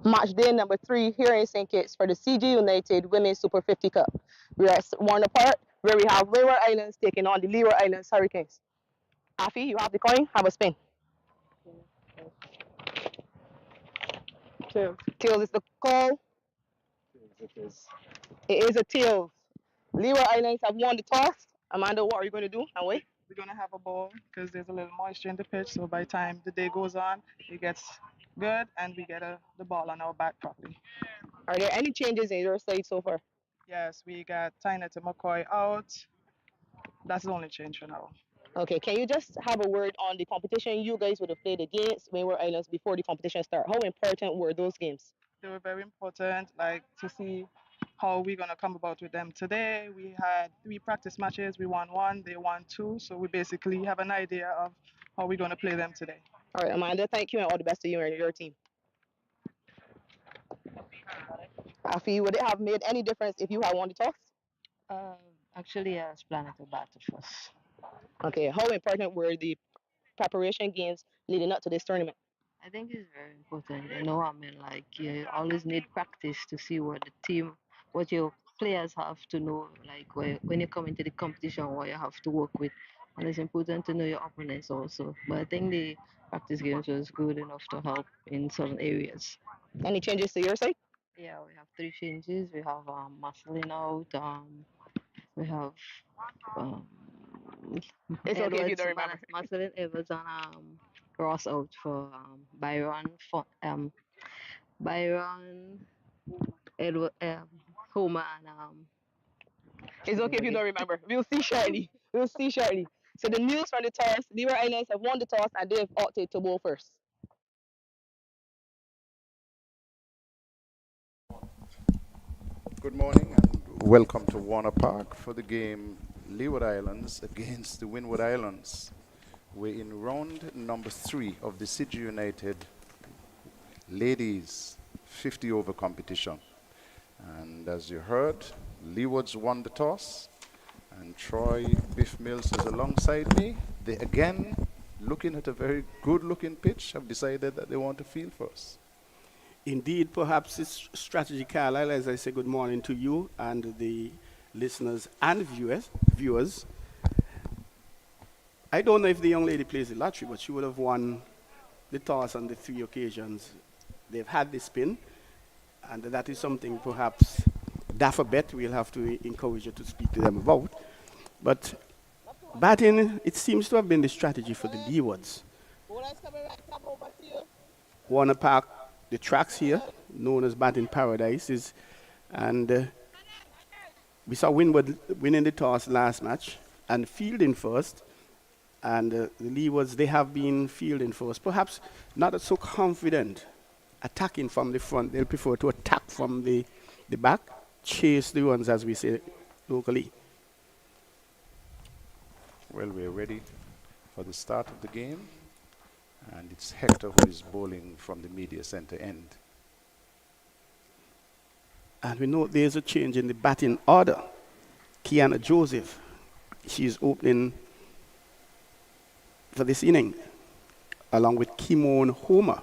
Match day number 3 here in St. Kitts for the CG United Women's Super 50 Cup. We are at Warner Park where we have Windward Islands taking on the Leeward Islands Hurricanes. Afi, you have the coin, have a spin. Tails. Tails is the call. It is. It is a tails. Leeward Islands have won the toss. Amanda, what are you going to do? And wait. We're gonna have a ball because there's a little moisture in the pitch. So by the time the day goes on, it gets good and we get the ball on our back properly. Are there any changes in your side so far? Yes, we got Tyner to McCoy out. That's the only change for now. Okay, can you just have a word on the competition you guys would have played against Windward Islands before the competition started? How important were those games? They were very important, like to see how we're gonna come about with them today. We had 3 practice matches. We won one, they won two. So we basically have an idea of how we're gonna play them today. All right, Amanda, thank you and all the best to you and your team. Afi, would it have made any difference if you had won the toss? Uh, Actually, I was planning to bat first. Okay, how important were the preparation games leading up to this tournament? I think it's very important. I mean, like you always need practice to see what the team, what your players have to know, like when you come into the competition, what you have to work with, and it's important to know your opponents also. But I think the practice games was good enough to help in certain areas. Any changes to your side? Yeah, we have 3 changes. We have Marceline out. We have um, It's okay if you Edwards, don't remember. Marceline Edwards, and Ross out for Byron, Edward, Homer, and It's okay if you don't remember. We'll see shortly. We'll see shortly. So the news from the toss, Leeward Islands have won the toss and they've opted to bowl first. Good morning and welcome to Warner Park for the game Leeward Islands against the Windward Islands. We're in round number 3 of the CG United Ladies 50 over competition. And as you heard, Leewards won the toss and Troy Biff Mills is alongside me. They again, looking at a very good looking pitch, have decided that they want to field first. Indeed, perhaps it's strategy, Carlisle, as I say good morning to you and the listeners and viewers. I don't know if the young lady plays the lottery, but she would have won the toss on the 3 occasions. They've had the spin, and that is something perhaps Daffer Bet we'll have to encourage her to speak to them about. But batting, it seems to have been the strategy for the Leewards. Warner Park, the tracks here, known as Batting Paradise, and we saw Windward winning the toss last match and fielding first. And the Leewards, they have been fielding first. Perhaps not so confident attacking from the front. They'll prefer to attack from the back, chase the runs, as we say locally. Well, we're ready for the start of the game. And it's Hector who is bowling from the media center end. And we know there's a change in the batting order. Kiana Joseph, she's opening for this inning, along with Kimon Homer.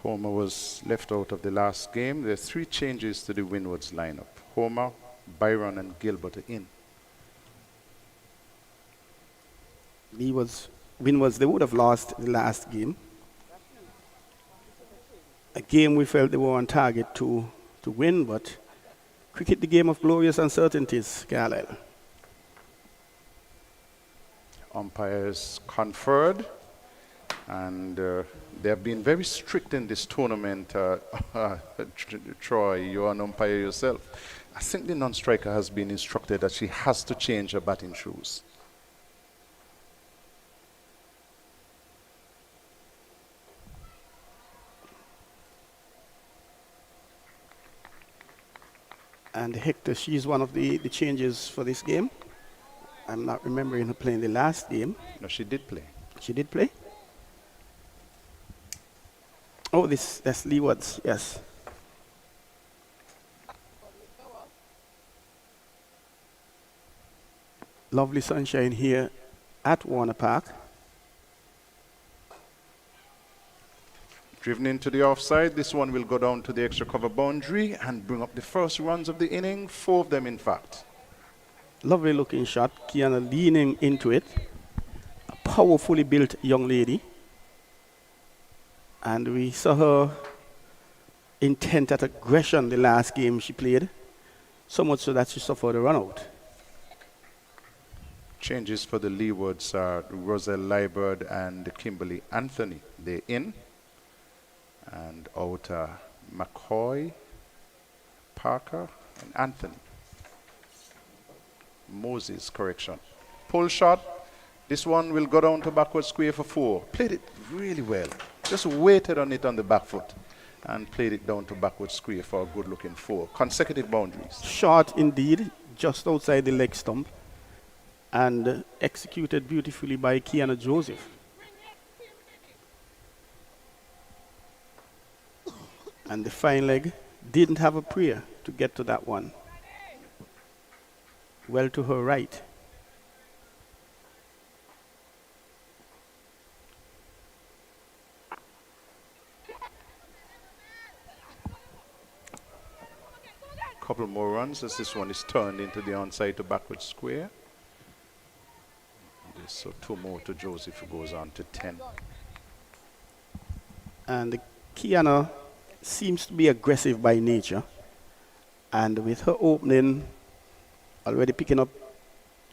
Homer was left out of the last game. There are 3 changes to the Windwards lineup. Homer, Byron, and Gilbert are in. Windwards, they would have lost the last game. A game we felt they were on target to win, but cricket, the game of glorious uncertainties, Carlisle. Umpires conferred, and they have been very strict in this tournament. Troy, you're an umpire yourself. I think the non-striker has been instructed that she has to change her batting shoes. And Hector, she's one of the changes for this game. I'm not remembering her playing the last game. No, she did play. She did play? Oh, that's Leewards, yes. Lovely sunshine here at Warner Park. Driven into the offside, this one will go down to the extra cover boundary and bring up the first runs of the inning, 4 of them in fact. Lovely looking shot. Kiana leaning into it. A powerfully built young lady. And we saw her intent at aggression the last game she played. So much so that she suffered a run out. Changes for the Leewards are Roselle Leeward and Kimberly Anthony. They're in. And out McCoy, Parker, and Anthony. Moses, correction. Pull shot. This one will go down to backward square for 4. Played it really well. Just waited on it on the back foot and played it down to backward square for a good looking 4. Consecutive boundaries. Short indeed, just outside the leg stump. And executed beautifully by Kiana Joseph. And the fine leg didn't have a prayer to get to that one. Well to her right. Couple more runs as this one is turned into the onside to backward square. So 2 more to Joseph, who goes on to 10. And Kiana seems to be aggressive by nature. And with her opening, already picking up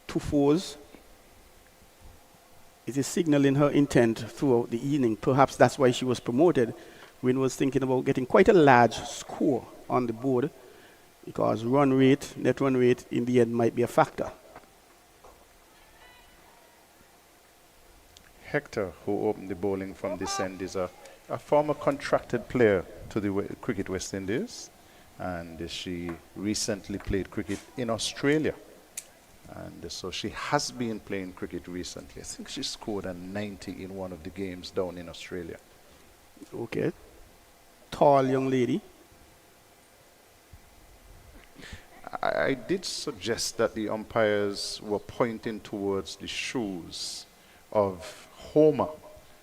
2 4s, it is signaling her intent throughout the evening. Perhaps that's why she was promoted. Win was thinking about getting quite a large score on the board because run rate, net run rate, in the end might be a factor. Hector, who opened the bowling from this end, is a former contracted player to the Cricket West Indies, and she recently played cricket in Australia. And so she has been playing cricket recently. I think she scored a 90 in one of the games down in Australia. Okay. Tall young lady. I did suggest that the umpires were pointing towards the shoes of Homer,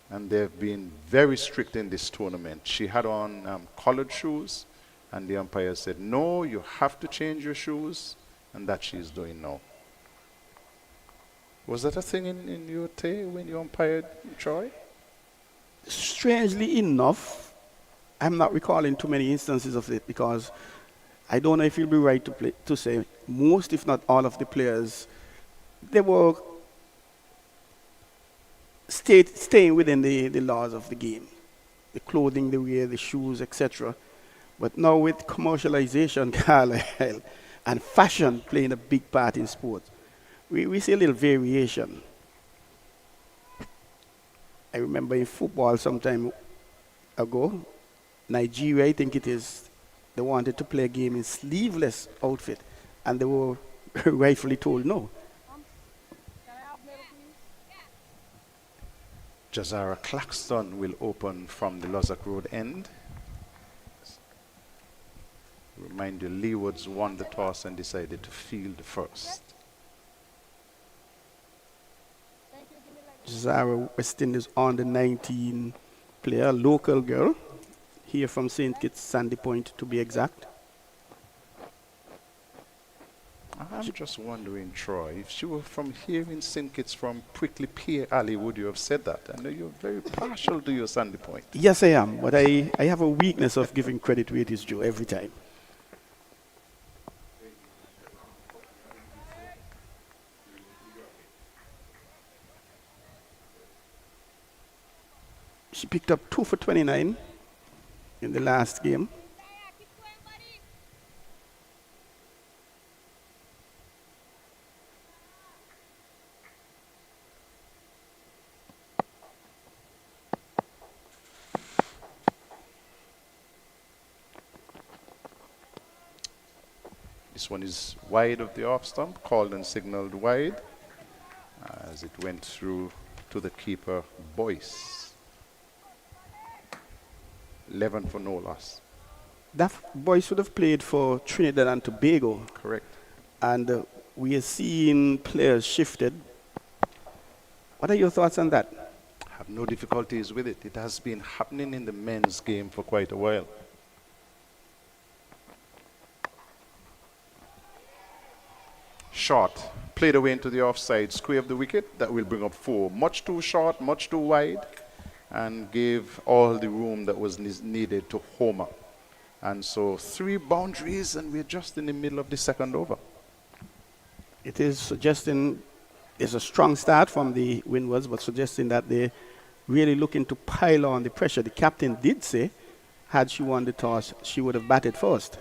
and they've been very strict in this tournament. She had on collared shoes, and the umpire said, no, you have to change your shoes, and that she's doing now. Was that a thing in your day when you umpired, Troy? Strangely enough, I'm not recalling too many instances of it because I don't know if you'll be right to say most, if not all, of the players, they were staying within the laws of the game. The clothing they wear, the shoes, etc. But now with commercialization, Carlisle, and fashion playing a big part in sports, we see a little variation. I remember in football some time ago, Nigeria, I think it is, they wanted to play a game in sleeveless outfit, and they were rightfully told no. Jazara Claxton will open from the Lozak Road end. Remind you, Leewards won the toss and decided to field first. Jazara, West Indies under 19 player, local girl, here from St. Kitts, Sandy Point to be exact. I'm just wondering, Troy, if she were from here in St. Kitts, from Prickly Pear Alley, would you have said that? I know you're very partial to your Sandy Point. Yes, I am, but I have a weakness of giving credit where it is due every time. She picked up 2 for 29 in the last game. This one is wide of the off stump, called and signaled wide, as it went through to the keeper, Boyce. 11 for no loss. That Boyce would have played for Trinidad and Tobago. Correct. And we are seeing players shifted. What are your thoughts on that? have no difficulties with it. It has been happening in the men's game for quite a while. Short, played away into the offside square of the wicket. That will bring up 4. Much too short, much too wide, and gave all the room that was needed to Homer. And so 3 boundaries, and we're just in the middle of the second over. It is suggesting it's a strong start from the Windwards, but suggesting that they're really looking to pile on the pressure. The captain did say, had she won the toss, she would have batted first.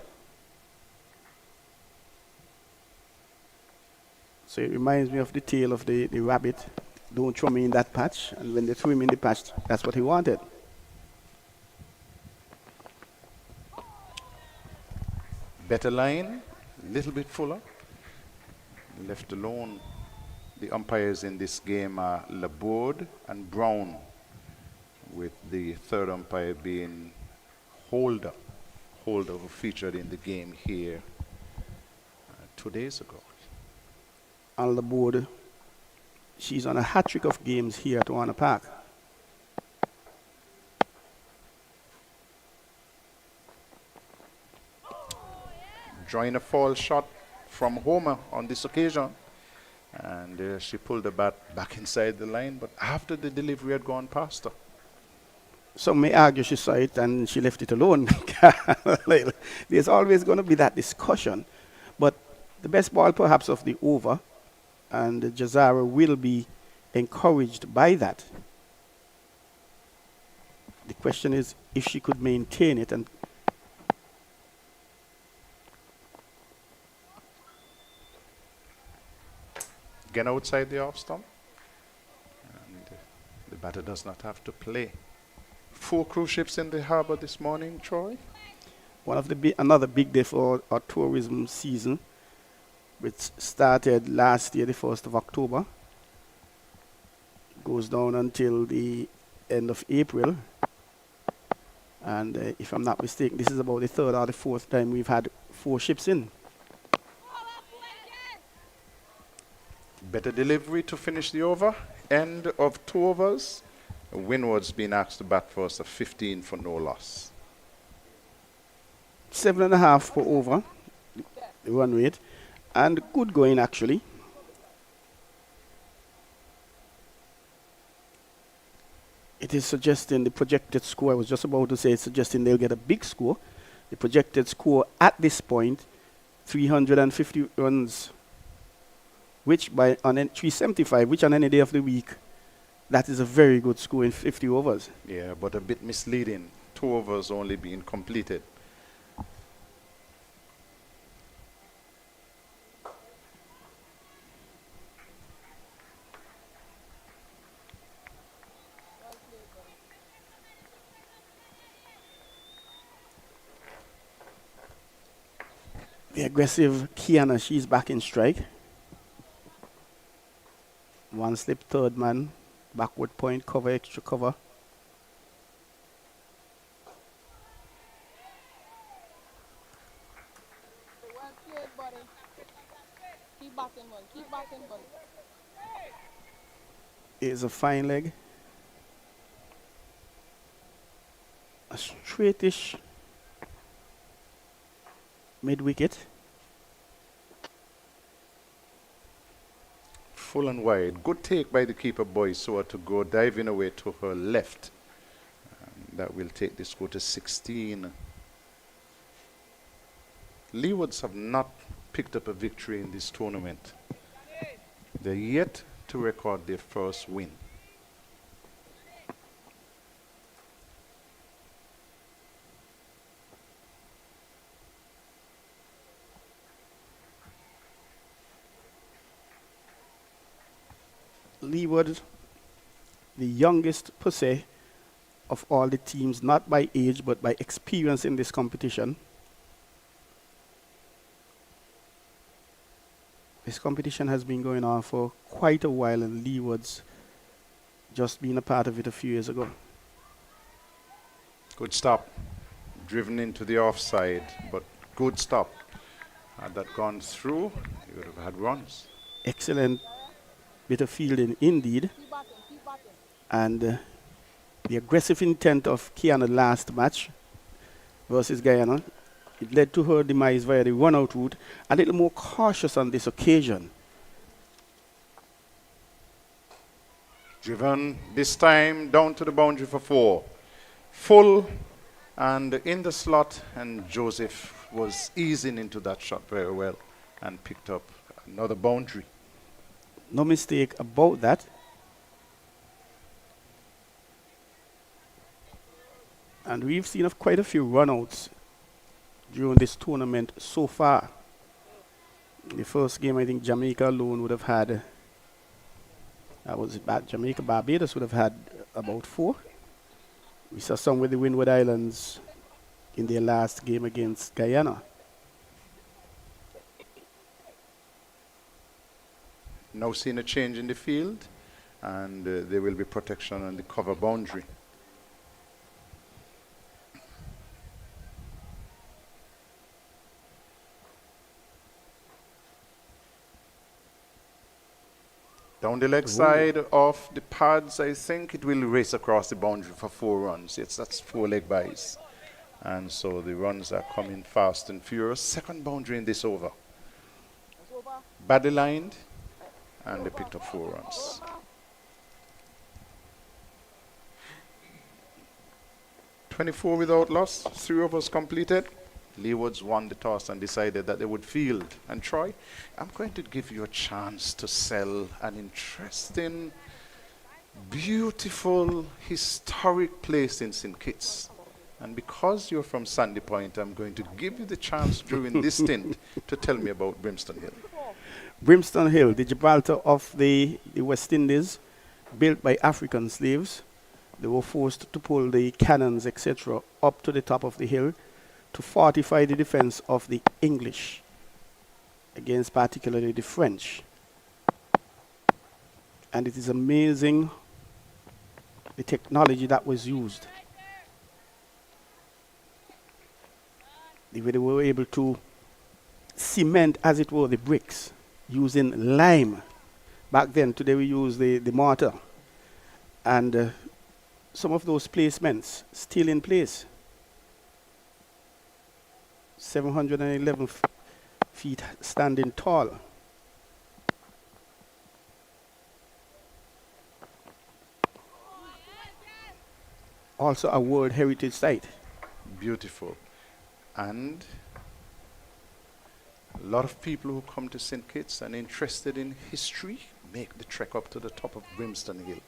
So it reminds me of the tale of the rabbit. Don't throw me in that patch. And when they threw him in the patch, that's what he wanted. Better line, a little bit fuller. Left alone. The umpires in this game are Leeward and Brown, with the third umpire being Holder. Holder, who featured in the game here 2 days ago. On the board, she's on a hat-trick of games here at Warner Park. Drawing a fall shot from Homer on this occasion. And she pulled the bat back inside the line, but after the delivery had gone past her. Some may argue she saw it and she left it alone. There's always going to be that discussion. But the best ball perhaps of the over, and Jazara will be encouraged by that. The question is if she could maintain it. And again outside the off stump. And the batter does not have to play. 4 cruise ships in the harbor this morning, Troy. one of the another big day for our tourism season, which started last year, the 1st of October. Goes down until the end of April. And if I'm not mistaken, this is about the 3rd or the 4th time we've had 4 ships in. Better delivery to finish the over. End of 2 overs. Windwards being asked to bat first at 15 for no loss. 7.5 per over, the run rate, and good going actually. It is suggesting the projected score, I was just about to say, it's suggesting they'll get a big score. The projected score at this point, 350 runs, which by on 375, which on any day of the week, that is a very good score in 50 overs. Yeah, but a bit misleading. 2 overs only being completed. The aggressive Kiana, she's back in strike. 1 slip, 3rd man, backward point, cover, extra cover. Well played, buddy. Keep batting, buddy. Keep batting, buddy. Is a fine leg. A straightish mid-wicket. Full and wide. Good take by the keeper, boy, so to go diving away to her left. And that will take the score to 16. Leewards have not picked up a victory in this tournament. They're yet to record their first win. Leeward, the youngest per se of all the teams, not by age but by experience in this competition. This competition has been going on for quite a while, and Leeward's just been a part of it a few years ago. Good stop. Driven into the offside, but good stop. Had that gone through, you would have had runs. Excellent bit of fielding indeed. Keep batting, keep batting. And the aggressive intent of Kiana last match versus Guyana, it led to her demise via the run-out route. A little more cautious on this occasion. Driven this time down to the boundary for 4. Full and in the slot, and Joseph was easing into that shot very well and picked up another boundary. No mistake about that. And we've seen quite a few run-outs during this tournament so far. In the first game, I think Jamaica alone would have had, Jamaica, Barbados would have had about 4. We saw some with the Windward Islands in their last game against Guyana. Now seeing a change in the field, and there will be protection on the cover boundary. Down the leg side of the pads, I think it will race across the boundary for 4 runs. Yes, that's 4 leg byes. And so the runs are coming fast and furious. Second boundary in this over. Badly lined, and they picked up 4 runs. "24 without loss, 3 overs completed." Leewards won the toss and decided that they would field. And Troy, I'm going to give you a chance to sell an interesting, beautiful, historic place in St. Kitts. And because you're from Sandy Point, I'm going to give you the chance during this stint to tell me about Brimstone Hill. Brimstone Hill, the Gibraltar of the West Indies, built by African slaves. They were forced to pull the cannons, etc., up to the top of the hill to fortify the defense of the English against particularly the French. And it is amazing the technology that was used. They were able to cement, as it were, the bricks using lime. Back then, today we use the mortar. And some of those placements still in place. 711 feet standing tall. Also a World Heritage Site. Beautiful. And a lot of people who come to St. Kitts and interested in history make the trek up to the top of Brimstone Hill.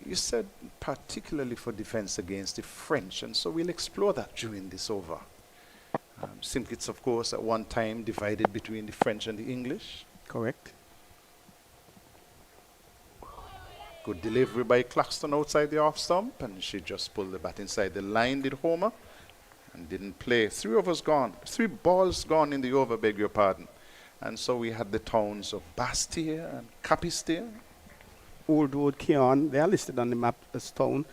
You said particularly for defense against the French, and so we'll explore that during this over. St. Kitts, of course, at one time divided between the French and the English. Correct. Good delivery by Claxton outside the off stump, and she just pulled the bat inside the line, did Homer, and didn't play. 3 overs gone. 3 balls gone in the over, beg your pardon. And so we had the towns of Bastia and Capistier. Old Road, Keon, they are listed on the map as town.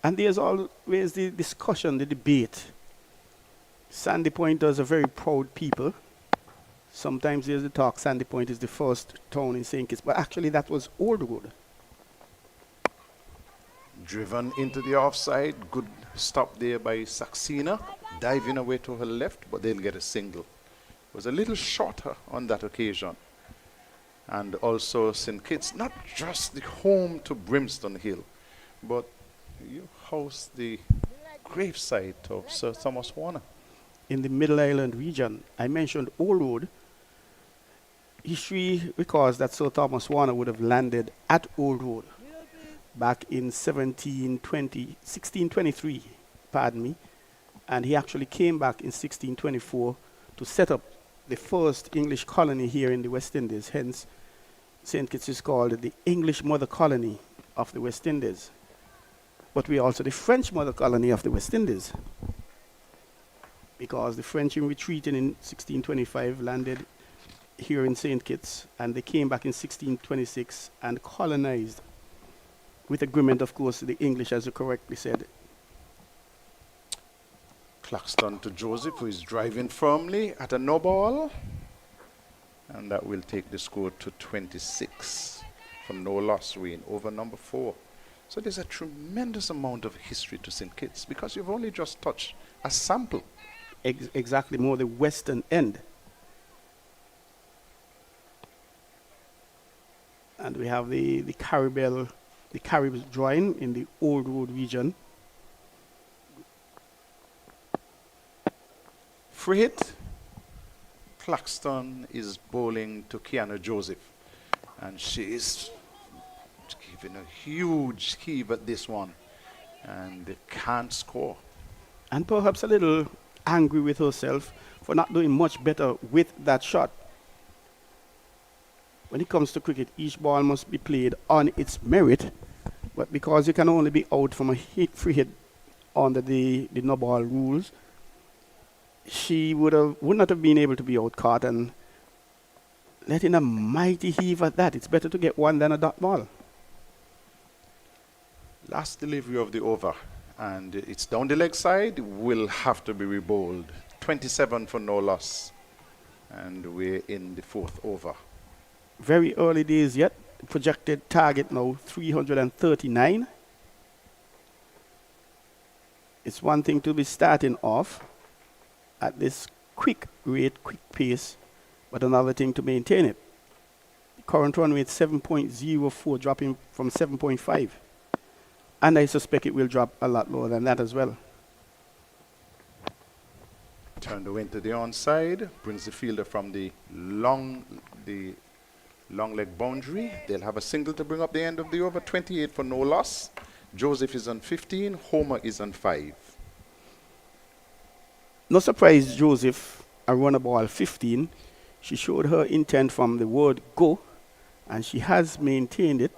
And there's always the discussion, the debate. Sandy Pointers are very proud people. Sometimes there's the talk Sandy Point is the first town in St. Kitts, but actually that was Old Road. Driven into the offside, good stop there by Saxena, diving away to her left, but they'll get a single. Was a little shorter on that occasion. And also St. Kitts, not just the home to Brimstone Hill, but you host the gravesite of Sir Thomas Warner. In the Middle Island region, I mentioned Old Road. History records that Sir Thomas Warner would have landed at Old Road back in 1623, pardon me, and he actually came back in 1624 to set up the first English colony here in the West Indies. Hence, St. Kitts is called the English mother colony of the West Indies. But we are also the French mother colony of the West Indies, because the French, in retreating in 1625, landed here in St. Kitts, and they came back in 1626 and colonized, with agreement, of course, the English, as you correctly said. Claxton to Joseph, who is driving firmly at a no ball. And that will take the score to 26 for no loss win over number 4. So there's a tremendous amount of history to St. Kitts because you've only just touched a sample. Exactly, more the western end. And we have the Caribs drawing in the Old Road region. Free hit. Claxton is bowling to Kiana Joseph. And she is giving a huge heave at this one. And they can't score. And perhaps a little angry with herself for not doing much better with that shot. When it comes to cricket, each ball must be played on its merit. But because you can only be out from a free hit under the no ball rules, she would not have been able to be out caught and letting a mighty heave at that. It's better to get one than a dot ball. Last delivery of the over, and it's down the leg side, will have to be rebowled. 27 for no loss, and we're in the fourth over. Very early days yet. Projected target now 339. It's one thing to be starting off at this quick rate, quick pace, but another thing to maintain it. The current run rate 7.04, dropping from 7.5. And I suspect it will drop a lot lower than that as well. Turn the wind to the onside, brings the fielder from the long leg boundary. They'll have a single to bring up the end of the over. 28 for no loss. Joseph is on 15, Homer is on 5. No surprise, Joseph, a runner ball 15. She showed her intent from the word go, and she has maintained it.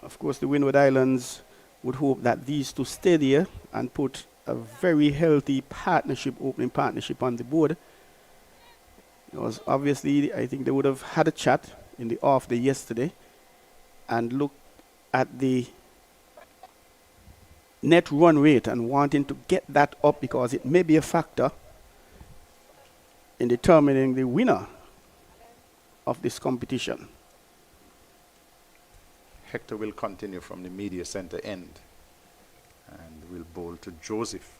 Of course, the Windward Islands would hope that these two stay there and put a very healthy partnership, opening partnership on the board. Because obviously, I think they would have had a chat in the off day yesterday and looked at the net run rate and wanting to get that up because it may be a factor in determining the winner of this competition. Hector will continue from the media center end and will bowl to Joseph.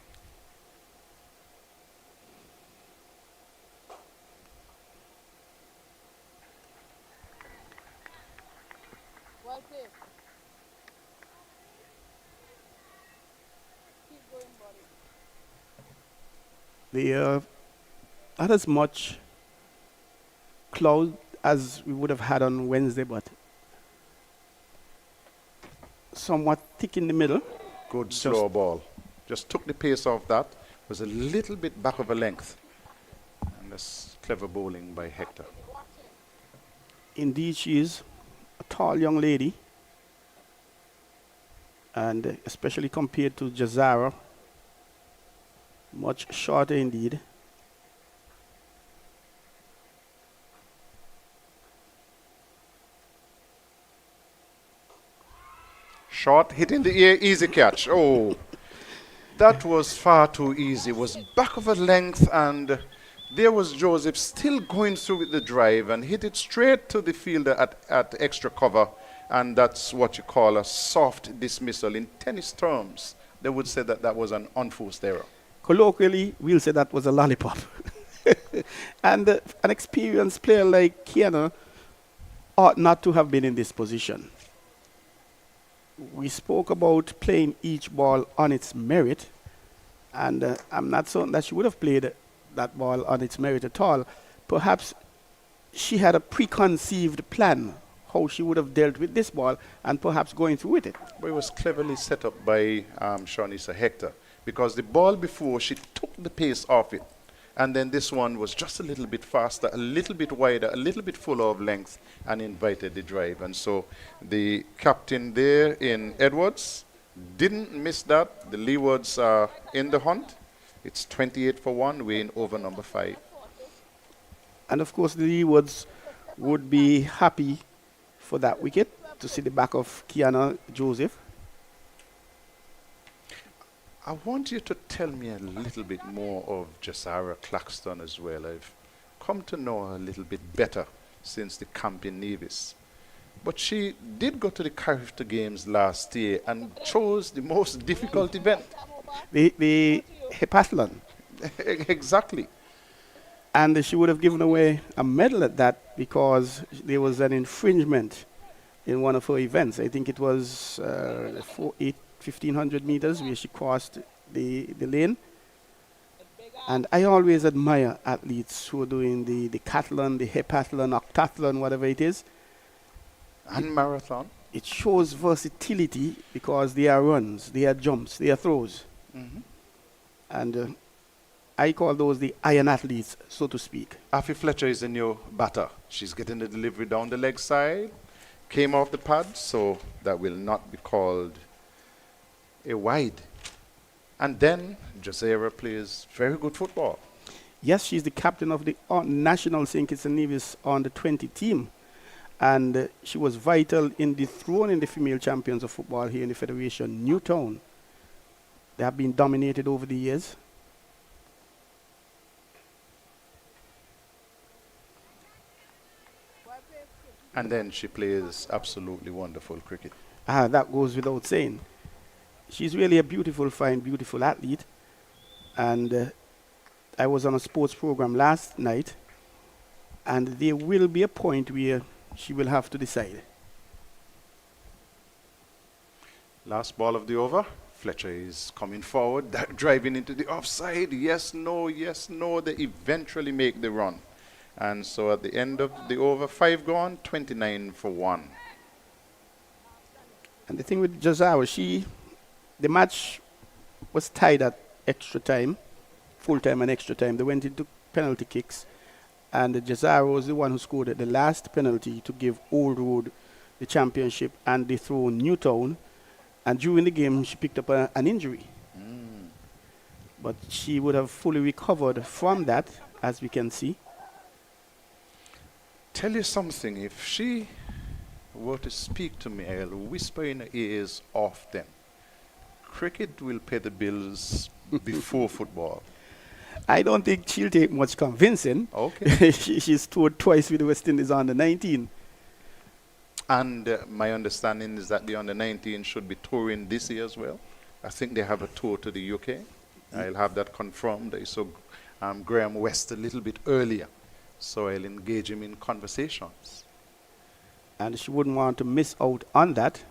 Well played. Keep going, buddy. Not as much cloud as we would have had on Wednesday, but somewhat thick in the middle. Good slow ball. Just took the pace off that. Was a little bit back of a length. And that's clever bowling by Hector. Indeed, she is a tall young lady. And especially compared to Jazara, much shorter indeed. Short, hit in the air, easy catch. Oh, that was far too easy. Was back of a length, and there was Joseph still going through with the drive and hit it straight to the fielder at extra cover. And that's what you call a soft dismissal. In tennis terms, they would say that that was an unforced error. Colloquially, we'll say that was a lollipop. And an experienced player like Kiana ought not to have been in this position. We spoke about playing each ball on its merit, and I'm not certain that she would have played that ball on its merit at all. Perhaps she had a preconceived plan how she would have dealt with this ball and perhaps going through with it. But it was cleverly set up by Shawnisa Hector, because the ball before, she took the pace off it. And then this one was just a little bit faster, a little bit wider, a little bit fuller of length, and invited the drive. And so the captain there in Edwards didn't miss that. The Leewards are in the hunt. It's 28 for 1. We're in over number 5. And of course, the Leewards would be happy for that wicket to see the back of Kiana Joseph. I want you to tell me a little bit more of Jasara Claxton as well. I've come to know her a little bit better since the camp in Nevis. But she did go to the Carifta Games last year and chose the most difficult event. The hepathlon. Exactly. And she would have given away a medal at that because there was an infringement in one of her events. I think it was 1,500 meters where she crossed the lane. And I always admire athletes who are doing the decathlon, the hepathlon, octathlon, whatever it is. And marathon. It shows versatility because they are runs, they are jumps, they are throws. And I call those the iron athletes, so to speak. Afi Fletcher is a new batter. She's getting the delivery down the leg side. Came off the pad, so that will not be called a wide. And then Jazera plays very good football. Yes, she's the captain of the national St. Kitts and Nevis under 20 team. And she was vital in dethroning the female champions of football here in the Federation, Newtown. They have been dominated over the years. And then she plays absolutely wonderful cricket. That goes without saying. She's really a beautiful, fine, beautiful athlete. And I was on a sports program last night, and there will be a point where she will have to decide. Last ball of the over. Fletcher is coming forward, driving into the offside. Yes, no, yes, no. They eventually make the run. And so at the end of the over, 5 gone, 29 for 1. And the thing with Jazawa, the match was tied at extra time, full time and extra time. They went into penalty kicks. And Jazawa was the one who scored at the last penalty to give Old Road the championship and dethrone Newtown. And during the game, she picked up an injury. But she would have fully recovered from that, as we can see. Tell you something, if she were to speak to me, I'll whisper in her ears often. Cricket will pay the bills before football. I don't think she'll take much convincing. Okay. She's toured twice with the West Indies under 19. And my understanding is that the under 19 should be touring this year as well. I think they have a tour to the UK. I'll have that confirmed. I saw Graham West a little bit earlier, so I'll engage him in conversations. And she wouldn't want to miss out on that.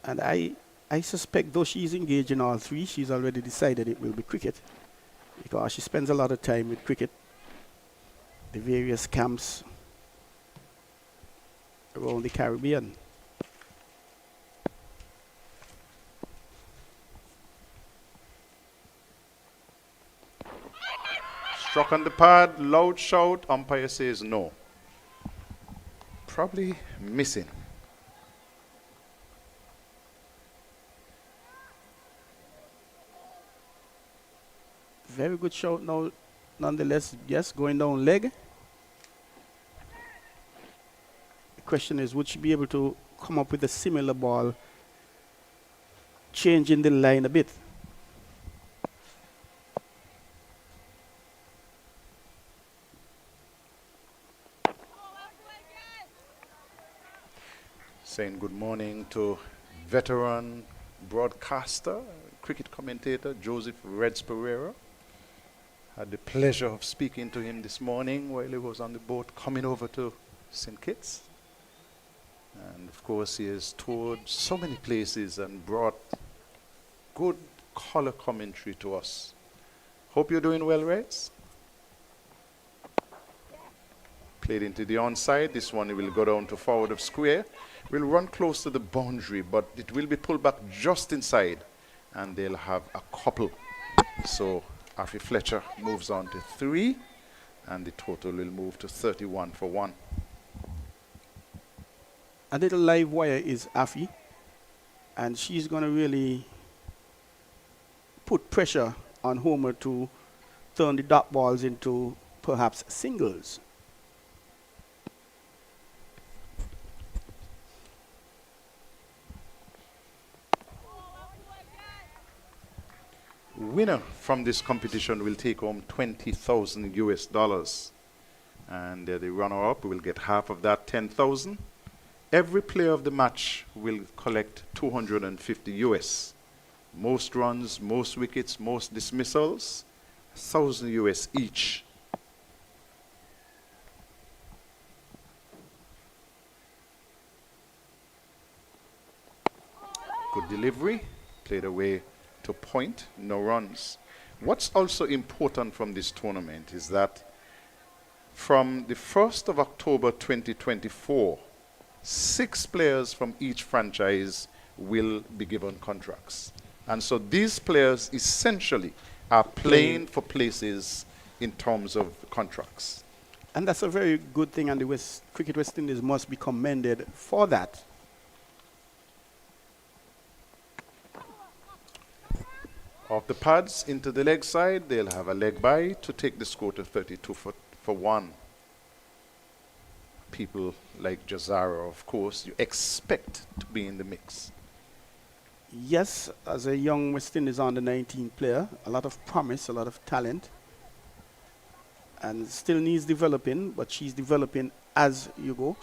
And I suspect, though she's engaged in all three, she's already decided it will be cricket, because she spends a lot of time with cricket, the various camps around the Caribbean. Struck on the pad, loud shout, umpire says no. Probably missing. Very good shout now, nonetheless. Yes, going down leg. The question is, would she be able to come up with a similar ball, changing the line a bit? Saying good morning to veteran broadcaster, cricket commentator Joseph Reds Pereira. Had the pleasure of speaking to him this morning while he was on the boat coming over to St. Kitts. And of course, he has toured so many places and brought good color commentary to us. Hope you're doing well, Reds. Played into the onside. This one will go down to forward of square. Will run close to the boundary, but it will be pulled back just inside, and they'll have a couple. So Afi Fletcher moves on to 3, and the total will move to 31 for 1. A little live wire is Afi, and she's going to really put pressure on Homer to turn the dot balls into perhaps singles. Winner from this competition will take home $20,000 US. And the runner-up will get half of that, 10,000. Every player of the match will collect 250 US. Most runs, most wickets, most dismissals, 1,000 US each. Good delivery, played away to point, no runs. What's also important from this tournament is that from the 1st of October 2024, 6 players from each franchise will be given contracts. And so these players essentially are playing for places in terms of contracts. And that's a very good thing, and the Cricket West Indies must be commended for that. Off the pads into the leg side, they'll have a leg by to take the score to 32 for 1. People like Jazara, of course, you expect to be in the mix. Yes, as a young West Indies under 19 player, a lot of promise, a lot of talent, and still needs developing, but she's developing as you go.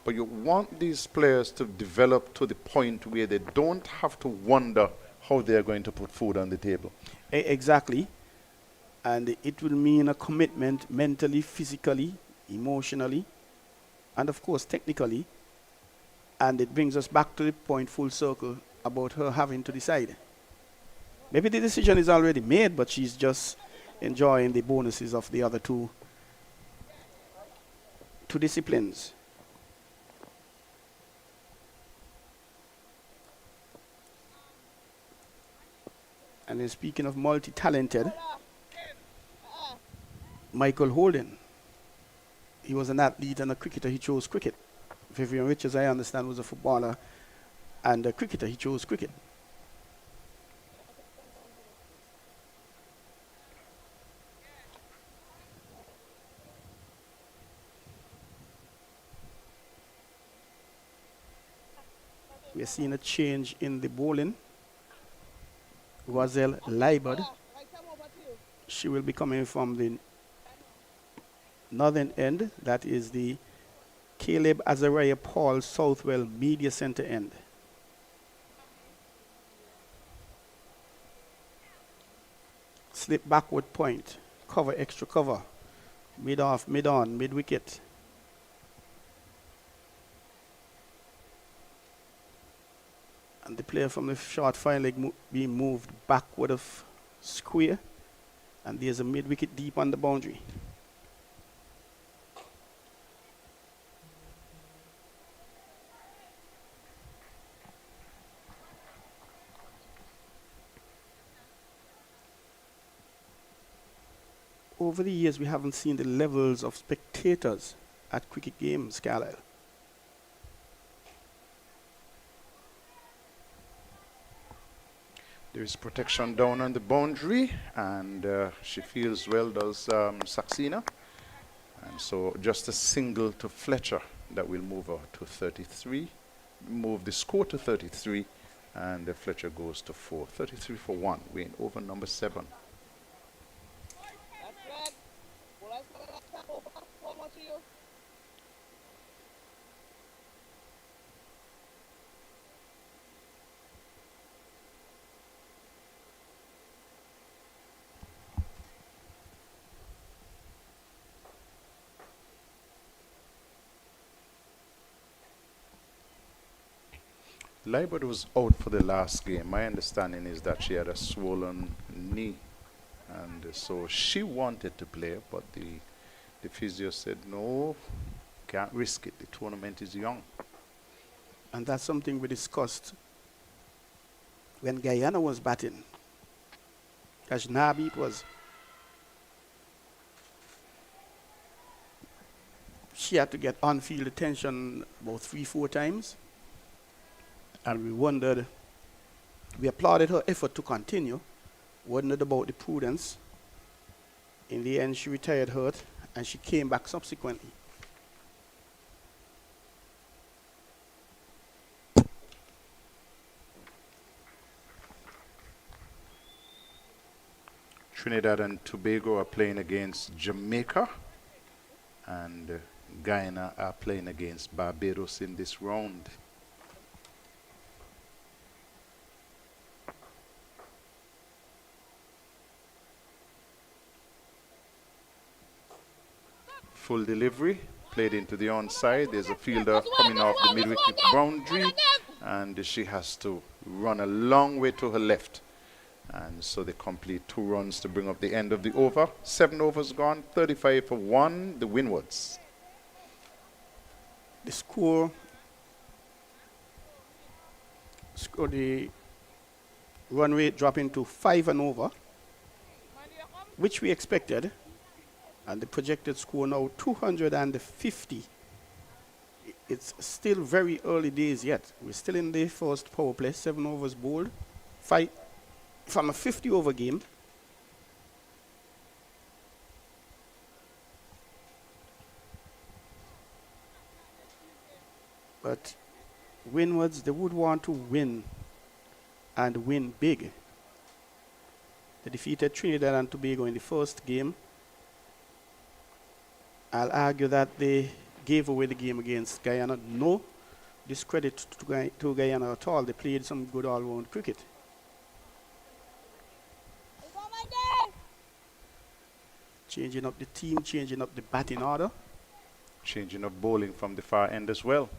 But you want these players to develop to the point where they don't have to wonder how they're going to put food on the table. Exactly. And it will mean a commitment mentally, physically, emotionally, and of course technically. And it brings us back to the point full circle about her having to decide. Maybe the decision is already made, but she's just enjoying the bonuses of the other two disciplines. And then speaking of multi-talented, Michael Holden. He was an athlete and a cricketer. He chose cricket. Vivian Richards, I understand, was a footballer and a cricketer. He chose cricket. We are seeing a change in the bowling. Roselle Leeward. She will be coming from the northern end. That is the Caleb Azariah Paul Southwell Media Center end. Slip backward point. Cover, extra cover. Mid off, mid on, mid wicket. And the player from the short fine leg being moved backward of square. And there's a mid wicket deep on the boundary. Over the years, we haven't seen the levels of spectators at cricket games, Carlisle. There is protection down on the boundary, and she feels well, does Saxena. And so just a single to Fletcher that will move her to 33, move the score to 33, and Fletcher goes to 4. 33 for 1, we're in over number 7. Leeward was out for the last game. My understanding is that she had a swollen knee, and so she wanted to play, but the physio said, no, can't risk it. The tournament is young. And that's something we discussed when Guyana was batting. Kashnabi, it was. She had to get on-field attention about 3-4 times. And we wondered, we applauded her effort to continue, wondered about the prudence. In the end, she retired hurt, and she came back subsequently. Trinidad and Tobago are playing against Jamaica, And Guyana are playing against Barbados in this round. Full delivery, played into the onside. There's a fielder coming off the mid-wicket boundary, and she has to run a long way to her left. And so they complete 2 runs to bring up the end of the over. 7 overs gone, 35 for 1, the Windwards. The score, the run rate dropping to 5 and over, which we expected. And the projected score now 250. It's still very early days yet. We're still in the first power play, 7 overs bowled, 5 from a 50 over game. But Windwards, they would want to win and win big. They defeated Trinidad and Tobago in the first game. I'll argue that they gave away the game against Guyana. No discredit to Guyana at all. They played some good all-round cricket. Changing up the team, changing up the batting order. Changing up bowling from the far end as well.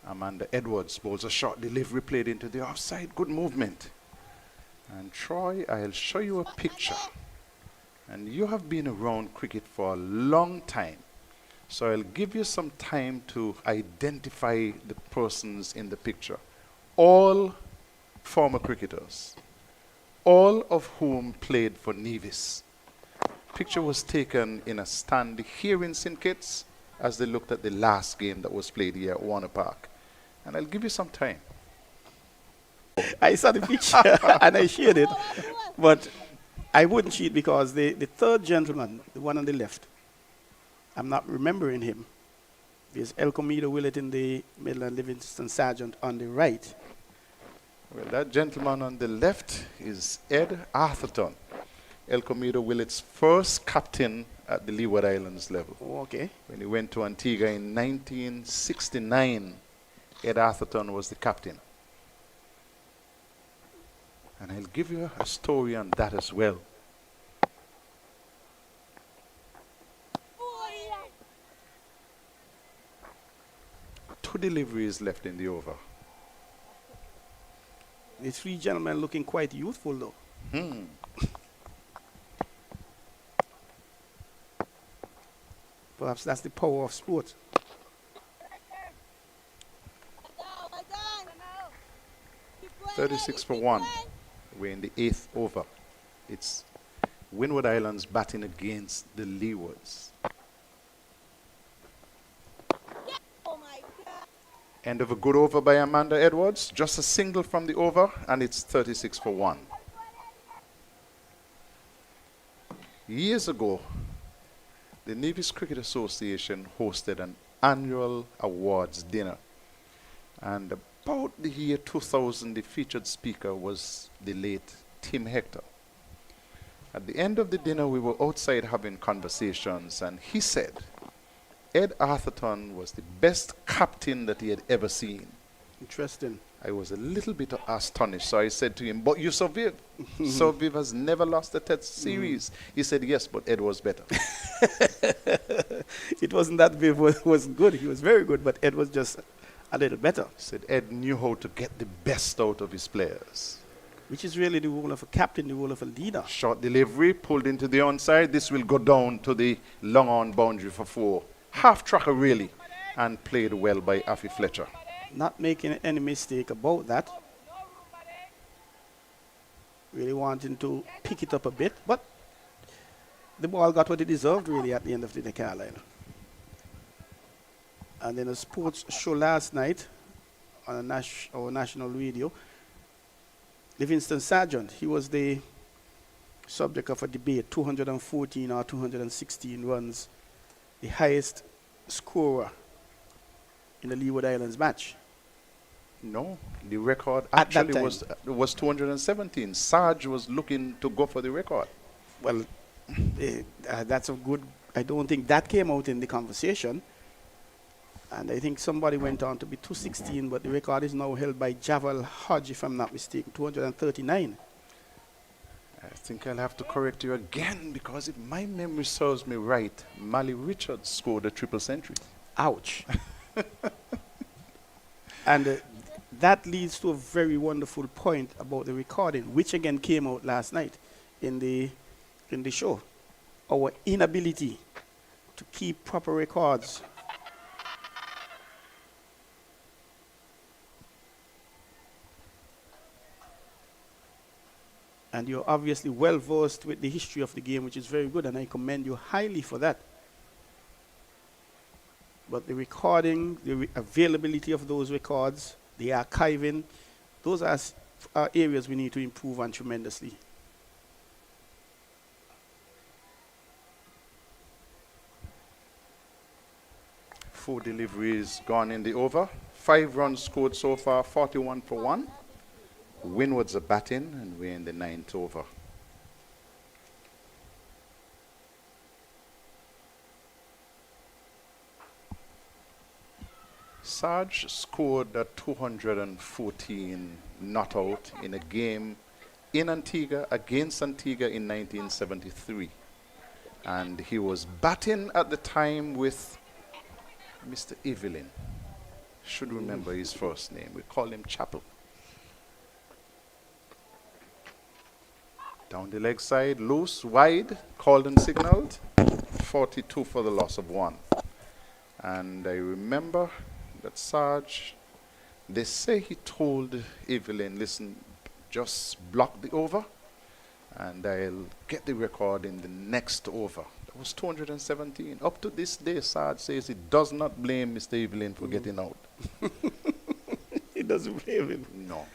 Amanda Edwards bowls a short delivery, played into the offside. Good movement. And Troy, I'll show you a picture. And you have been around cricket for a long time. So I'll give you some time to identify the persons in the picture. All former cricketers. All of whom played for Nevis. Picture was taken in a stand here in St. Kitts as they looked at the last game that was played here at Warner Park. And I'll give you some time. I saw the picture and I shared it. But I wouldn't cheat because the third gentleman, the one on the left, I'm not remembering him. There's El Comido Willett in the middle and Livingston Sargent on the right. Well, that gentleman on the left is Ed Atherton, El Comido Willett's first captain at the Leeward Islands level. Oh, okay. When he went to Antigua in 1969, Ed Atherton was the captain. And I'll give you a story on that as well. Two deliveries left in the over. The 3 gentlemen looking quite youthful though. Perhaps that's the power of sport. $36 for 1. We're in the 8th over. It's Windward Islands batting against the Leewards. End of a good over by Amanda Edwards. Just a single from the over, and it's 36 for 1. Years ago, the Nevis Cricket Association hosted an annual awards dinner. And about the year 2000, the featured speaker was the late Tim Hector. At the end of the dinner, we were outside having conversations, and he said Ed Atherton was the best captain that he had ever seen. Interesting. I was a little bit astonished, so I said to him, but you Sir Viv. Sir Viv has never lost a Test series. He said, yes, but Ed was better. It wasn't that Viv was good. He was very good, but Ed was just a little better. He said Ed knew how to get the best out of his players. Which is really the role of a captain, the role of a leader. Short delivery, pulled into the onside. This will go down to the long on boundary for 4. Half tracker really, and played well by Affy Fletcher. Not making any mistake about that. Really wanting to pick it up a bit, but the ball got what it deserved really at the end of the day, Carlisle. And then a sports show last night on our national radio, Livingston Sargent, he was the subject of a debate, 214 or 216 runs, the highest scorer in the Leeward Islands match. No, the record At that actually time. was 217. Sarge was looking to go for the record. Well, that's a good I don't think that came out in the conversation. And I think somebody went on to be 216, but the record is now held by Javal Hodge, if I'm not mistaken, 239. I think I'll have to correct you again because if my memory serves me right, Mally Richards scored a triple century. Ouch. And that leads to a very wonderful point about the recording, which again came out last night in the show. Our inability to keep proper records. And you're obviously well versed with the history of the game, which is very good, and I commend you highly for that. But the recording, the availability of those records, the archiving, those are areas we need to improve on tremendously. Four deliveries gone in the over. 5 runs scored so far, 41 for 1. Windwards are batting, and we're in the 9th over. Sarge scored a 214 not out in a game in Antigua against Antigua in 1973. And he was batting at the time with Mr. Evelyn. Should remember his first name. We call him Chapel. Down the leg side, loose, wide, called and signaled. 42 for the loss of 1. And I remember that Sarge, they say he told Evelyn, listen, just block the over and I'll get the record in the next over. That was 217. Up to this day, Sarge says he does not blame Mr. Evelyn for getting out. He doesn't blame him. No.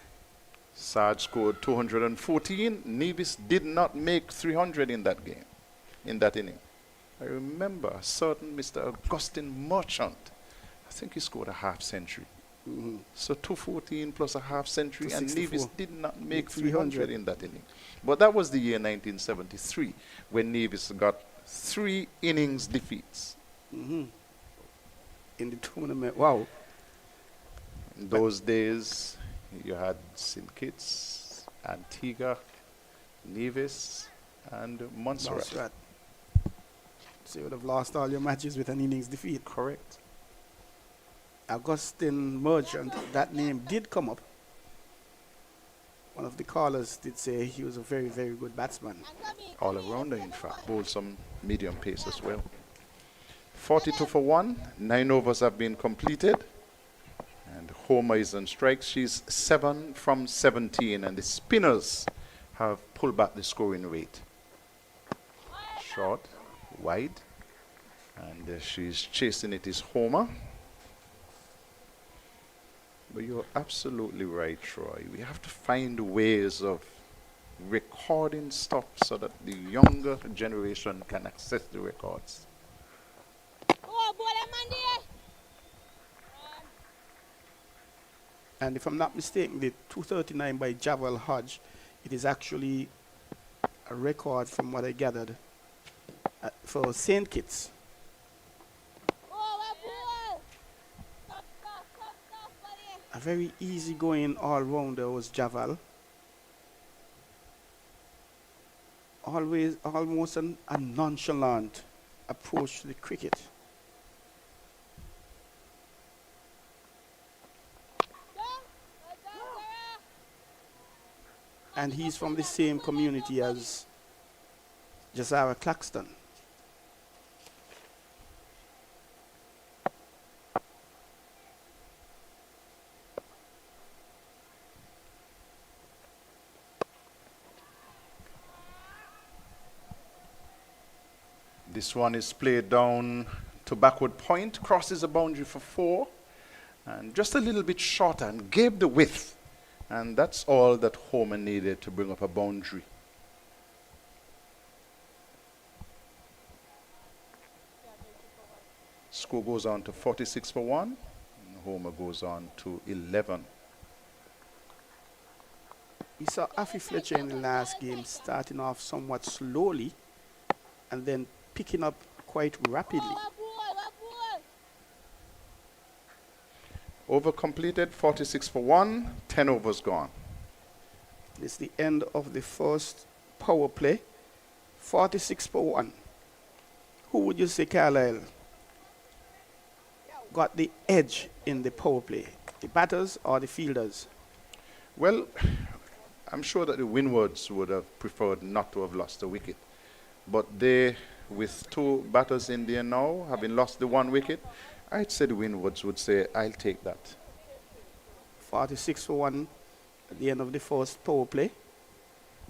Sarge scored 214. Nevis did not make 300 in that game, in that inning. I remember a certain Mr. Augustine Merchant. I think he scored a half century. So 214 plus a half century, and Nevis did not make 300 in that inning. But that was the year 1973 when Nevis got 3 innings defeats. In the tournament. Wow. In those days, you had St. Kitts, Antigua, Nevis, and Montserrat. So you would have lost all your matches with an innings defeat. Correct. Augustine Merchant, that name did come up. One of the callers did say he was a very, very good batsman. All-rounder, in fact. Bowled some medium pace as well. 42 for 1. 9 overs have been completed. And Homer is on strikes. She's 7 from 17. And the spinners have pulled back the scoring rate. Short, wide. And she's chasing it is Homer. But you're absolutely right, Troy. We have to find ways of recording stuff so that the younger generation can access the records. And if I'm not mistaken, the 239 by Javal Hodge, it is actually a record from what I gathered for St. Kitts. A very easygoing all-rounder was Javal. Always almost a nonchalant approach to the cricket. And he's from the same community as Jazara Claxton. This one is played down to backward point, crosses a boundary for 4, and just a little bit shorter and gave the width. And that's all that Homer needed to bring up a boundary. Score goes on to 46 for 1, and Homer goes on to 11. We saw Afi Fletcher in the last game starting off somewhat slowly and then picking up quite rapidly. Over completed, 46 for 1, 10 overs gone. It's the end of the first power play. 46 for 1. Who would you say, Carlisle, got the edge in the power play? The batters or the fielders? Well, I'm sure that the Windwards would have preferred not to have lost a wicket. But they, with 2 batters in there now, having lost the 1 wicket, I'd say the Windwards would say, I'll take that. 46 for 1 at the end of the first power play.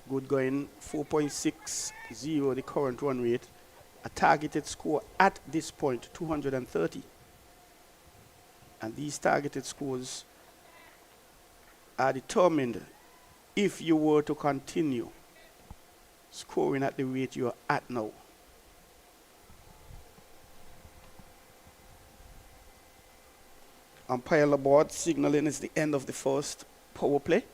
Good going, 4.60 the current run rate. A targeted score at this point, 230. And these targeted scores are determined if you were to continue scoring at the rate you're at now. Umpire Leeward signaling it's the end of the first power play.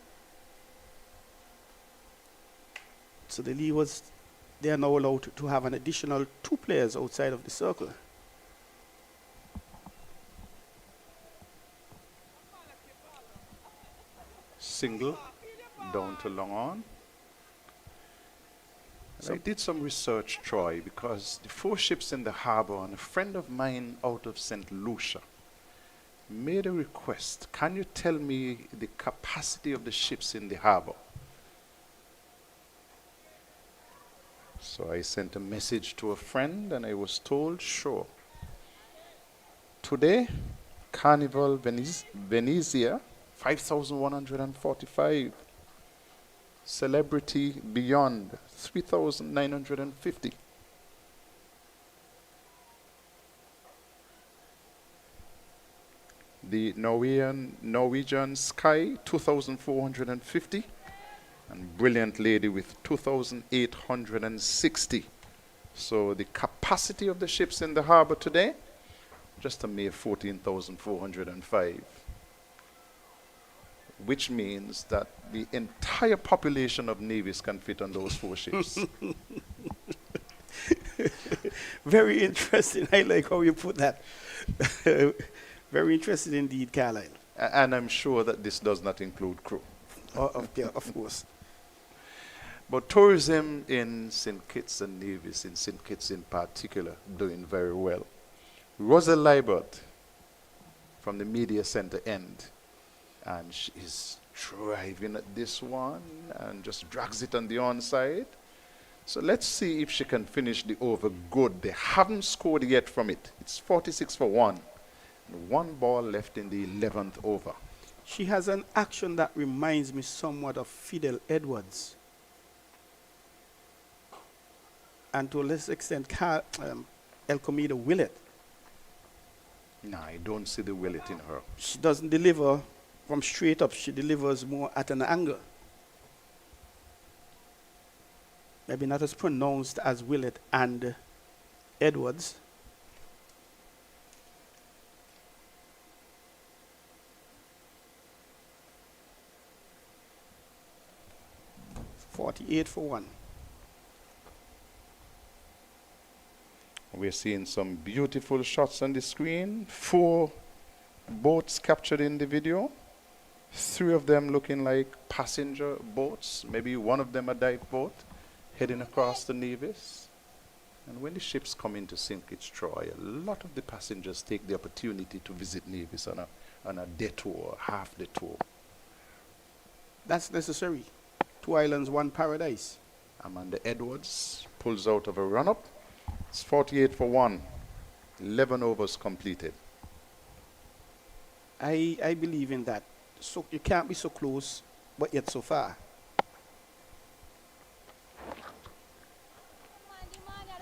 So the Leewards, they are now allowed to have an additional 2 players outside of the circle. Single, down to long on. So I did some research, Troy, because the 4 ships in the harbour, and a friend of mine out of St. Lucia made a request. Can you tell me the capacity of the ships in the harbour? So I sent a message to a friend and I was told, sure. Today, Carnival Venezia, 5,145. Celebrity Beyond, 3,950. The Norwegian Sky, 2,450. And Brilliant Lady with 2,860. So the capacity of the ships in the harbour today, just a mere 14,405. Which means that the entire population of navies can fit on those 4 ships. Very interesting. I like how you put that. Very interesting indeed, Carlisle. And I'm sure that this does not include crew. Yeah, of course. But tourism in St. Kitts and Nevis, in St. Kitts in particular, doing very well. Rosa Leeward from the media center end, and she is driving at this one and just drags it on the onside. So let's see if she can finish the over good. They haven't scored yet from it. It's 46 for 1. And 1 ball left in the 11th over. She has an action that reminds me somewhat of Fidel Edwards. And to a less extent, El Comido Willett. No, I don't see the Willet in her. She doesn't deliver from straight up. She delivers more at an angle. Maybe not as pronounced as Willett and Edwards. .48 for 1. We're seeing some beautiful shots on the screen. 4 boats captured in the video. 3 of them looking like passenger boats. Maybe one of them a dive boat heading across the Nevis. And when the ships come into St. Kitts, Troy, a lot of the passengers take the opportunity to visit Nevis on a detour, half detour. That's necessary. 2 islands, 1 paradise. Amanda Edwards pulls out of a run-up. It's 48 for 1. 11 overs completed. I believe in that. So you can't be so close, but yet so far.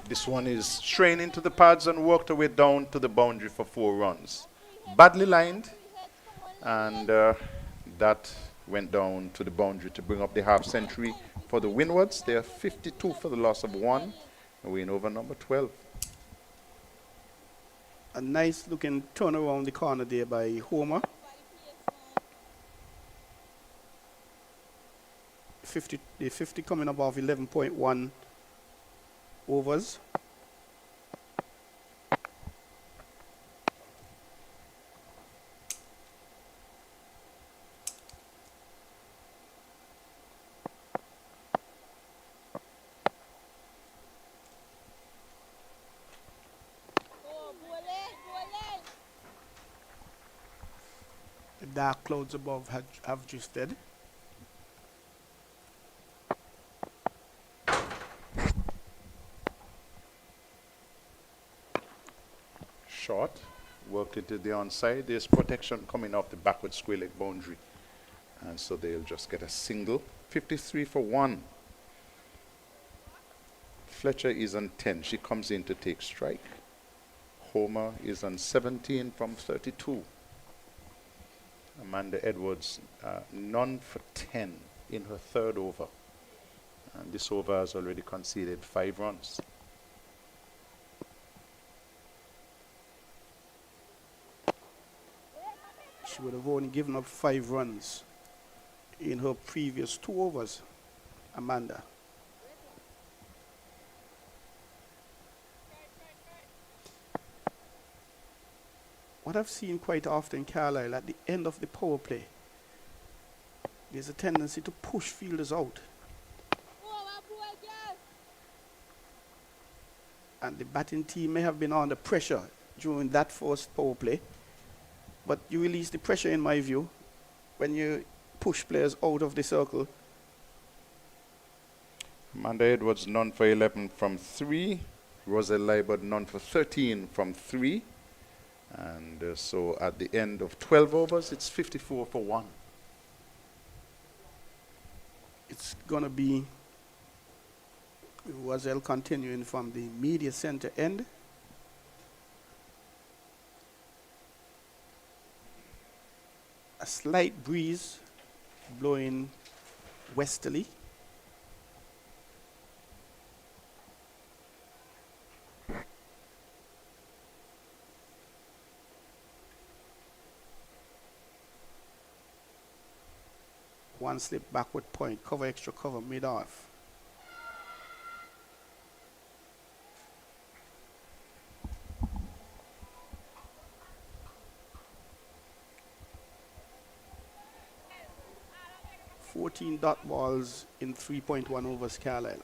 This one is strained into the pads and worked her way down to the boundary for 4 runs. Badly lined, and that went down to the boundary to bring up the half century for the Windwards. They are 52 for the loss of 1. And we're in over number 12. A nice looking turn around the corner there by Homer. 50 coming above 11.1 overs. dark clouds above have drifted. Short, worked into the onside. There's protection coming off the backward square leg boundary. And so they'll just get a single. 53 for 1. Fletcher is on 10. She comes in to take strike. Homer is on 17 from 32. Amanda Edwards, none for 10 in her third over. And this over has already conceded 5 runs. She would have only given up 5 runs in her previous 2 overs, Amanda. What I've seen quite often, Carlisle, at the end of the power play, there's a tendency to push fielders out. And the batting team may have been under pressure during that first power play, but you release the pressure, in my view, when you push players out of the circle. Amanda Edwards, none for 11 from 3. Roselle Leeward, none for 13 from 3. And so at the end of 12 overs, it's 54 for 1. It's going to be Roselle continuing from the media center end. A slight breeze blowing westerly. One slip backward point, cover extra cover mid off. .14 balls in 3.1 overs, Carlisle.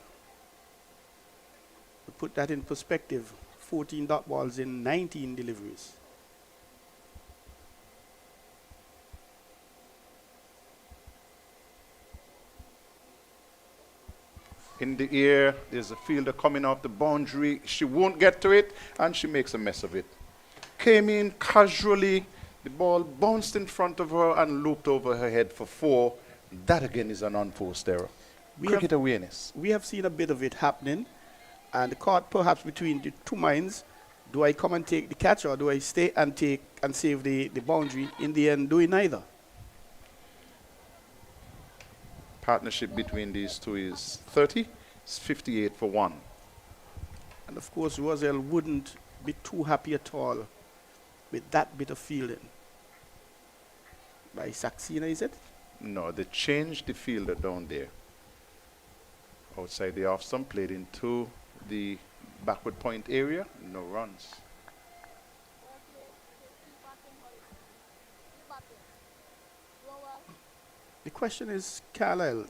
To put that in perspective, 14 balls in 19 deliveries. In the air, there's a fielder coming off the boundary. She won't get to it, and she makes a mess of it. Came in casually. The ball bounced in front of her and looped over her head for 4. That again is an unforced error. Cricket awareness. We have seen a bit of it happening, and caught perhaps between the two minds. Do I come and take the catch, or do I stay and take and save the boundary? In the end, doing neither. Partnership between these two is 30. It's 58 for 1. And of course, Roselle wouldn't be too happy at all with that bit of fielding. By Saxena, is it? No, they changed the fielder down there. Outside the off stump, played into the backward point area. No runs. The question is, Carlisle,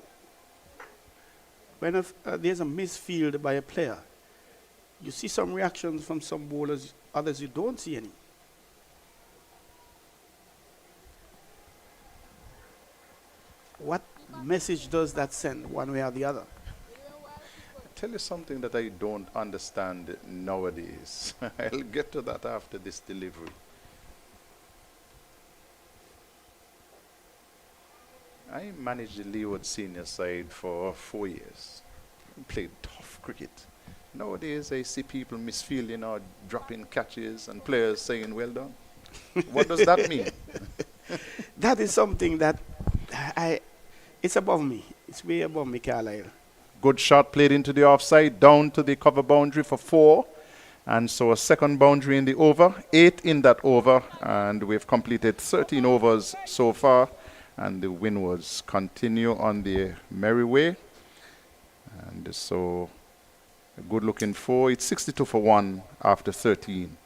when there's a misfield by a player, you see some reactions from some bowlers, others you don't see any. What message does that send, one way or the other? I'll tell you something that I don't understand nowadays. I'll get to that after this delivery. I managed the Leeward senior side for 4 years. Played tough cricket. Nowadays, I see people misfielding or dropping catches and players saying, well done. What does that mean? That is something that it's above me. It's way above me, Carlisle. Good shot played into the offside, down to the cover boundary for 4. And so a second boundary in the over, 8 in that over. And we've completed 13 overs so far. And the Windwards continue on their merry way. And so a good looking 4. It's 62 for 1 after 13.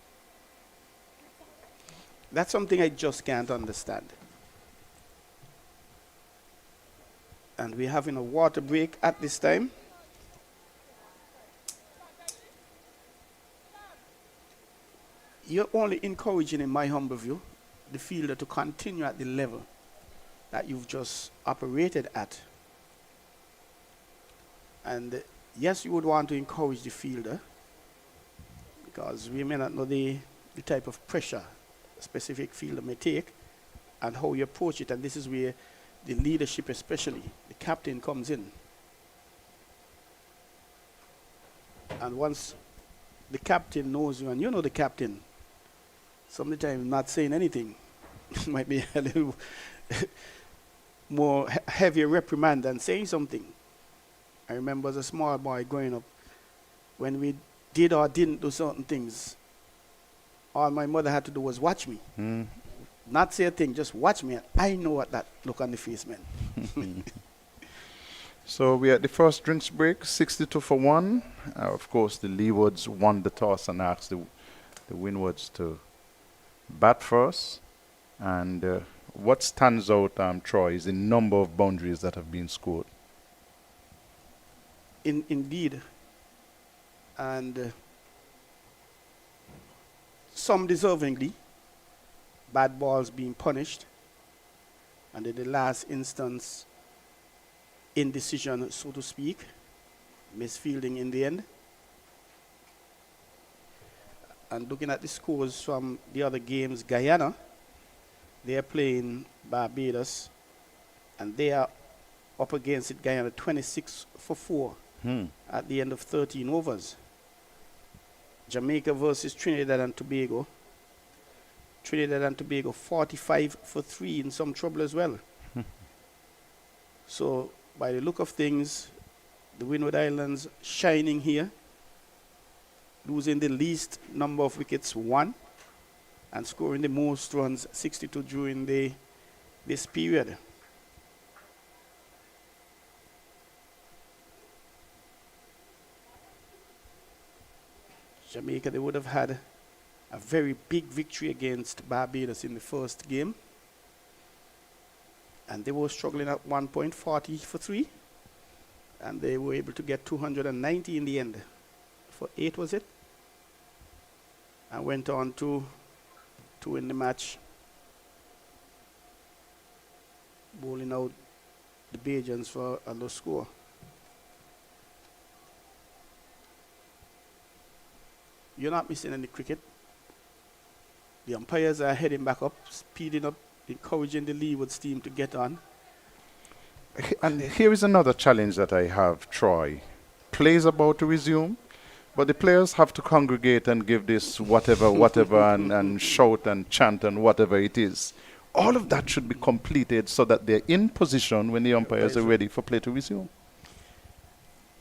That's something I just can't understand. And we're having a water break at this time. You're only encouraging, in my humble view, the fielder to continue at the level that you've just operated at. And yes, you would want to encourage the fielder, because we may not know the type of pressure a specific fielder may take and how you approach it. And this is where the leadership, especially the captain, comes in. And once the captain knows you and you know the captain, sometimes not saying anything might be a little more heavier reprimand than saying something. I remember as a small boy growing up, when we did or didn't do certain things, all my mother had to do was watch me. Not say a thing, just watch me. And I know what that look on the face meant. So we're at the first drinks break, 62 for 1. Of course, the Leewards won the toss and asked the Windwards to bat first. And what stands out, Troy, is the number of boundaries that have been scored. Indeed. And some deservingly, bad balls being punished. And in the last instance, indecision, so to speak, misfielding in the end. And looking at the scores from the other games, Guyana, they are playing Barbados, and they are up against it, Guyana, 26 for 4 at the end of 13 overs. Jamaica versus Trinidad and Tobago. Trinidad and Tobago 45 for 3, in some trouble as well. So, by the look of things, the Windward Islands shining here, losing the least number of wickets, 1, and scoring the most runs, 62, during this period. Jamaica, they would have had a very big victory against Barbados in the first game. And they were struggling at 1.40 for 3. And they were able to get 290 in the end. For 8, was it? And went on to win the match, bowling out the Bajans for a low score. You're not missing any cricket. The umpires are heading back up, speeding up, encouraging the Leewards team to get on. And here is another challenge that I have, Troy. Play's about to resume, but the players have to congregate and give this whatever, and shout and chant and whatever it is. All of that should be completed so that they're in position when the umpires are ready for play to resume.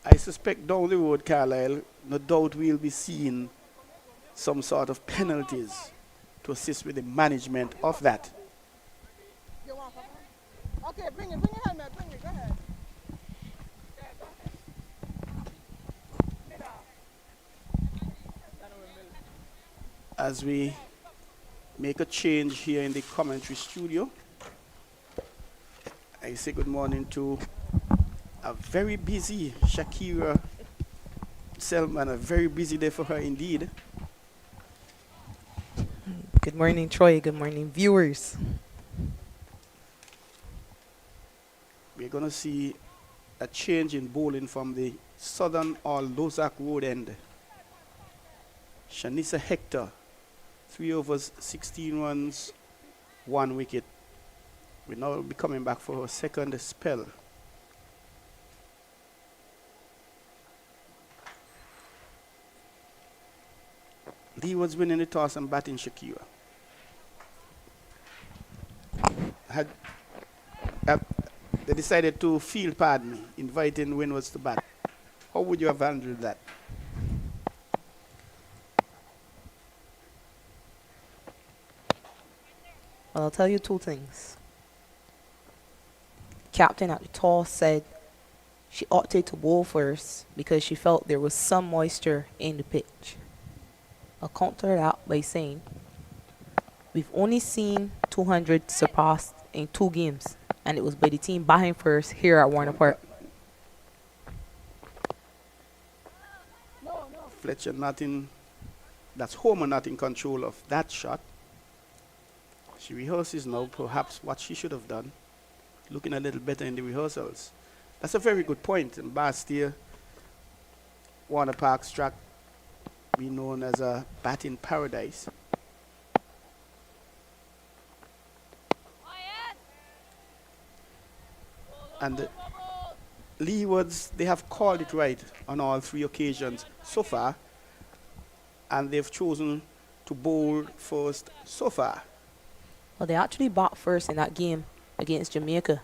I suspect down the road, Carlisle, no doubt we'll be seeing some sort of penalties to assist with the management of that. Okay, bring your helmet, go ahead. As we make a change here in the commentary studio, I say good morning to a very busy Shakira Selman, a very busy day for her indeed. Good morning, Troy. Good morning, viewers. We're going to see a change in bowling from the southern or Lozak Road end. Shanisa Hector, 3 overs, 16 runs, 1 wicket. Will now be coming back for her second spell. Leewards winning the toss and batting Shakira. They decided to field, pardon me, inviting Windwards to bat. How would you have handled that? Well, I'll tell you 2 things. Captain at the toss said she opted to bowl first because she felt there was some moisture in the pitch. I'll counter that by saying we've only seen 200 surpassed in 2 games, and it was by the team batting first here at Warner Park. Fletcher that's Homer not in control of that shot. She rehearses now, perhaps what she should have done, looking a little better in the rehearsals. That's a very good point. And Bastia, Warner Park's track, be known as a batting paradise. And the Leewards, they have called it right on all 3 occasions so far, and they've chosen to bowl first so far. Well, they actually bat first in that game against Jamaica.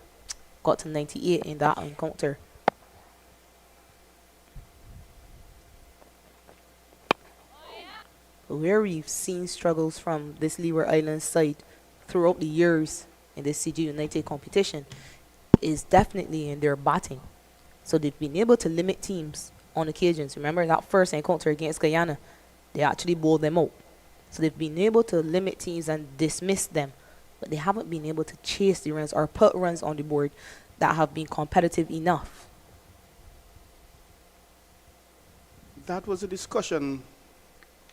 Got to 98 in that encounter. Where we've seen struggles from this Leeward Islands side throughout the years in this CG United competition is definitely in their batting. So they've been able to limit teams on occasions. Remember that first encounter against Guyana? They actually bowled them out. So they've been able to limit teams and dismiss them. But they haven't been able to chase the runs or put runs on the board that have been competitive enough. That was a discussion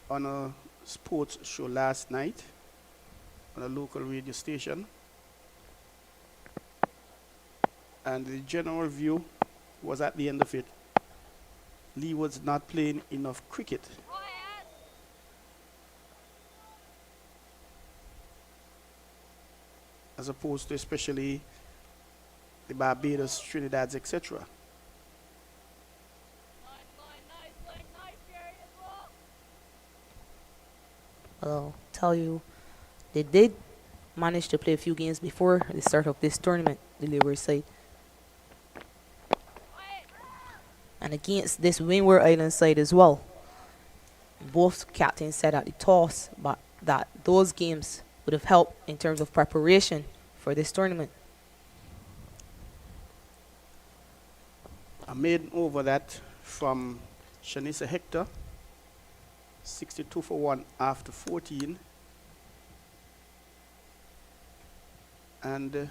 on a sports show last night on a local radio station. And the general view was at the end of it, Leeward's not playing enough cricket. As opposed to especially the Barbados, Trinidad's, etc. I'll tell you, they did manage to play a few games before the start of this tournament, the Leeward side. And against this Windward Island side as well. Both captains said at the toss but that those games would have helped in terms of preparation for this tournament. A maiden over that from Shanisa Hector, 62 for 1 after 14. And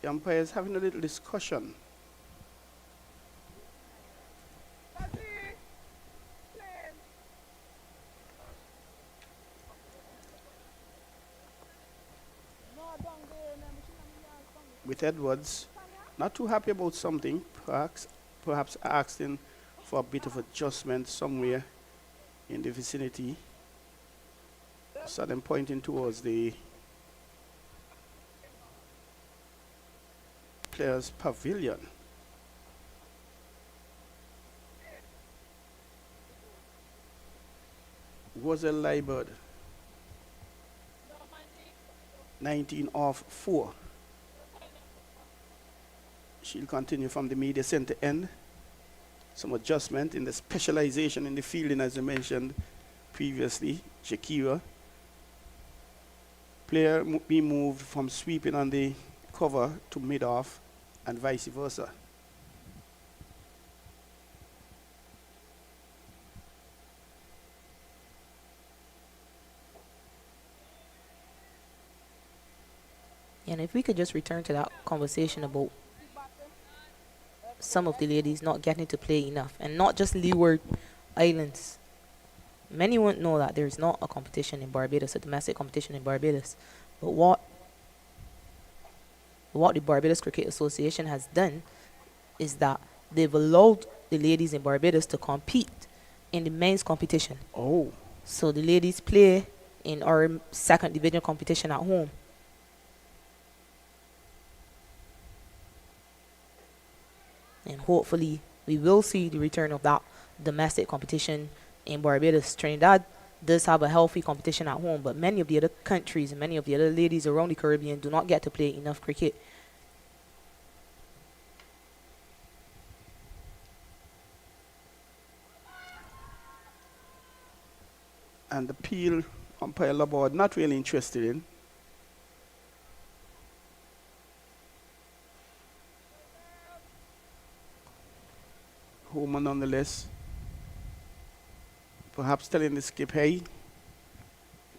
the umpires having a little discussion. With Edwards, not too happy about something, perhaps asking for a bit of adjustment somewhere in the vicinity. So them pointing towards the players' pavilion. Was a Leeward, 19 off 4. She'll continue from the media center end. Some adjustment in the specialization in the fielding, as I mentioned previously. Shakira. Player be moved from sweeping on the cover to mid-off and vice versa. And if we could just return to that conversation about some of the ladies not getting to play enough, and not just Leeward Islands. Many won't know that there's not a competition in Barbados, a domestic competition in Barbados. But what the Barbados Cricket Association has done is that they've allowed the ladies in Barbados to compete in the men's competition. Oh. So the ladies play in our second division competition at home. And hopefully we will see the return of that domestic competition in Barbados. Trinidad does have a healthy competition at home, but many of the other countries and many of the other ladies around the Caribbean do not get to play enough cricket. And the Peel umpire Leeward not really interested in. Homer nonetheless. Perhaps telling the skip, hey,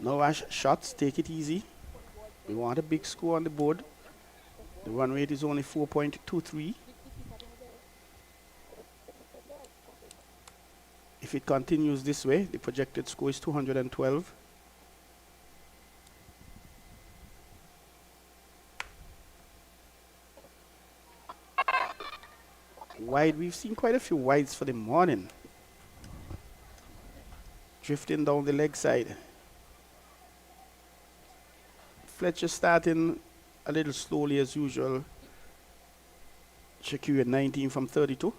no rash shots, take it easy. We want a big score on the board. The run rate is only 4.23. If it continues this way, the projected score is 212. wide. We've seen quite a few wides for the morning. Drifting down the leg side. Fletcher starting a little slowly as usual. Shakira 19 from 32.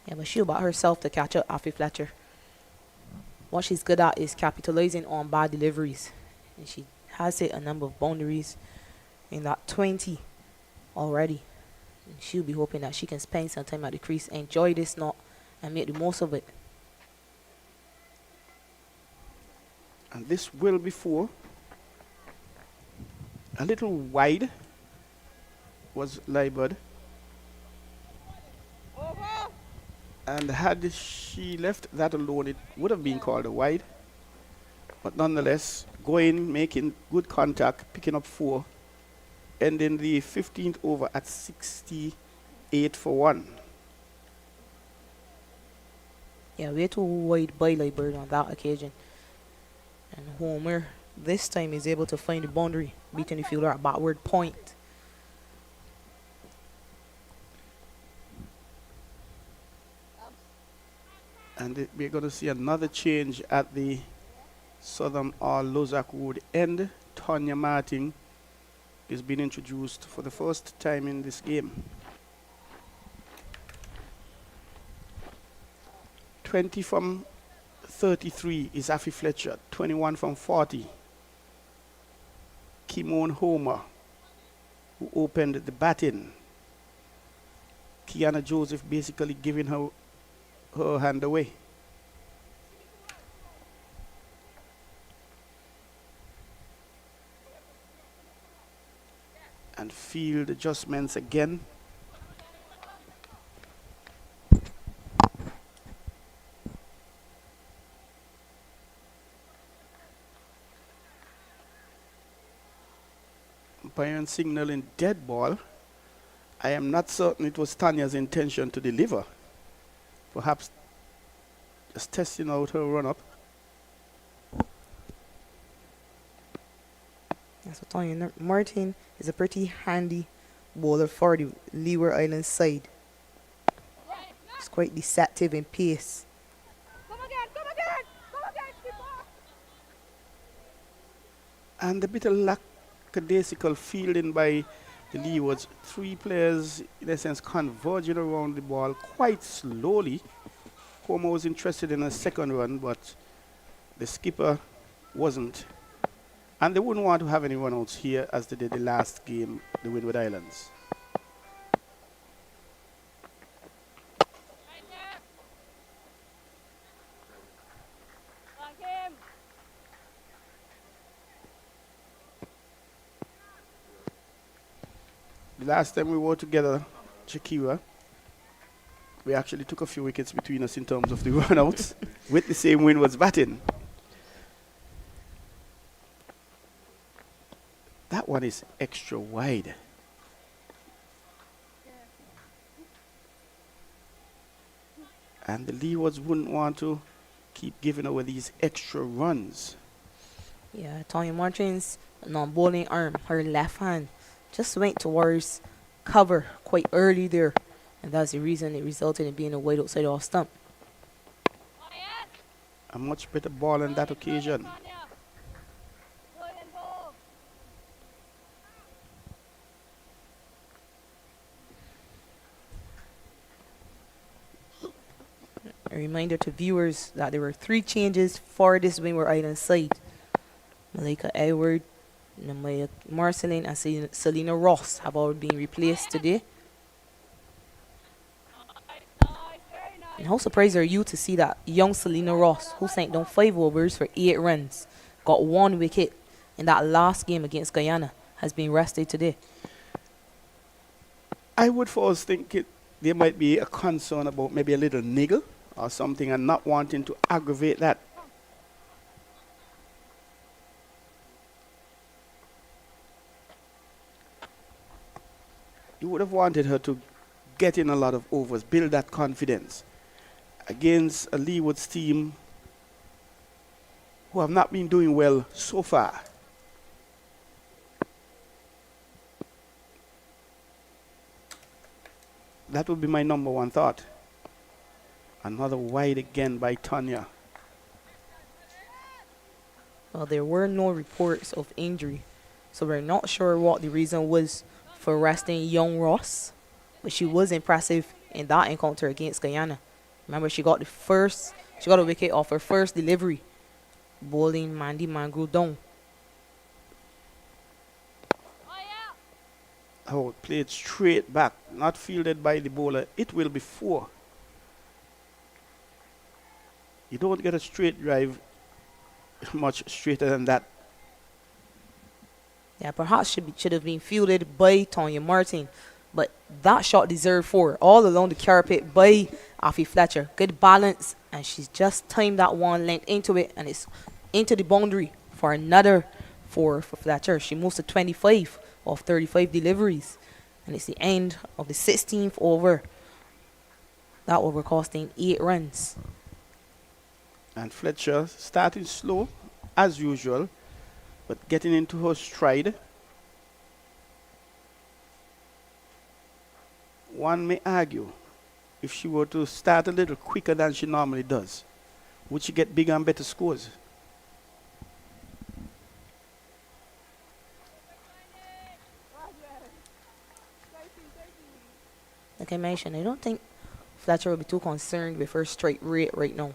Yeah, but she'll about herself to catch up after Fletcher. What she's good at is capitalizing on bad deliveries. And she has hit a number of boundaries in that 20 already. And she'll be hoping that she can spend some time at the crease, enjoy this knot, and make the most of it. And this will be four. A little wide was Leeward. And had she left that alone, it would have been called a wide. But nonetheless, going, making good contact, picking up four, ending the 15th over at 68 for 1. Yeah, way too wide by Leeward on that occasion. And Homer this time is able to find the boundary, beating the fielder at backward point. And we're going to see another change at the Southern or Lozak Road end. Tonya Martin is being introduced for the first time in this game. 20 from 33 is Afi Fletcher. 21 from 40. Kimon Homer, who opened the batting. Kiana Joseph basically giving her hand away. And field adjustments again. Umpire signaling dead ball. I am not certain it was Tanya's intention to deliver. Perhaps just testing out her run-up. That's what Tanya Martin is a pretty handy bowler for the Leeward Island side. It's quite deceptive in pace. And a bit of lackadaisical fielding by the Leewards. 3 players, in a sense, converging around the ball quite slowly. Homer was interested in a second run, but the skipper wasn't. And they wouldn't want to have anyone else here as they did the last game, the Windward Islands. The last time we were together, Shakira, we actually took a few wickets between us in terms of the run-outs with the same Windwards batting. That one is extra wide. And the Leewards wouldn't want to keep giving away these extra runs. Yeah, Tanya Martin's non-bowling arm, her left hand, just went towards cover quite early there. And that's the reason it resulted in being a wide outside off stump. A much better ball on that occasion. A reminder to viewers that there were 3 changes for this Windward Island side. Malika Edward, Namaya Marceline, and Selena Ross have all been replaced today. And how surprised are you to see that young Selena Ross, who sent down 5 overs for 8 runs, got 1 wicket in that last game against Guyana, has been rested today? I would first think there might be a concern about maybe a little niggle or something and not wanting to aggravate that. You would have wanted her to get in a lot of overs, build that confidence against a Leeward's team who have not been doing well so far. That would be my number one thought. Another wide again by Tanya. Well, there were no reports of injury, so we're not sure what the reason was for resting young Ross, but she was impressive in that encounter against Guyana. Remember, she got a wicket off her first delivery, bowling Mandy Mangru down. Oh, played straight back, not fielded by the bowler. It will be 4. You don't get a straight drive much straighter than that. Yeah, perhaps should have been fielded by Tanya Martin, but that shot deserved 4 all along the carpet by Afi Fletcher. Good balance, and she's just timed that one length into it, and it's into the boundary for another 4 for Fletcher. She moves to 25 of 35 deliveries, and it's the end of the 16th over. That over costing 8 runs. And Fletcher starting slow, as usual, but getting into her stride. One may argue, if she were to start a little quicker than she normally does, would she get bigger and better scores? Like I mentioned, I don't think Fletcher will be too concerned with her strike rate right now.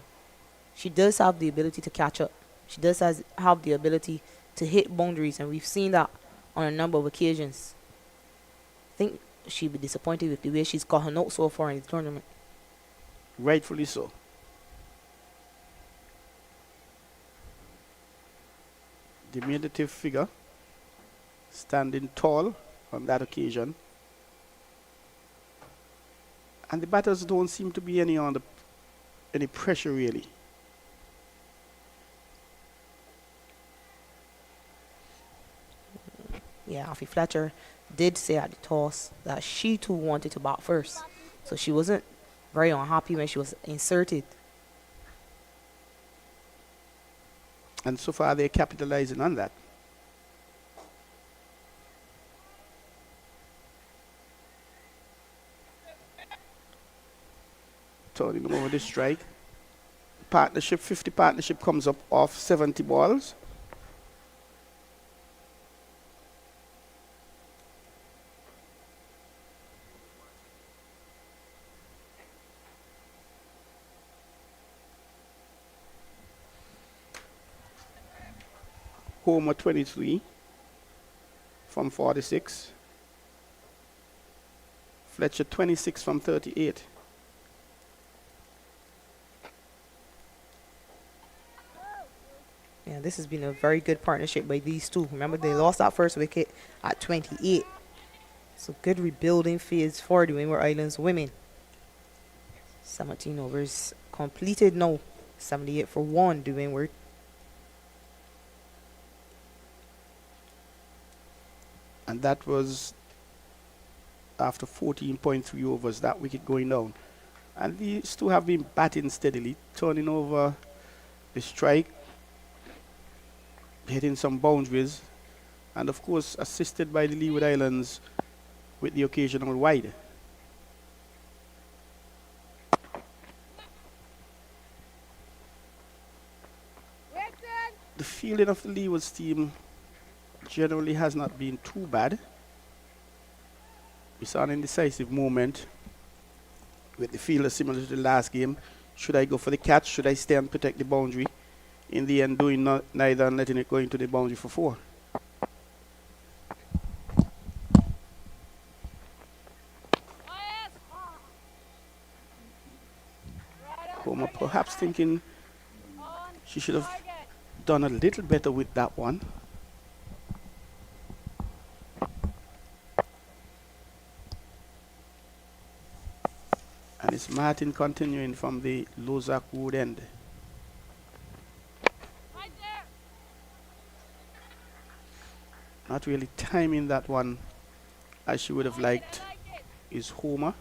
She does have the ability to catch up. She does have the ability to hit boundaries, and we've seen that on a number of occasions. I think she'd be disappointed with the way she's got her note so far in the tournament. Rightfully so. Diminutive figure, standing tall on that occasion. And the batters don't seem to be any pressure really. Yeah, Afi Fletcher did say at the toss that she too wanted to bat first, so she wasn't very unhappy when she was inserted. And so far they're capitalizing on that. Turning them over the strike. Partnership, 50 partnership comes up off 70 balls. Homer 23 from 46. Fletcher 26 from 38. Yeah, this has been a very good partnership by these two. Remember, they lost that first wicket at 28. So good rebuilding phase for the Windward Islands women. 17 overs completed now. 78 for 1, the Windward. And that was after 14.3 overs, that wicket going down. And these two have been batting steadily, turning over the strike, hitting some boundaries, and of course assisted by the Leeward Islands with the occasional wide. The fielding of the Leewards team generally has not been too bad. We saw an indecisive moment with the fielder similar to the last game. Should I go for the catch? Should I stay and protect the boundary? In the end, doing neither and letting it go into the boundary for 4. Homer perhaps thinking she should have done a little better with that one. And it's Martin continuing from the Lozak Wood end. Not really timing that one as she would have liked is Homer.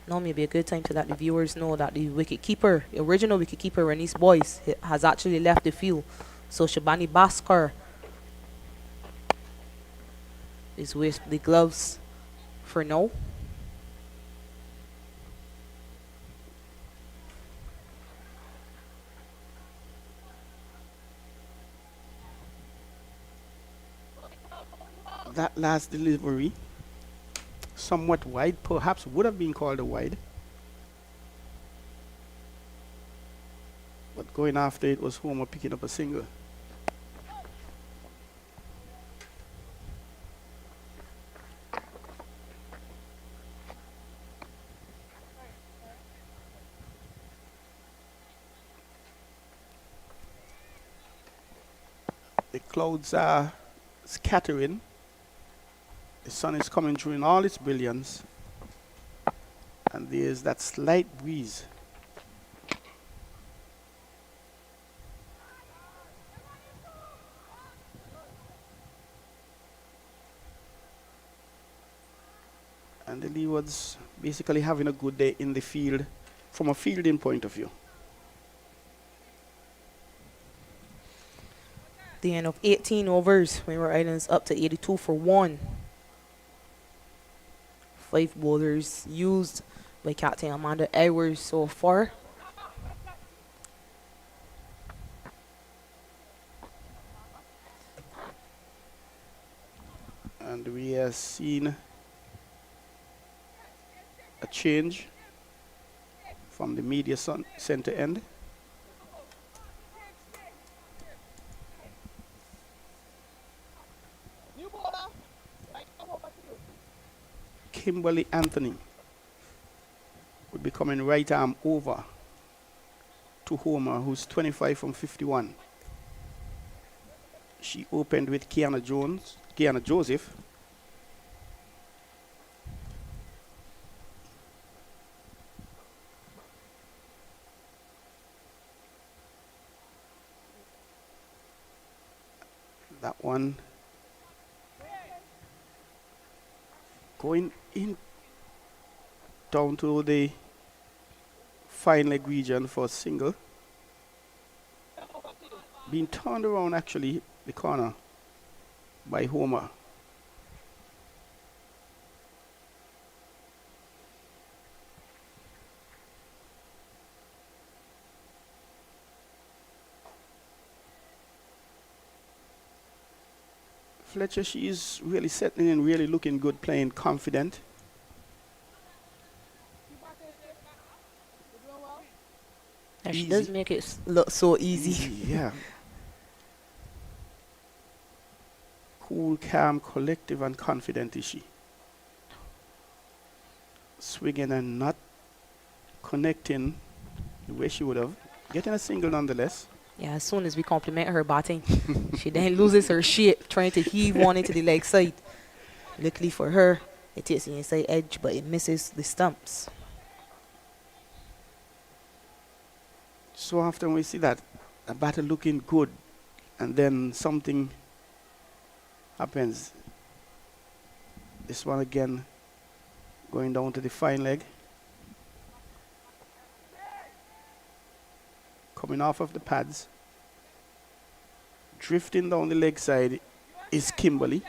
Now may be a good time to let the viewers know that the wicket keeper, the original wicket keeper, Renis Boyce, has actually left the field. So Shabani Baskar is with the gloves for now. That last delivery, somewhat wide, perhaps would have been called a wide. But going after it was Homer picking up a single. The clouds are scattering. The sun is coming through in all its brilliance. And there's that slight breeze. And the Leewards basically having a good day in the field from a fielding point of view. The end of 18 overs, Windward Islands up to 82 for 1. 5 bowlers used by Captain Amanda Edwards so far. And we have seen a change from the media center end. Kimberly Anthony would be coming right arm over to Homer, who's 25 from 51. She opened with Kiana Joseph. That one going in down to the fine leg region for a single. Being turned around actually the corner by Homer. Fletcher, she is really settling in, really looking good, playing confident. And she does make it look so easy. Yeah. Cool, calm, collective, and confident is she. Swinging and not connecting the way she would have. Getting a single nonetheless. Yeah, as soon as we compliment her batting, she then loses her shape, trying to heave one into the leg side. Luckily for her, it takes the inside edge, but it misses the stumps. So often we see that a batter looking good, and then something happens. This one again, going down to the fine leg. Coming off of the pads. Drifting down the leg side is Kimberly.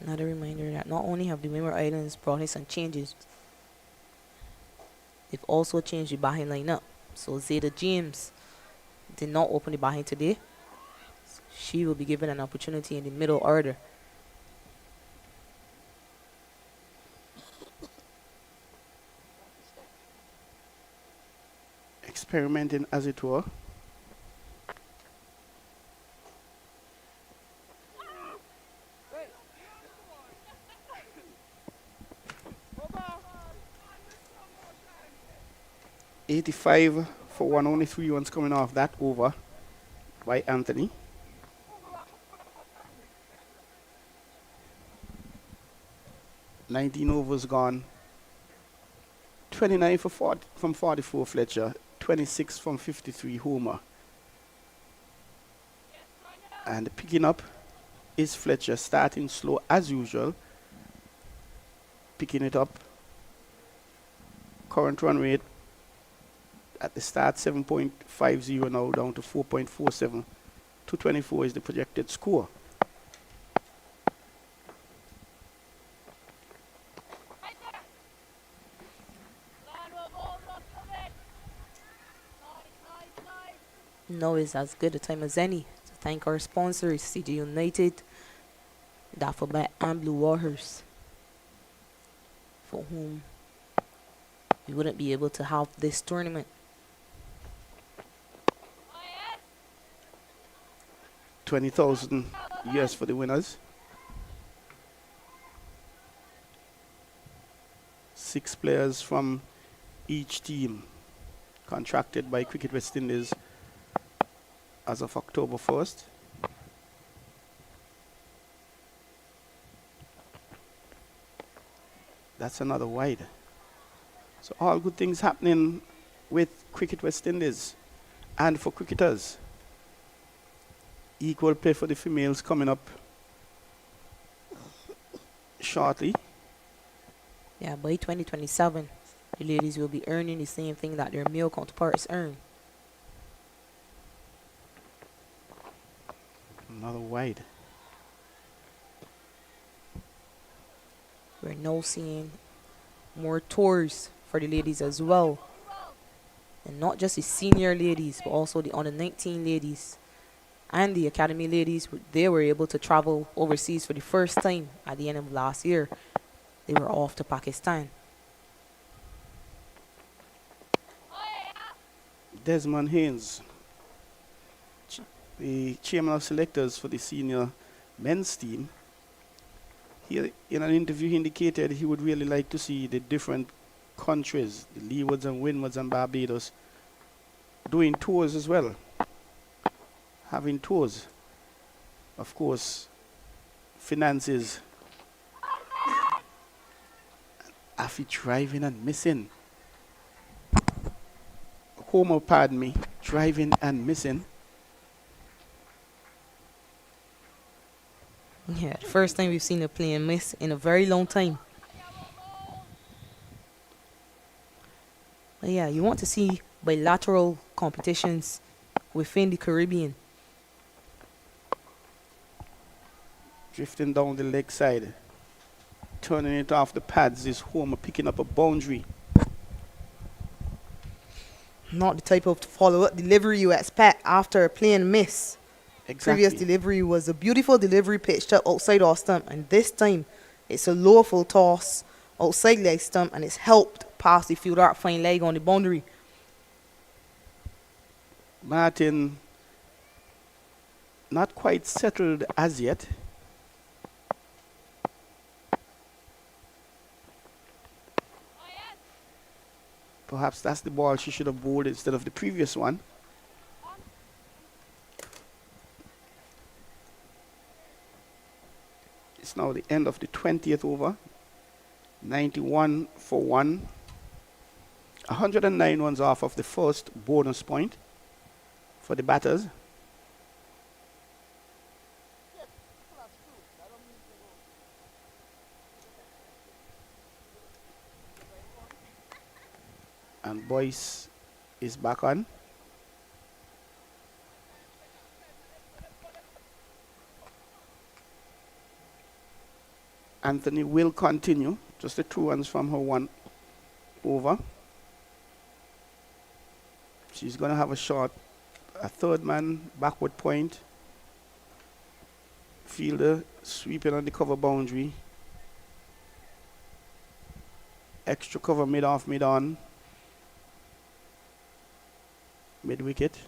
Another reminder that not only have the Windward Islands brought in some changes, they've also changed the batting lineup. So Zeta James did not open the batting today. She will be given an opportunity in the middle order. Experimenting as it were. .85 for one, only 3 runs coming off that over by Anthony. .19 overs gone. 29 for 40 from 44 Fletcher. 26 from 53 Homer. And picking up is Fletcher starting slow as usual, picking it up. Current run rate at the start 7.50, now down to 4.47. 224 is the projected score. Now is as good a time as any to thank our sponsors, CG United, Dapperbat and Blue Waters, for whom we wouldn't be able to have this tournament. 20,000 US for the winners. 6 players from each team contracted by Cricket West Indies as of October 1st. That's another wide. So all good things happening with Cricket West Indies and for cricketers. Equal pay for the females coming up shortly. Yeah, by 2027, the ladies will be earning the same thing that their male counterparts earn. Another wide. We're now seeing more tours for the ladies as well. And not just the senior ladies, but also the under 19 ladies and the academy ladies. They were able to travel overseas for the first time at the end of last year. They were off to Pakistan. Desmond Haynes, the chairman of selectors for the senior men's team, he, in an interview, he indicated he would really like to see the different countries, the Leewards and Windwards and Barbados, doing tours as well. Having tours. Of course, finances. Afi driving and missing. Homer, pardon me, driving and missing. Yeah, the first time we've seen a plane miss in a very long time. But yeah, you want to see bilateral competitions within the Caribbean. Drifting down the leg side. Turning it off the pads is Homer picking up a boundary. Not the type of follow-up delivery you expect after a plane miss. Exactly. Previous delivery was a beautiful delivery pitched up outside our stump, and this time it's a lower full toss outside leg stump, and it's helped pass the fielder out fine leg on the boundary. Martin not quite settled as yet. Perhaps that's the ball she should have bowled instead of the previous one. It's now the end of the 20th over. 91 for 1. 109 runs off of the first bonus point for the batters. And Boyce is back on. Anthony will continue. Just the 2 runs from her 1 over. She's going to have a third man backward point. Fielder sweeping on the cover boundary. Extra cover mid-off, mid-on. Mid-wicket.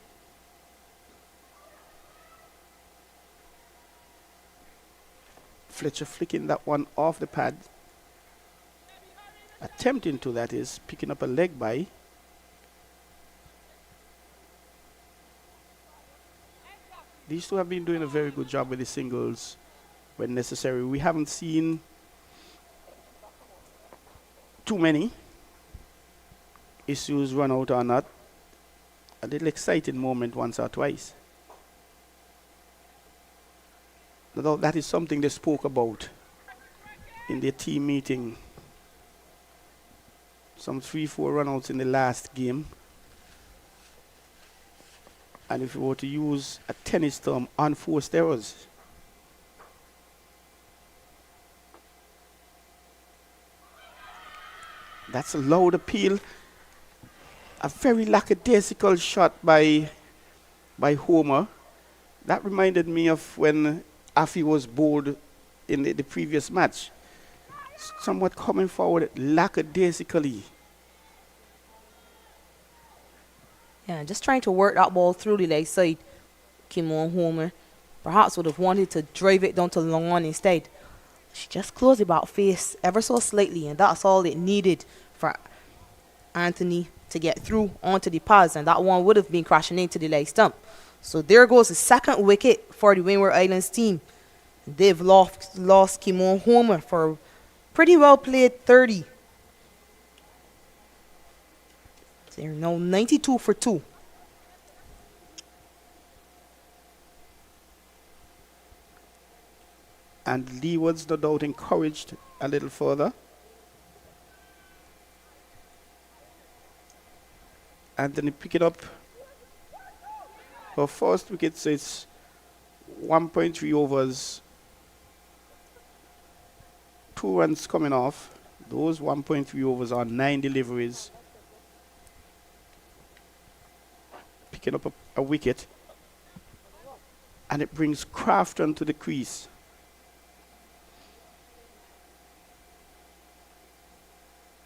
Fletcher flicking that one off the pad. Attempting to, that is, picking up a leg by. These two have been doing a very good job with the singles when necessary. We haven't seen too many issues run out or not. A little exciting moment once or twice. No doubt that is something they spoke about in their team meeting. Some 3-4 runouts in the last game. And if you were to use a tennis term, unforced errors. That's a loud appeal. A very lackadaisical shot by Homer. That reminded me of when Afi was bowled in the previous match. Somewhat coming forward lackadaisically. Yeah, just trying to work that ball through the leg side. Came on Homer. Perhaps would have wanted to drive it down to long on instead. She just closed the back face ever so slightly, and that's all it needed for Anthony to get through onto the pads, and that one would have been crashing into the leg stump. So there goes the second wicket for the Windward Islands team. They've lost Kimon Homer for a pretty well played 30. They're now 92 for 2. And Leewards, no doubt, encouraged a little further. Anthony pick it up. Her first wicket, so it's 1.3 overs. 2 runs coming off. Those 1.3 overs are 9 deliveries. Picking up a wicket. And it brings Crafton to the crease.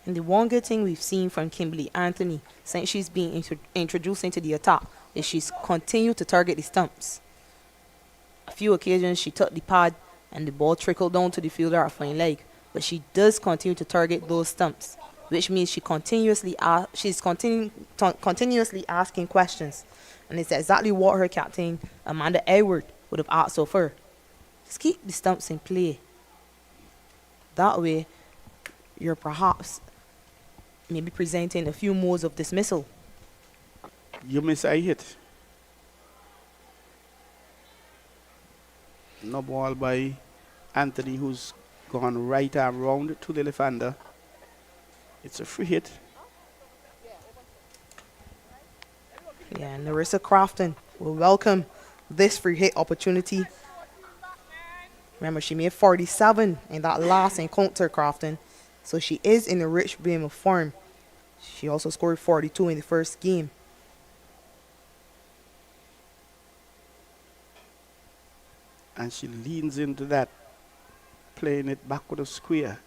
And the one good thing we've seen from Kimberly Anthony since she's been introduced into the attack is she's continued to target the stumps. A few occasions she took the pad and the ball trickled down to the fielder at fine leg, but she does continue to target those stumps, which means continuously asking questions, and it's exactly what her captain Amanda Edward would have asked of her. Just keep the stumps in play. That way, you're perhaps maybe presenting a few modes of dismissal. You miss a hit. No ball by Anthony, who's gone right arm round to the left-hander. It's a free hit. Yeah, and Narissa Crafton will welcome this free hit opportunity. Remember, she made 47 in that last encounter, Crafton. So she is in a rich vein of form. She also scored 42 in the first game. And she leans into that, playing it back with a square.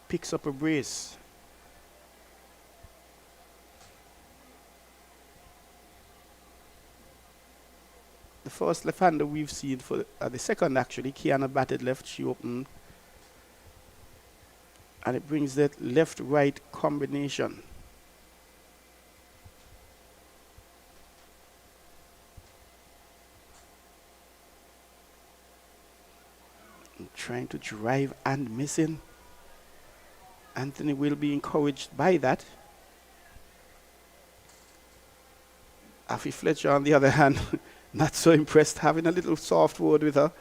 Picks up a brace. The first left-hander we've seen for the second, actually, Kiana batted left, she opened. And it brings that left-right combination. And trying to drive and missing. Anthony will be encouraged by that. Afi Fletcher, on the other hand, not so impressed, having a little soft word with her.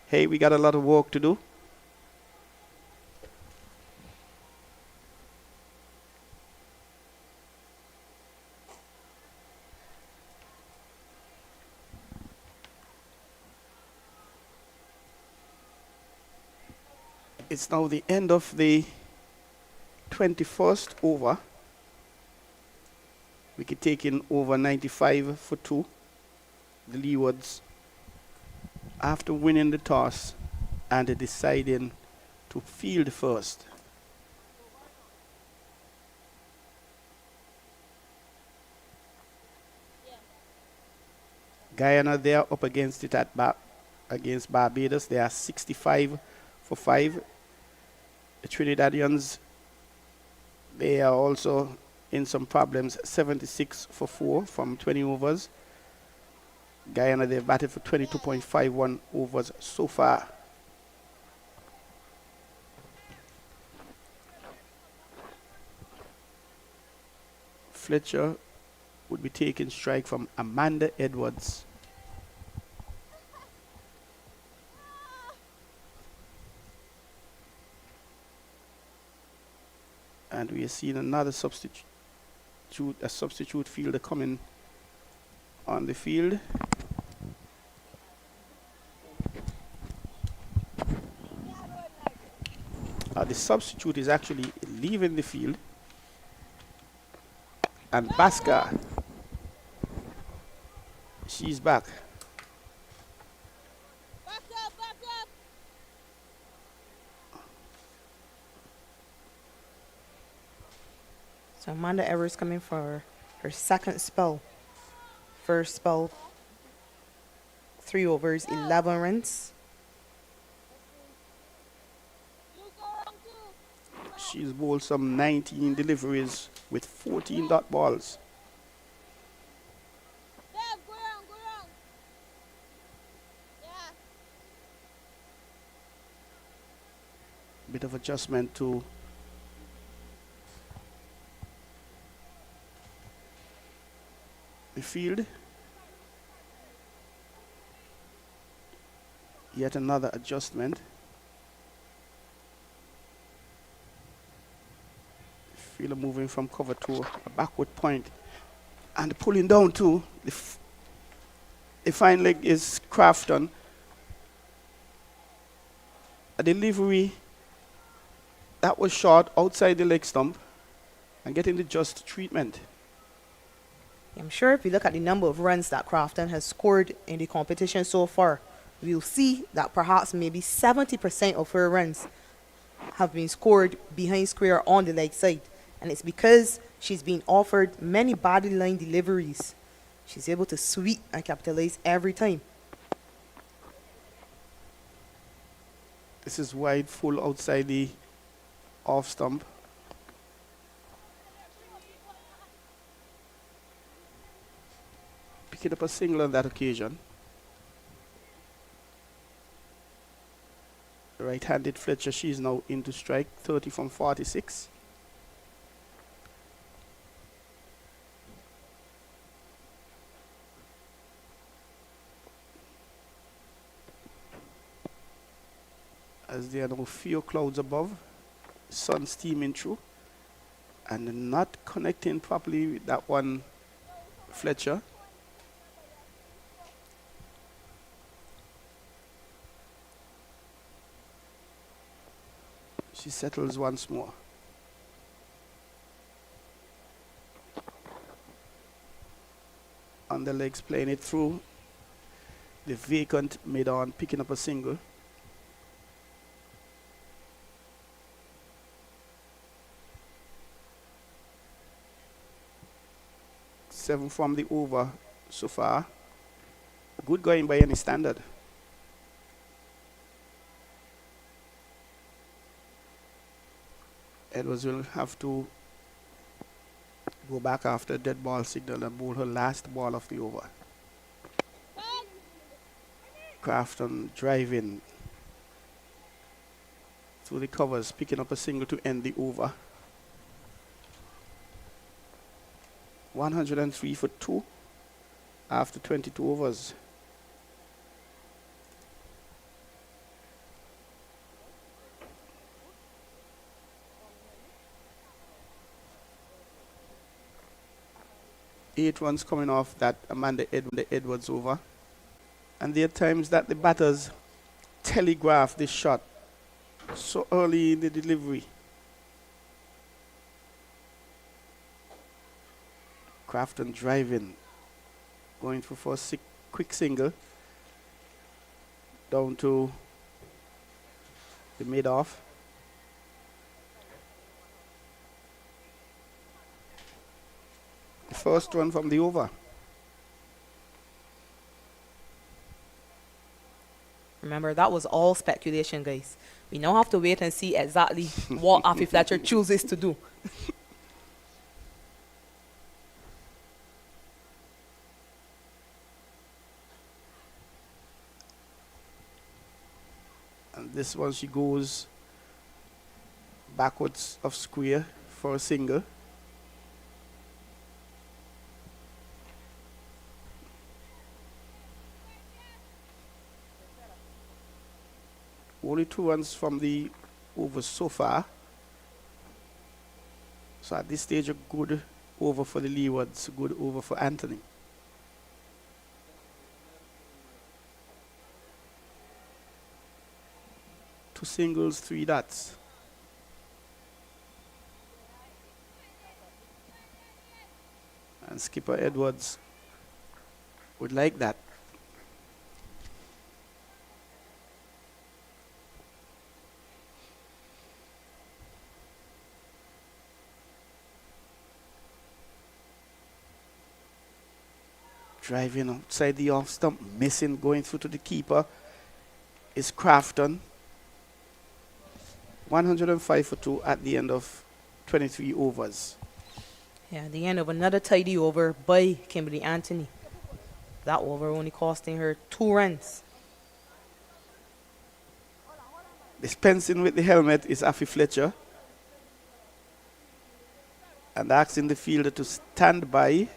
Hey, we got a lot of work to do. It's now the end of the 21st over. Wicket taken over 95 for 2. The Leewards, after winning the toss and deciding to field first. Guyana, they are up against it against Barbados. They are 65 for 5. The Trinidadians, they are also in some problems, 76 for 4 from 20 overs. Guyana, they've batted for 22.51 overs so far. Fletcher would be taking strike from Amanda Edwards. we have seen another substitute, a substitute fielder coming on the field. The substitute is actually leaving the field. And Baska, she's back. So Amanda Evers coming for her second spell. First spell, 3 overs, 11 runs. She's bowled some 19 deliveries with 14 dot balls. Bit of adjustment to the field. Yet another adjustment. Fielder moving from cover to a backward point and pulling down too. The fine leg is Crafton. A delivery that was short outside the leg stump and getting the just treatment. I'm sure if you look at the number of runs that Crafton has scored in the competition so far, we'll see that perhaps maybe 70% of her runs have been scored behind square on the leg side. And it's because she's been offered many body line deliveries. She's able to sweep and capitalize every time. This is wide full outside the off stump. Picking up a single on that occasion. Right-handed Fletcher, she's now into strike, 30 from 46. As there are no few clouds above, sun steaming through, and not connecting properly with that one Fletcher. She settles once more. On the legs, playing it through the vacant mid-on, picking up a single. Seven from the over so far. Good going by any standard. Edwards will have to go back after dead ball signal and bowl her last ball of the over. Crafton driving through the covers, picking up a single to end the over. 103 for 2 after 22 overs. Eight runs coming off that Amanda Edwards over. And there are times that the batters telegraph this shot so early in the delivery. Crafton driving, going for a quick single down to the mid-off. The first one from the over. Remember, that was all speculation, guys. We now have to wait and see exactly what Afi Fletcher chooses to do. And this one she goes backwards of square for a single. Only 2 runs from the over so far. So at this stage, a good over for the Leewards, a good over for Anthony. Two singles, three dots. And skipper Edwards would like that. Driving outside the off stump, missing, going through to the keeper is Crafton. 105 for 2 at the end of 23 overs. Yeah, the end of another tidy over by Kimberly Anthony. That over only costing her 2 runs. Dispensing with the helmet is Afi Fletcher. And asking the fielder to stand by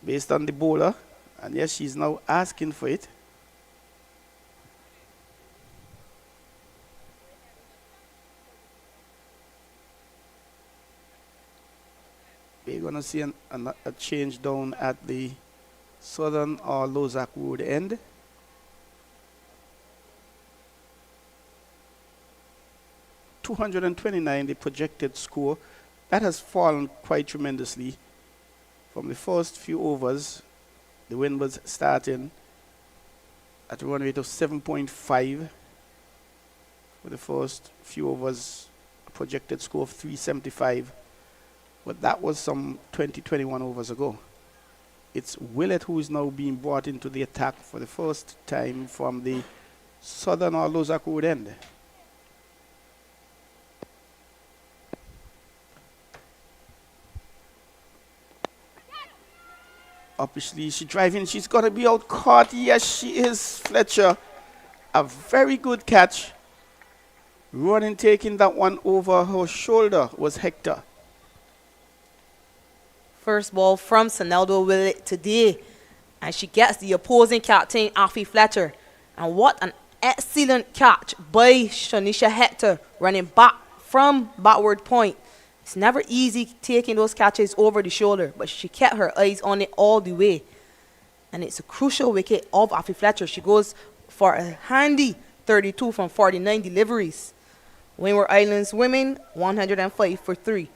based on the bowler. And yes, she's now asking for it. We're going to see a change down at the Southern or Lozak Road end. .229 the projected score. That has fallen quite tremendously from the first few overs. The Windwards starting at a run rate of 7.5 for the first few overs, a projected score of 375. But that was some 21 overs ago. It's Willett who is now being brought into the attack for the first time from the Southern or Lozak Road end. Obviously, she's driving. She's going to be out caught. Yes, she is, Fletcher. A very good catch. Running, taking that one over her shoulder was Hector. First ball from Sonaldo Willett today. And she gets the opposing captain, Afi Fletcher. And what an excellent catch by Shanisha Hector, running back from backward point. It's never easy taking those catches over the shoulder, but she kept her eyes on it all the way. And it's a crucial wicket of Afi Fletcher. She goes for a handy 32 from 49 deliveries. Windward Islands women, 105 for 3.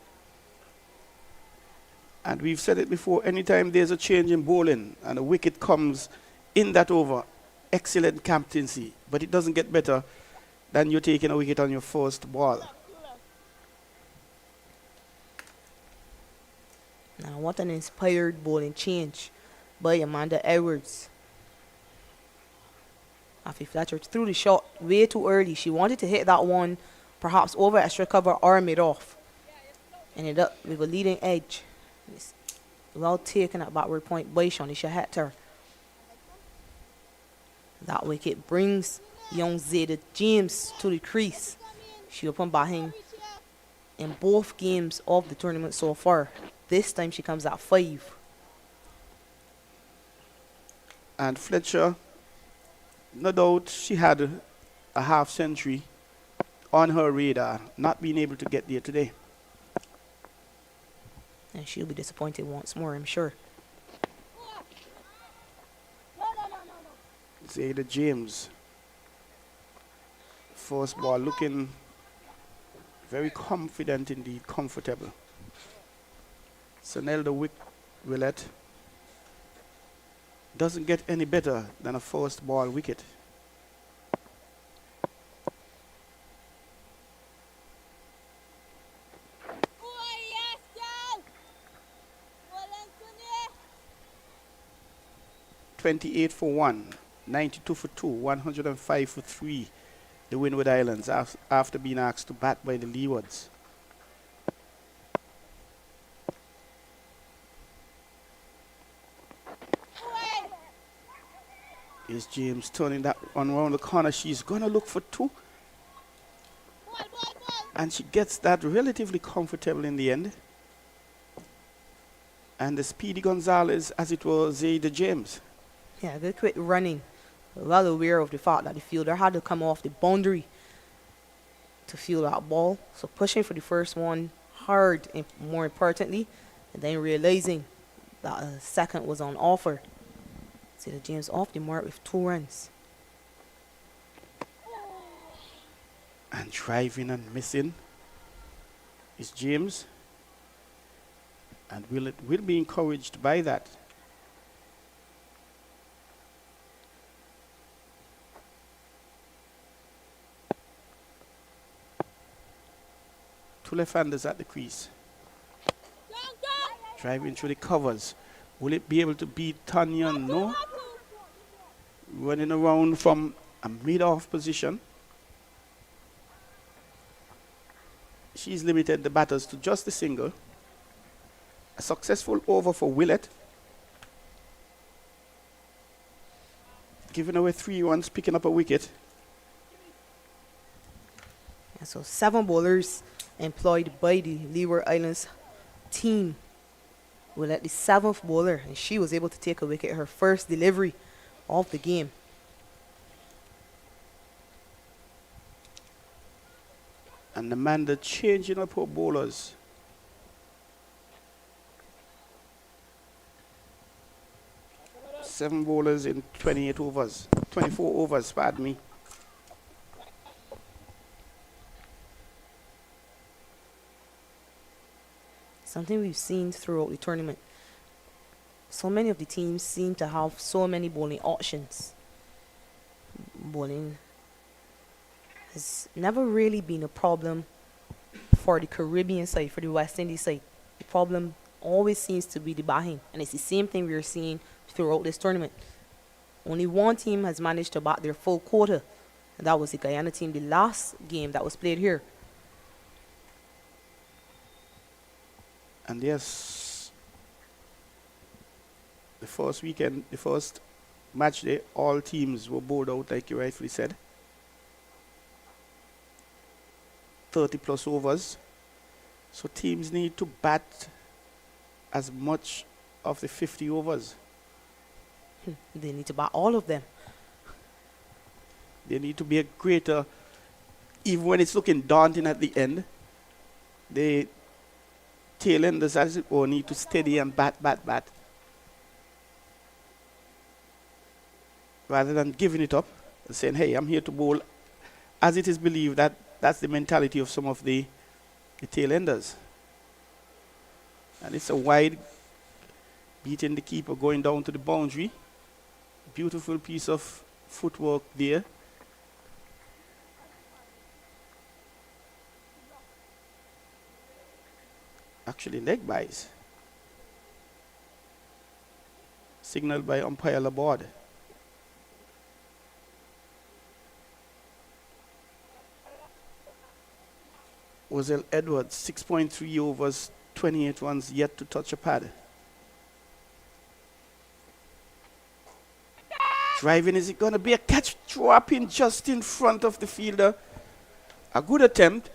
And we've said it before, anytime there's a change in bowling and a wicket comes in that over, excellent captaincy. But it doesn't get better than you taking a wicket on your first ball. Now, what an inspired bowling change by Amanda Edwards. Afi Fletcher threw the shot way too early. She wanted to hit that one perhaps over extra cover or mid-off. Ended up with a leading edge. It's well taken at backward point by Shanisha Hector. That wicket brings young Zayda James to the crease. She opened batting in both games of the tournament so far. This time she comes at 5. And Fletcher, no doubt she had a half century on her radar, not being able to get there today. And she'll be disappointed once more, I'm sure. Zayda James. First ball looking very confident indeed, comfortable. Sonaldo Willett doesn't get any better than a first ball wicket. .28 for 1, 92 for 2, 105 for 3. The Windward Islands after being asked to bat by the Leewards. Is James turning that one around the corner. She's going to look for 2. And she gets that relatively comfortable in the end. And the Speedy Gonzalez, as it was, Zayda James. Yeah, good quick running. Well aware of the fact that the fielder had to come off the boundary. to field that ball. So pushing for the first one hard, and more importantly, and then realizing that a second was on offer. See the James off the mark with 2 runs. And driving and missing is James. And will be encouraged by that. Two left-handers at the crease. Driving through the covers. Will it be able to beat Tanya? No. Running around from a mid-off position. She's limited the batters to just a single. A successful over for Willett. Giving away 3 runs, picking up a wicket. And so 7 bowlers employed by the Leeward Islands team will let the 7th bowler, and she was able to take a wicket, her first delivery of the game. And Amanda changing up her bowlers. Seven bowlers in 28 overs. 24 overs, pardon me. Something we've seen throughout the tournament. So many of the teams seem to have so many bowling options. Bowling has never really been a problem for the Caribbean side, for the West Indies side. The problem always seems to be the batting, and it's the same thing we're seeing throughout this tournament. Only one team has managed to bat their full quota, and that was the Guyana team, the last game that was played here. And yes, the first match day, all teams were bowled out, like you rightfully said. 30 plus overs. So teams need to bat as much of the 50 overs. They need to bat all of them. They need to be a greater, even when it's looking daunting at the end, the tail enders, as it were, need to steady and bat. Rather than giving it up and saying, hey, I'm here to bowl, as it is believed that that's the mentality of some of the tail enders. And it's a wide, beating the keeper, going down to the boundary. Beautiful piece of footwork there. Actually leg byes. Signaled by umpire Leeward. Ozell Edwards, 6.3 overs, 28 runs, yet to touch a pad. Driving, is it going to be a catch? Dropping just in front of the fielder. A good attempt.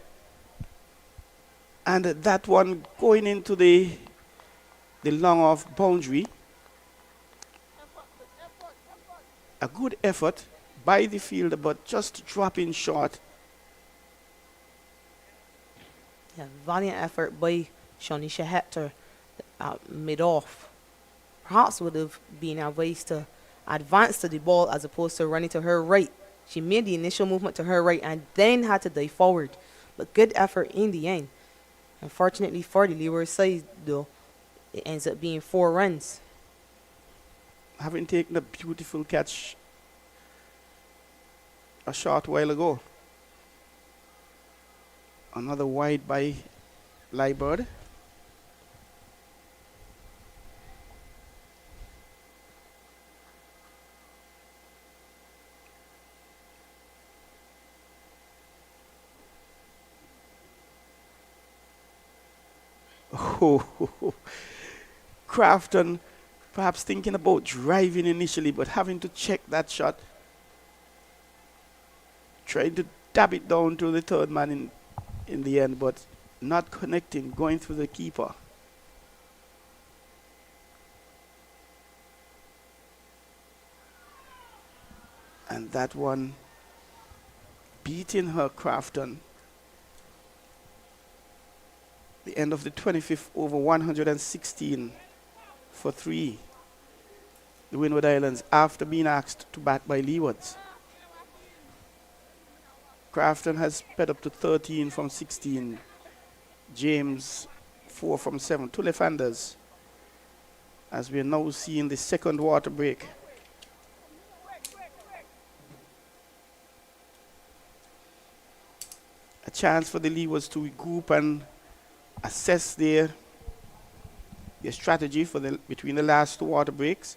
And that one going into the long off boundary. A good effort by the fielder, but just dropping short. Yeah, valiant effort by Shanisha Hector mid-off. Perhaps would have been advised to advance to the ball as opposed to running to her right. She made the initial movement to her right and then had to dive forward. But good effort in the end. Unfortunately for the Leeward side, though, it ends up being 4 runs. Having taken a beautiful catch a short while ago. Another wide by Leeward. Oh, Crafton perhaps thinking about driving initially, but having to check that shot. Trying to dab it down to the third man in the end, but not connecting, going through the keeper. And that one beating her Crafton The end of the 25th over, 116 for 3. The Windward Islands after being asked to bat by Leewards. Crafton has sped up to 13 from 16. James 4 from 7. 2 left-handers. As we are now seeing the second water break. A chance for the Leewards to regroup and assess their strategy for between the last 2 water breaks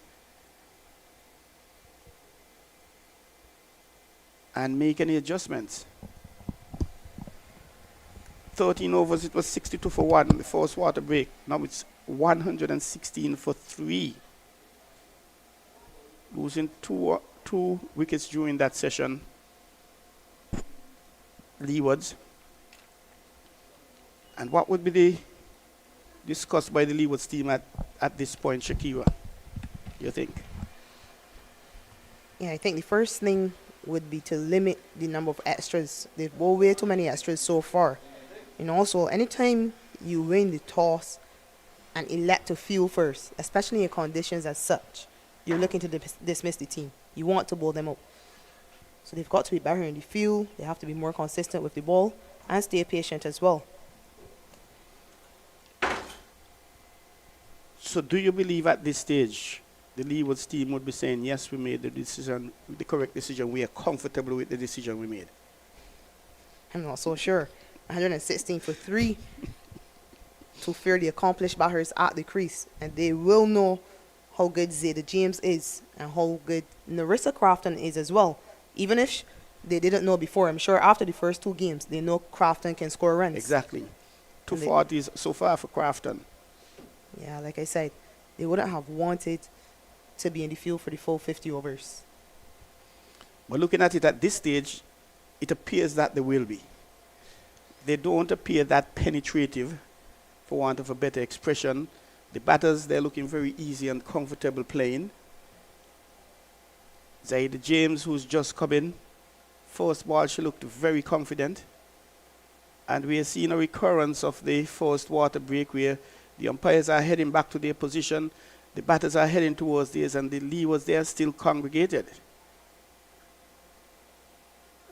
and make any adjustments. 13 overs, it was 62 for 1 in the first water break. Now it's 116 for 3. Losing two wickets during that session. Leewards. And what would be discussed by the Leewards team at this point, Shakira, you think? Yeah, I think the first thing would be to limit the number of extras. They've bowled way too many extras so far. And also, anytime you win the toss and elect to field first, especially in conditions as such, you're looking to dismiss the team. You want to bowl them out. So they've got to be better in the field. They have to be more consistent with the ball and stay patient as well. So do you believe at this stage the Leewards team would be saying, yes, we made the decision, the correct decision, we are comfortable with the decision we made? I'm not so sure. 116 for 3 to fairly accomplished batters at the crease, and they will know how good Zayda James is and how good Narissa Crafton is as well. Even if they didn't know before, I'm sure after the first 2 games they know Crafton can score runs. Exactly. 240s so far for Crafton. Yeah, like I said, they wouldn't have wanted to be in the field for the full 50 overs. But looking at it at this stage, it appears that they will be. They don't appear that penetrative, for want of a better expression. The batters, they're looking very easy and comfortable playing. Zayda James, who's just come in, first ball, she looked very confident. And we are seeing a recurrence of the first water break where the umpires are heading back to their position, the batters are heading towards theirs, and the Leewards, they are still congregated.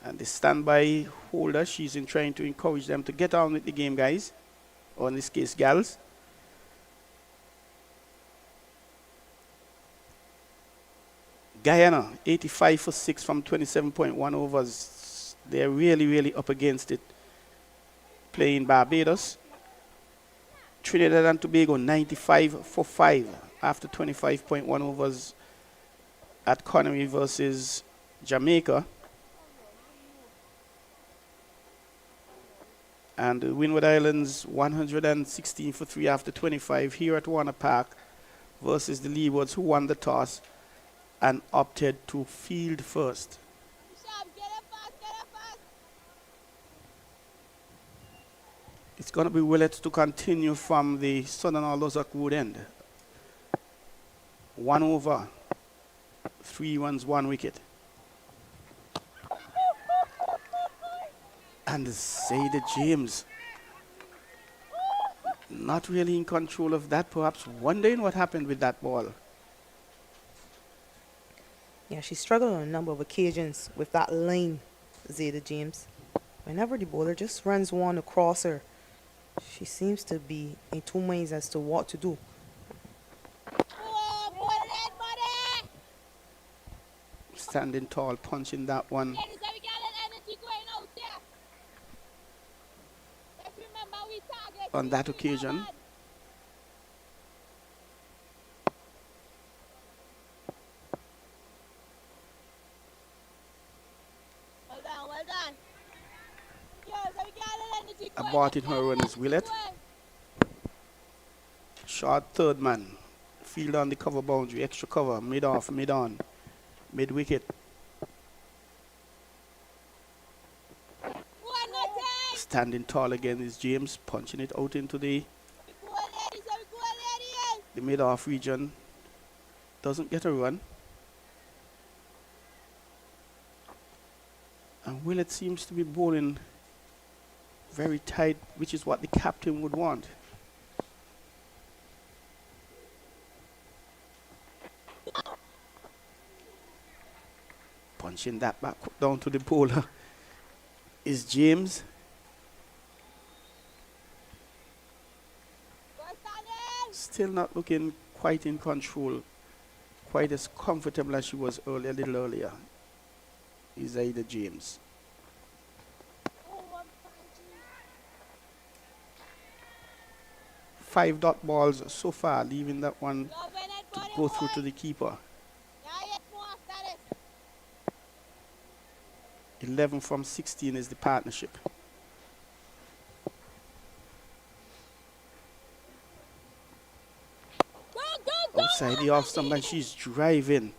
And the standby holder, she's in trying to encourage them to get on with the game, guys. Or in this case, gals. Guyana, 85 for 6 from 27.1 overs. They're really, really up against it. Playing Barbados. Trinidad and Tobago, 95 for 5 after 25.1 overs at Connery versus Jamaica. And the Windward Islands, 116 for 3 after 25 here at Warner Park versus the Leewards, who won the toss and opted to field first. It's going to be Willett to continue from the Southern Lozak Wood end. 1 over, 3 runs, 1 wicket. And Zayda James, not really in control of that, perhaps wondering what happened with that ball. Yeah, she struggled on a number of occasions with that line, Zayda James. Whenever the bowler just runs one across her, she seems to be in 2 minds as to what to do. Standing tall, punching that one. On that occasion. Well done. Aborting her run is Willett. Short third man. Field on the cover boundary. Extra cover. Mid off, mid on. Mid wicket. Standing tall again is James, punching it out into the mid off region. Doesn't get a run. And Willett seems to be bowling Very tight, which is what the captain would want. Punching that back down to the bowler is James. Still not looking quite in control, quite as comfortable as she was earlier, a little earlier. Is Ida James. Five dot balls so far, leaving that one to go through to the keeper. 11 from 16 is the partnership. Outside the off stump, and she's driving.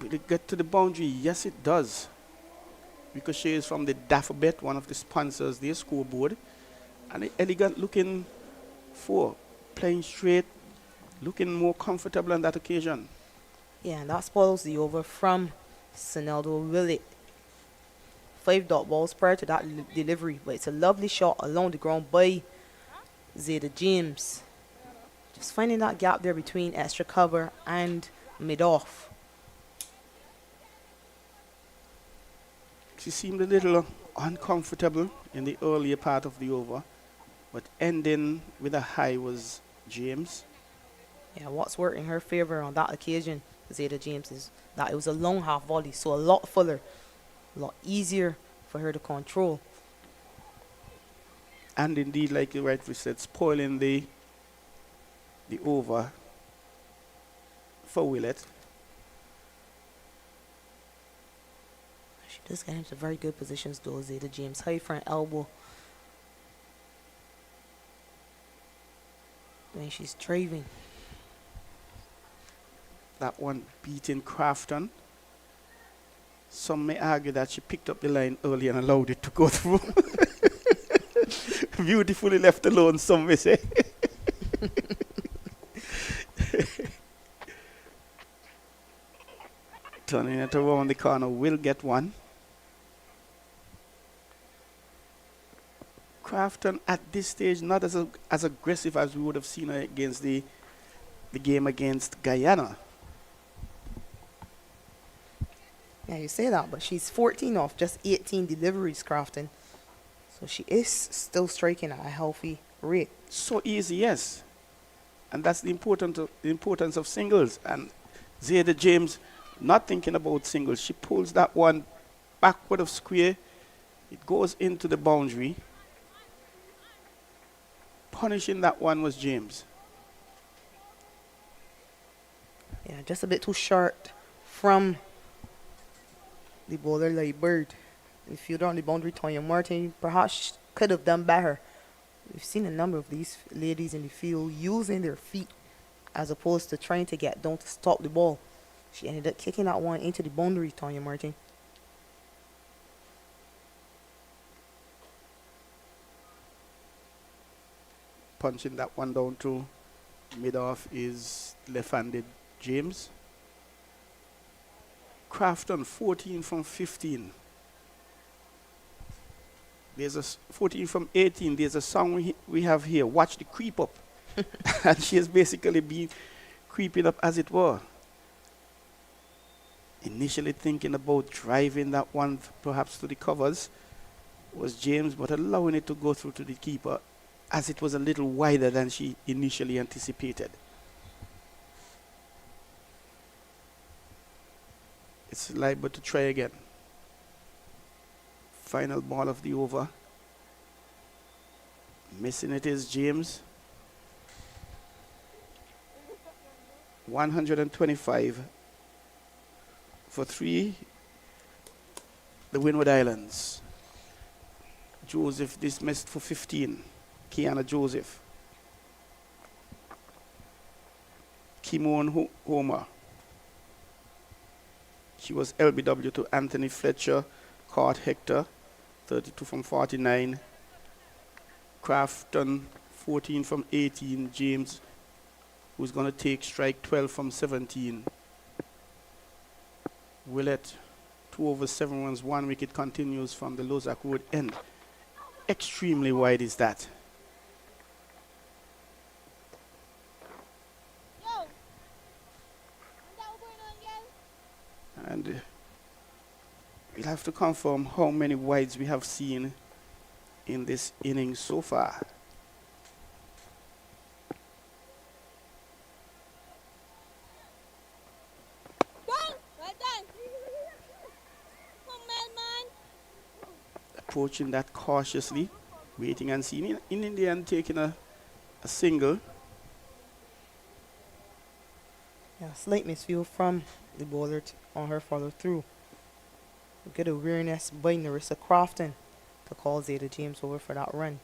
Will it get to the boundary? Yes, it does. Ricochets from the Daffabet, one of the sponsors, their scoreboard. And an elegant looking four, playing straight, looking more comfortable on that occasion. Yeah, and that spoils the over from Sineldo Willett. 5 dot balls prior to that delivery, but it's a lovely shot along the ground by Zeta James. Just finding that gap there between extra cover and mid-off. She seemed a little uncomfortable in the earlier part of the over, but ending with a high was James. Yeah, what's worked in her favor on that occasion, Zeta James, is that it was a long half volley, so a lot fuller, a lot easier for her to control. And indeed, like you rightly said, spoiling the over for Willett. She does get into very good positions though, Zeta James. High front elbow. When she's driving. That one beating Crafton. Some may argue that she picked up the line early and allowed it to go through. Beautifully left alone, some may say. Turning it around the corner, will get one. Crafton at this stage not as aggressive as we would have seen her against the game against Guyana. Yeah, you say that, but she's 14 off just 18 deliveries, Crafton. So she is still striking at a healthy rate. So easy, yes. And that's the importance of singles. And Zeta James not thinking about singles. She pulls that one backward of square. It goes into the boundary. Punishing that one was James. Yeah, just a bit too short from the bowler Leeward. The fielder on the boundary, Tonya Martin, perhaps could have done better. We've seen a number of these ladies in the field using their feet as opposed to trying to get down to stop the ball. She ended up kicking that one into the boundary, Tonya Martin. Punching that one down to mid-off is left-handed James. Crafton 14 from 15. There's a 14 from 18. There's a song we have here, Watch the Creep Up. And she has basically been creeping up as it were. Initially thinking about driving that one perhaps to the covers was James, but allowing it to go through to the keeper as it was a little wider than she initially anticipated. It's liable to try again. Final ball of the over. Missing it is James. 125 for 3. The Windward Islands. Joseph dismissed for 15. Kiana Joseph. Kimon Homer. She was LBW to Anthony Fletcher. Caught Hector. 32 from 49. Crafton 14 from 18. James, who's going to take strike 12 from 17. Willett 2 over 7 runs, 1 wicket, continues from the Lozak Road end. extremely wide is that? Yo! Is that what going on again? And we'll have to confirm how many wides we have seen in this inning so far. Go! Well done! Come on, man! Approaching that cautiously, waiting and seeing. In the end, taking a single. Yeah, slight misview from the bowler on her follow through. Good awareness by Narissa Crofton to call Zeta James over for that run.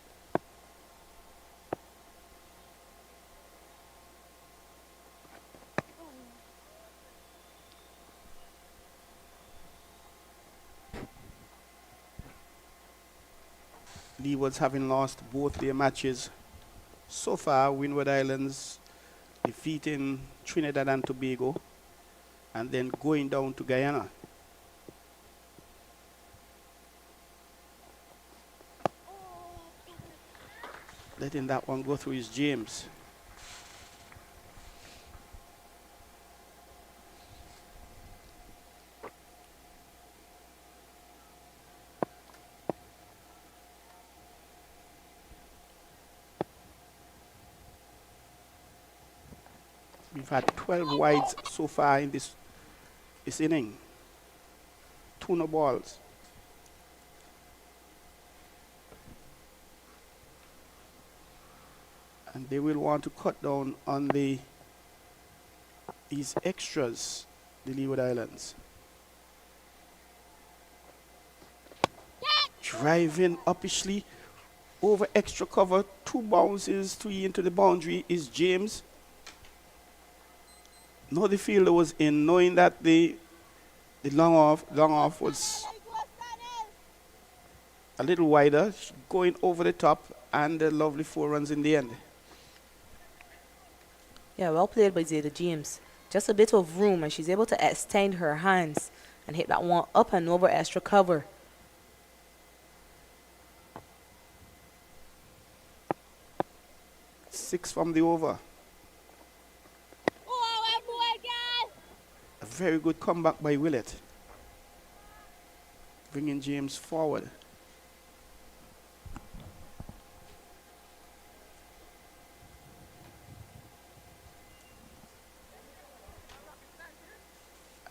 Leewards having lost both their matches so far. Windward Islands defeating Trinidad and Tobago and then going down to Guyana. Letting that one go through is James. We've had 12 wides so far in this inning. 2 no balls. And they will want to cut down on these extras, the Leeward Islands. Driving uppishly over extra cover, 2 bounces, 3 into the boundary is James. No, the fielder was in, knowing that the long off was a little wider, going over the top, and a lovely 4 runs in the end. Yeah, well played by Zeta James. Just a bit of room and she's able to extend her hands and hit that one up and over extra cover. Six from the over. A very good comeback by Willett, bringing James forward.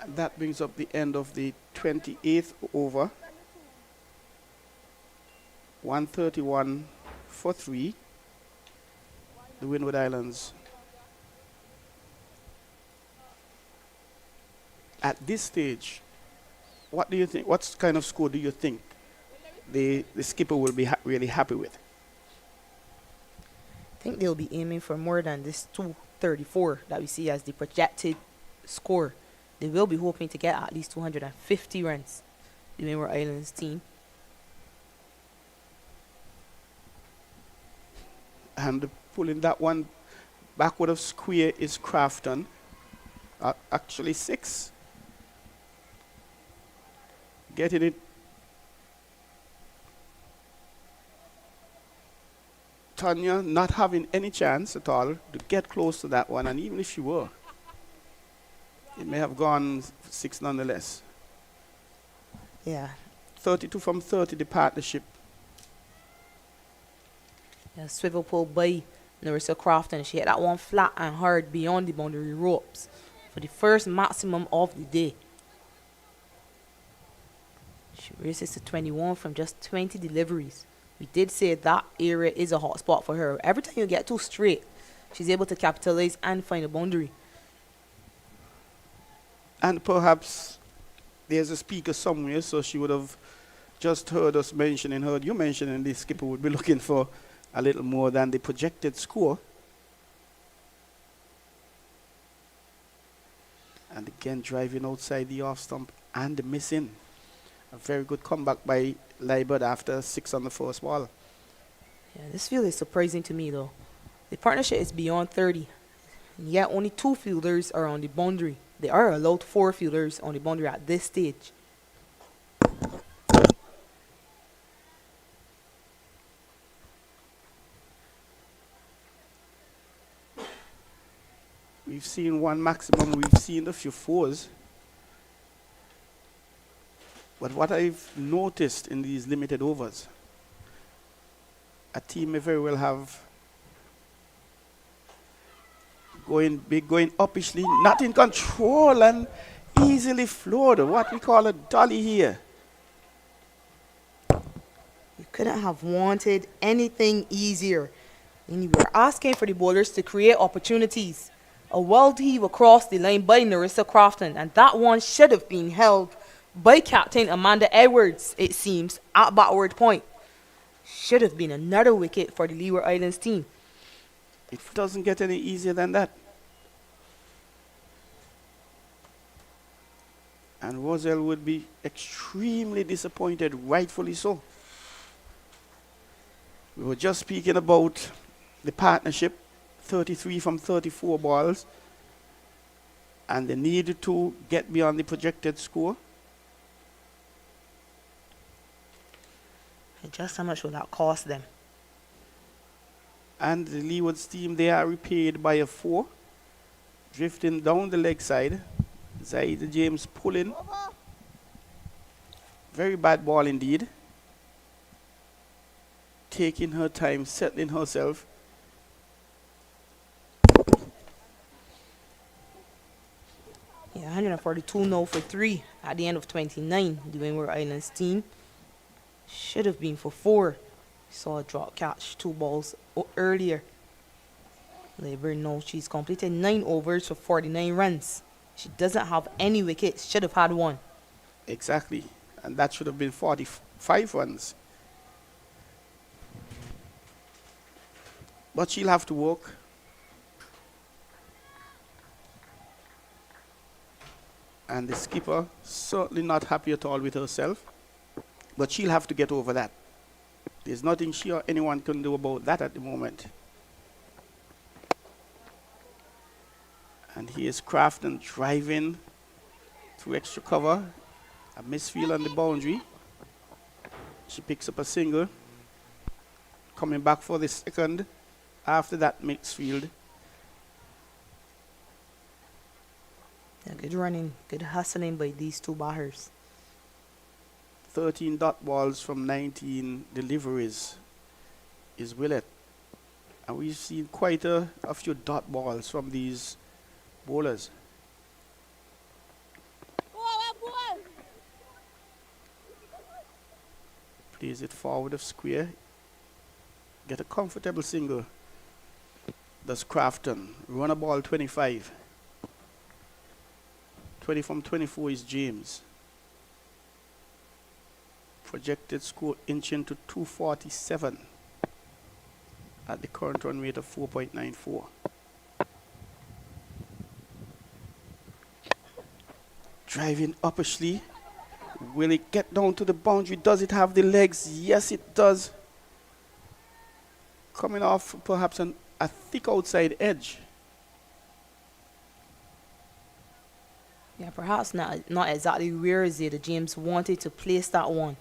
And that brings up the end of the 28th over. 131 for 3. The Windward Islands. At this stage, what do you think? What kind of score do you think the skipper will be really happy with? I think they'll be aiming for more than this 234 that we see as the projected score. They will be hoping to get at least 250 runs, the Windward Islands team. And pulling that one backward of square is Crafton. Actually 6. Getting it. Tanya not having any chance at all to get close to that one, and even if she were, it may have gone 6 nonetheless. Yeah. 32 from 30, the partnership. Yeah, swivel pull by Narissa Crofton. She hit that one flat and hard beyond the boundary ropes for the first maximum of the day. She races to 21 from just 20 deliveries. We did say that area is a hot spot for her. Every time you get 2 straight, she's able to capitalize and find a boundary. And perhaps there's a speaker somewhere, so she would have just heard us mentioning, heard you mentioning the skipper would be looking for a little more than the projected score. And again, driving outside the off stump and missing. A very good comeback by Leeward after 6 on the first ball. Yeah, this field is surprising to me though. The partnership is beyond 30, and yet only 2 fielders are on the boundary. They are allowed 4 fielders on the boundary at this stage. We've seen one maximum, we've seen a few fours. But what I've noticed in these limited overs, a team may very well have going big, going uppishly, not in control and easily floored. What we call a dolly here. You couldn't have wanted anything easier. And you were asking for the bowlers to create opportunities. A wild heave across the line by Narissa Crofton, and that one should have been held by Captain Amanda Edwards, it seems, at backward point. Should have been another wicket for the Leeward Islands team. It doesn't get any easier than that. And Roselle would be extremely disappointed, rightfully so. We were just speaking about the partnership, 33 from 34 balls, and they needed to get beyond the projected score. And just how much will that cost them? And the Leewards team, they are repaid by a 4, drifting down the leg side. Zaida James pulling. Very bad ball indeed. Taking her time, settling herself. Yeah, 142 now for 3 at the end of 29. The Windward Islands team should have been for 4. Saw a drop catch, 2 balls earlier. Leeward now she's completed 9 overs for 49 runs. She doesn't have any wickets, should have had 1. Exactly. And that should have been 45 runs. But she'll have to work. And the skipper certainly not happy at all with herself. But she'll have to get over that. There's nothing she or anyone can do about that at the moment. And here's Crafton driving through extra cover. A misfield on the boundary. She picks up a single. Coming back for the second after that mixed field. Yeah, good running, good hustling by these 2 batters. 13 dot balls from 19 deliveries is Willett. And we've seen quite a few dot balls from these bowlers. Plays it forward of square. Get a comfortable single. Does Crafton. Run a ball 25. 20 from 24 is James. Projected score inching to 247 at the current run rate of 4.94. Driving uppishly. Will it get down to the boundary? Does it have the legs? Yes, it does. Coming off perhaps a thick outside edge. Yeah, perhaps not exactly where Zeta James wanted to place that one.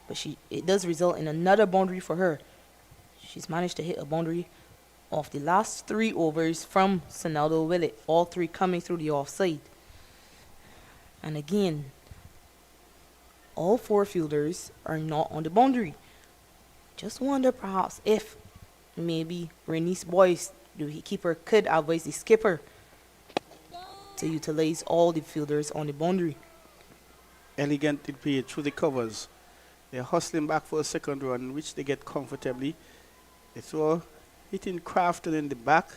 But it does result in another boundary for her. She's managed to hit a boundary off the last 3 overs from Sonaldo Willett, all 3 coming through the offside. And again, all 4 fielders are not on the boundary. Just wonder perhaps if maybe Renice Boyce, the keeper, could advise the skipper to utilize all the fielders on the boundary. Elegantly played through the covers. They're hustling back for a second run, which they get comfortably. They throw, hitting Crafton in the back.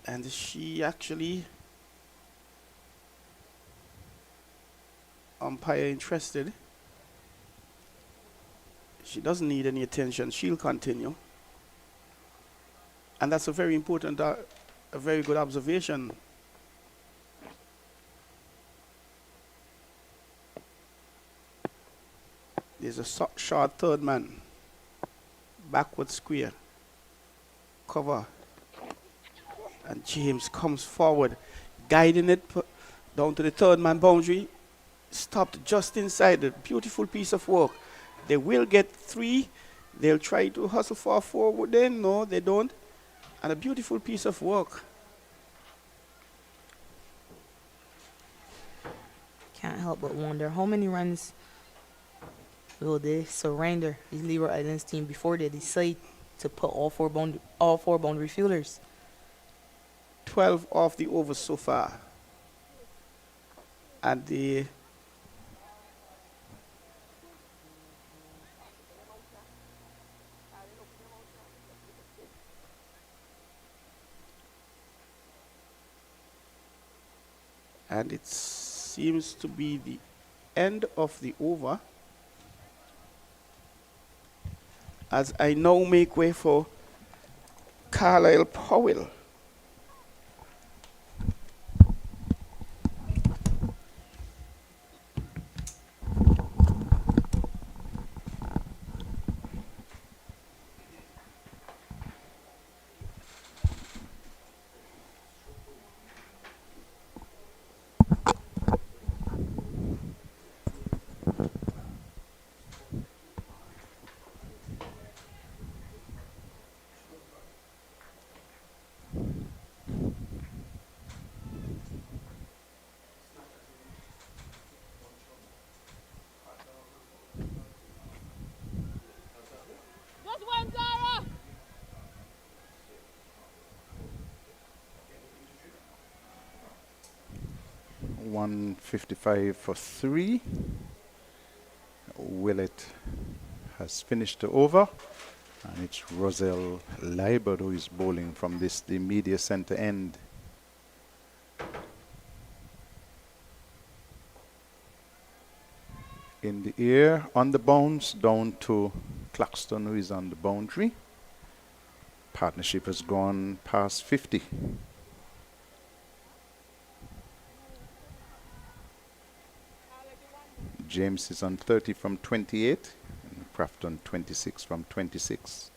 And she actually, umpire interested. She doesn't need any attention. She'll continue. And that's a very important, a very good observation. There's a short third man. Backward square. Cover. And James comes forward, guiding it down to the third man boundary. Stopped just inside. A beautiful piece of work. They will get 3. They'll try to hustle for a 4. Would they? No, they don't. And a beautiful piece of work. Can't help but wonder how many runs will they surrender the Leeward Islands team before they decide to put all four boundary fielders. 12 off the overs so far. And it seems to be the end of the over, as I now make way for Carlisle Powell. Just one, Zara! 155 for 3. Willett has finished the over, and it's Roselle Leeward who is bowling from the media center end. In the air, on the bounce, down to Claxton, who is on the boundary. Partnership has gone past 50. James is on 30 from 28, and Kraft on 26 from 26.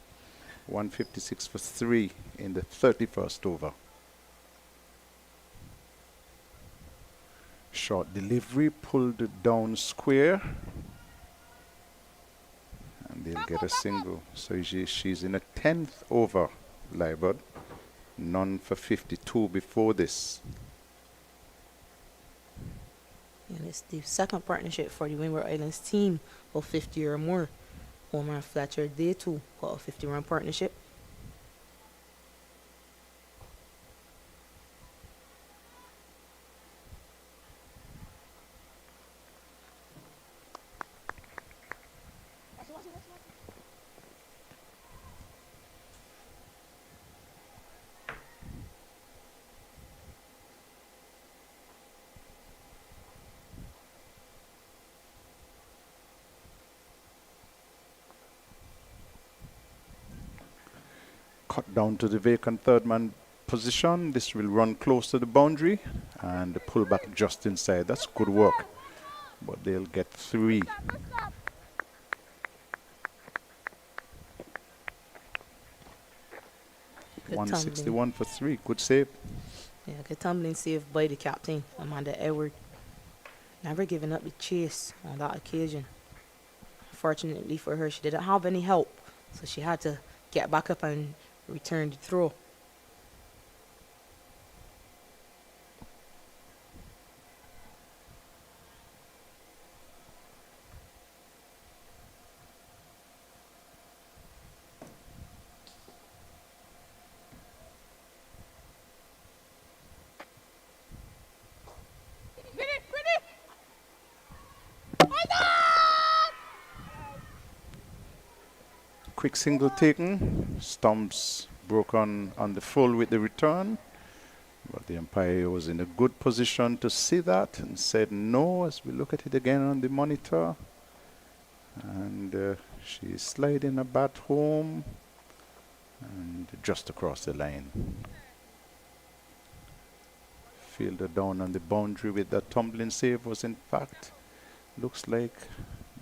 156 for 3 in the 31st over. Short delivery, pulled down square, and they'll get a single. So she's in a 10th over, Leeward. None for 52 before this. And it's the second partnership for the Windward Islands team of 50 or more. Omar Fletcher, they too got a 50-run partnership. Cut down to the vacant third man position. This will run close to the boundary and pull back just inside. That's good work, but they'll get 3. Good 161 for 3. Good save. Yeah, good tumbling save by the captain, Amanda Edward. Never giving up the chase on that occasion. Fortunately for her, she didn't have any help, so she had to get back up and return the throw. Quick single taken. Stumps broken on the full with the return. But the umpire was in a good position to see that and said no as we look at it again on the monitor. And she's sliding a bat home and just across the line. Fielder down on the boundary with that tumbling save was in fact, looks like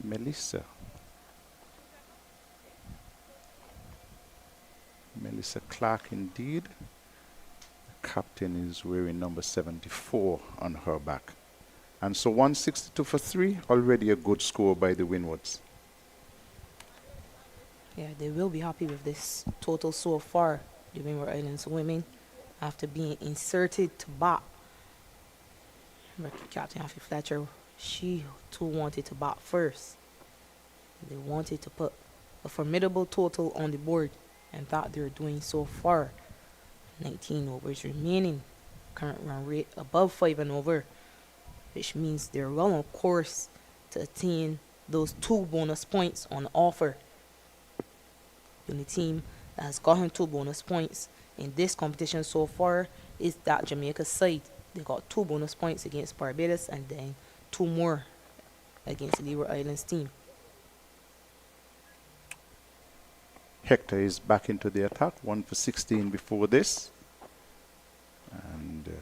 Melissa. Melissa Clark indeed. The captain is wearing number 74 on her back. And so 162 for 3, already a good score by the Windwards. Yeah, they will be happy with this total so far. the Windward Islands women, after being inserted to bat. Remember, Captain Alfie Fletcher, she too wanted to bat first. They wanted to put a formidable total on the board and thought they were doing so far. 19 overs remaining. Current run rate above 5 and over, which means they're well on course to attain those 2 bonus points on offer. The only team that has gotten 2 bonus points in this competition so far is that Jamaica side. They got 2 bonus points against Barbados and then 2 more against the Leeward Islands team. Hector is back into the attack, 1 for 16 before this. And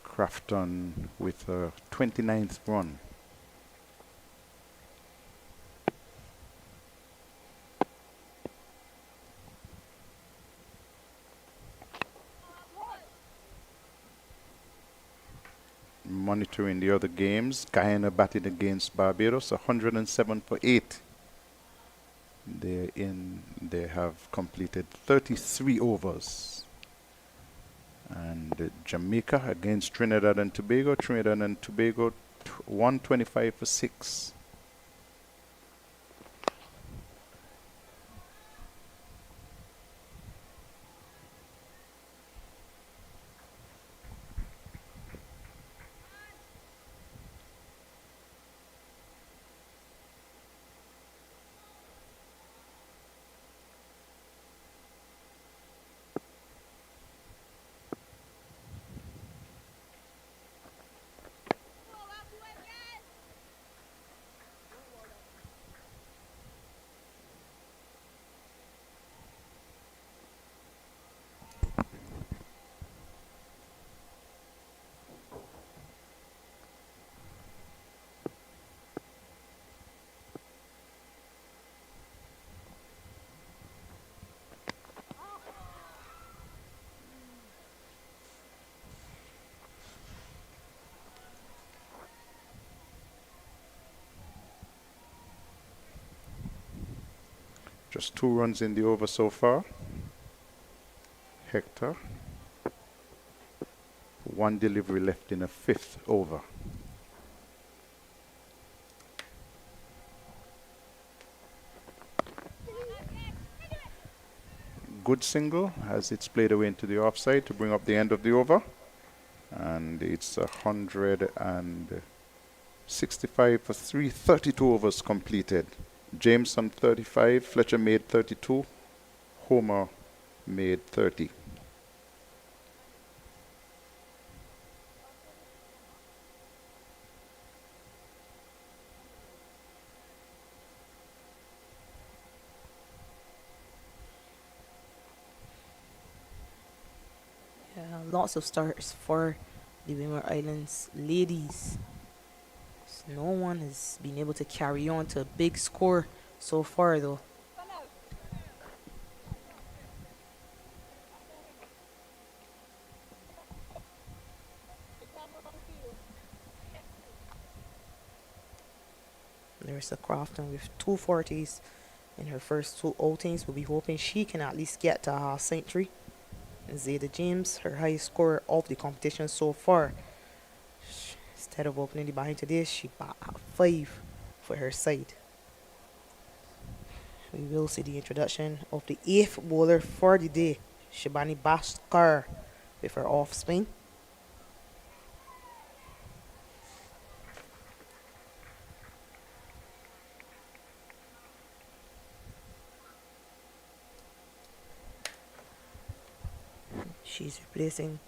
Crafton with a 29th run. Monitoring the other games, Guyana batted against Barbados, 107 for 8. They have completed 33 overs. And Jamaica against Trinidad and Tobago, 125 for 6. Just 2 runs in the over so far. Hector. 1 delivery left in a 5th over. Good single as it's played away into the offside to bring up the end of the over. And it's 165 for 3, 32 overs completed. Jameson 35, Fletcher made 32, Homer made 30. Yeah, lots of starts for the Windward Islands ladies. No one has been able to carry on to a big score so far, though. There's a Crofton with 240s in her first 2 outings. We'll be hoping she can at least get to a half century. And Zeta James, her highest scorer of the competition so far. Instead of opening the behind today, she bat at 5 for her side. We will see the introduction of the 8th bowler for the day, Shabani Bhaskar, with her off spin. She's replacing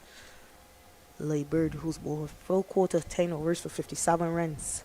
Leeward, who's bowled full quarter 10 overs for 57 runs.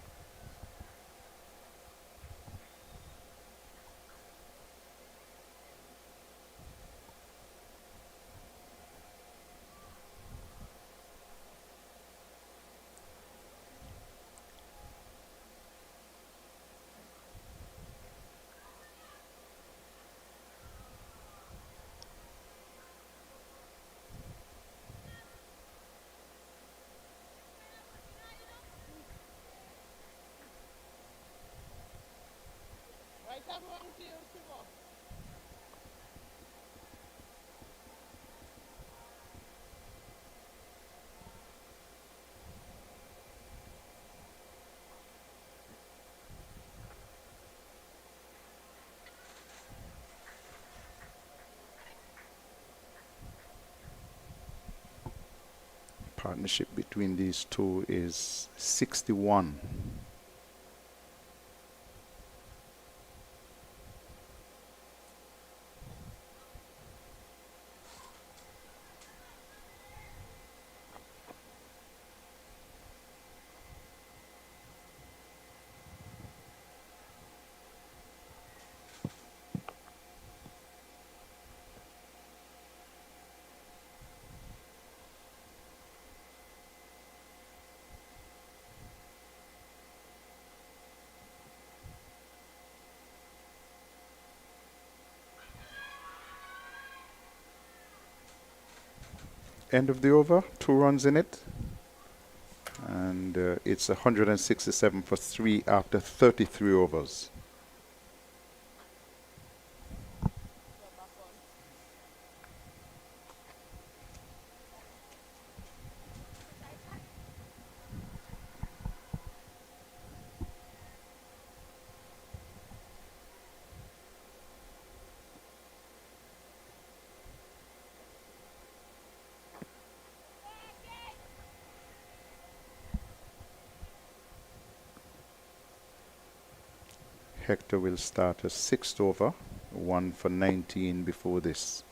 Partnership between these two is 61. End of the over, 2 runs in it. And it's 167 for 3 after 33 overs. Hector will start a 6th over, 1 for 19 before this.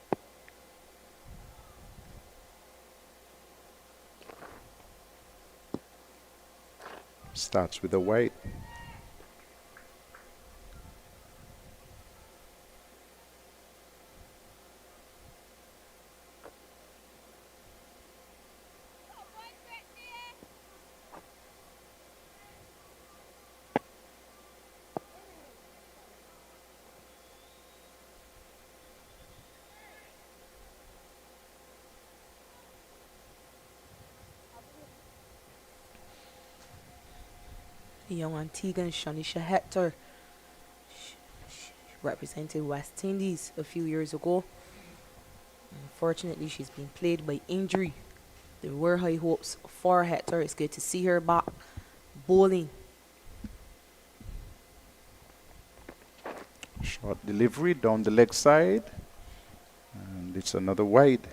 Starts with a wide. The young Antiguan Shanisha Hector. She represented West Indies a few years ago. Unfortunately, she's been plagued by injury. There were high hopes for Hector. It's good to see her back bowling. Short delivery down the leg side. And it's another wide.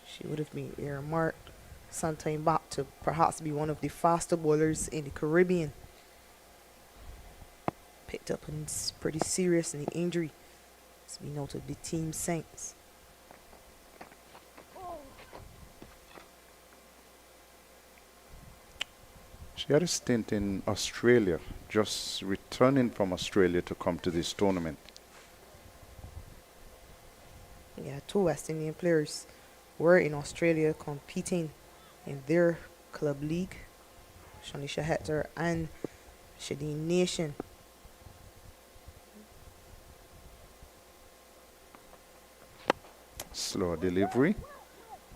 She would have been earmarked sometime back to perhaps be one of the faster bowlers in the Caribbean. Picked up and it's pretty serious in the injury. It's been out of the team since. She had a stint in Australia, just returning from Australia to come to this tournament. Yeah, 2 West Indian players were in Australia competing in their club league. Shanisha Hector and Shadeen Nation. Slow delivery.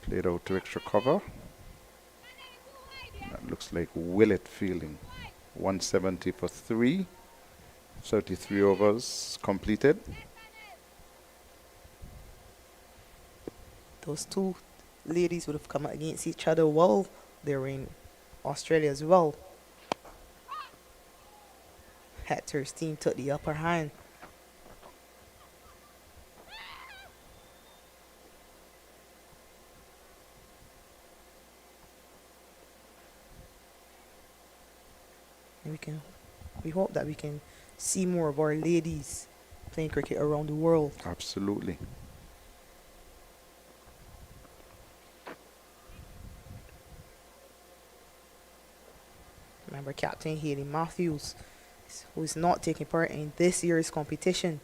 Played out to extra cover. That looks like Willett fielding. 170 for 3. 33 overs completed. Those 2 ladies would have come against each other while they were in Australia as well. Hector's team took the upper hand. And we hope that we can see more of our ladies playing cricket around the world. Absolutely. Remember, Captain Haley Matthews, who is not taking part in this year's competition,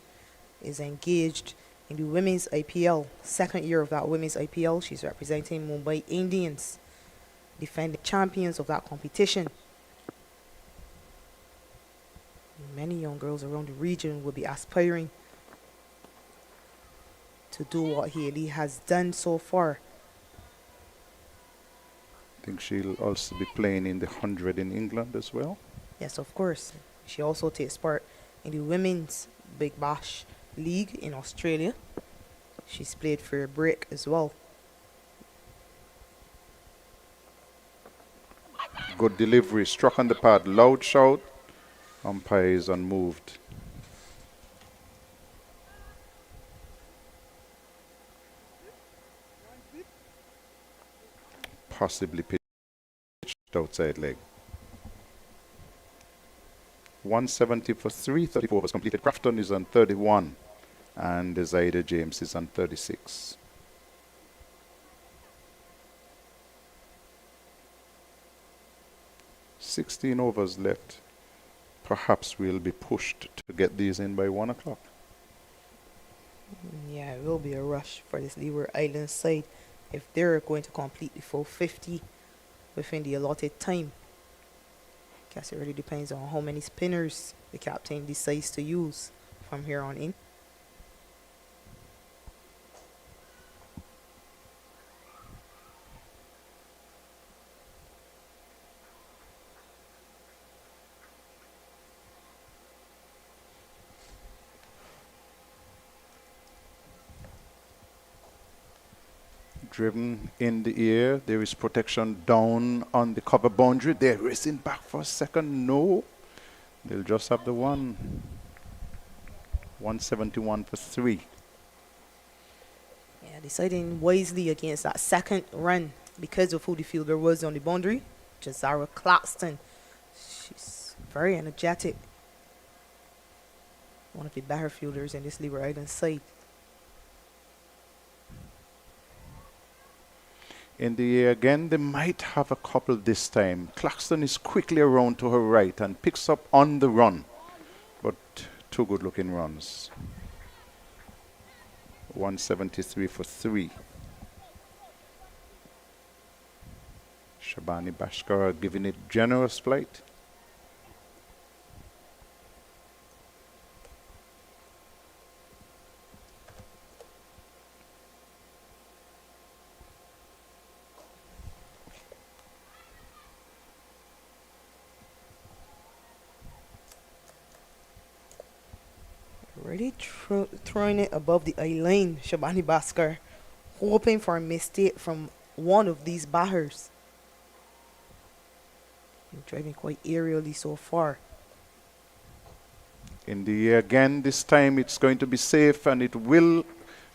is engaged in the Women's IPL. 2nd year of that Women's IPL. She's representing Mumbai Indians, defending champions of that competition. Many young girls around the region will be aspiring to do what Haley has done so far. I think she'll also be playing in the 100 in England as well. Yes, of course. She also takes part in the Women's Big Bash League in Australia. She's played for a break as well. Good delivery, struck on the pad, loud shout. Umpire is unmoved. possibly pitched outside leg. 170 for 3, 34 overs completed. Crafton is on 31 and Zaida James is on 36. "16 overs left. Perhaps we'll be pushed to get these in by 1 o'clock. Yeah, it will be a rush for this Leeward Island side if they're going to complete the full 50 within the allotted time. Guess it really depends on how many spinners the captain decides to use from here on in. Driven in the air. There is protection down on the cover boundary. They're racing back for a second. No. They'll just have the one. 171 for 3. Yeah, deciding wisely against that second run because of who the fielder was on the boundary. Jazara Claxton. She's very energetic. One of the better fielders in this Leeward Island side. In the air again, they might have a couple this time. Claxton is quickly around to her right and picks up on the run. But 2 good looking runs. 173 for 3. Shabani Bashkar giving it generous flight. Already throwing it above the eye line, Shabani Bhaskar, hoping for a mistake from one of these batters. Driving quite aerially so far. In the air again, this time it's going to be safe and it will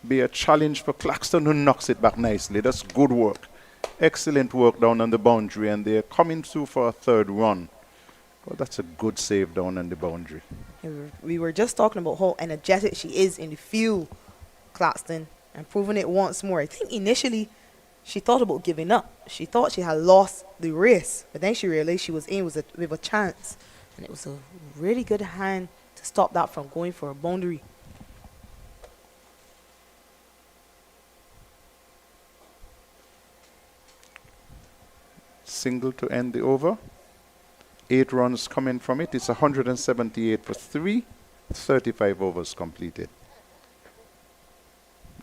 be a challenge for Claxton, who knocks it back nicely. That's good work. Excellent work down on the boundary, and they're coming through for a 3rd run. Well, that's a good save down on the boundary. We were just talking about how energetic she is in the field, Claxton, and proving it once more. I think initially she thought about giving up. She thought she had lost the race, but then she realized she was in with a chance, and it was a really good hand to stop that from going for a boundary. Single to end the over. 8 runs coming from it. It's 178 for 3. 35 overs completed.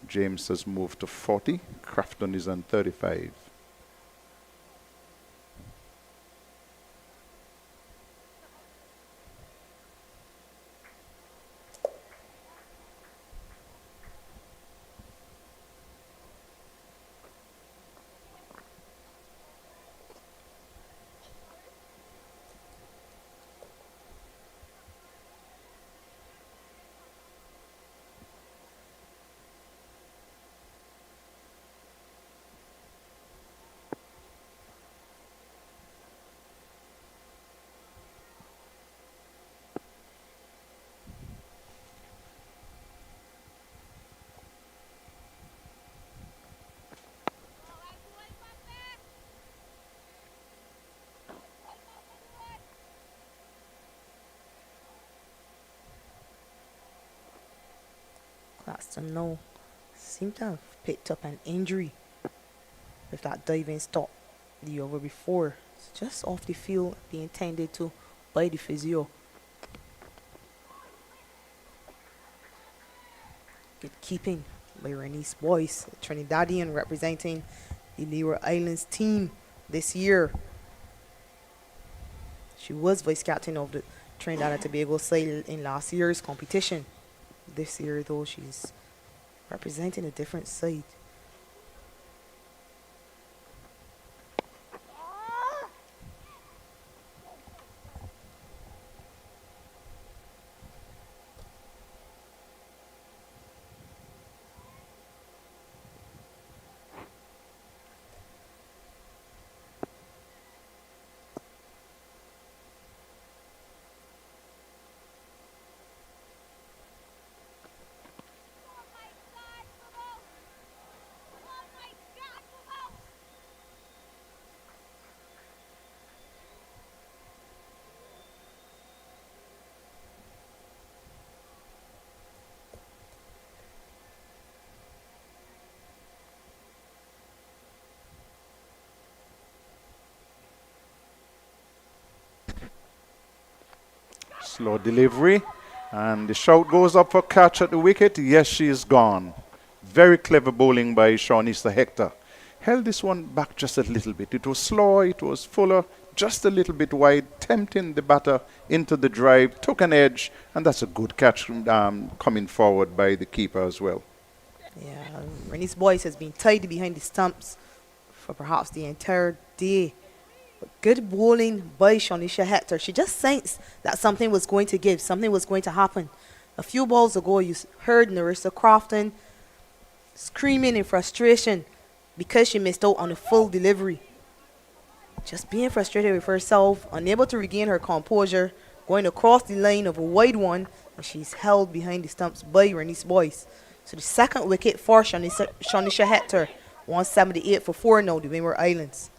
James has moved to 40. Crafton is on 35. Claxton now seemed to have picked up an injury with that diving stop the over before. It's just off the field, being tended to by the physio. Good keeping by Renice Boyce, a Trinidadian representing the Leeward Islands team this year. She was vice captain of the Trinidad and Tobago side in last year's competition. This year, though, she's representing a different side. Slow delivery. And the shout goes up for catch at the wicket. Yes, she is gone. Very clever bowling by Shawnista Hector. Held this one back just a little bit. It was slow, it was fuller, just a little bit wide, tempting the batter into the drive, took an edge, and that's a good catch coming forward by the keeper as well. Yeah, Rennie's voice has been tied behind the stumps for perhaps the entire day. But good bowling by Shanisha Hector. She just sensed that something was going to give, something was going to happen. A few balls ago, you heard Narissa Crofton screaming in frustration because she missed out on a full delivery. Just being frustrated with herself, unable to regain her composure, going across the line of a wide one, and she's held behind the stumps by Rennie's Boyce. So the second wicket for Shanisha Hector, 178 for 4 now, the Windward Islands.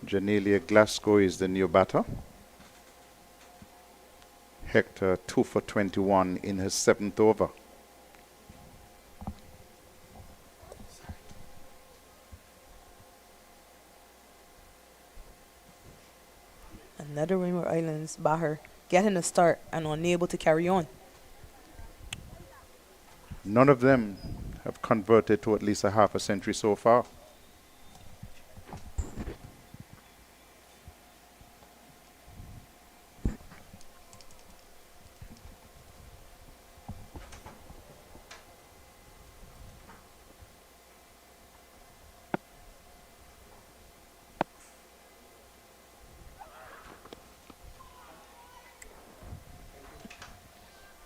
Janelia Glasgow is the new batter. Hector 2 for 21 in his 7th over. Another Windward Islands batter getting a start and unable to carry on. None of them have converted to at least a half a century so far.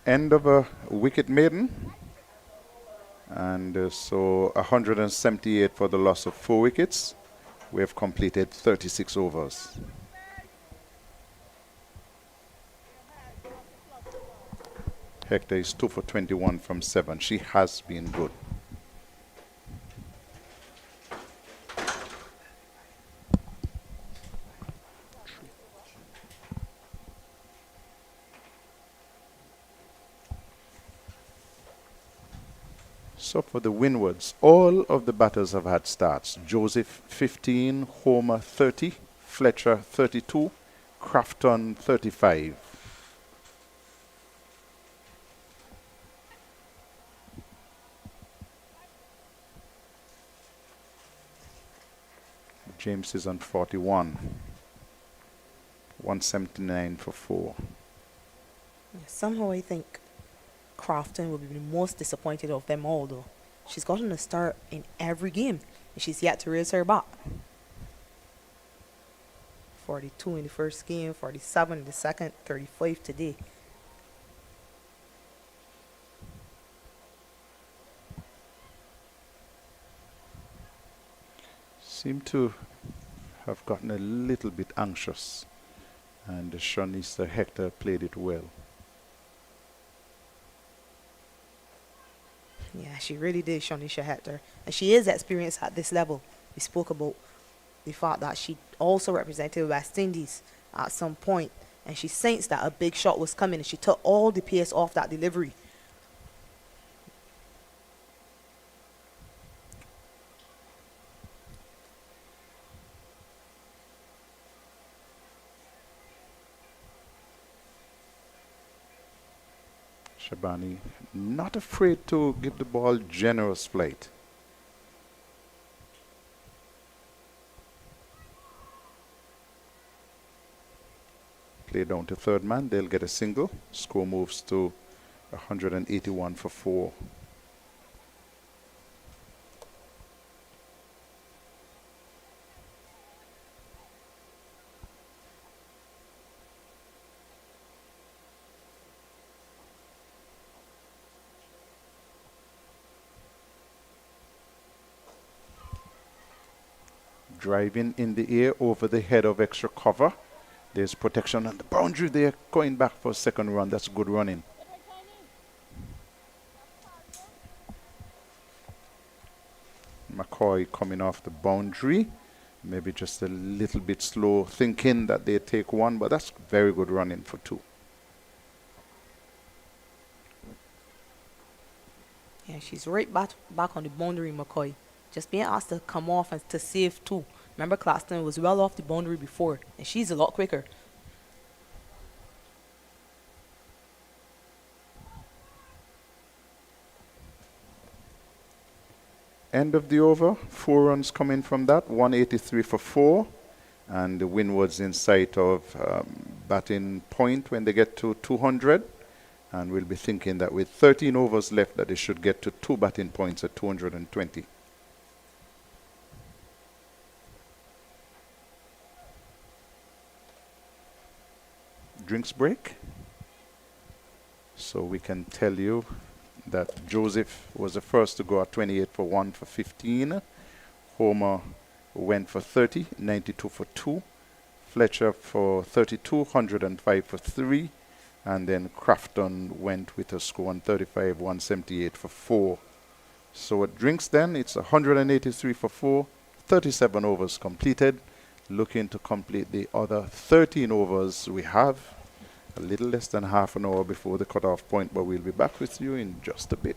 End of a wicket maiden, and so 178 for the loss of 4 wickets. We have completed 36 overs. Hector is 2 for 21 from 7. She has been good. So for the Windwards, all of the batters have had starts. Joseph 15, Homer 30, Fletcher 32, Crafton 35. James is on 41. 179 for 4. Somehow I think Crofton will be the most disappointed of them all, though. She's gotten a start in every game, and she's yet to raise her bat. 42 in the first game, 47 in the second, 35 today. Seem to have gotten a little bit anxious, and Shawnista Hector played it well. Yeah, she really did, Shanisha Hector. And she is experienced at this level. We spoke about the fact that she also represented West Indies at some point, and she sensed that a big shot was coming, and she took all the pace off that delivery. Shabani not afraid to give the ball generous flight. Play down to third man, they'll get a single. Score moves to 181 for 4. Driving in the air over the head of extra cover. There's protection on the boundary there, going back for a second run. That's good running. McCoy coming off the boundary. Maybe just a little bit slow, thinking that they take one, but that's very good running for 2. Yeah, she's right back on the boundary, McCoy. Just being asked to come off and to save too. Remember, Claxton was well off the boundary before, and she's a lot quicker. End of the over. 4 runs coming from that. 183 for 4. And the Windwards in sight of batting point when they get to 200. And we'll be thinking that with 13 overs left that they should get to 2 batting points at 220. Drinks break. So we can tell you that Joseph was the first to go at 28 for 1 for 15. Homer went for 30, 92 for 2. Fletcher for 32, 105 for 3. And then Crafton went with a score on 35, 178 for 4. So at drinks then, it's 183 for 4, 37 overs completed. Looking to complete the other 13 overs we have. A little less than half an hour before the cutoff point, but we'll be back with you in just a bit.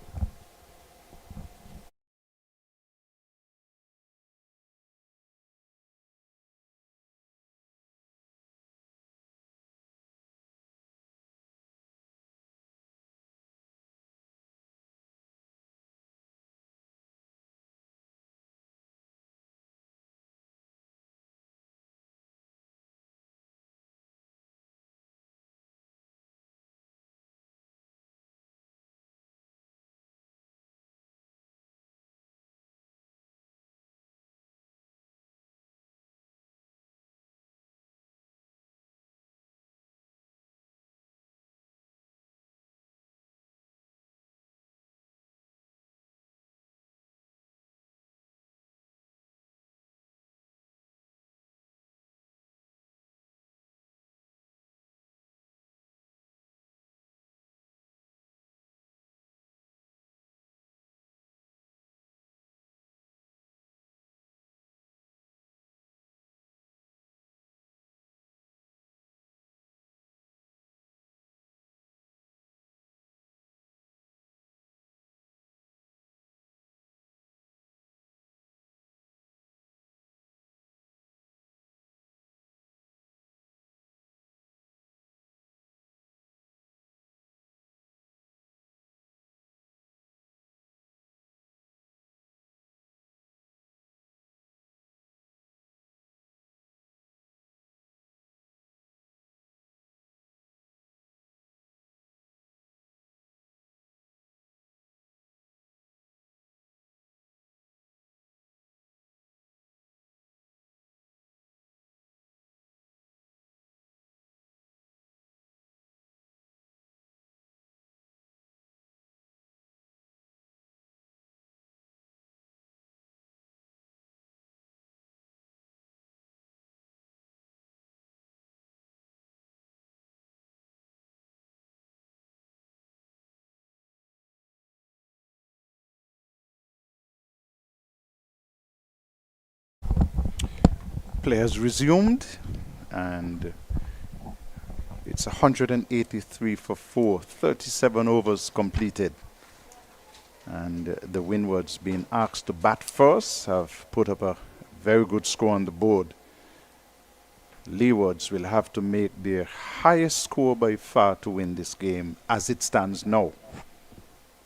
Players resumed, and it's 183 for 4, 37 overs completed. And the Windwards, being asked to bat first, have put up a very good score on the board. Leewards will have to make their highest score by far to win this game as it stands now.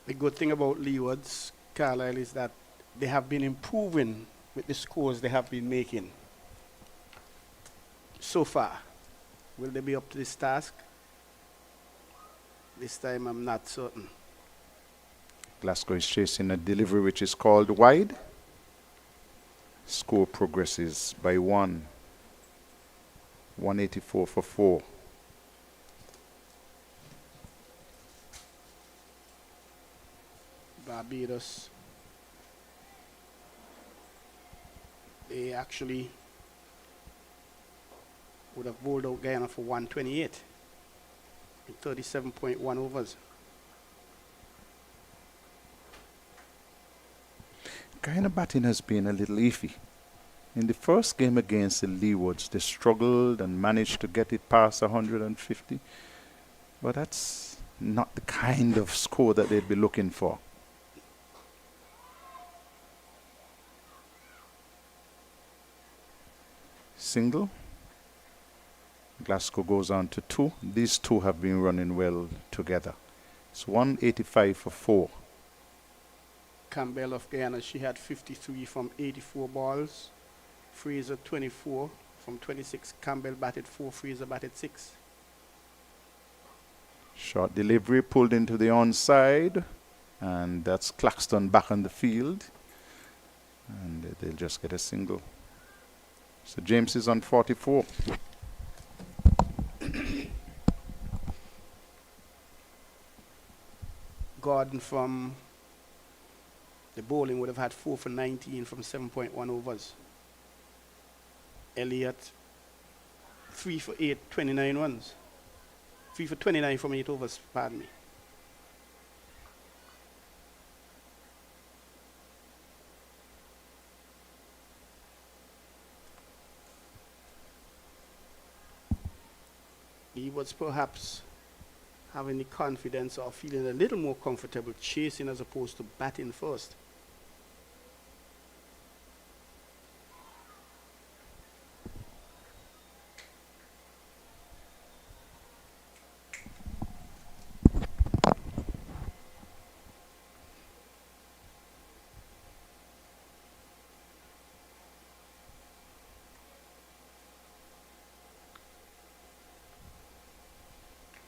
The good thing about Leewards, Carlisle, is that they have been improving with the scores they have been making so far. Will they be up to this task? This time I'm not certain. Glasgow is chasing a delivery which is called wide. Score progresses by 1. 184 for 4. Barbados, they actually would have bowled out Guyana for 128 in 37.1 overs. Guyana batting has been a little iffy. In the first game against the Leewards, they struggled and managed to get it past 150. But that's not the kind of score that they'd be looking for. single. Glasgow goes on to 2. These two have been running well together. It's 185 for 4. Campbell of Guyana, she had 53 from 84 balls. Fraser 24 from 26. Campbell batted 4, Fraser batted 6. Short delivery pulled into the onside, and that's Claxton back on the field. And they'll just get a single. So James is on 44. Gordon from the bowling would have had 4 for 19 from 7.1 overs. Elliott 3 for 8, 29 runs. 3 for 29 from 8 overs, pardon me. He was perhaps having the confidence or feeling a little more comfortable chasing as opposed to batting first.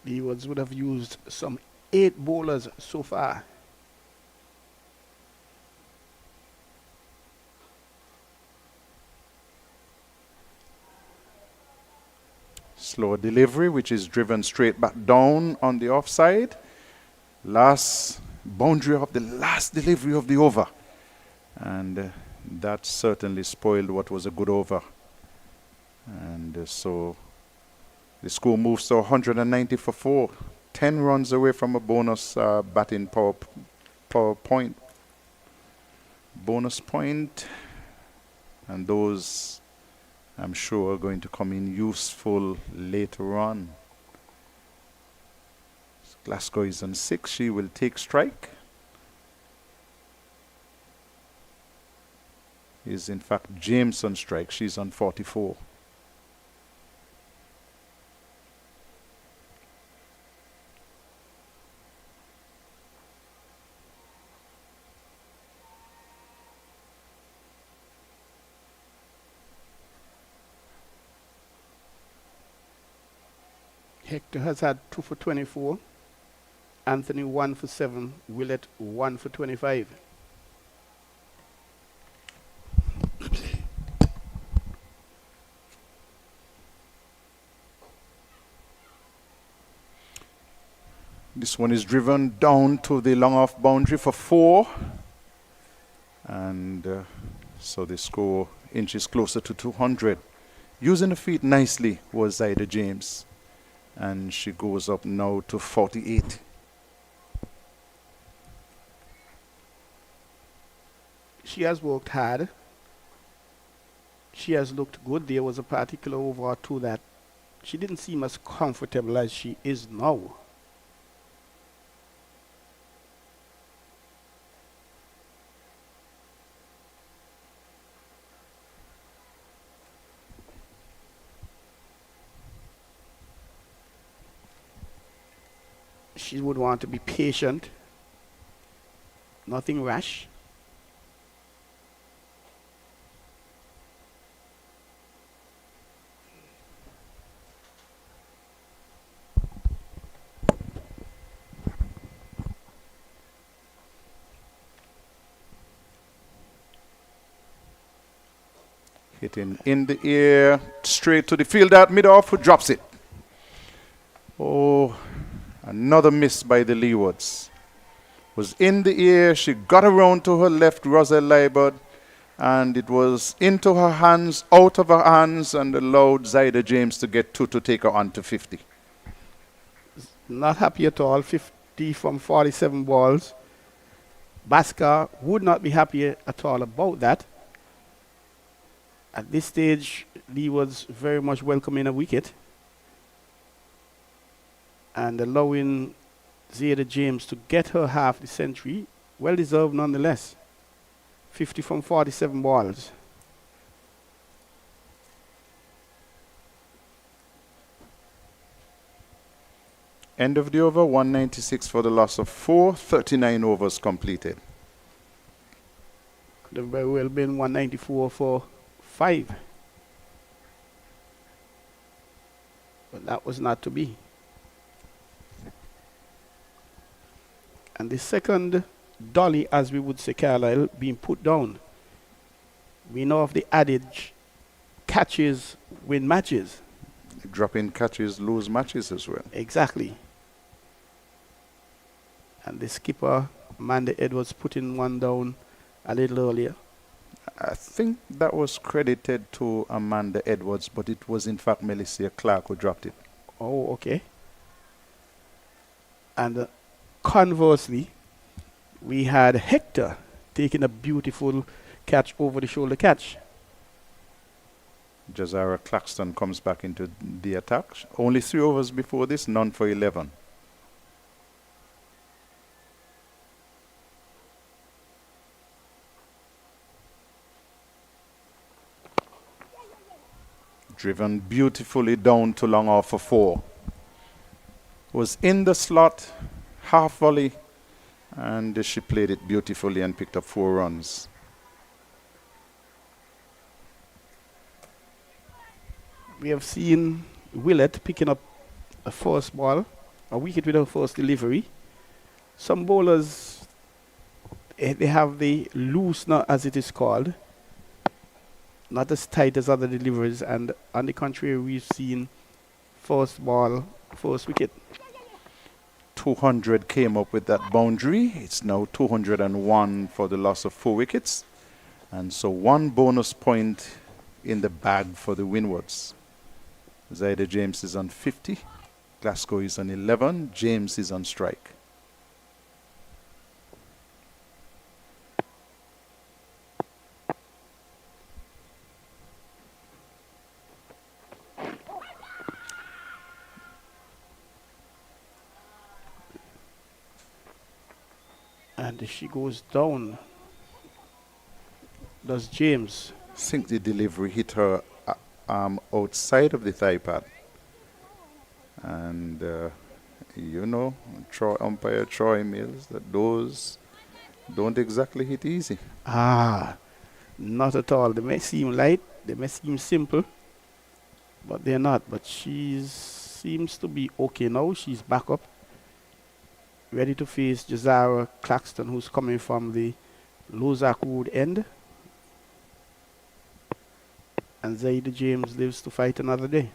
Leewards would have used some 8 bowlers so far. Slow delivery, which is driven straight back down on the offside. Last boundary of the last delivery of the over. And that certainly spoiled what was a good over. And so the score moves to 190 for 4. 10 runs away from a bonus batting power point. Bonus point. And those, I'm sure, are going to come in useful later on. Glasgow is on 6. She will take strike. Is in fact James on strike. She's on 44. Hector has had 2 for 24. Anthony 1 for 7. Willett 1 for 25. This one is driven down to the long off boundary for 4. And so the score inches closer to 200. Using the feet nicely was Ida James. And she goes up now to 48. She has worked hard. She has looked good. There was a particular over or two that she didn't seem as comfortable as she is now. She would want to be patient, nothing rash. Hitting in the air, straight to the field at mid-off, who drops it. Oh, another miss by the Leewards. Was in the air, she got around to her left, Roselle Leeward, and it was into her hands, out of her hands, and allowed Zyda James to get 2 to take her on to 50. Not happy at all, 50 from 47 balls. Baska would not be happy at all about that. At this stage, Lee was very much welcoming a wicket and allowing Zayda James to get her half the century. Well deserved nonetheless. 50 from 47 balls. End of the over, 196 for the loss of 4, 39 overs completed. Could have very well been 194 for 5. But that was not to be. And the second dolly, as we would say, Carlisle, being put down. We know of the adage, catches win matches. Dropping catches, lose matches as well. Exactly. And the skipper, Amanda Edwards, putting one down a little earlier. I think that was credited to Amanda Edwards, but it was in fact Melissa Clark who dropped it. Oh, okay. And conversely, we had Hector taking a beautiful catch, over the shoulder catch. Jazara Claxton comes back into the attack. Only 3 overs before this, none for 11. Driven beautifully down to long off for 4. Was in the slot, half volley, and she played it beautifully and picked up 4 runs. We have seen Willett picking up a first ball, a wicket with a first delivery. Some bowlers, they have the loosener, as it is called, not as tight as other deliveries, and on the contrary, we've seen first ball, first wicket. 200 came up with that boundary. It's now 201 for the loss of 4 wickets. And so 1 bonus point in the bag for the Windwards. Zaida James is on 50. Glasgow is on 11. James is on strike. And she goes down. Does James. I think the delivery hit her arm outside of the thigh pad. And, you know, umpire Troy Mills, that those don't exactly hit easy. Ah, not at all. They may seem light, they may seem simple, but they're not. But she seems to be okay now. She's back up, ready to face Jazara Claxton, who's coming from the Lozak Wood end. And Zaida James lives to fight another day.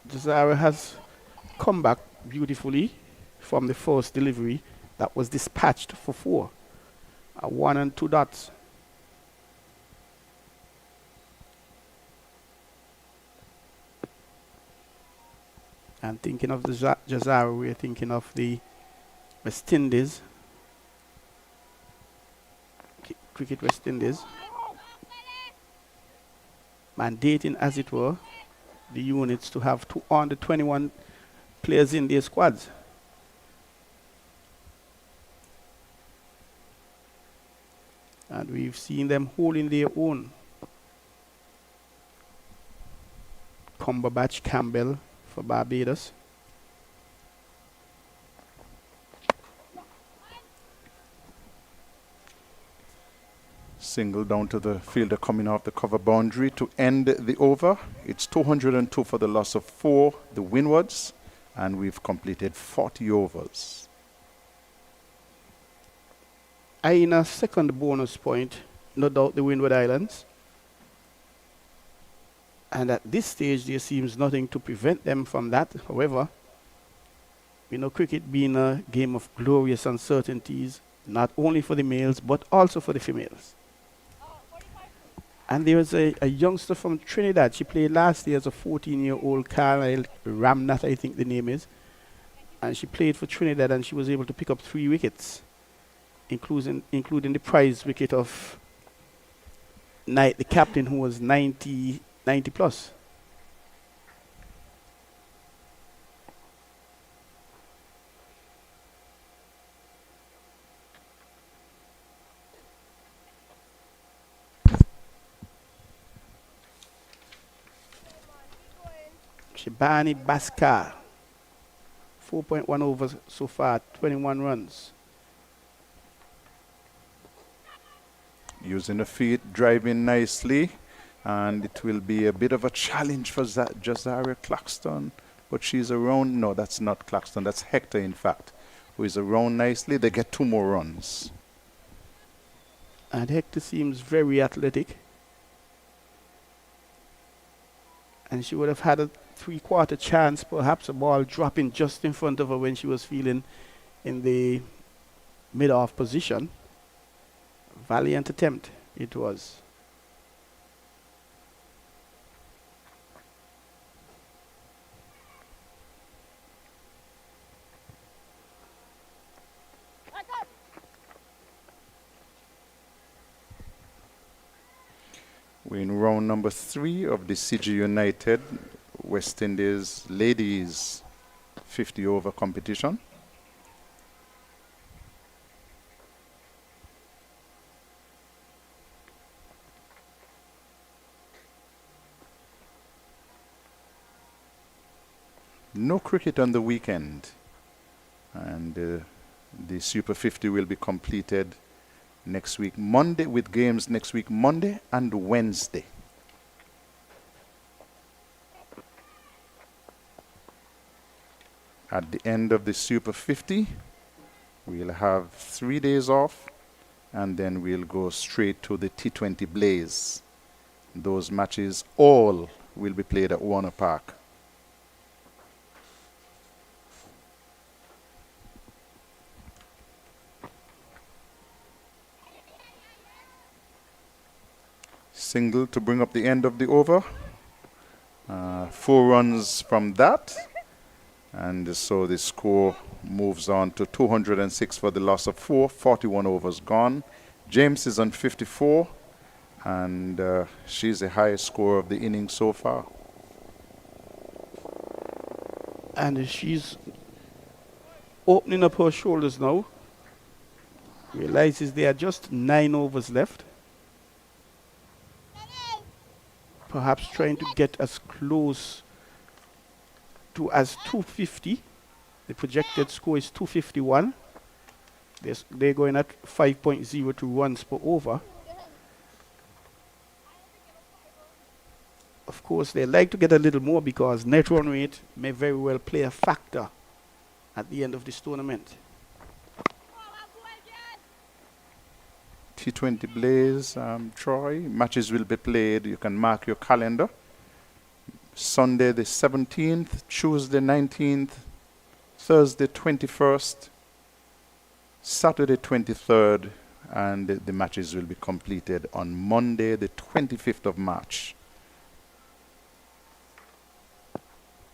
Jazara has come back beautifully from the first delivery that was dispatched for 4. 1 and 2 dots. And thinking of the Jazara, we're thinking of the West Indies. Cricket West Indies. Mandating, as it were, the units to have 221 players in their squads. And we've seen them holding their own. Cumberbatch Campbell for Barbados. Single down to the fielder coming off the cover boundary to end the over. It's 202 for the loss of 4, the Windwards, and we've completed 40 overs. Aina second bonus point, no doubt the Windward Islands. And at this stage, there seems nothing to prevent them from that. However, we know cricket being a game of glorious uncertainties, not only for the males, but also for the females. And there was a youngster from Trinidad. She played last year as a 14-year-old, Carlisle Ramnath, I think the name is. And she played for Trinidad, and she was able to pick up 3 wickets, including the prize wicket of Knight, the captain, who was 90 plus. Shibani Baskar. 4.1 overs so far, 21 runs. Using the feet, driving nicely. And it will be a bit of a challenge for Jazaria Claxton. But she's around. No, that's not Claxton. That's Hector, in fact, who is around nicely. They get 2 more runs. And Hector seems very athletic. And she would have had a 3/4 chance, perhaps a ball dropping just in front of her when she was feeling in the mid-off position. Valiant attempt it was. We're in round number 3 of the CG United West Indies ladies 50 over competition. No cricket on the weekend, and the Super 50 will be completed next week Monday, with games next week Monday and Wednesday. At the end of the Super 50, we'll have 3 days off, and then we'll go straight to the T20 Blaze. Those matches all will be played at Warner Park. Single to bring up the end of the over. 4 runs from that. And so the score moves on to 206 for the loss of 4. 41 overs gone. James is on 54. And she's the highest scorer of the innings so far. And she's opening up her shoulders now. Realizes there are just 9 overs left. Perhaps trying to get as close to as 250. The projected score is 251. They're going at 5.02 runs per over. Of course, they like to get a little more because net run rate may very well play a factor at the end of this tournament. T20 Blaze, Troy. Matches will be played. You can mark your calendar. Sunday the 17th, Tuesday 19th, Thursday 21st, Saturday 23rd, and the matches will be completed on Monday the 25th of March.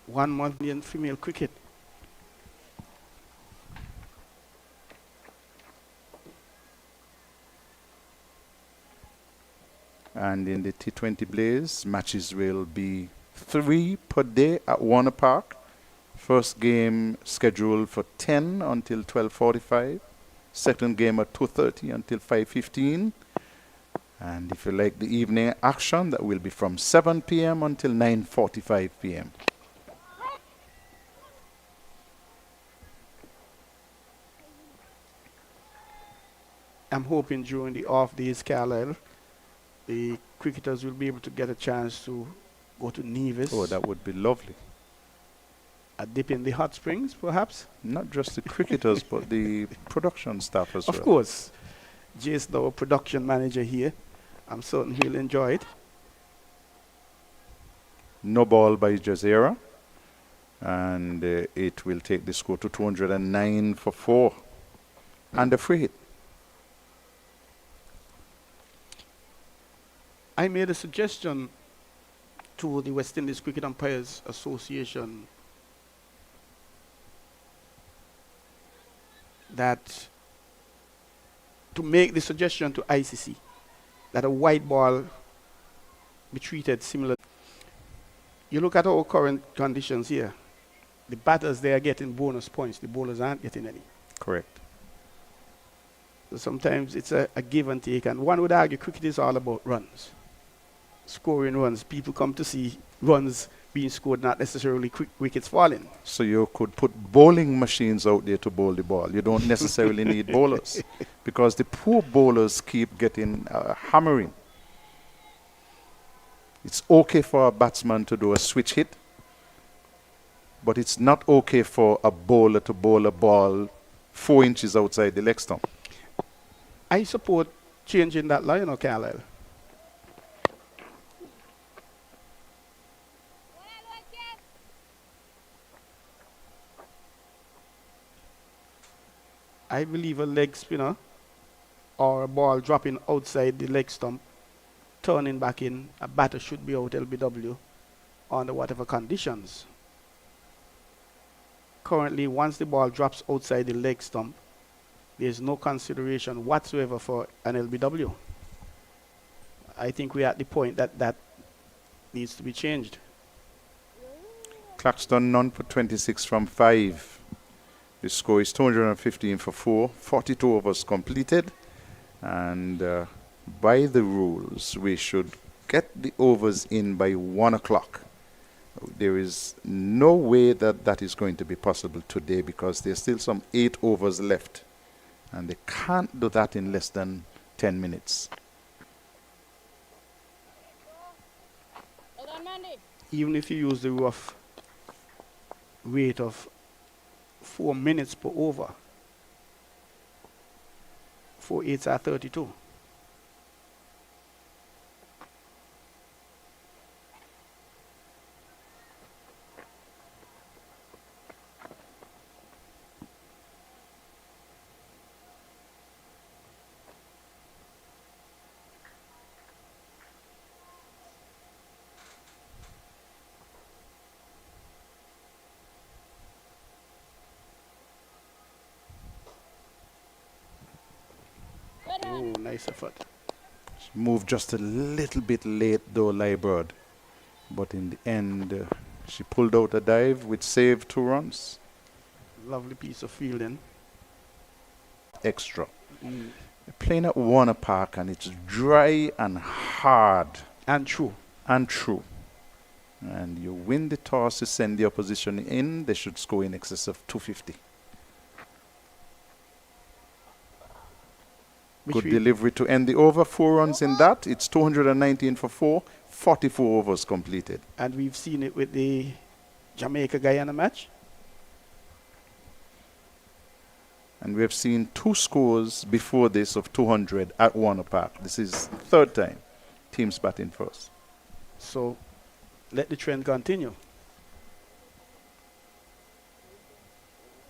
1 month in female cricket. And in the T20 Blaze, matches will be 3 per day at Warner Park. First game scheduled for 10 until 12:45. Second game at 2:30 until 5:15. And if you like the evening action, that will be from 7 p.m. until 9:45 p.m. I'm hoping during the off days, Carlisle, the cricketers will be able to get a chance to go to Nevis. Oh, that would be lovely. A dip in the hot springs, perhaps? Not just the cricketers, but the production staff as well. Of course. Jason, our production manager here, I'm certain he'll enjoy it. No ball by Jazeera. And it will take the score to 209 for 4. And a free hit. I made a suggestion to the West Indies Cricket Umpires Association that to make the suggestion to ICC that a white ball be treated similar. You look at our current conditions here. The batters, they are getting bonus points. The bowlers aren't getting any. Correct. So sometimes it's a give and take. And one would argue cricket is all about runs. Scoring runs. People come to see runs being scored, not necessarily quick wickets falling. So you could put bowling machines out there to bowl the ball. You don't necessarily need bowlers because the poor bowlers keep getting hammering. It's okay for a batsman to do a switch hit, but it's not okay for a bowler to bowl a ball 4 inches outside the leg stump. I support changing that line, or Carlisle. I believe a leg spinner or a ball dropping outside the leg stump, turning back in, a batter should be out LBW under whatever conditions. Currently, once the ball drops outside the leg stump, there's no consideration whatsoever for an LBW. I think we're at the point that that needs to be changed. Claxton none for 26 from 5. The score is 215 for 4. 42 overs completed. And by the rules, we should get the overs in by 1 o'clock. There is no way that that is going to be possible today because there's still some 8 overs left. And they can't do that in less than 10 minutes. Even if you use the rough rate of 4 minutes per over, 4 8s are 32. Oh, nice effort. Moved just a little bit late though, Leeward. But in the end, she pulled out a dive which saved 2 runs. Lovely piece of fielding. Extra. They're playing at Warner Park and it's dry and hard. And true. And true. And you win the toss to send the opposition in, they should score in excess of 250. Good delivery to end the over. 4 runs in that. It's 219 for 4. 44 overs completed. And we've seen it with the Jamaica-Guyana match. And we have seen 2 scores before this of 200 at Warner Park. This is 3rd time teams batting first. So let the trend continue.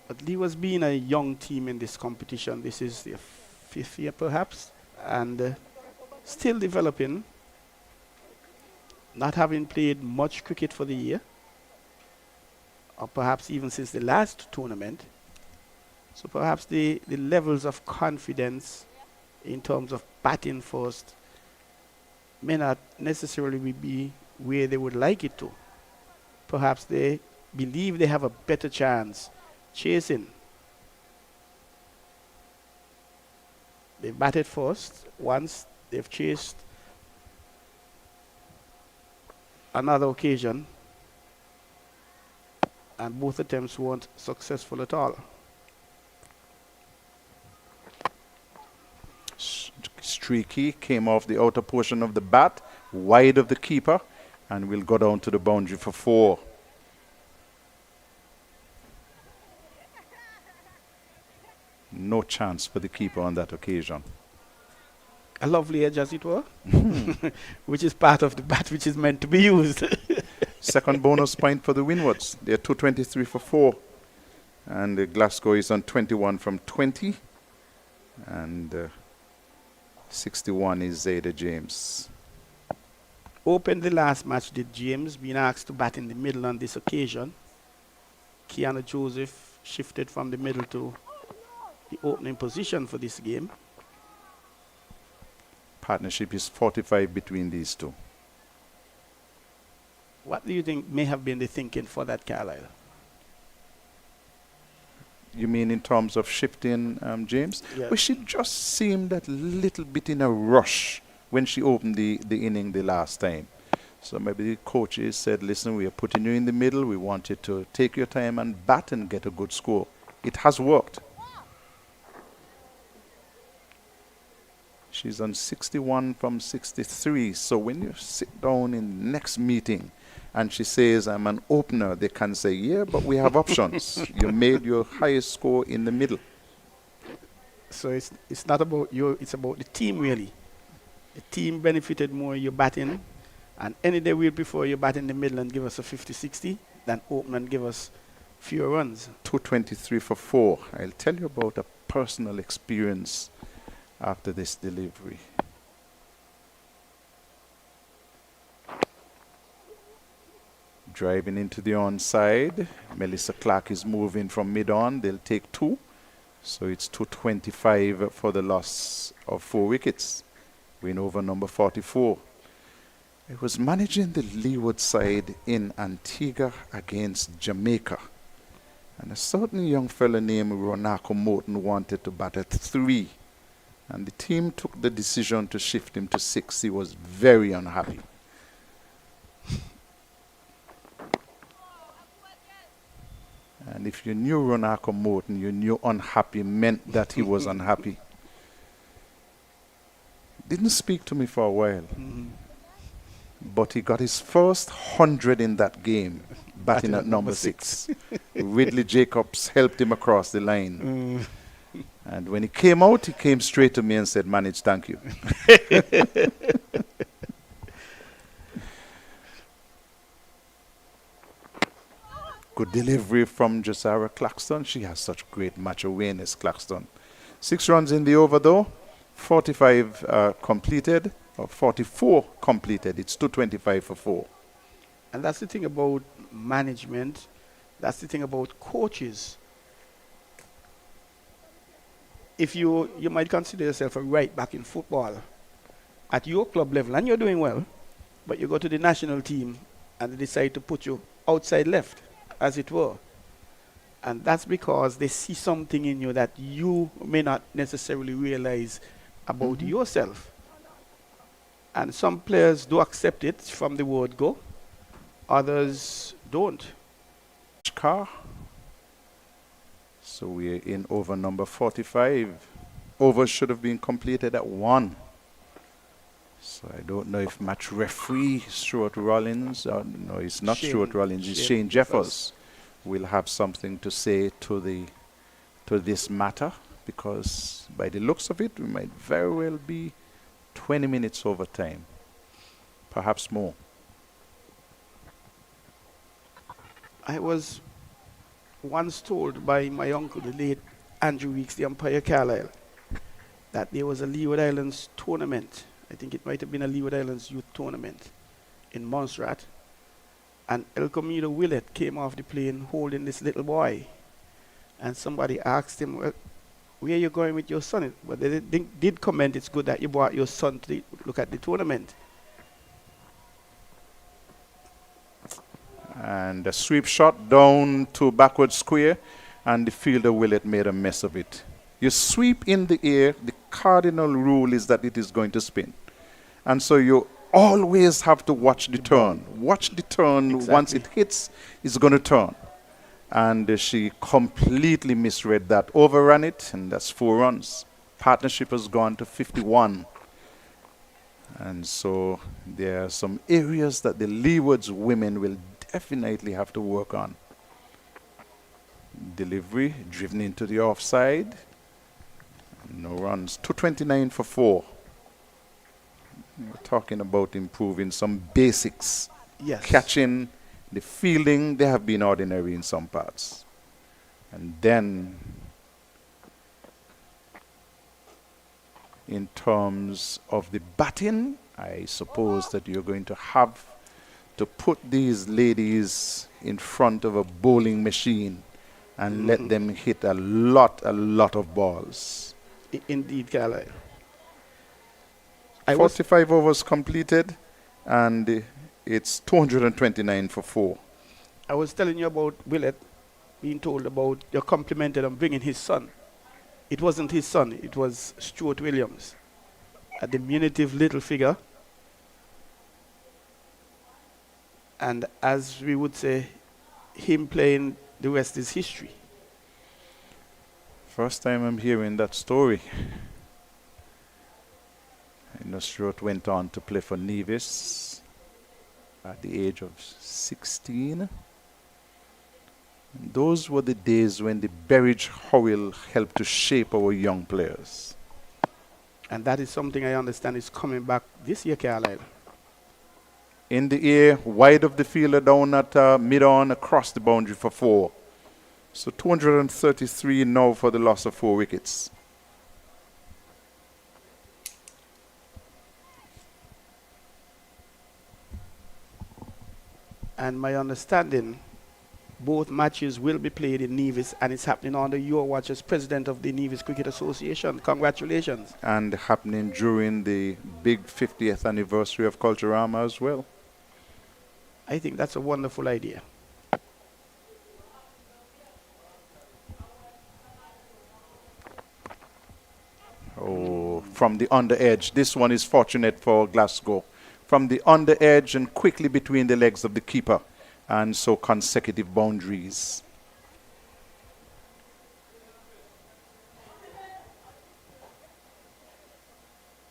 But Leewards being a young team in this competition, this is their 5th year perhaps, and still developing, not having played much cricket for the year, or perhaps even since the last tournament. So perhaps the levels of confidence in terms of batting first may not necessarily be where they would like it to. Perhaps they believe they have a better chance chasing. They batted first. Once they've chased another occasion, and both attempts weren't successful at all. Streaky came off the outer portion of the bat, wide of the keeper, and will go down to the boundary for 4. No chance for the keeper on that occasion. A lovely edge, as it were, which is part of the bat which is meant to be used. Second bonus point for the Windwards. They're 223 for 4. And Glasgow is on 21 from 20. And 61 is Zayda James. Opened the last match, did James, being asked to bat in the middle on this occasion. Kiana Joseph shifted from the middle to the opening position for this game. Partnership is 45 between these two. What do you think may have been the thinking for that, Carlisle? You mean in terms of shifting James? Yes. Well, she just seemed a little bit in a rush when she opened the inning the last time. So maybe the coaches said, listen, we are putting you in the middle. We want you to take your time and bat and get a good score. It has worked. She's on 61 from 63. So when you sit down in the next meeting and she says, I'm an opener, they can say, yeah, but we have options. You made your highest score in the middle. So it's not about you, it's about the team really. The team benefited more your batting, and any day we'll prefer you bat in the middle and give us a 50-60 than open and give us fewer runs. 223 for 4. I'll tell you about a personal experience after this delivery. Driving into the onside. Melissa Clark is moving from mid-on. They'll take 2. So it's 225 for the loss of 4 wickets. Win over number 44. I was managing the Leeward side in Antigua against Jamaica. And a certain young fellow named Ronako Morton wanted to bat at 3. And the team took the decision to shift him to 6. He was very unhappy. And if you knew Ronako Morton, you knew unhappy meant that he was unhappy. Didn't speak to me for a while. But he got his first 100 in that game, batting at number 6. Ridley Jacobs helped him across the line. And when he came out, he came straight to me and said, Manage, thank you. Good delivery from Josiah Claxton. She has such great match awareness, Claxton. 6 runs in the over, though. 45 completed, or 44 completed. It's 225 for 4. And that's the thing about management. That's the thing about coaches. If you might consider yourself a right back in football at your club level and you're doing well, but you go to the national team and they decide to put you outside left, as it were. And that's because they see something in you that you may not necessarily realize about yourself. And some players do accept it from the word go, others don't. Car. So we're in over number 45. Over should have been completed at 1. So I don't know if match referee Stuart Rollins, no, it's not Stuart Rollins, it's Shane Jeffers, will have something to say to this matter, because by the looks of it, we might very well be 20 minutes over time, perhaps more. I was once told by my uncle, the late Andrew Weeks, the umpire Carlisle, that there was a Leeward Islands tournament. I think it might have been a Leeward Islands youth tournament in Montserrat. And El Camino Willett came off the plane holding this little boy. And somebody asked him, well, where are you going with your son? But they did comment, it's good that you brought your son to look at the tournament. And a sweep shot down to backward square, and the fielder Willett made a mess of it. You sweep in the air, the cardinal rule is that it is going to spin. And so you always have to watch the turn. Watch the turn. Exactly. Once it hits, it's going to turn. And she completely misread that, overran it, and that's 4 runs. Partnership has gone to 51. And so there are some areas that the Leewards women will definitely have to work on. Delivery, driven into the offside. No runs. 229 for 4. We're talking about improving some basics. Yes. Catching, the fielding, they have been ordinary in some parts. And then, in terms of the batting, I suppose that you're going to have to put these ladies in front of a bowling machine and let them hit a lot of balls. Indeed, Carlisle. 45 overs completed, and it's 229 for 4. I was telling you about Willett being told about you're complimented on bringing his son. It wasn't his son, it was Stuart Williams, a diminutive little figure. And as we would say, him playing, the rest is history. First time I'm hearing that story. Innisfrott went on to play for Nevis at the age of 16. And those were the days when the Berridge Howell helped to shape our young players. And that is something I understand is coming back this year, Carlisle. In the air, wide of the fielder, down at mid-on, across the boundary for 4. So 233 now for the loss of 4 wickets. And my understanding, both matches will be played in Nevis, and it's happening under your watch as president of the Nevis Cricket Association. Congratulations. And happening during the big 50th anniversary of Culturama as well. I think that's a wonderful idea. Oh, from the under edge. This one is fortunate for Glasgow. From the under edge and quickly between the legs of the keeper. And so consecutive boundaries.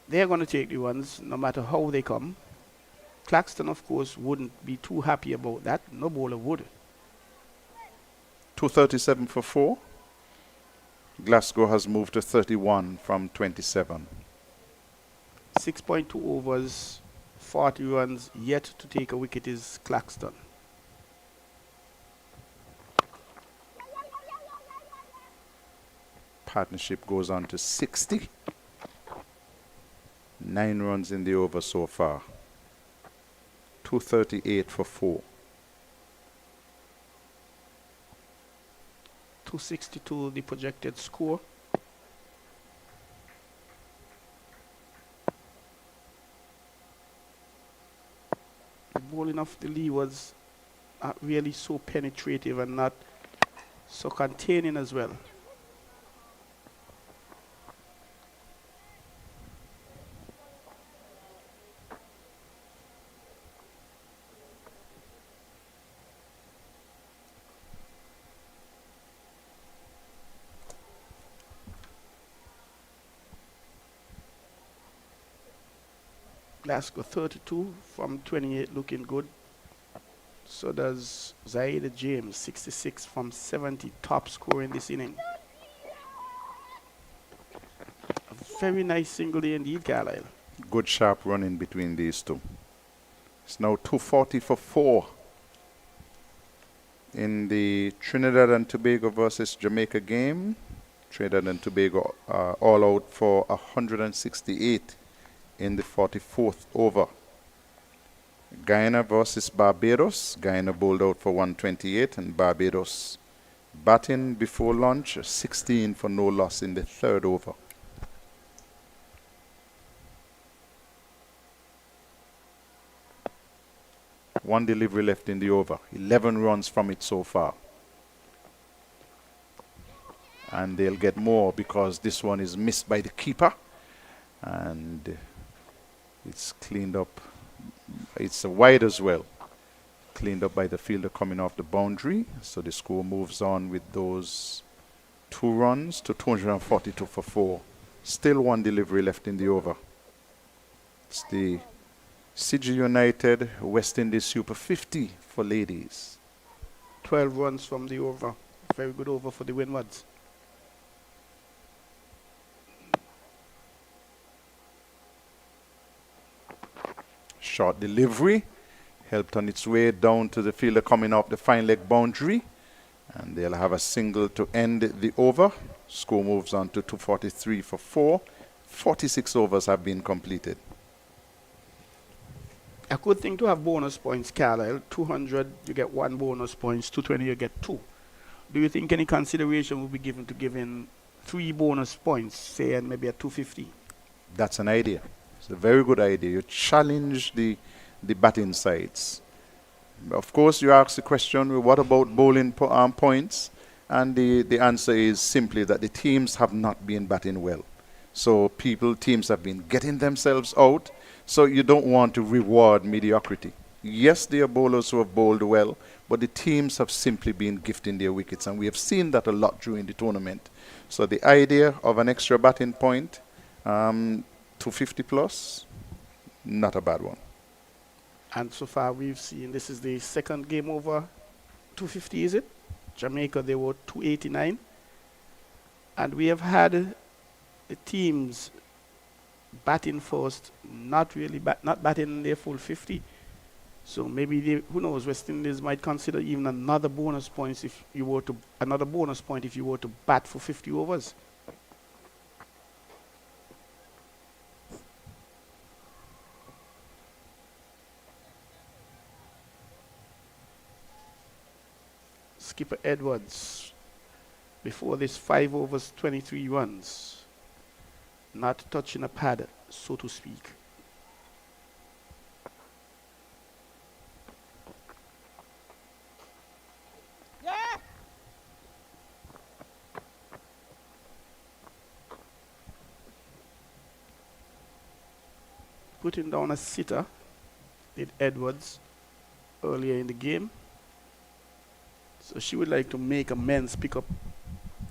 They're going to take the ones no matter how they come. Claxton, of course, wouldn't be too happy about that. No bowler would. 237 for 4. Glasgow has moved to 31 from 27. 6.2 overs, 40 runs, yet to take a wicket is Claxton. Partnership goes on to 60. 9 runs in the over so far. 238 for 4. 262 the projected score. The bowling of the Leewards are really so penetrative and not so containing as well. Glasgow 32 from 28 looking good. So does Zaida James 66 from 70, top scorer in this inning. A very nice single day indeed, Carlisle. Good sharp running between these two. It's now 240 for 4 in the Trinidad and Tobago versus Jamaica game. Trinidad and Tobago all out for 168 in the 44th over. Guyana versus Barbados. Guyana bowled out for 128 and Barbados batting before lunch, 16 for no loss in the 3rd over. One delivery left in the over. 11 runs from it so far. And they'll get more because this one is missed by the keeper. And it's cleaned up. It's wide as well. Cleaned up by the fielder coming off the boundary. So the score moves on with those 2 runs to 242 for 4. Still one delivery left in the over. It's the CG United West Indies Super 50 for ladies. 12 runs from the over. Very good over for the Windwards. Short delivery, helped on its way down to the fielder coming off the fine leg boundary. And they'll have a single to end the over. Score moves on to 243 for 4. 46 overs have been completed. A good thing to have bonus points, Carlisle. 200, you get 1 bonus points. 220, you get 2. Do you think any consideration will be given to giving 3 bonus points, say, and maybe a 250? That's an idea. It's a very good idea. You challenge the batting sides. Of course, you ask the question, well, what about bowling points? And the answer is simply that the teams have not been batting well. So teams have been getting themselves out. So you don't want to reward mediocrity. Yes, there are bowlers who have bowled well, but the teams have simply been gifting their wickets, and we have seen that a lot during the tournament. So the idea of an extra batting point, 250 plus, not a bad one. And so far we've seen this is the second game over 250, is it? Jamaica, they were 289. And we have had the teams batting first, not really not batting their full 50. So maybe they, who knows, West Indies might consider even another bonus point if you were to bat for 50 overs. Skipper Edwards, before this 5 overs, 23 runs, not touching a pad, so to speak. Putting down a sitter, did Edwards earlier in the game. So she would like to make amends, pick up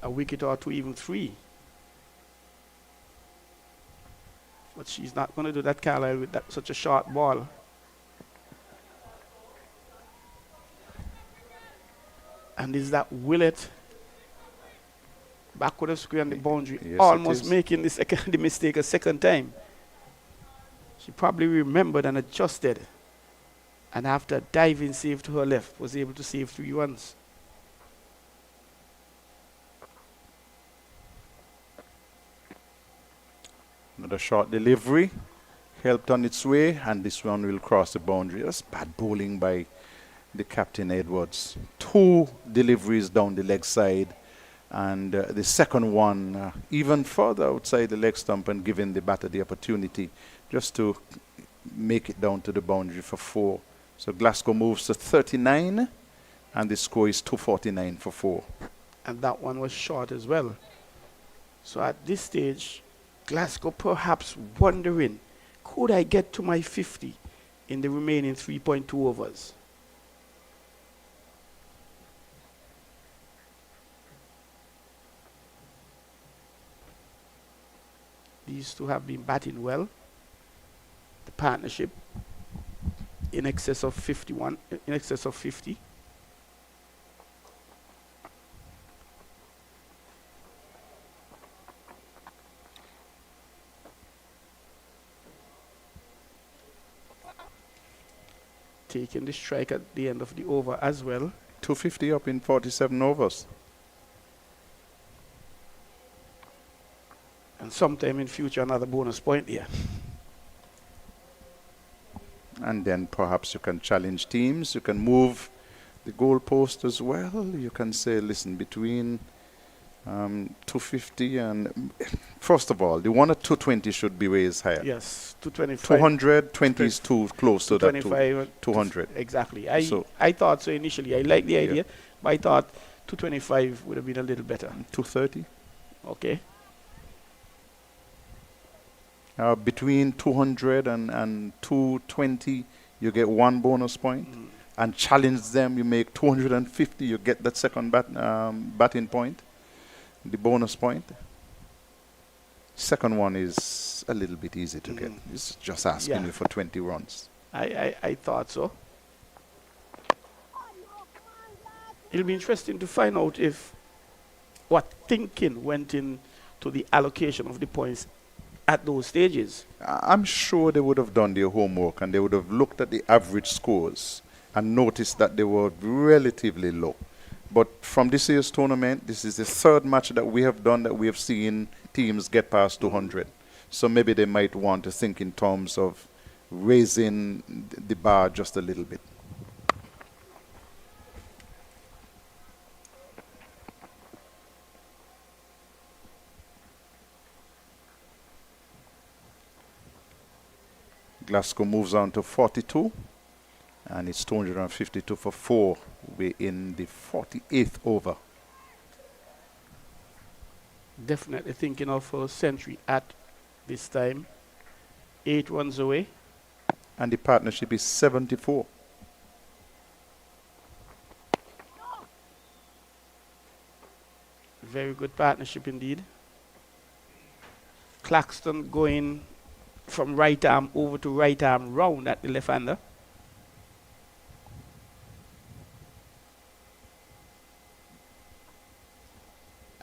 a wicket or two, even 3. But she's not going to do that, Carlisle, with that such a short ball. And is that Willett back with a square on the boundary, Yes, almost making the mistake a second time. She probably remembered and adjusted, and after a diving save to her left, was able to save 3 runs. Another short delivery, helped on its way, and this one will cross the boundary. That's bad bowling by the captain Edwards. 2 deliveries down the leg side, and the second one even further outside the leg stump, and giving the batter the opportunity just to make it down to the boundary for 4. So Glasgow moves to 39, and the score is 249 for 4. And that one was short as well. So at this stage, Glasgow perhaps wondering, could I get to my 50 in the remaining 3.2 overs? These two have been batting well. The partnership in excess of 51, in excess of 50. Taking the strike at the end of the over as well. 250 up in 47 overs. And sometime in future, another bonus point here. And then perhaps you can challenge teams. You can move the goalpost as well. You can say, listen, between 250 and... First of all, the one at 220 should be raised higher. Yes, 225. 220 is too close to that. 200. Exactly. I thought so initially. I liked the idea, but I thought 225 would have been a little better. 230. Okay. Between 200 and 220, you get 1 bonus point. And challenge them, you make 250, you get that second batting point, the bonus point. Second one is a little bit easy to get. It's just asking you for 20 runs. I thought so. It'll be interesting to find out if what thinking went into the allocation of the points at those stages. I'm sure they would have done their homework, and they would have looked at the average scores and noticed that they were relatively low. But from this year's tournament, this is the 3rd match that we have done that we have seen teams get past 200. So maybe they might want to think in terms of raising the bar just a little bit. Glasgow moves on to 42, and it's 252 for 4. We're in the 48th over. Definitely thinking of a century at this time. 8 runs away. And the partnership is 74. Very good partnership indeed. Claxton going from right arm over to right arm round at the left-hander.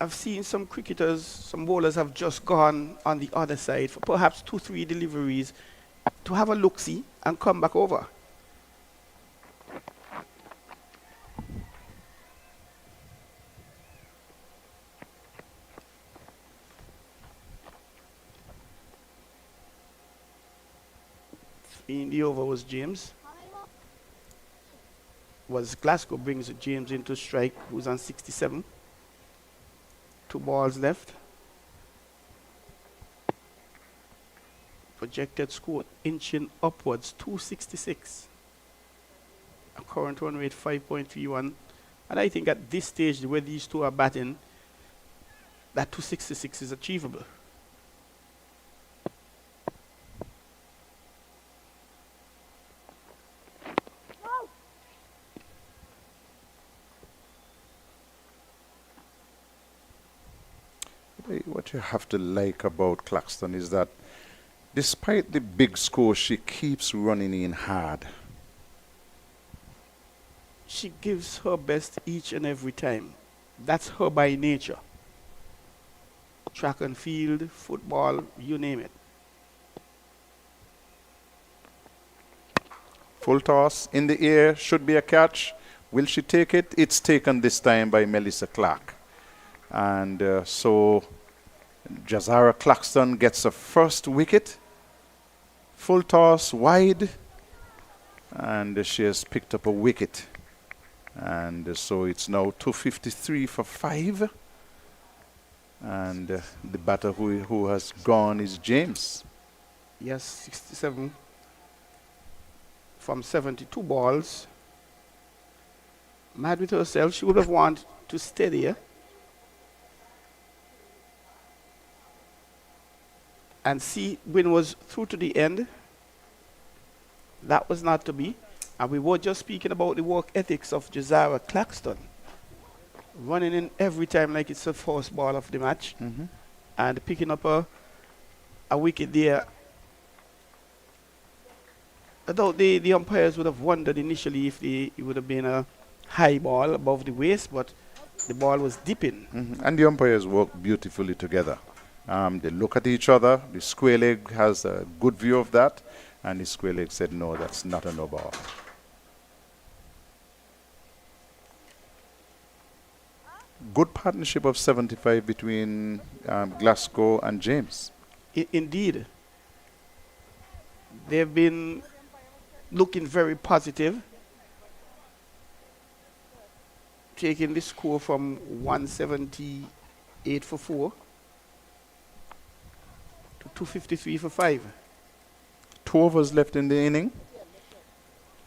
I've seen some cricketers, some bowlers have just gone on the other side for perhaps 2-3 deliveries to have a look-see and come back over. In the over was James. Was Glasgow brings James into strike, who's on 67. 2 balls left. Projected score inching upwards, 266. A current run rate 5.31. And I think at this stage, where these two are batting, that 266 is achievable. What you have to like about Claxton is that despite the big score, she keeps running in hard. She gives her best each and every time. That's her by nature. Track and field, football, you name it. Full toss in the air, should be a catch. Will she take it? It's taken this time by Melissa Clark. And so Jazara Claxton gets a first wicket. Full toss wide. And she has picked up a wicket. And so it's now 253 for 5. And the batter who has gone is James. Yes, 67 from 72 balls. Mad with herself, she would have wanted to steady her and see Windwards through to the end. That was not to be. And we were just speaking about the work ethics of Jazara Claxton. Running in every time like it's the first ball of the match. And picking up a wicket there. Although the umpires would have wondered initially if it would have been a high ball above the waist, but the ball was dipping. And the umpires work beautifully together. They look at each other. The square leg has a good view of that. And the square leg said, no, that's not a no ball. Good partnership of 75 between Glasgow and James. Indeed. They've been looking very positive. Taking the score from 178 for 4 to 253 for 5. 2 overs left in the inning.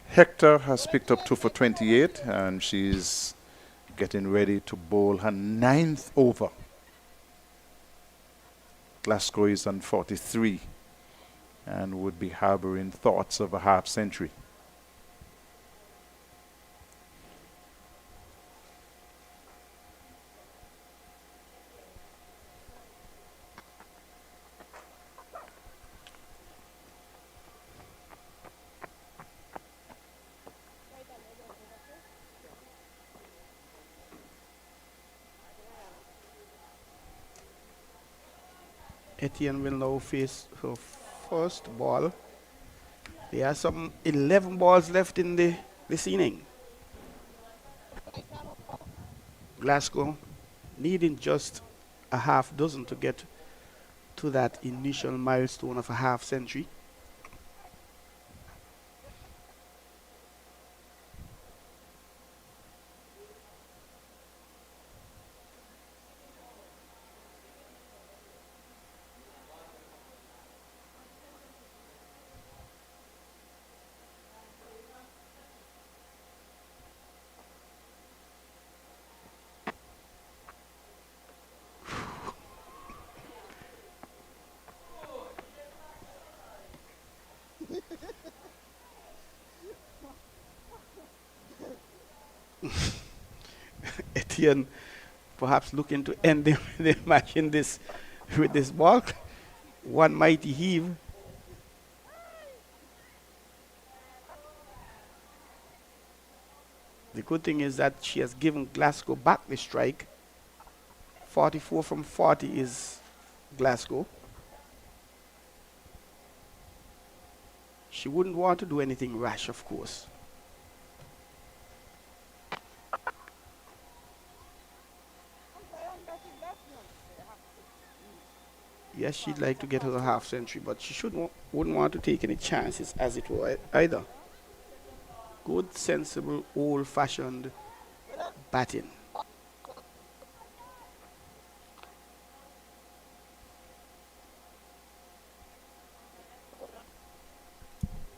Hector has picked up 2 for 28 and she's getting ready to bowl her 9th over. Glasgow is on 43 and would be harboring thoughts of a half century. Etienne will now face her first ball. There are some 11 balls left in this inning. Glasgow needing just a half dozen to get to that initial milestone of a half century. Etienne perhaps looking to end the match in this with this ball. One mighty heave. The good thing is that she has given Glasgow back the strike. 44 from 40 is Glasgow. She wouldn't want to do anything rash, of course. Yes, she'd like to get her a half century, but she wouldn't want to take any chances, as it were, either. Good, sensible, old-fashioned batting.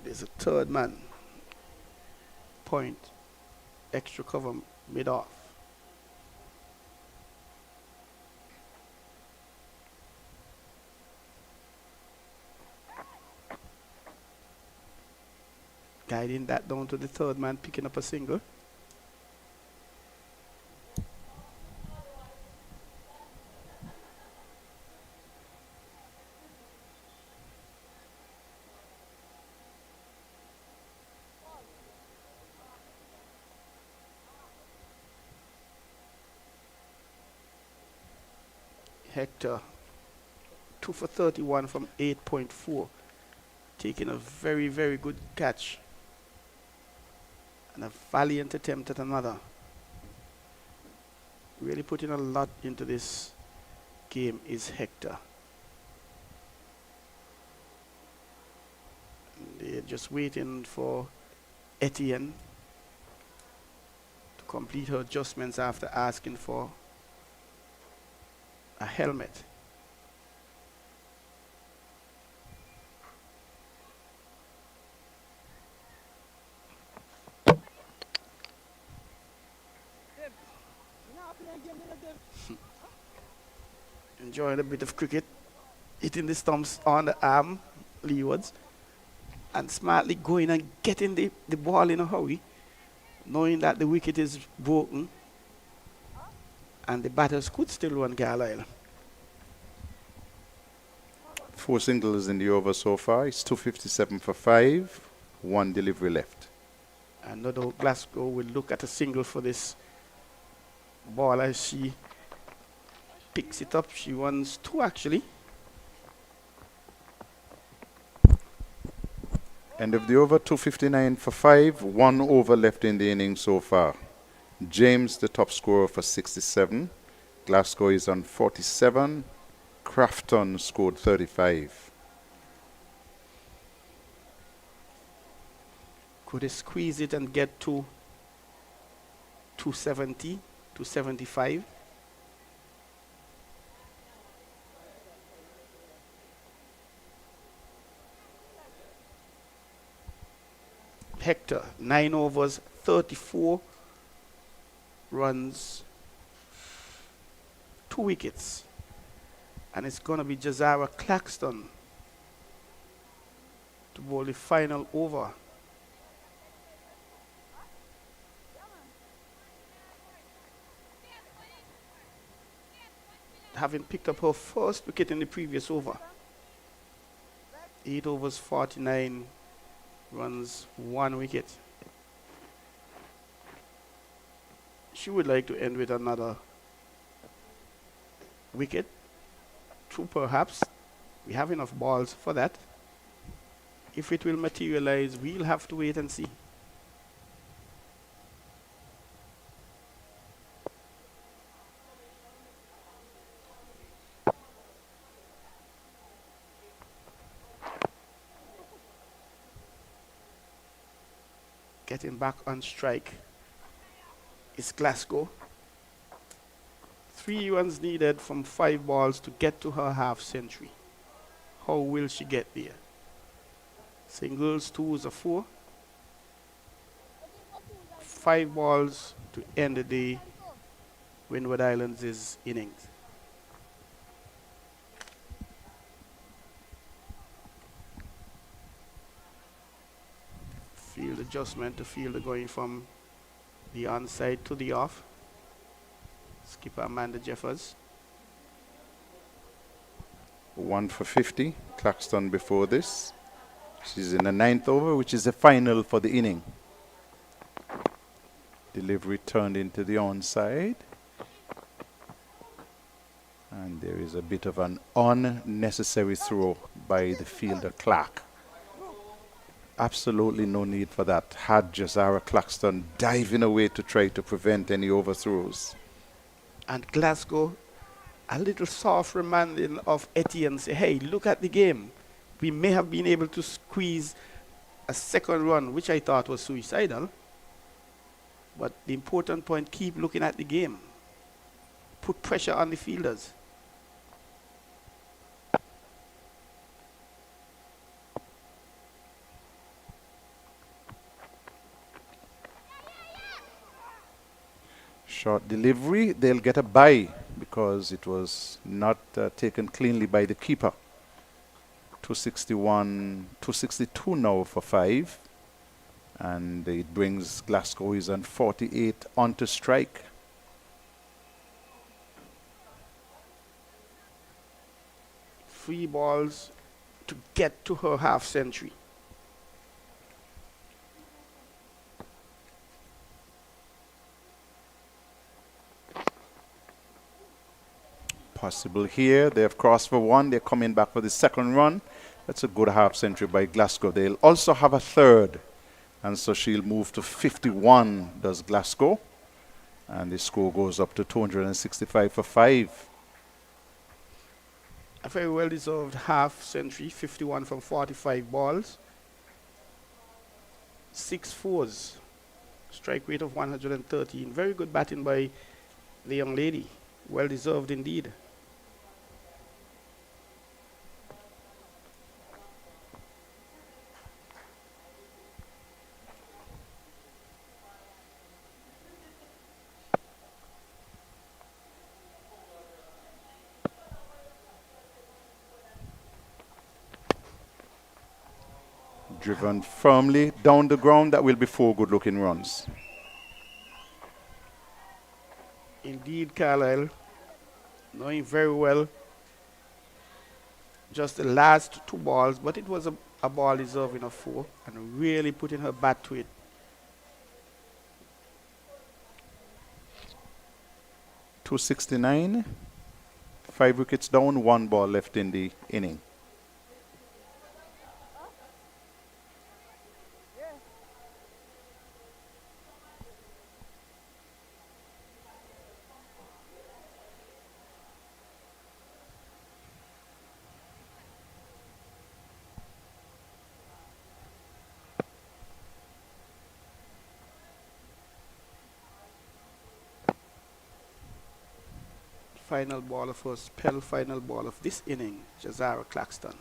There's a third man. Point. Extra cover mid-off. Guiding that down to the third man, picking up a single. Hector, 2 for 31 from 8.4. Taking a very, very good catch. And a valiant attempt at another. Really putting a lot into this game is Hector. And they're just waiting for Etienne to complete her adjustments after asking for a helmet. Enjoying a bit of cricket, hitting the stumps on the arm, Leewards, and smartly going and getting the ball in a hurry, knowing that the wicket is broken and the batters could still run Carlisle. 4 singles in the over so far. It's 257 for 5. 1 delivery left. And no doubt Glasgow will look at a single for this ball as she picks it up. She runs 2 actually. End of the over, 259 for 5. 1 over left in the inning so far. James, the top scorer, for 67. Glasgow is on 47. Crafton scored 35. Could they squeeze it and get to 270, 275? Hector, 9 overs, 34 runs, 2 wickets. And it's going to be Jazara Claxton to bowl the final over. Having picked up her first wicket in the previous over. 8 overs, 49 runs, 1 wicket. She would like to end with another wicket. 2 perhaps. We have enough balls for that. If it will materialize, we'll have to wait and see. Getting back on strike is Glasgow. 3 runs needed from 5 balls to get to her half century. How will she get there? Singles, 2s, or 4. 5 balls to end the day. Windward Islands' innings. Field adjustment to fielder going from the onside to the off. Skipper Amanda Jeffers. 1 for 50. Claxton before this. She's in the 9th over, which is the final for the inning. Delivery turned into the onside. And there is a bit of an unnecessary throw by the fielder Clark. Absolutely no need for that. Had Jazara Claxton diving away to try to prevent any overthrows. And Glasgow, a little soft reminding of Etienne, say, hey, look at the game. We may have been able to squeeze a second run, which I thought was suicidal. But the important point, keep looking at the game. Put pressure on the fielders. Short delivery, they'll get a bye because it was not taken cleanly by the keeper. 261, 262 now for 5. And it brings Glasgow is on 48 onto strike. Free balls to get to her half century. Possible here. They have crossed for 1. They're coming back for the second run. That's a good half century by Glasgow. They'll also have a third. And so she'll move to 51, does Glasgow. And the score goes up to 265 for 5. A very well-deserved half century, 51 from 45 balls. 6 fours. Strike rate of 113. Very good batting by the young lady. Well-deserved indeed. Driven firmly down the ground. That will be 4 good-looking runs. Indeed, Carlisle, knowing very well just the last 2 balls, but it was a ball deserving of 4 and really putting her bat to it. .269, 5 wickets down, 1 ball left in the inning. Final ball of her spell, final ball of this inning, Jazara Claxton.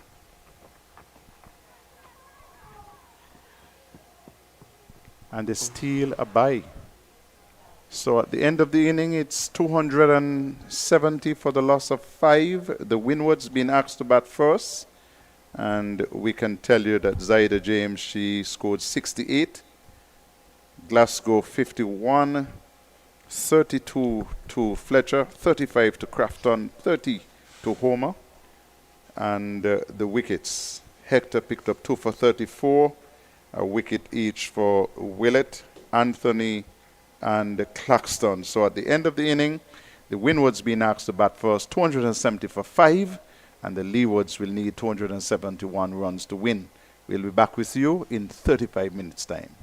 And they steal a bye. So at the end of the inning, it's 270 for the loss of 5. The Windwards being asked to bat first. And we can tell you that Zaida James, she scored 68. Glasgow 51. 32 to Fletcher, 35 to Crafton, 30 to Homer. And the wickets, Hector picked up 2 for 34, a wicket each for Willett, Anthony, and Claxton. So at the end of the inning, the Windwards being asked to bat first, 270 for 5, and the Leewards will need 271 runs to win. We'll be back with you in 35 minutes' time.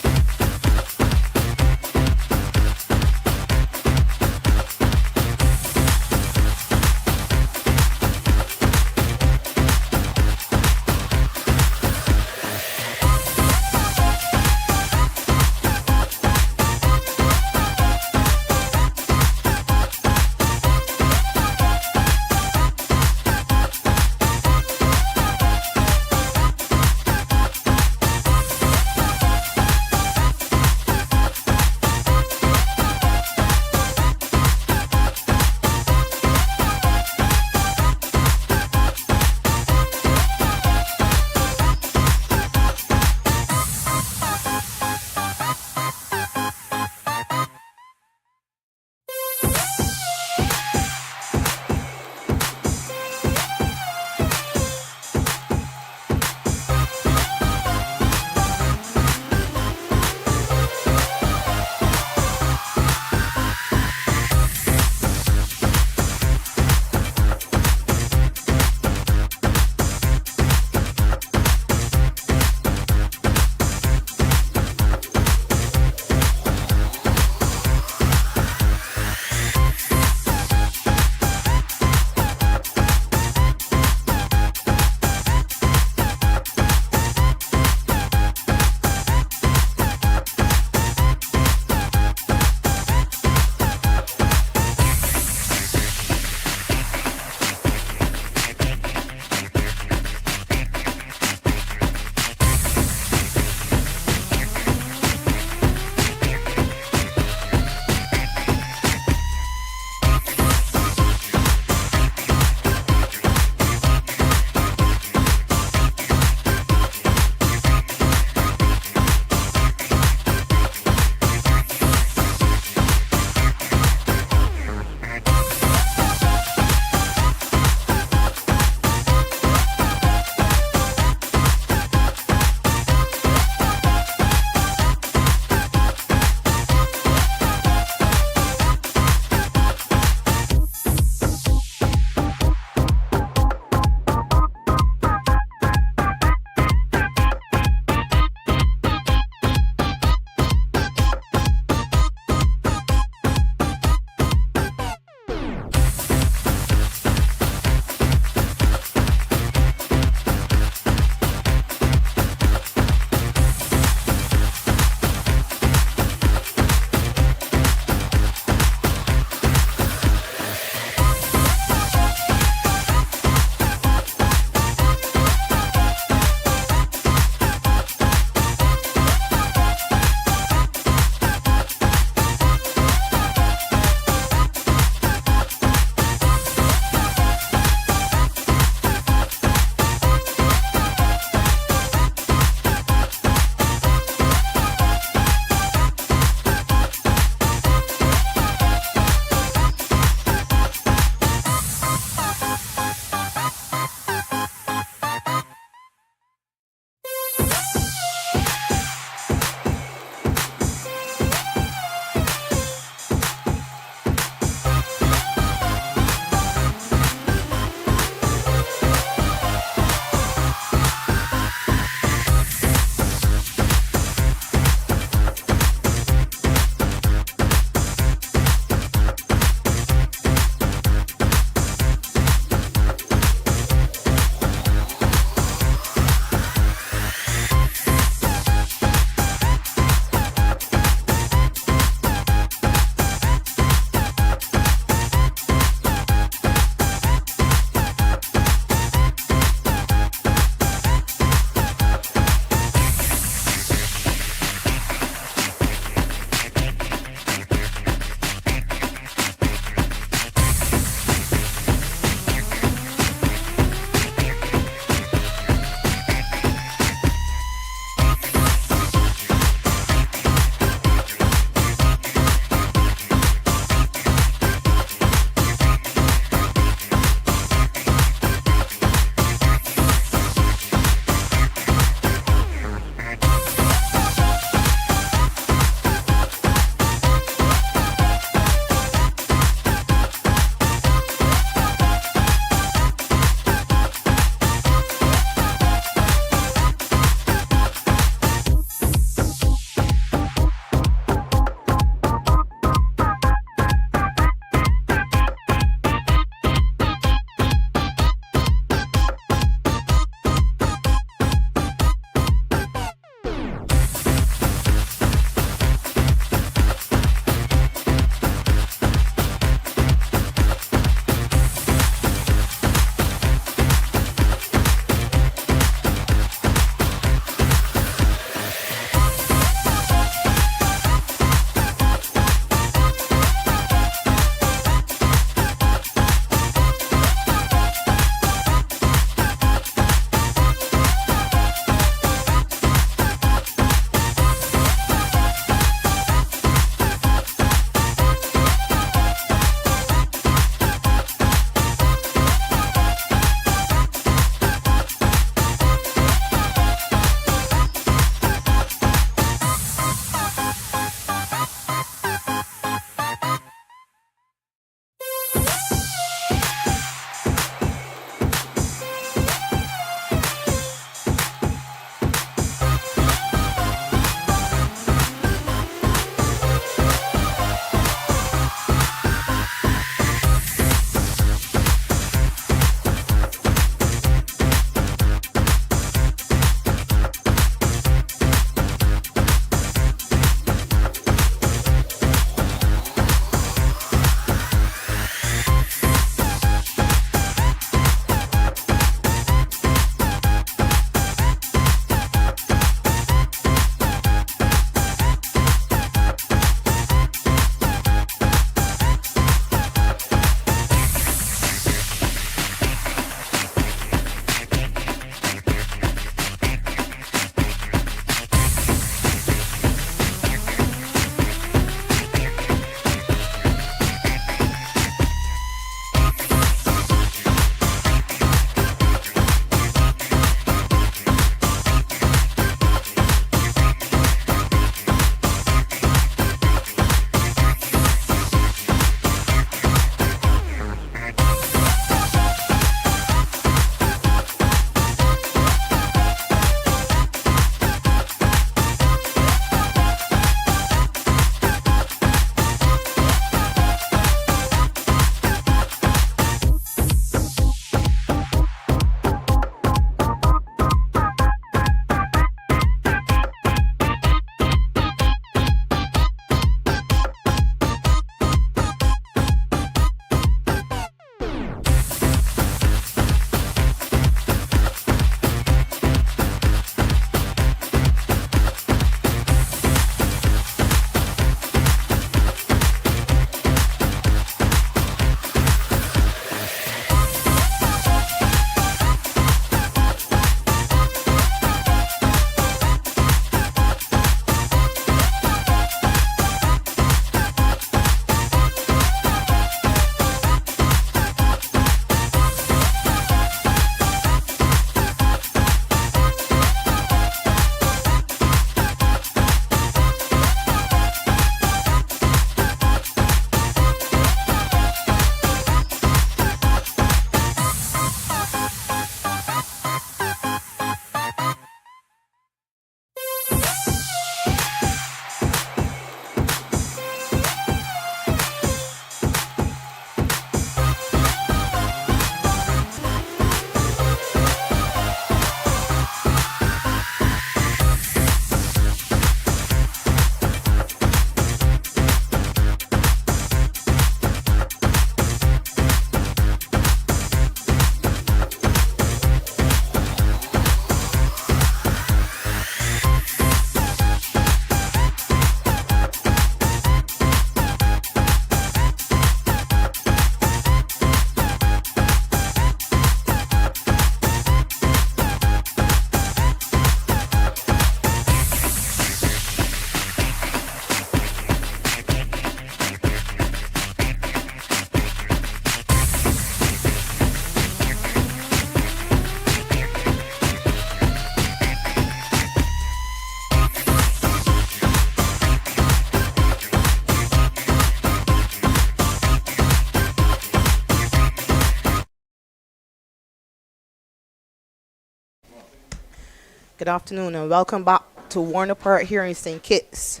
Good afternoon and welcome back to Warner Park here in St. Kitts.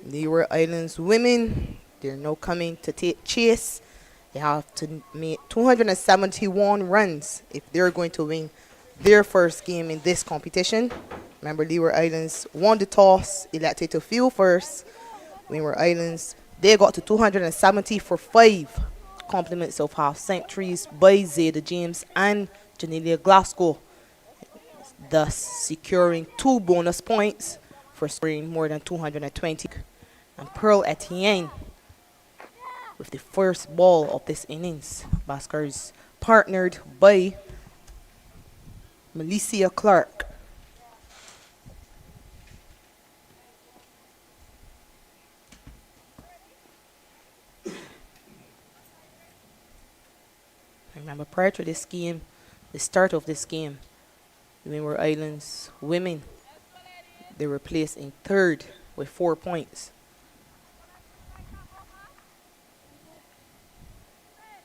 Leeward Islands women, they're now coming to take chase. They have to make 271 runs if they're going to win their first game in this competition. Remember, Leeward Islands won the toss, elected to field first. Windward Islands, they got to 270 for 5. Compliments of half centuries by Zeta James and Janelia Glasgow, thus securing 2 bonus points for scoring more than 220. And Pearl Etienne with the first ball of this innings. Baskers partnered by Melissa Clark. Remember, prior to this game, the start of this game, the Windward Islands women, they were placed in 3rd with 4 points.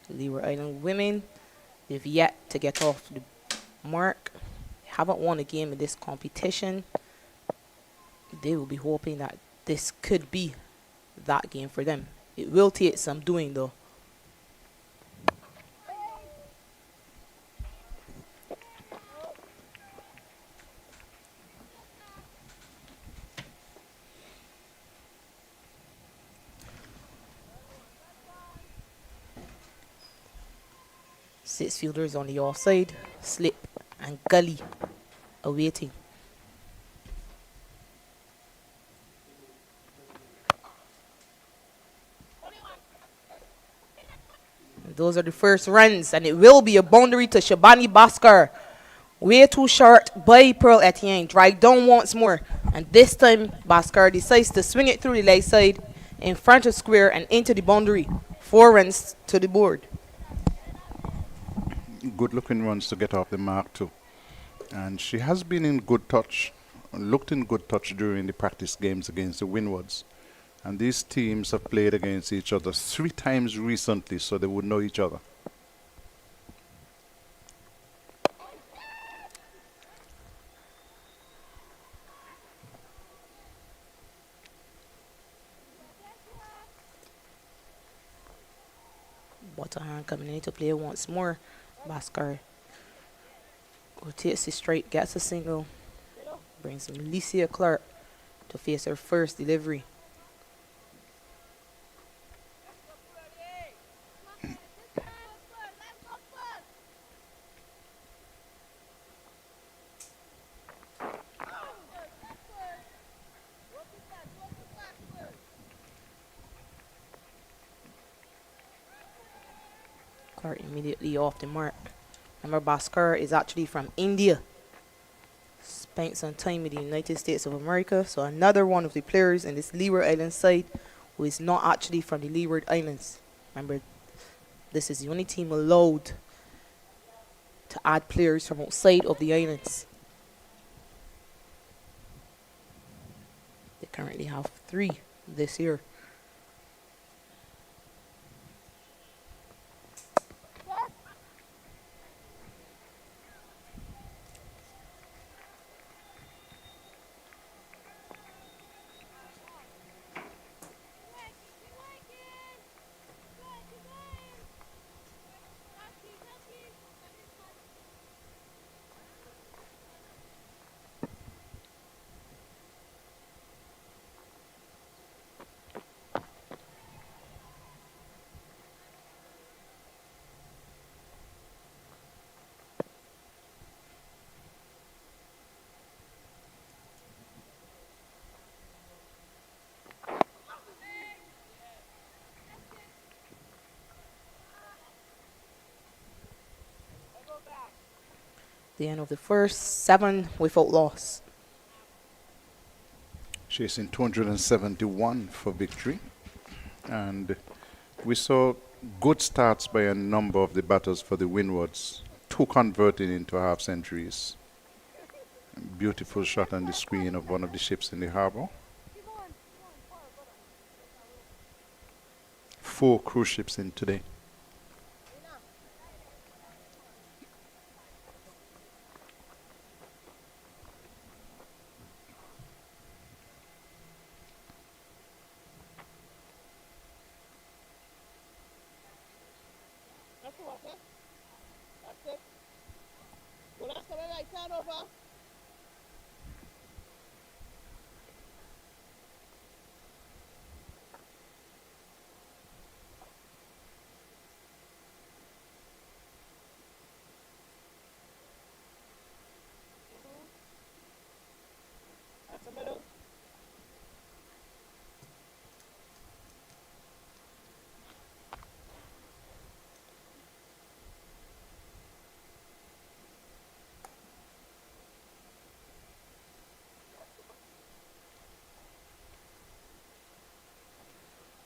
The Leeward Island women, they've yet to get off the mark. They haven't won a game in this competition. They will be hoping that this could be that game for them. It will take some doing though. Six fielders on the offside, Slip and Gully awaiting. And those are the first runs, and it will be a boundary to Shabani Baskar. Way too short by Pearl Etienne. Drag down once more, and this time Baskar decides to swing it through the leg side in front of square and into the boundary. 4 runs to the board. Good looking runs to get off the mark too. And she has been in good touch, looked in good touch during the practice games against the Windwards. And these teams have played against each other 3 times recently, so they would know each other. Waterhand coming in to play once more. Baskar rotates it straight, gets a single, brings Melissa Clark to face her first delivery. Clark immediately off the mark. Remember, Baskar is actually from India. Spent some time in the United States of America. So another one of the players in this Leeward Island side who is not actually from the Leeward Islands. Remember, this is the only team allowed to add players from outside of the islands. They currently have 3 this year. The end of the first, 7 without loss. Chasing 271 for victory. And we saw good starts by a number of the batters for the Windwards, 2 converting into half centuries. Beautiful shot on the screen of one of the ships in the harbor. 4 cruise ships in today. Okay? That's it. Well, that's coming right. Turn over. That's the middle.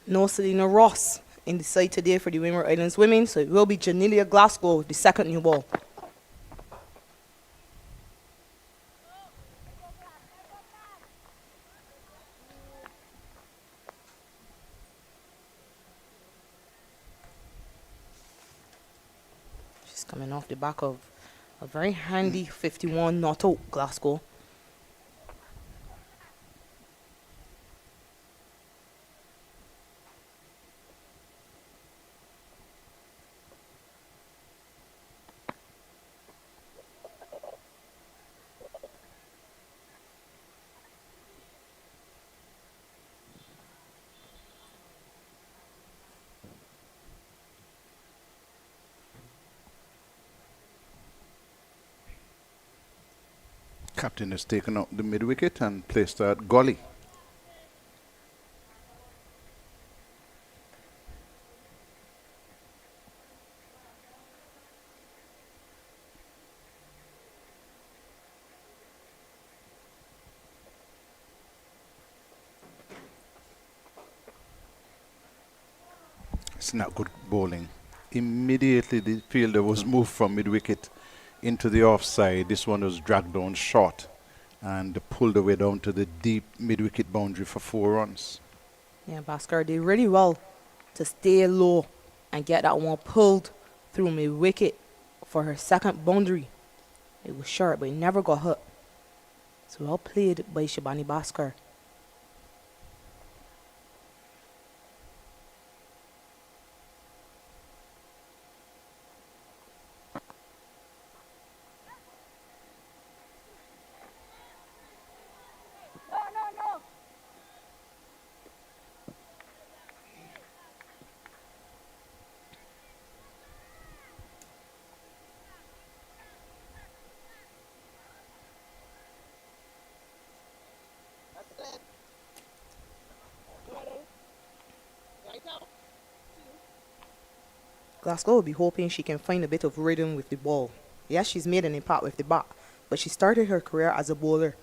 No Selena Ross in the side today for the Windward Islands women, so it will be Janelia Glasgow, the second new ball. She's coming off the back of a very handy 51 not out Glasgow. Captain has taken out the mid wicket and placed her at gully. It's not good bowling. Immediately the fielder was moved from mid wicket into the offside. This one was dragged down short and pulled away down to the deep mid wicket boundary for 4 runs. Yeah, Bhaskar did really well to stay low and get that one pulled through mid wicket for her second boundary. It was short, but it never got hit. So well played by Shabani Bhaskar. That's it. Middle. Right out. Glasgow will be hoping she can find a bit of rhythm with the ball. Yes, she's made an impact with the bat, but she started her career as a bowler.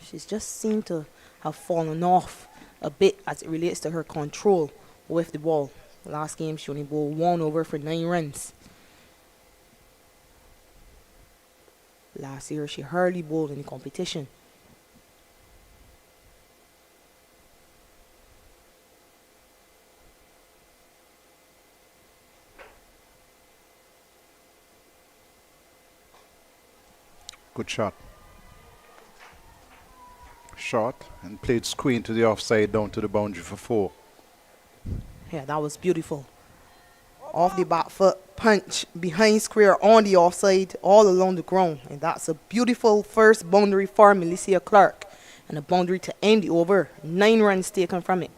She's just seemed to have fallen off a bit as it relates to her control with the ball. Last game, she only bowled 1 over for 9 runs. Last year, she hardly bowled in the competition. Good shot. Shot and played screen to the offside down to the boundary for 4. Yeah, that was beautiful. Off the back foot, punch behind square on the offside, all along the ground. And that's a beautiful first boundary for Melissa Clark. And a boundary to end the over. 9 runs taken from it.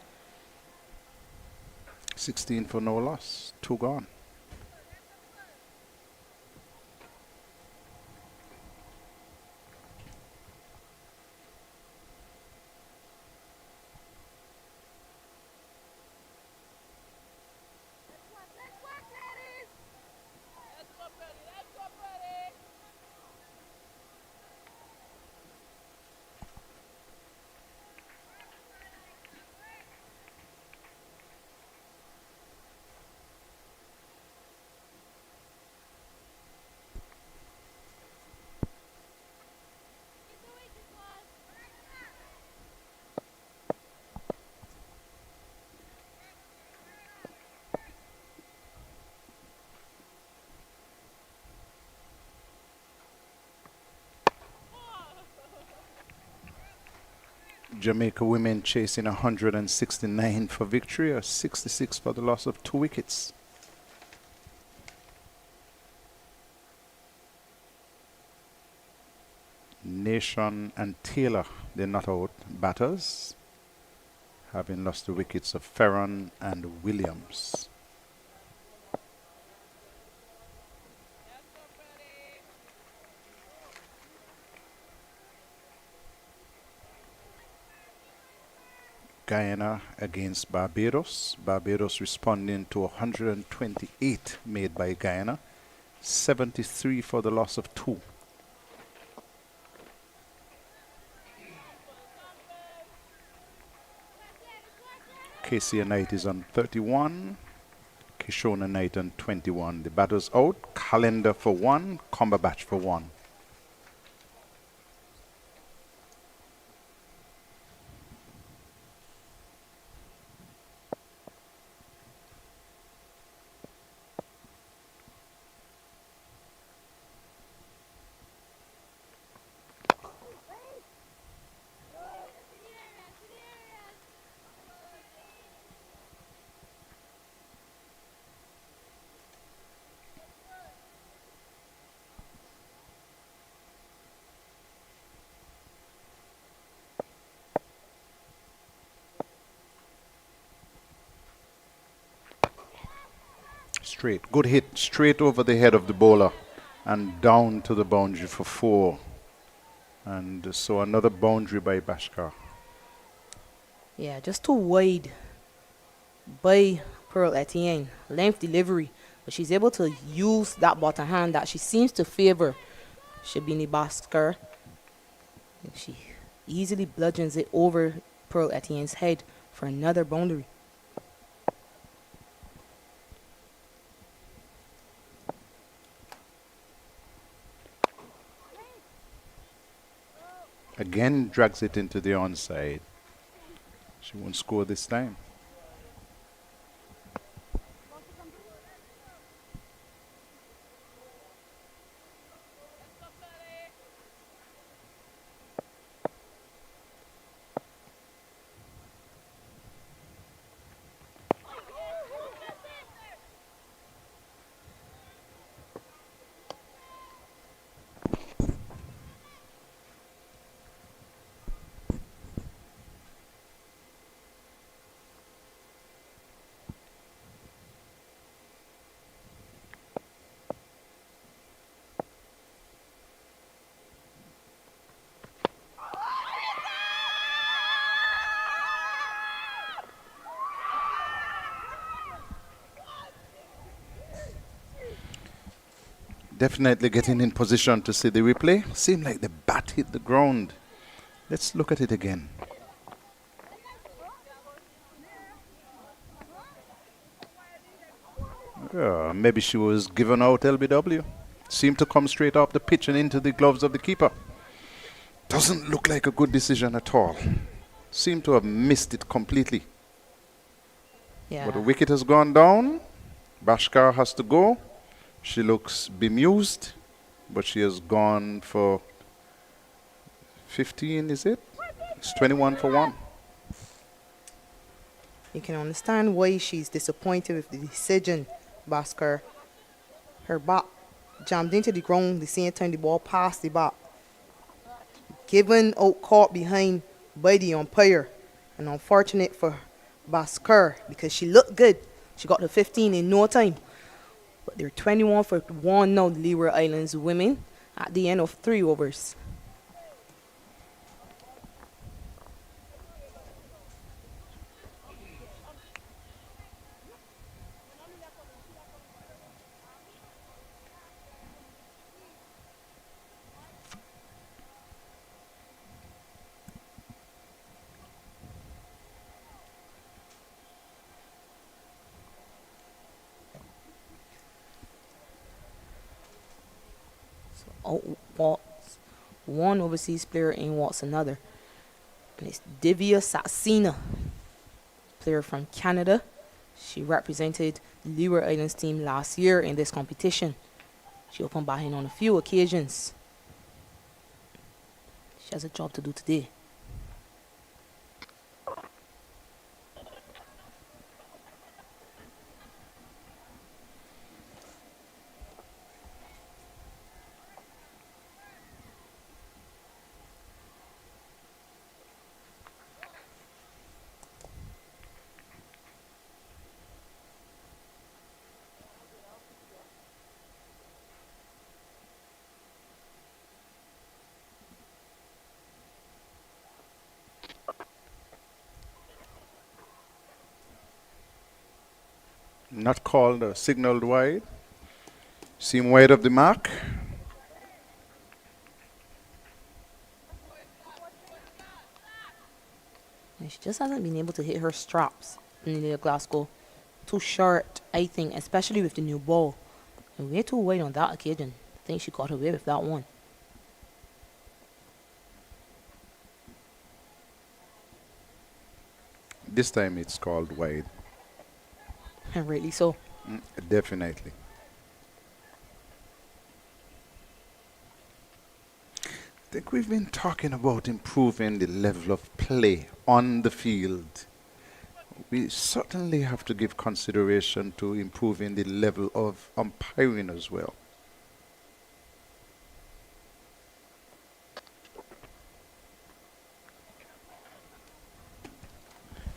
16 for no loss. 2 gone. Jamaica women chasing 169 for victory, or 66 for the loss of 2 wickets. Nation and Taylor, they're not out batters, having lost the wickets of Ferron and Williams. Guyana against Barbados. Barbados responding to 128 made by Guyana, 73 for the loss of 2. Casey Knight is on 31, Kishona Knight on 21. The batters out, Calendar for 1, Cumberbatch for 1. Straight, good hit, straight over the head of the bowler and down to the boundary for 4. And so another boundary by Bashkar. Yeah, just too wide by Pearl Etienne. Length delivery. But she's able to use that bottom hand that she seems to favor Shabini Bhaskar. She easily bludgeons it over Pearl Etienne's head for another boundary. Again drags it into the onside. She won't score this time. Definitely getting in position to see the replay. Seemed like the bat hit the ground. Let's look at it again. Maybe she was given out LBW. Seemed to come straight off the pitch and into the gloves of the keeper. Doesn't look like a good decision at all. Seemed to have missed it completely. Yeah. But the wicket has gone down. Bashkar has to go. She looks bemused, but she has gone for 15, is it? It's 21 for 1. You can understand why she's disappointed with the decision, Bhaskar. Her bat jammed into the ground the same time the ball passed the bat. Given out caught behind by the umpire. And unfortunate for Bhaskar because she looked good. She got to 15 in no time. But they're 21 for 1 now, the Leeward Islands women, at the end of 3 overs. Waltz one overseas player in Waltz another. And it's Divya Saxena, player from Canada. She represented the Leeward Islands team last year in this competition. She opened batting on a few occasions. She has a job to do today. Not called, signaled wide. Seem wide of the mark. And she just hasn't been able to hit her straps in the Glasgow. Too short, I think, especially with the new ball. And way too wide on that occasion. I think she got away with that one. This time it's called wide. And rightly so. Definitely. I think we've been talking about improving the level of play on the field. We certainly have to give consideration to improving the level of umpiring as well.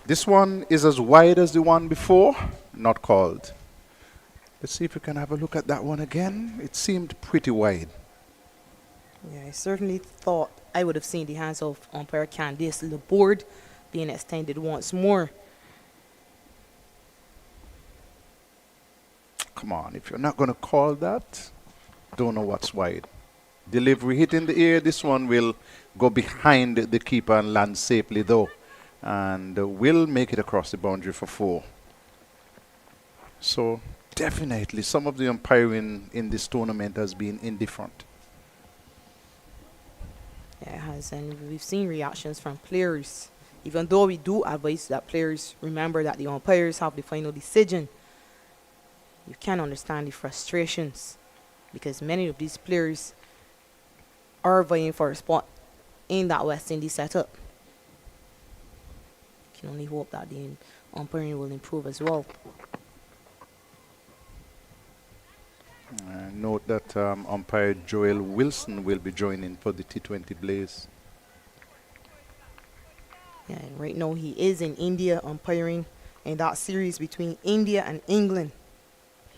This one is as wide as the one before, not called. Let's see if we can have a look at that one again. It seemed pretty wide. Yeah, I certainly thought I would have seen the hands of umpire Candice Leeward being extended once more. Come on, if you're not going to call that, don't know what's wide. Delivery hit in the air. This one will go behind the keeper and land safely though. And will make it across the boundary for 4. So definitely some of the umpiring in this tournament has been indifferent. Yeah, it has, and we've seen reactions from players. Even though we do advise that players remember that the umpires have the final decision, you can understand the frustrations because many of these players are vying for a spot in that West Indies setup. Can only hope that the umpiring will improve as well. Note that umpire Joel Wilson will be joining for the T20 Blaze. Yeah, and right now he is in India umpiring in that series between India and England.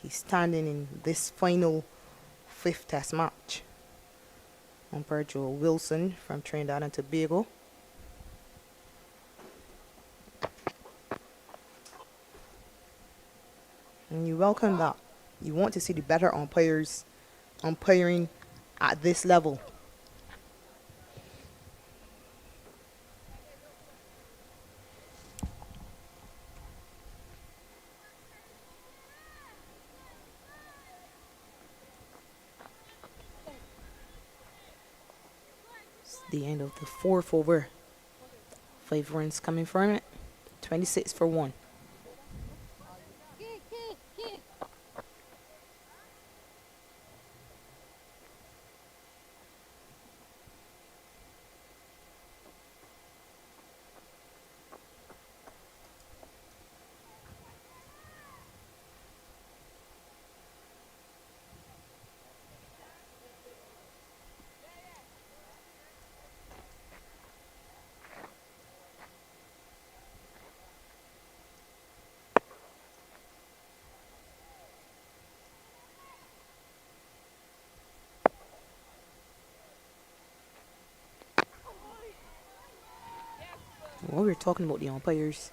He's standing in this final 5th test match. Umpire Joel Wilson from Trinidad and Tobago. And you welcome that. You want to see the better umpires umpiring at this level. It's the end of the 4th over. 5 runs coming from it. 26 for 1. While we're talking about the umpires,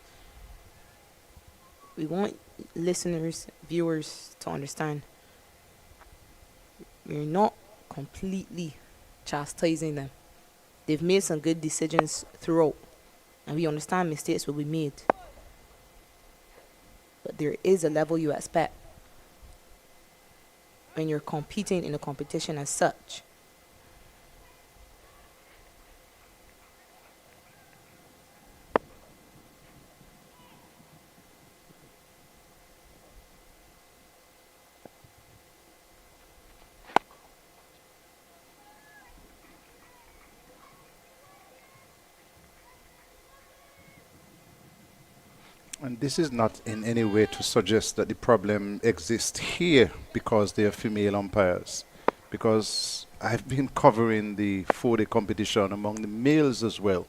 we want listeners, viewers to understand we're not completely chastising them. They've made some good decisions throughout, and we understand mistakes will be made. But there is a level you expect when you're competing in a competition as such. And this is not in any way to suggest that the problem exists here because they are female umpires. Because I've been covering the 4-day competition among the males as well.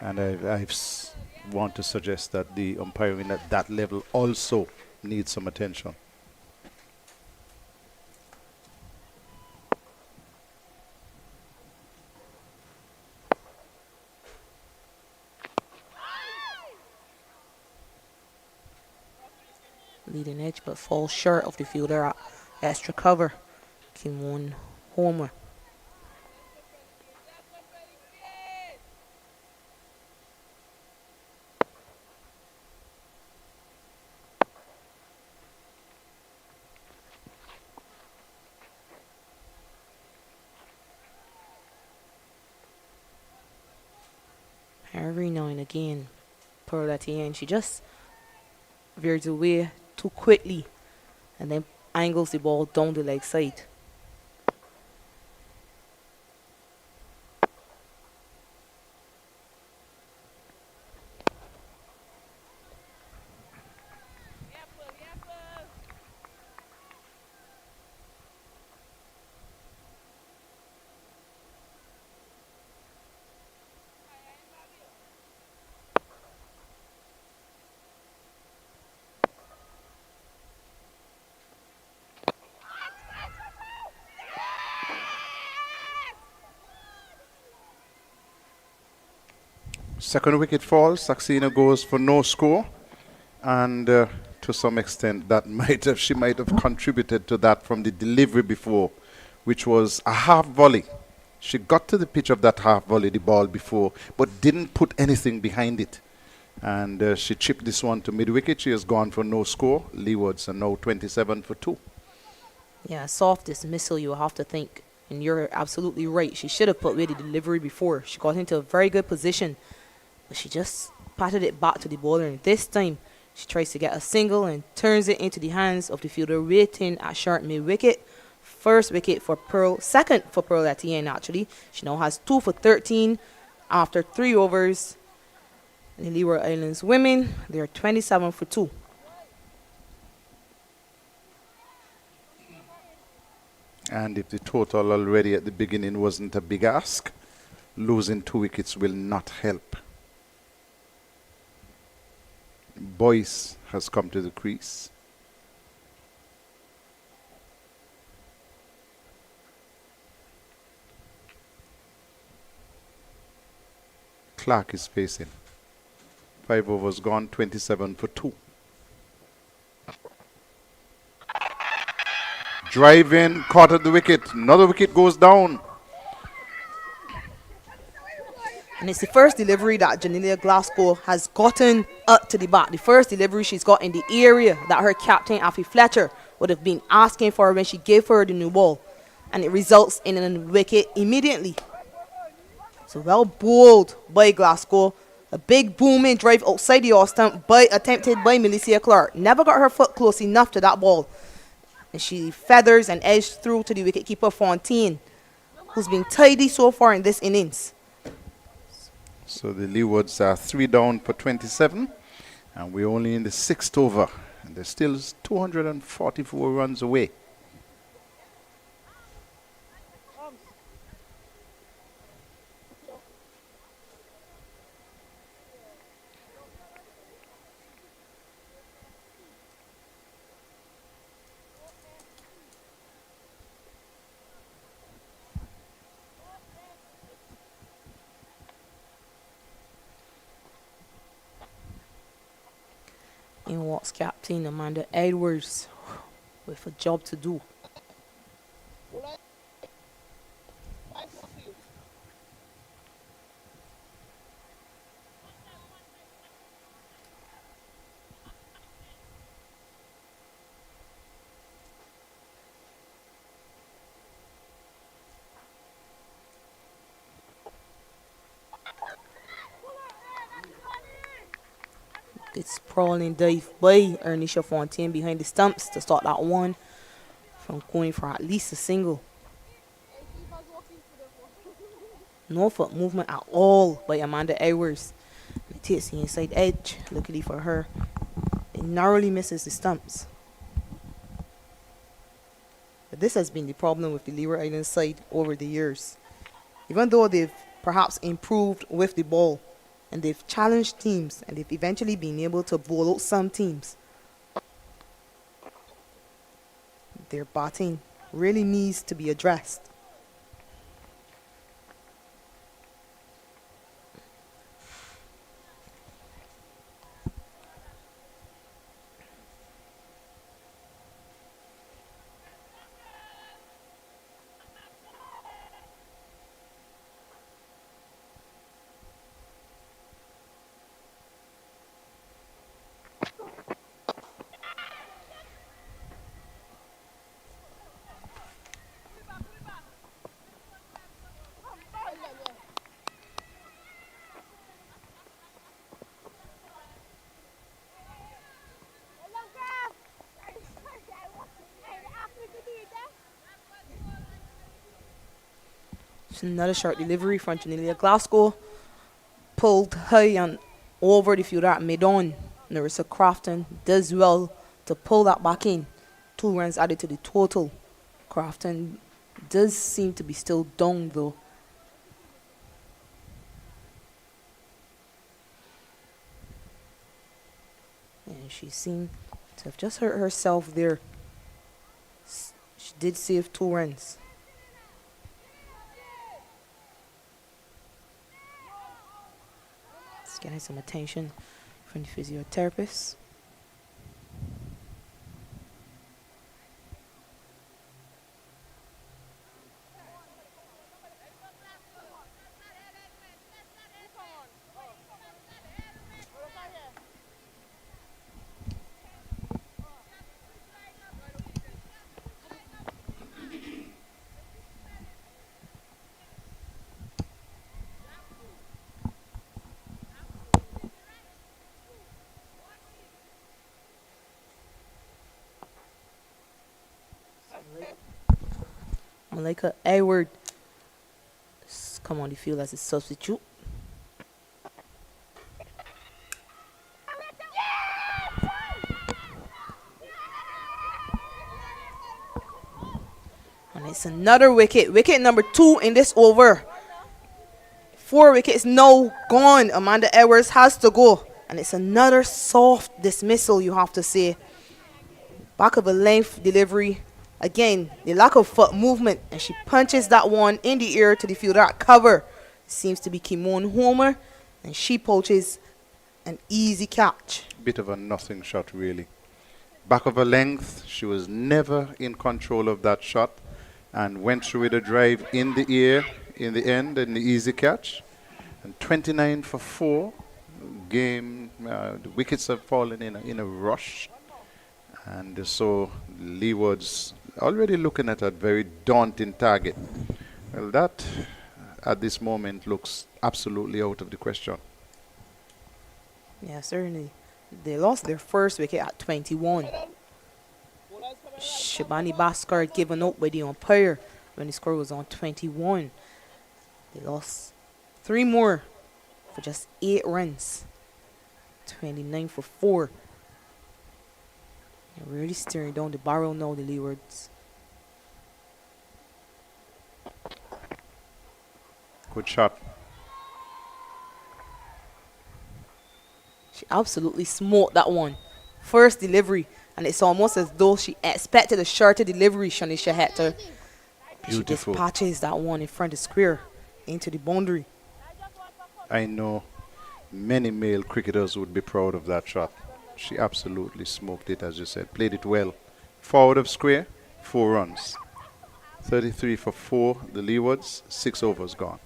And I want to suggest that the umpiring at that level also needs some attention. leading edge, but falls short of the fielder at extra cover. Kim one homer. Every now and again, Pearl at the end, she just veers away too quickly and then angles the ball down the leg side. Second wicket falls. Saxena goes for no score, and to some extent, that she might have contributed to that from the delivery before, which was a half volley. She got to the pitch of that half volley, the ball before, but didn't put anything behind it. And she chipped this one to mid wicket. She has gone for no score. Leewards are now 27 for 2. Yeah, soft dismissal, you have to think. And you're absolutely right. She should have put away the delivery before. She got into a very good position, but she just patted it back to the bowler. And this time, she tries to get a single and turns it into the hands of the fielder waiting at short mid wicket. First wicket for Pearl, second for Pearl at the end actually. She now has 2 for 13 after 3 overs. And the Leeward Islands women, they are 27 for 2. And if the total already at the beginning wasn't a big ask, losing 2 wickets will not help. Boyce has come to the crease. Clark is facing. 5 overs gone, 27 for 2. Drive in, caught at the wicket. Another wicket goes down. And it's the first delivery that Janelia Glasgow has gotten up to the bat. The first delivery she's got in the area that her captain, Afi Fletcher, would have been asking for when she gave her the new ball. And it results in a wicket immediately. So well bowled by Glasgow. A big booming drive outside the off stump attempted by Melissa Clark. Never got her foot close enough to that ball. And she feathers and edged through to the wicketkeeper Fontaine, who's been tidy so far in this innings. So the Leewards are 3 down for 27, and we're only in the 6th over, and they're still 244 runs away. In walks captain Amanda Edwards with a job to do. Good sprawling dive by Ernisha Fontaine behind the stumps to start that one from going for at least a single. No foot movement at all by Amanda Edwards. It takes the inside edge. Luckily for her, it narrowly misses the stumps. But this has been the problem with the Leeward Island side over the years. Even though they've perhaps improved with the ball, and they've challenged teams, and they've eventually been able to bowl out some teams, their batting really needs to be addressed. It's another short delivery from Janelia Glasgow. Pulled high and over the field at mid-on. Narissa Crafton does well to pull that back in. 2 runs added to the total. Crafton does seem to be still down though. And she seemed to have just hurt herself there. She did save 2 runs. It's getting some attention from the physiotherapist. Malika Edward come on the field as a substitute. And it's another wicket. Wicket number 2 in this over. 4 wickets now gone. Amanda Edwards has to go. And it's another soft dismissal, you have to say. Back of a length delivery. Again, the lack of foot movement. And she punches that one in the air to the fielder at cover. Seems to be Kimon Homer. And she poaches an easy catch. Bit of a nothing shot, really. Back of a length. She was never in control of that shot. And went through with a drive in the air in the end, and the easy catch. And 29 for 4. Game, the wickets have fallen in a rush. And so Leewards already looking at a very daunting target. Well, that at this moment looks absolutely out of the question. Yeah, certainly. They lost their first wicket at 21. Shabani Bhaskar had given up by the umpire when the score was on 21. They lost 3 more for just 8 runs. 29 for 4. They're really staring down the barrel now, the Leewards. Good shot. She absolutely smoked that one. First delivery. And it's almost as though she expected a shorter delivery, Shanisha Hector. She just patches that one in front of the square into the boundary. I know many male cricketers would be proud of that shot. She absolutely smoked it, as you said. Played it well. Forward of square, 4 runs. 33 for 4, the Leewards, 6 overs gone.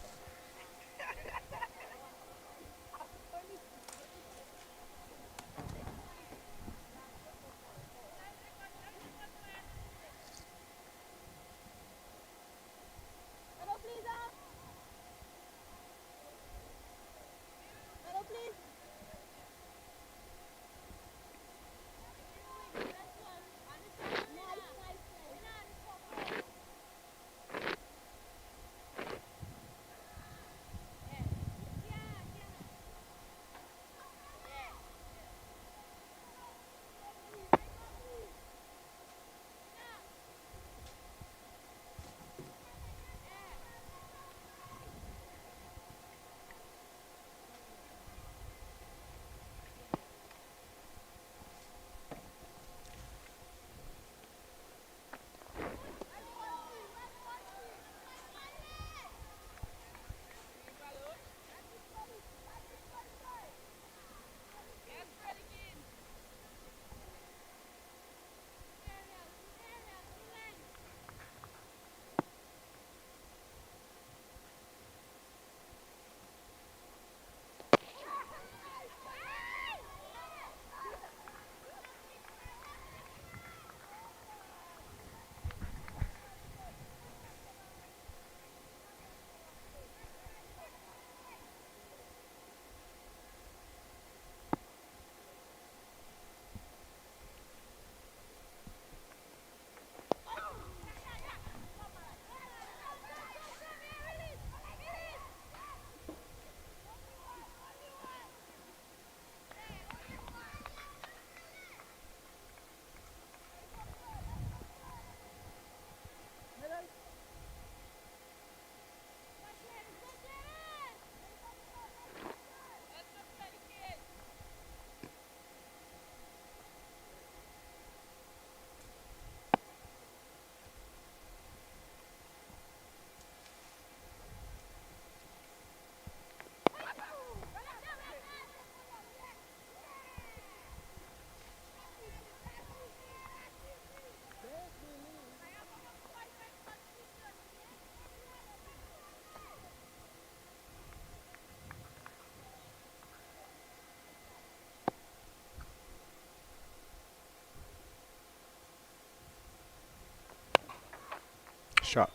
Shot.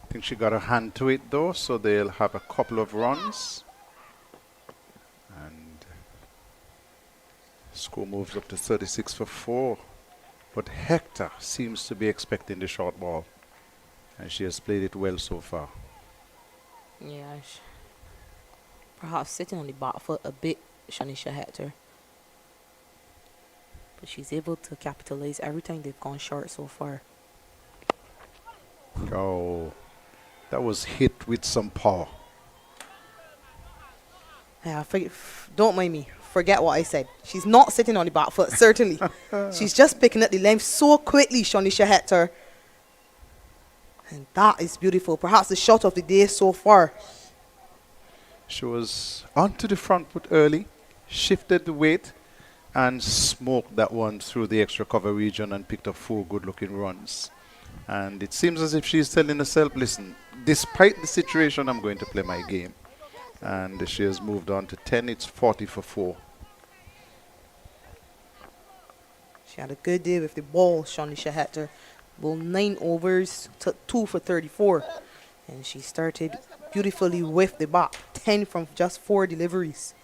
I think she got a hand to it though, so they'll have a couple of runs. And score moves up to 36 for 4. But Hector seems to be expecting the short ball. And she has played it well so far. Yeah, perhaps sitting on the back foot a bit, Shanisha Hector. But she's able to capitalize every time they've gone short so far. Oh, that was hit with some power. Yeah, don't mind me. Forget what I said. She's not sitting on the back foot, certainly. She's just picking up the length so quickly, Shanisha Hector. And that is beautiful. Perhaps the shot of the day so far. She was onto the front foot early, shifted the weight, and smoked that one through the extra cover region and picked up 4 good-looking runs. And it seems as if she's telling herself, listen, despite the situation, I'm going to play my game. And she has moved on to 10. It's 40 for 4. She had a good day with the ball, Shanisha Hector. Well, 9 overs, took 2 for 34. And she started beautifully with the bat. 10 from just 4 deliveries.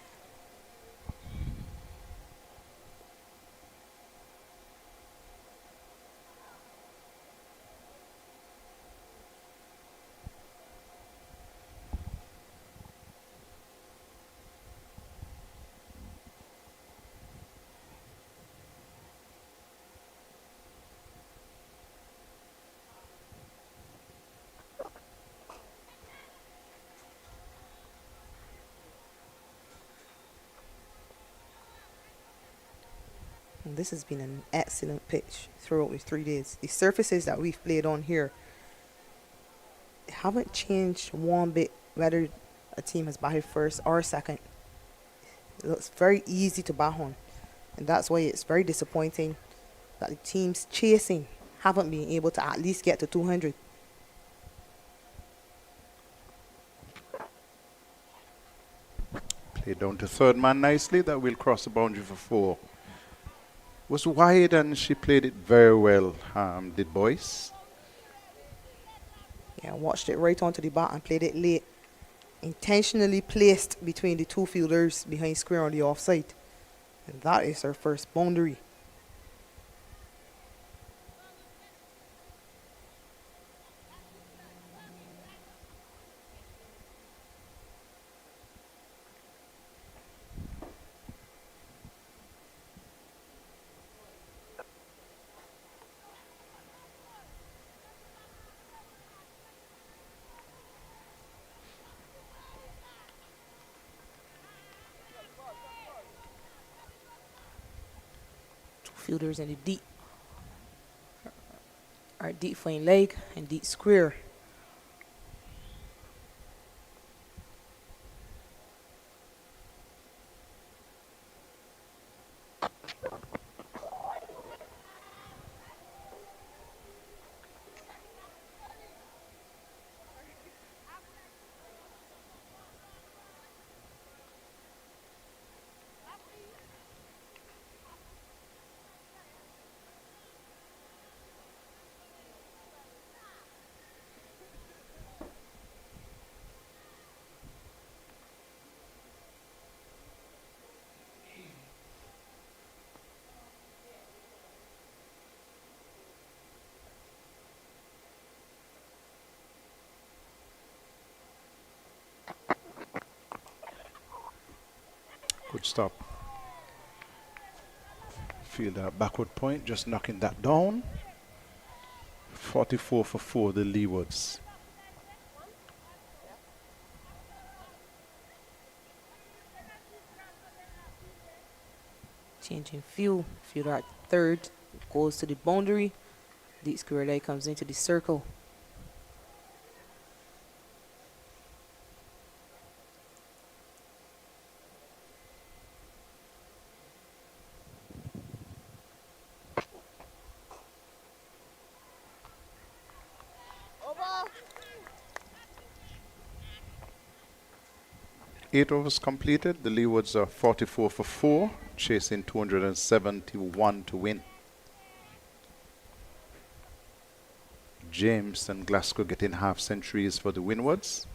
And this has been an excellent pitch throughout the 3 days. The surfaces that we've played on here haven't changed one bit whether a team has batted first or second. It looks very easy to bat on. And that's why it's very disappointing that the teams chasing haven't been able to at least get to 200. Played down to third man nicely. That will cross the boundary for 4. Was wide and she played it very well, did Boyce. Yeah, watched it right onto the bat and played it late. Intentionally placed between the 2 fielders behind square on the offside. And that is her first boundary. Fielders in the deep are deep fine leg and deep square. Good stop. Feel that backward point, just knocking that down. 44 for 4, the Leewards. Changing field. Fielder at third goes to the boundary. Deep square leg comes into the circle. Over. 8 overs completed. The Leewards are 44 for 4, chasing 271 to win. James and Glasgow getting half centuries for the Windwards.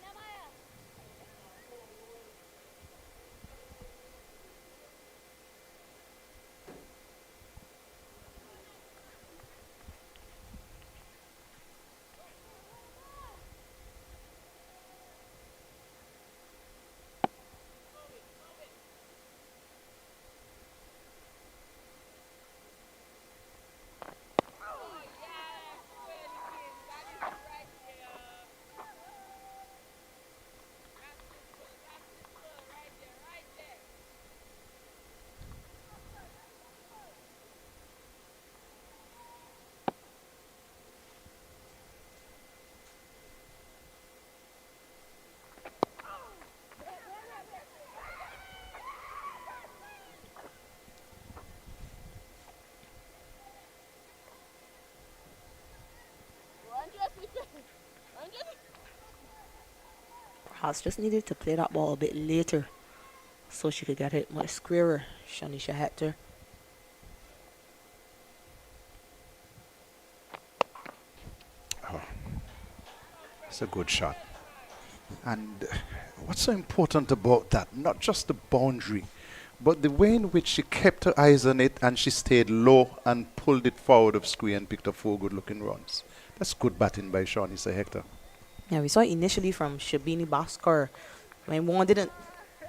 Namaya. Perhaps just needed to play that ball a bit later so she could get it much squarer. Shanisha Hector. It's a good shot. And what's so important about that? Not just the boundary, but the way in which she kept her eyes on it and she stayed low and pulled it forward of square and picked up 4 good-looking runs. That's good batting by Shawnee Hector. Yeah, we saw it initially from Shabini Bhaskar when one didn't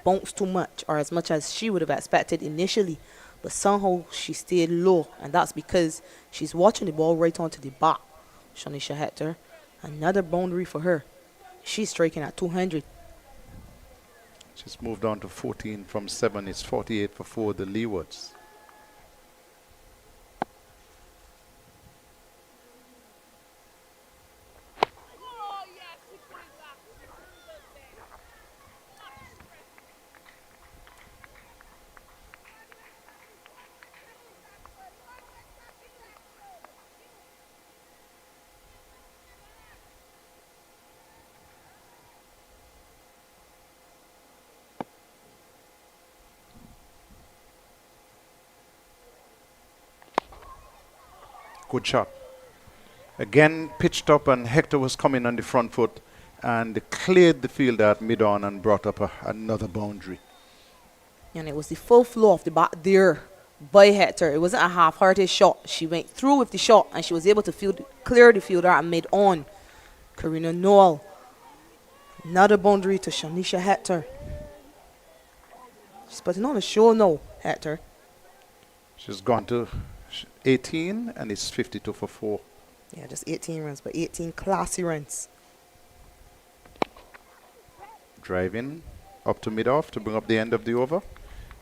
bounce too much or as much as she would have expected initially. But somehow she stayed low, and that's because she's watching the ball right onto the bat. Shanisha Hector, another boundary for her. She's striking at 200. She's moved on to 14 from 7. It's 48 for 4, the Leewards. Good shot. Again, pitched up, and Hector was coming on the front foot and cleared the field at mid-on and brought up another boundary. And it was the full flow of the bat there by Hector. It wasn't a half-hearted shot. She went through with the shot and she was able to clear the fielder at mid-on. Karina Noel. Another boundary to Shanisha Hector. She's putting on a show now, Hector. She's gone to 18 and it's 52 for 4. Yeah, just 18 runs, but 18 classy runs. Driving up to mid-off to bring up the end of the over.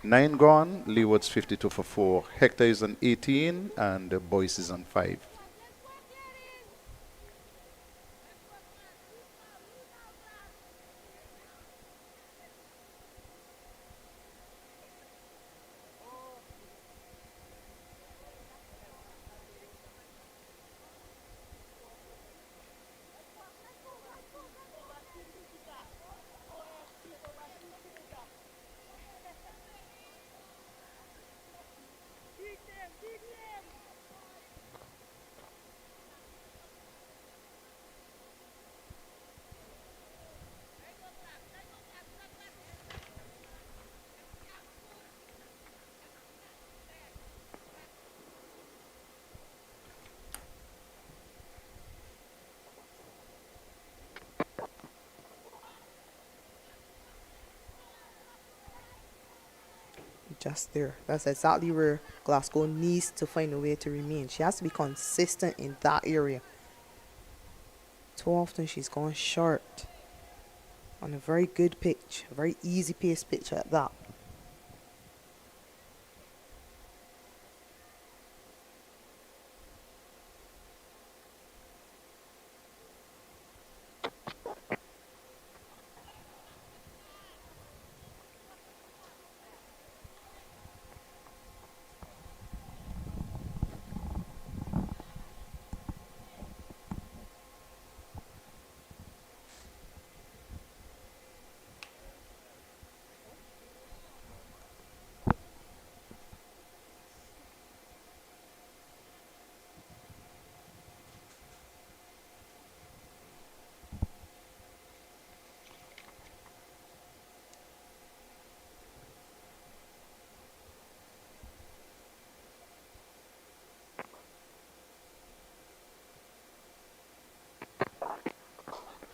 9 gone, Leeward's 52 for 4. Hector is on 18 and Boyce is on 5. Just there. That's exactly where Glasgow needs to find a way to remain. She has to be consistent in that area. Too often she's gone short on a very good pitch, a very easy pace pitch at that.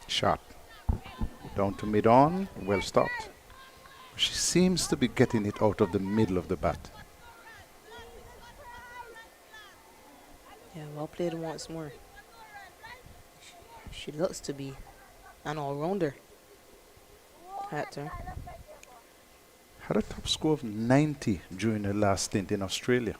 Shot. Down to mid-on. Well stopped. She seems to be getting it out of the middle of the bat. Yeah, well played once more. She looks to be an all-rounder. Hector. Had a top score of 90 during her last stint in Australia.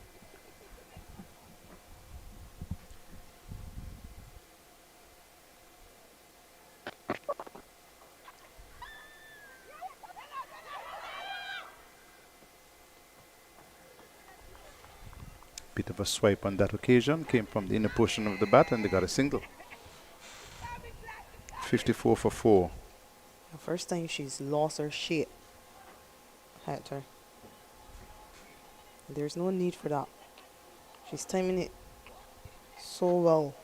Bit of a swipe on that occasion. Came from the inner portion of the bat and they got a single. 54 for 4. The first time she's lost her shape. Hector. There's no need for that. She's timing it so well.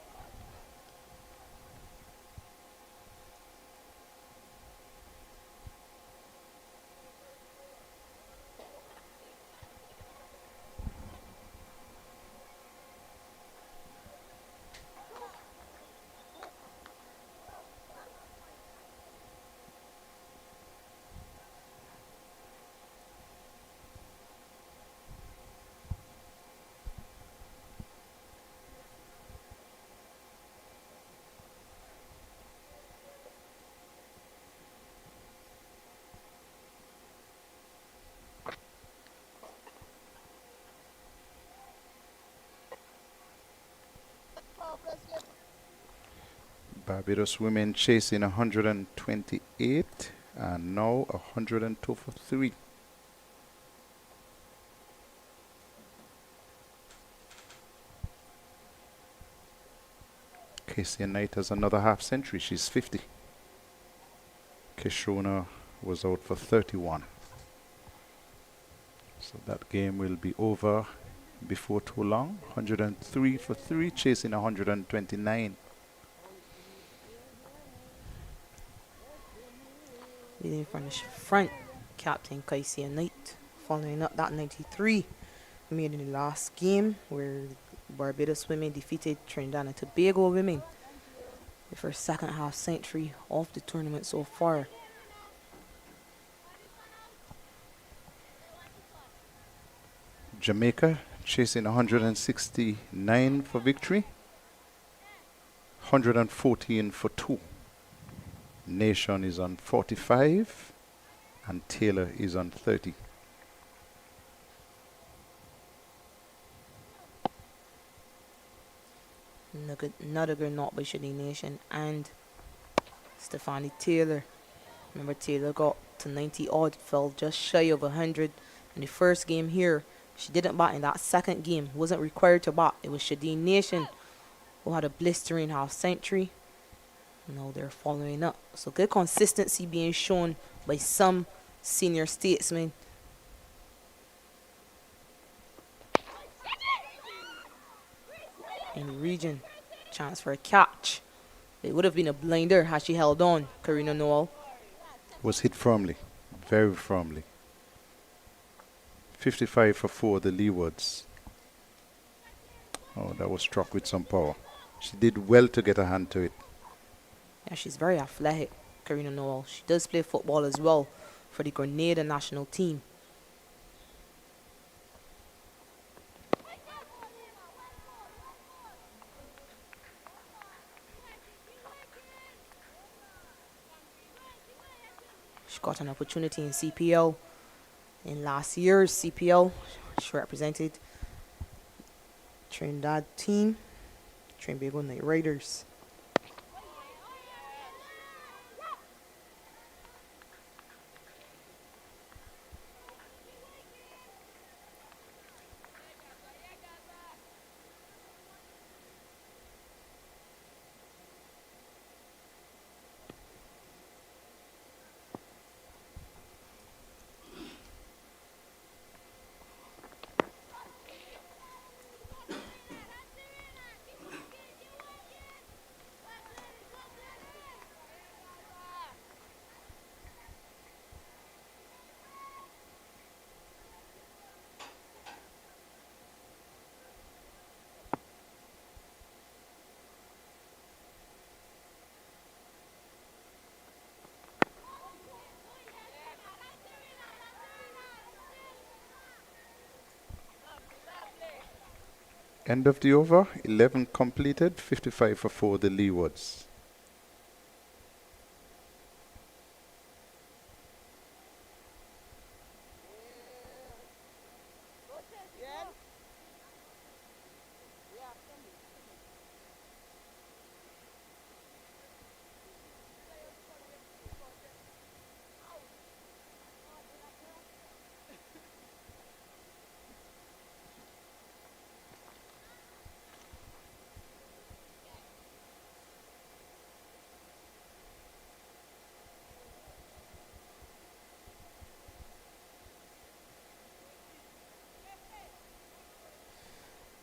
Barbados women chasing 128 and now 102 for 3. Casey Knight has another half century. She's 50. Kishona was out for 31. So that game will be over before too long. 103 for 3, chasing 129. Leading from the front, Captain Casey Knight, following up that 93 made in the last game where Barbados women defeated Trinidad and Tobago women with her second half century of the tournament so far. Jamaica chasing 169 for victory. 114 for 2. Nation is on 45 and Taylor is on 30. Another good knock by Shadi Nation and Stephanie Taylor. Remember, Taylor got to 90 odd, fell just shy of 100 in the first game here. She didn't bat in that second game, wasn't required to bat. It was Shadi Nation who had a blistering half century. Now they're following up. So good consistency being shown by some senior statesmen. In the region. Chance for a catch. It would have been a blinder had she held on, Karina Noel. Was hit firmly, very firmly. 55 for 4, the Leewards. Oh, that was struck with some power. She did well to get a hand to it. Yeah, she's very athletic, Karina Noel. She does play football as well for the Grenada national team. She got an opportunity in CPL. In last year's CPL, she represented Trinidad team, Trinbago Knight Riders. End of the over, 11 completed, 55 for 4, the Leewards.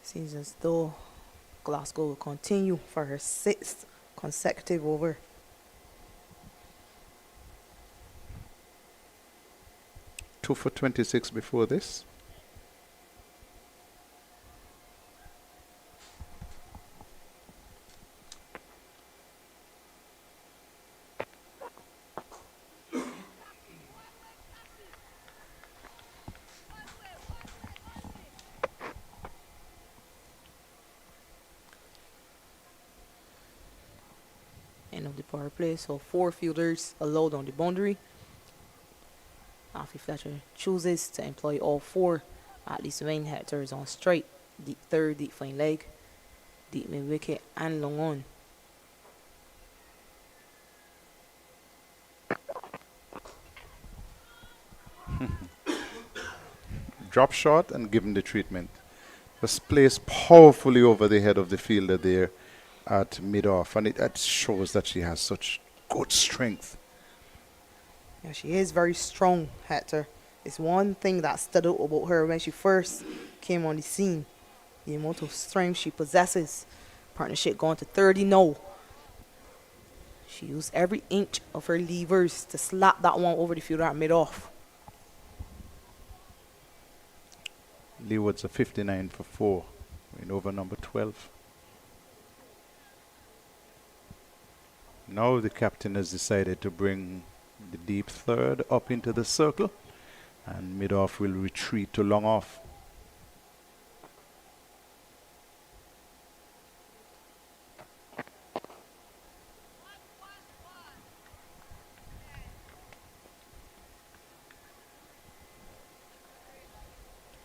Seems as though Glasgow will continue for her 6th consecutive over. Two for 26 before this. End of the power play, so 4 fielders allowed on the boundary. Alfie Fletcher chooses to employ all 4. At least Wayne Hector is on straight. Deep third, deep fine leg, deep mid wicket, and long on. Drop shot and give him the treatment. Just placed powerfully over the head of the fielder there at mid-off, and it shows that she has such good strength. Yeah, she is very strong, Hector. It's one thing that stood out about her when she first came on the scene. The amount of strength she possesses. Partnership going to 30 now. She used every inch of her levers to slap that one over the fielder at mid-off. Leeward's a 59 for 4 in over number 12. Now the captain has decided to bring the deep third up into the circle, and mid-off will retreat to long off.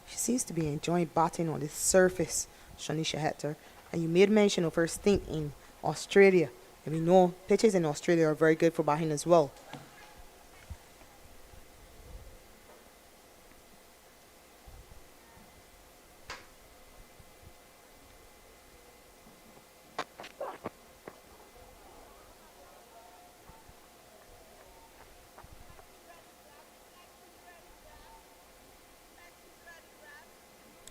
She seems to be enjoying batting on the surface, Shanisha Hector. And you made mention of her stint in Australia. And we know pitches in Australia are very good for batting as well.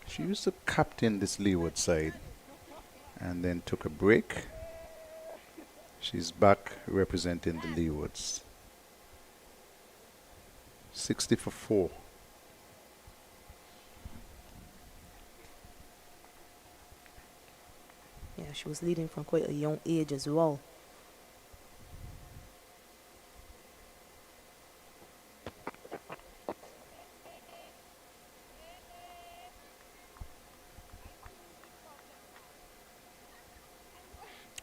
She used to captain this Leeward side and then took a break. She's back representing the Leewards. 60 for 4. Yeah, she was leading from quite a young age as well.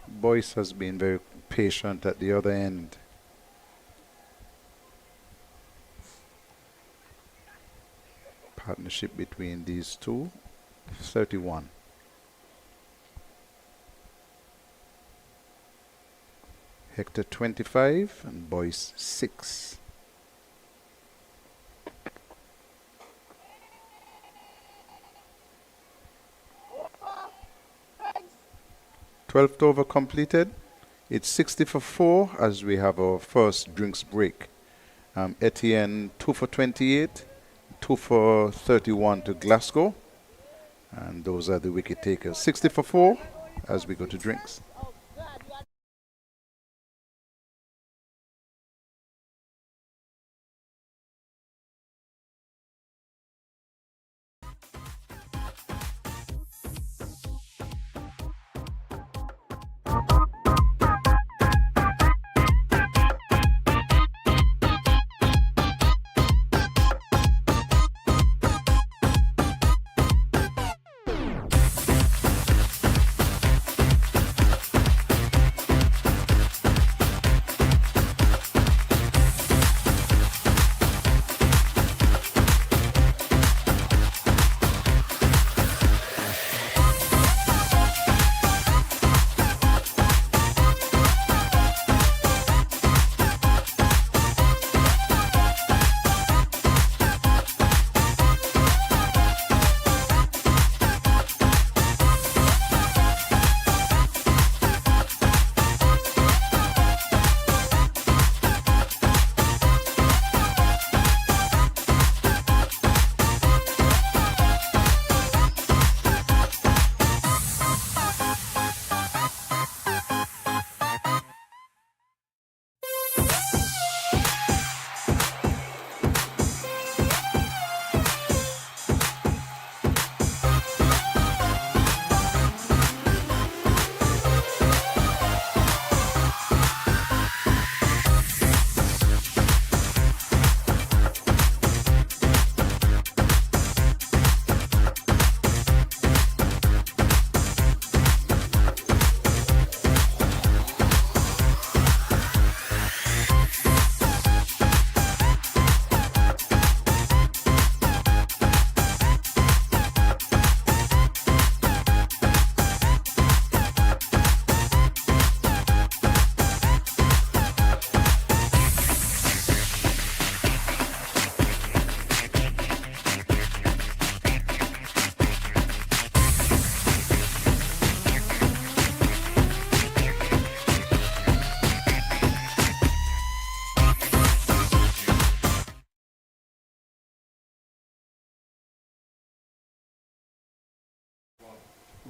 Boyce has been very patient at the other end. Partnership between these two, 31. Hector 25 and Boyce 6. Twelfth over completed. It's 60 for 4 as we have our first drinks break. Etienne 2 for 28, 2 for 31 to Glasgow. And those are the wicket takers. 60 for 4 as we go to drinks.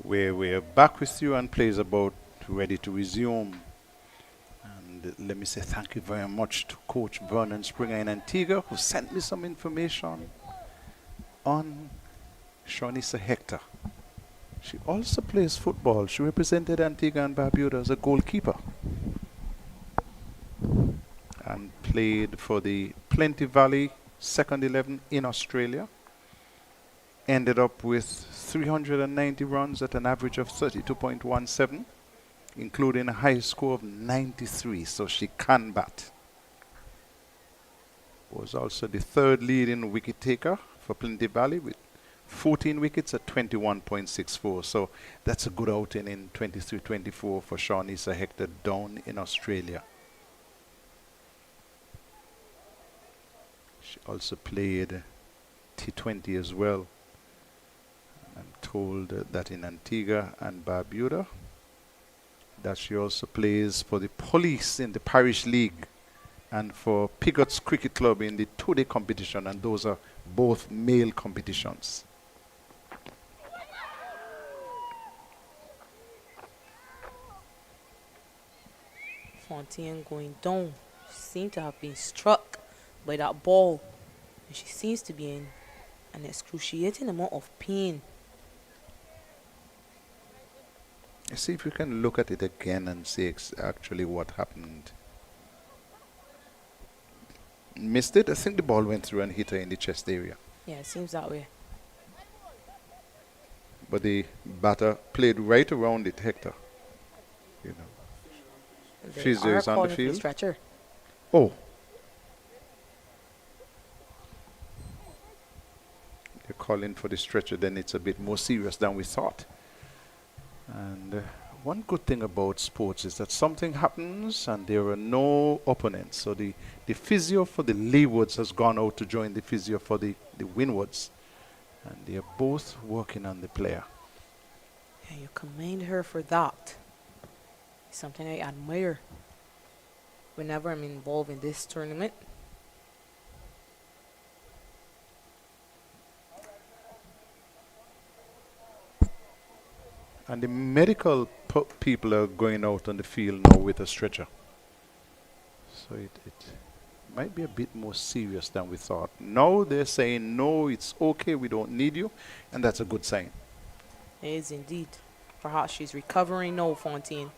We're back with you and play is about ready to resume. And let me say thank you very much to Coach Vernon Springer in Antigua who sent me some information on Shawnisa Hector. She also plays football. She represented Antigua and Barbuda as a goalkeeper and played for the Plenty Valley second 11 in Australia. Ended up with 390 runs at an average of 32.17, including a high score of 93, so she can bat. Was also the third leading wicket taker for Plenty Valley with 14 wickets at 21.64, so that's a good outing in 23-24 for Shawnisa Hector down in Australia. She also played T20 as well. I'm told that in Antigua and Barbuda that she also plays for the police in the parish league and for Pigots Cricket Club in the two-day competition, and those are both male competitions. Fontaine going down. She seemed to have been struck by that ball, and she seems to be in an excruciating amount of pain. Let's see if we can look at it again and see actually what happened. Missed it. I think the ball went through and hit her in the chest area. Yeah, it seems that way. But the batter played right around it, Hector. You know. They Physio are is on the calling for field. stretcher. Oh. They're calling for the stretcher, then it's a bit more serious than we thought. And one good thing about sports is that something happens and there are no opponents. So the physio for the Leewards has gone out to join the physio for the Windwards. And they are both working on the player. Yeah, you commend her for that. It's something I admire whenever I'm involved in this tournament. And the medical people are going out on the field now with a stretcher. So it might be a bit more serious than we thought. Now they're saying, no, it's okay, we don't need you. And that's a good sign. It is indeed. Perhaps she's recovering now, Fontaine.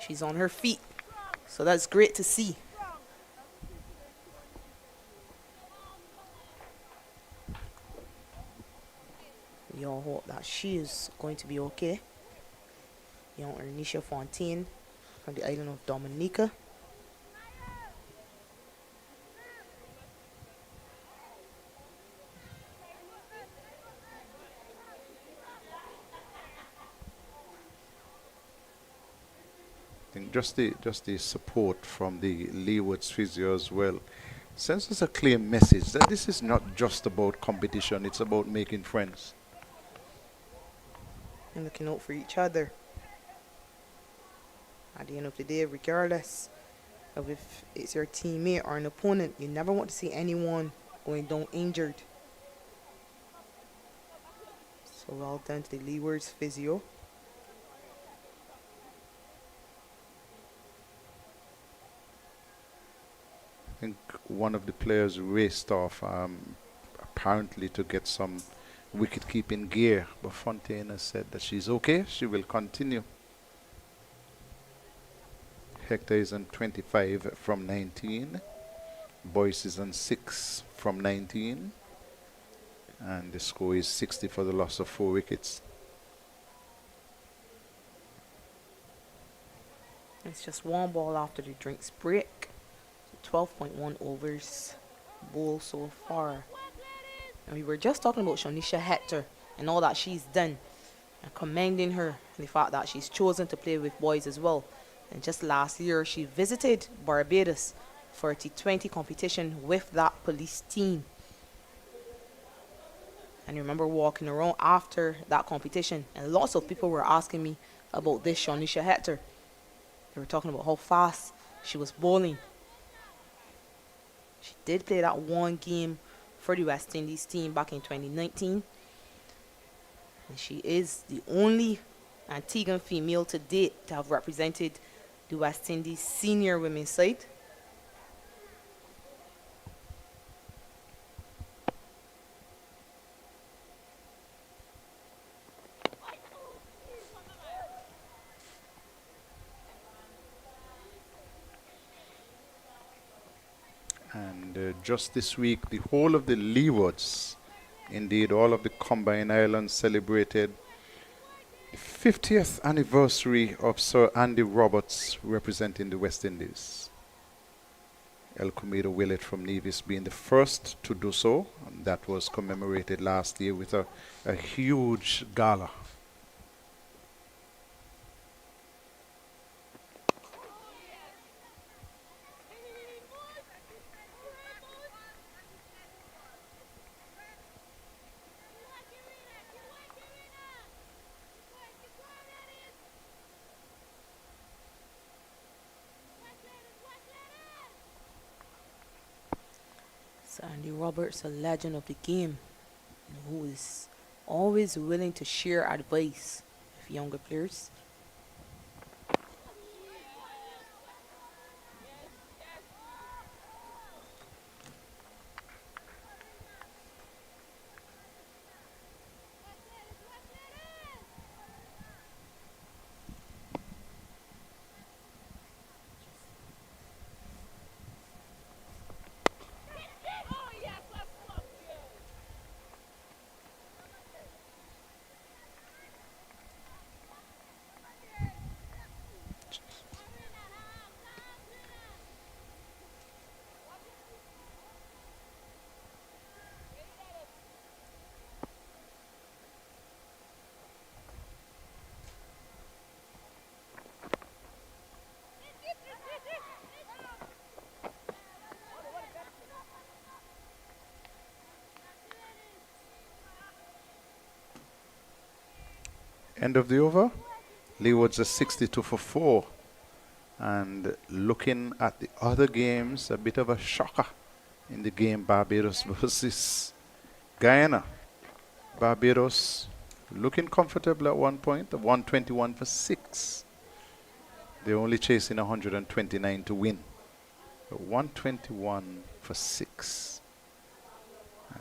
She's on her feet. So that's great to see. We all hope that she is going to be okay. Young Ernisha Fontaine from the island of Dominica. I think just the support from the Leeward's physio as well sends us a clear message that this is not just about competition, it's about making friends. And looking out for each other. At the end of the day, regardless of if it's your teammate or an opponent, you never want to see anyone going down injured. So well done to the Leewards physio. I think one of the players raced off apparently to get some wicket-keeping gear, but Fontaine has said that she's okay, she will continue. Hector is on 25 from 19. Boyce is on 6 from 19. And the score is 60 for the loss of 4 wickets. It's just one ball after the drinks break. 12.1 overs bowl so far. And we were just talking about Shawnisa Hector and all that she's done, and commending her the fact that she's chosen to play with boys as well. And just last year she visited Barbados for a T20 competition with that police team. And I remember walking around after that competition, and lots of people were asking me about this Shawnisa Hector. They were talking about how fast she was bowling. She did play that one game for the West Indies team back in 2019. And she is the only Antiguan female to date to have represented the West Indies senior women's side. And just this week, the whole of the Leewards, indeed all of the Combined Islands, celebrated the 50th anniversary of Sir Andy Roberts representing the West Indies. El Comido Willett from Nevis being the first to do so, and that was commemorated last year with a huge gala. Andy Roberts, a legend of the game, who is always willing to share advice with younger players. End of the over. Leewards are 62 for 4. And looking at the other games, a bit of a shocker in the game, Barbados versus Guyana. Barbados looking comfortable at one point, 121 for 6. They're only chasing 129 to win. 121 for 6.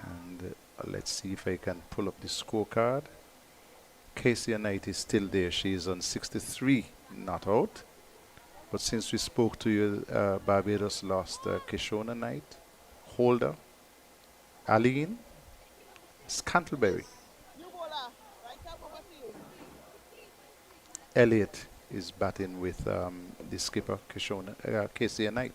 And let's see if I can pull up the scorecard. Casey Knight is still there. She is on 63, not out. But since we spoke to you, Barbados lost Kishona Knight, Holder, Aline, Scantleberry. Elliott is batting with the skipper, Kishona, Casey Knight.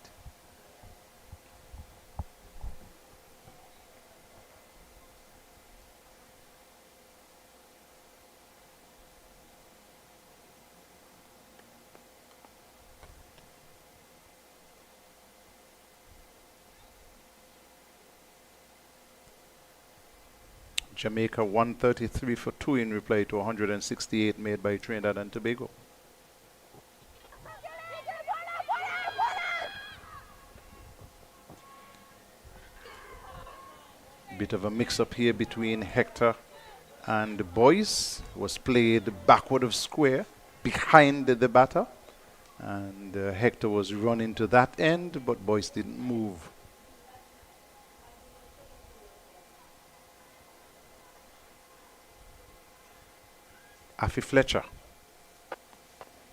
Jamaica 133 for 2 in reply to 168 made by Trinidad and Tobago. Bit of a mix-up here between Hector and Boyce. Was played backward of square behind the batter, and Hector was running to that end, but Boyce didn't move. Afi Fletcher,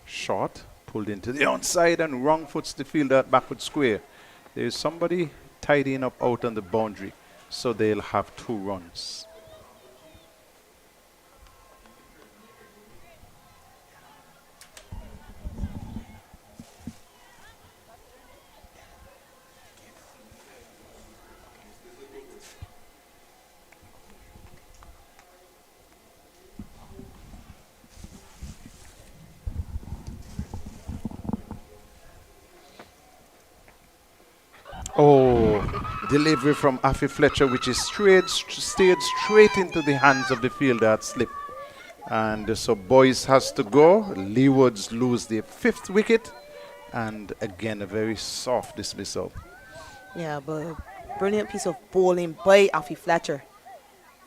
short, pulled into the outside and wrong foots the fielder at backward square. There is somebody tidying up out on the boundary, so they'll have 2 runs. Oh, delivery from Afi Fletcher, which is stayed straight into the hands of the fielder at slip. And so Boyce has to go. Leewards lose their 5th wicket. And again, a very soft dismissal. Yeah, but Brilliant piece of bowling by Alfie Fletcher.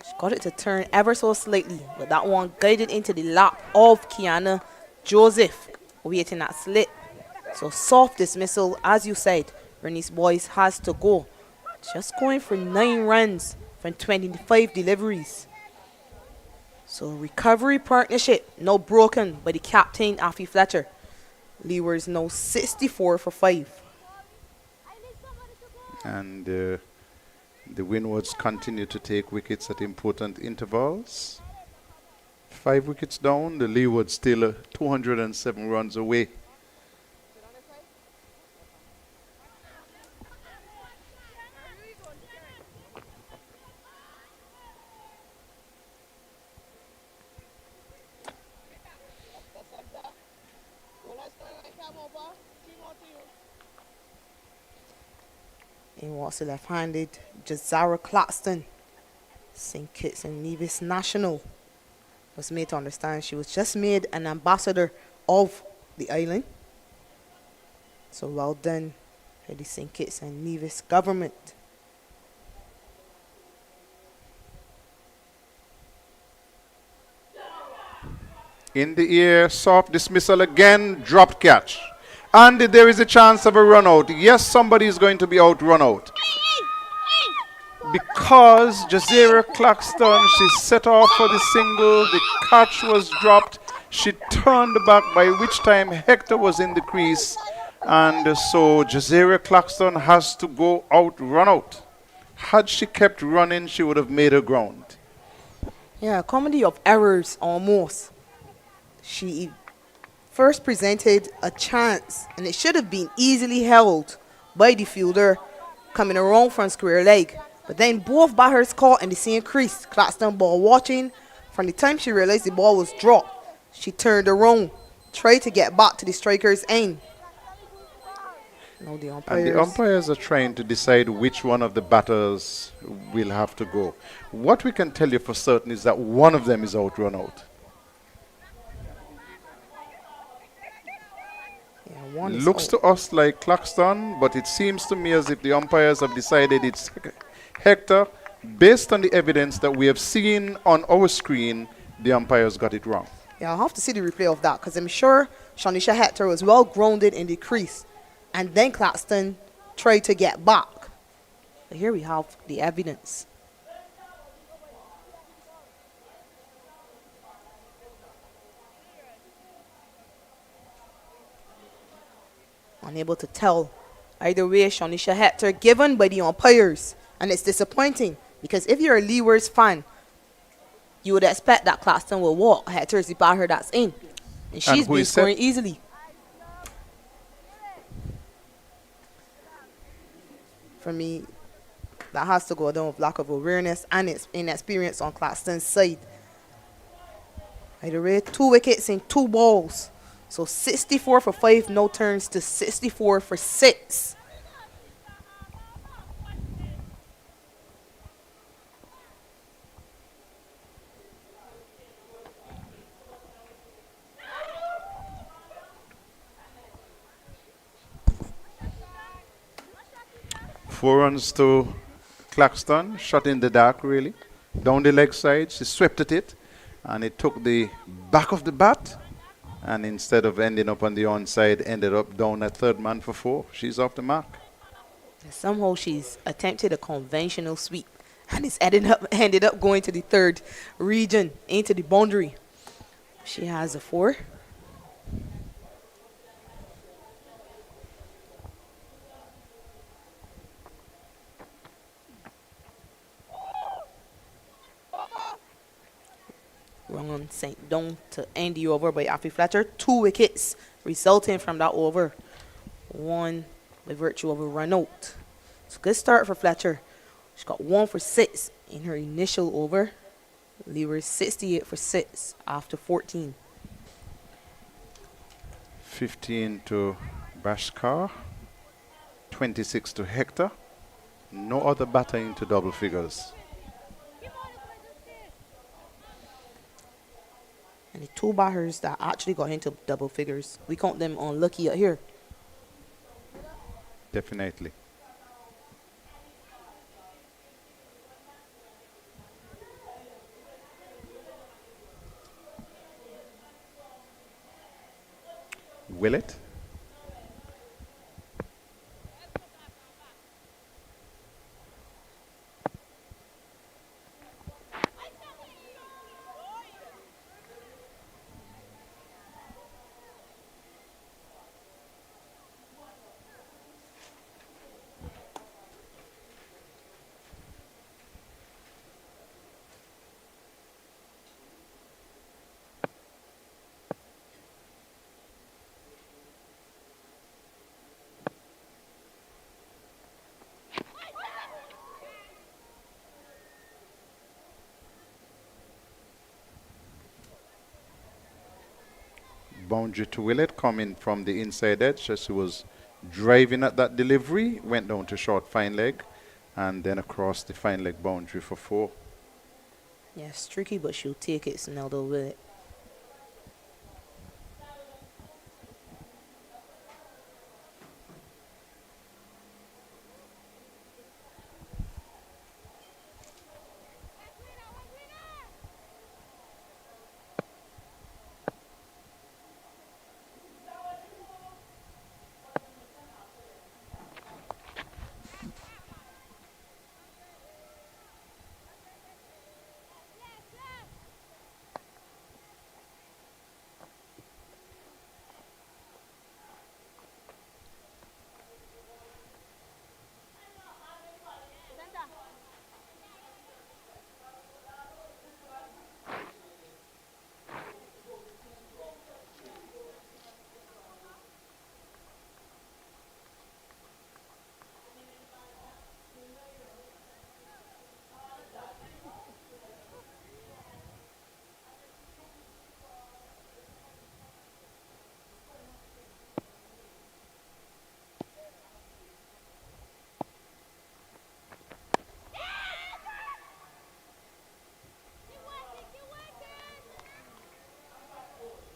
She got it to turn ever so slightly, but that one guided into the lap of Kiana Joseph, waiting that slit. So soft dismissal, as you said. Bernice Boyce has to go. Just going for 9 runs from 25 deliveries. So recovery partnership now broken by the captain, Alfie Fletcher. Leewards now 64 for 5. And the Windwards continue to take wickets at important intervals. 5 wickets down, the Leeward still 207 runs away. And what's the left-handed Jazara Claxton, St. Kitts and Nevis national, was made to understand she was just made an ambassador of the island. So well done to the St. Kitts and Nevis government. In the air, soft dismissal again, dropped catch. And there is a chance of a run out. Yes, somebody is going to be out, run out. Because Jazira Claxton, she set off for the single, the catch was dropped, she turned back, by which time Hector was in the crease. And so Jazira Claxton has to go out, run out. Had she kept running, she would have made her ground. Yeah, a comedy of errors almost. She first presented a chance, and it should have been easily held by the fielder coming around from square leg. But then both batters caught in the same crease. Claxton ball watching. From the time she realized the ball was dropped, she turned around, tried to get back to the striker's end. Now the umpires. And the umpires are trying to decide which one of the batters will have to go. What we can tell you for certain is that one of them is out, run out. Looks to us like Claxton, but it seems to me as if the umpires have decided it's Hector. Based on the evidence that we have seen on our screen, the umpires got it wrong. Yeah, I'll have to see the replay of that, because I'm sure Shanisha Hector was well grounded in the crease, and then Claxton tried to get back. But here we have the evidence. Unable to tell. Either way, Shanisha Hector given by the umpires. And it's disappointing, because if you're a Leewards fan, you would expect that Claxton will walk. Hector is the batter that's in. And she's been scoring easily. For me, that has to go down with lack of awareness and its inexperience on Claxton's side. Either way, 2 wickets in 2 balls. So 64 for 5, no turns to 64 for 6. Four runs to Claxton, shot in the dark really. Down the leg side, she swept at it, and it took the back of the bat. And instead of ending up on the onside, ended up down at third man for 4. She's off the mark. Somehow she's attempted a conventional sweep, and it's ended up going to the third region, into the boundary. She has a 4. Wrong sent down to end the over by Alfie Fletcher. 2 wickets resulting from that over. 1 by virtue of a run out. It's a good start for Fletcher. She got 1 for 6 in her initial over. Leeward 68 for 6 after 14. 15 to Bashkar. 26 to Hector. No other batter into double figures. And the 2 batters that actually got into double figures, we count them unlucky out here. Definitely. Willett. Boundary to Willett coming from the inside edge as he was driving at that delivery, went down to short fine leg and then across the fine leg boundary for 4. Yeah, it's tricky, but she'll take it, Sneldo, with it.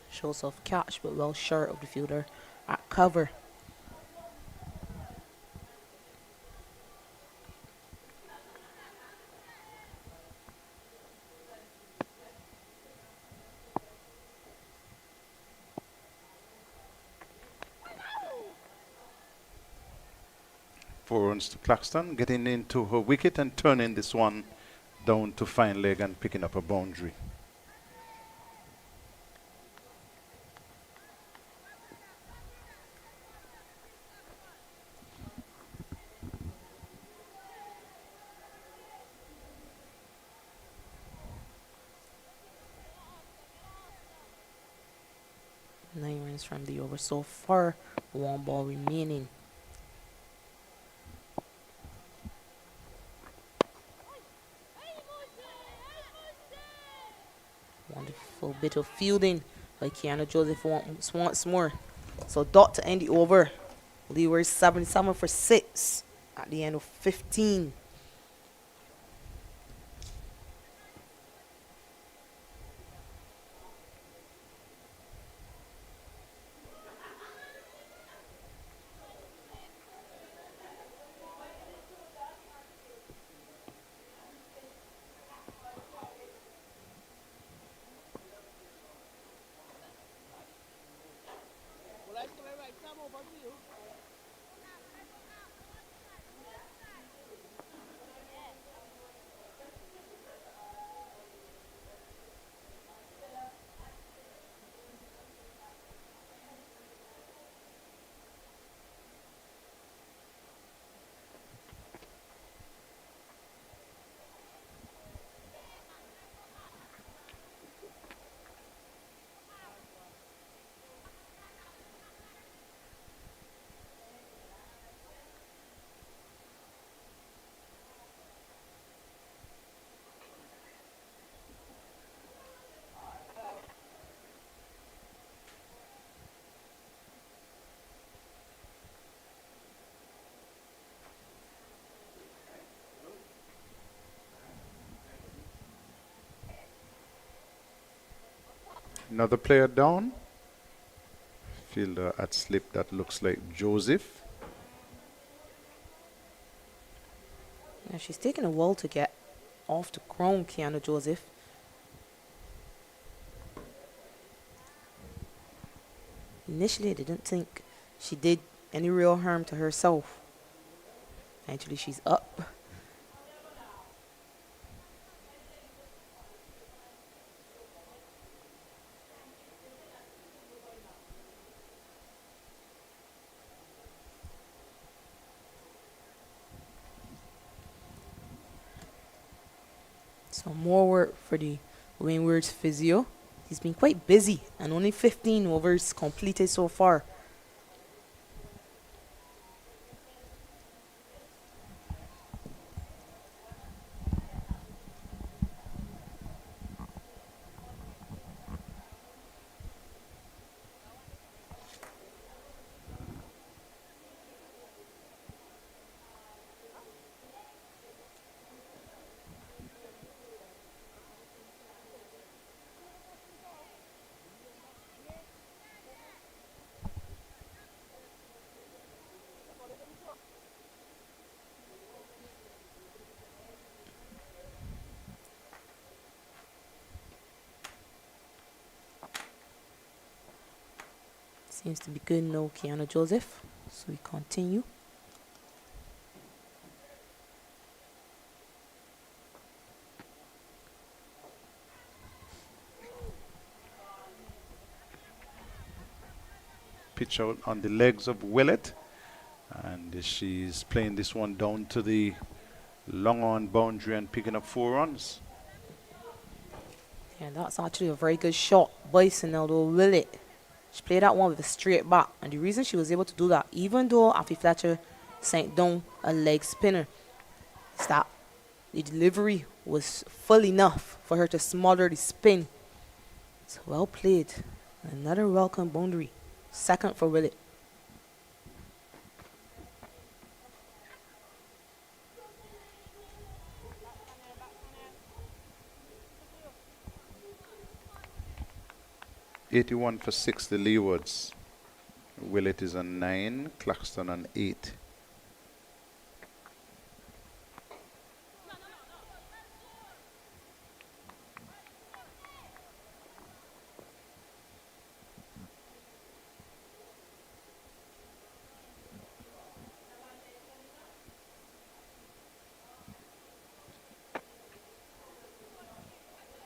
Shows off catch, but well short of the fielder at cover. Four runs to Claxton, getting into her wicket and turning this one down to fine leg and picking up a boundary. Nine runs from the over so far. One ball remaining. Wonderful bit of fielding by Kiana Joseph once more. So dot to end the over. Leeward 77 for 6 at the end of 15. Another player down. Fielder at slip, that looks like Joseph. Now she's taking a while to get off the ground, Kiana Joseph. Initially, I didn't think she did any real harm to herself. Actually, she's up. So more work for the Windwards physio. He's been quite busy and only 15 overs completed so far. Seems to be good, no Keanu Joseph. So we continue. Pitch out on the legs of Willett. And she's playing this one down to the long on boundary and picking up 4 runs. Yeah, that's actually a very good shot by Sineldo Willett. She played that one with a straight back. And the reason she was able to do that, even though Afi Fletcher sent down a leg spinner, is that the delivery was full enough for her to smother the spin. It's well played. Another welcome boundary. Second for Willett. '81 for 6, the Leewards. Willett is on 9, Claxton on 8.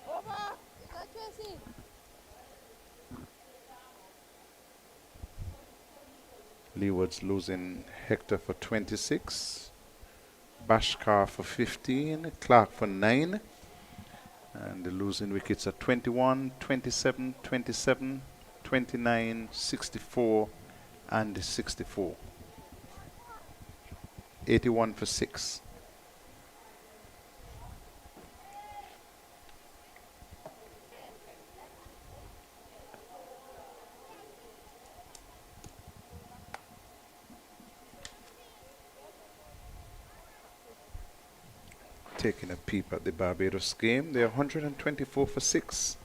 Over. You got Tracy. Leewards losing Hector for 26, Bashkar for 15, Clark for 9, and the losing wickets are 21, 27, 27, 29, 64, and 64. 81 for 6. Taking a peep at the Barbados game, they're 124 for 6.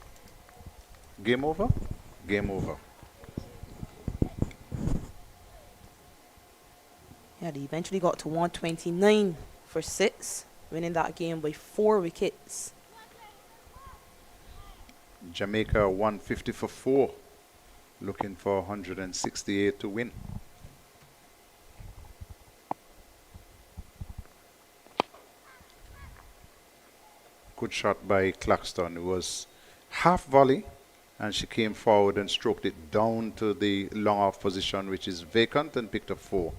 Game over? Game over. Yeah, they eventually got to 129 for 6, winning that game by 4 wickets. Jamaica 150 for 4, looking for 168 to win. Good shot by Claxton. It was half volley, and she came forward and stroked it down to the long off position, which is vacant, and picked up 4.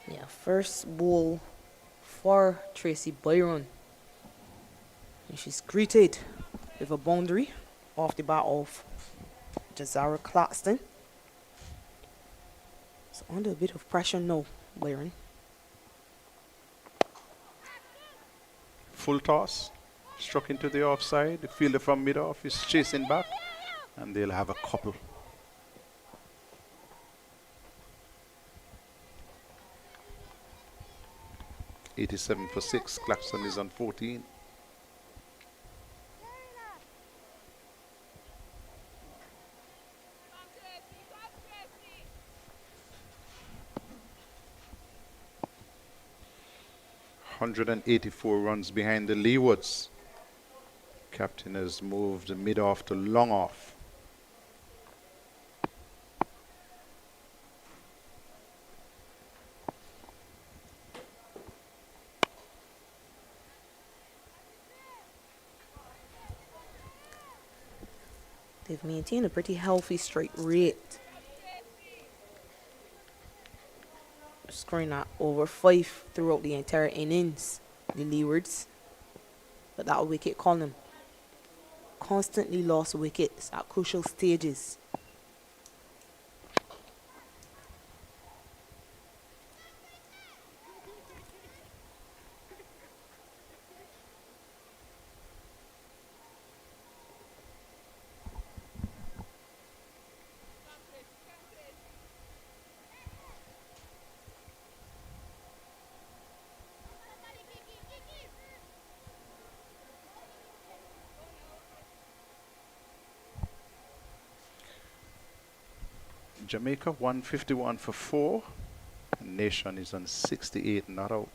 Yeah, first ball for Tracy Byron. And she's greeted with a boundary off the bat of Jazara Claxton. So under a bit of pressure now, Byron. Full toss, struck into the offside. The fielder from mid-off is chasing back, and they'll have a couple. '87 for 6. Claxton is on 14. .184 runs behind the Leewards. Captain has moved mid-off to long off. They've maintained a pretty healthy strike rate, scoring at over 5 throughout the entire innings, the Leewards. But that wicket column constantly lost wickets at crucial stages. Jamaica 151 for 4. Nation is on 68 not out.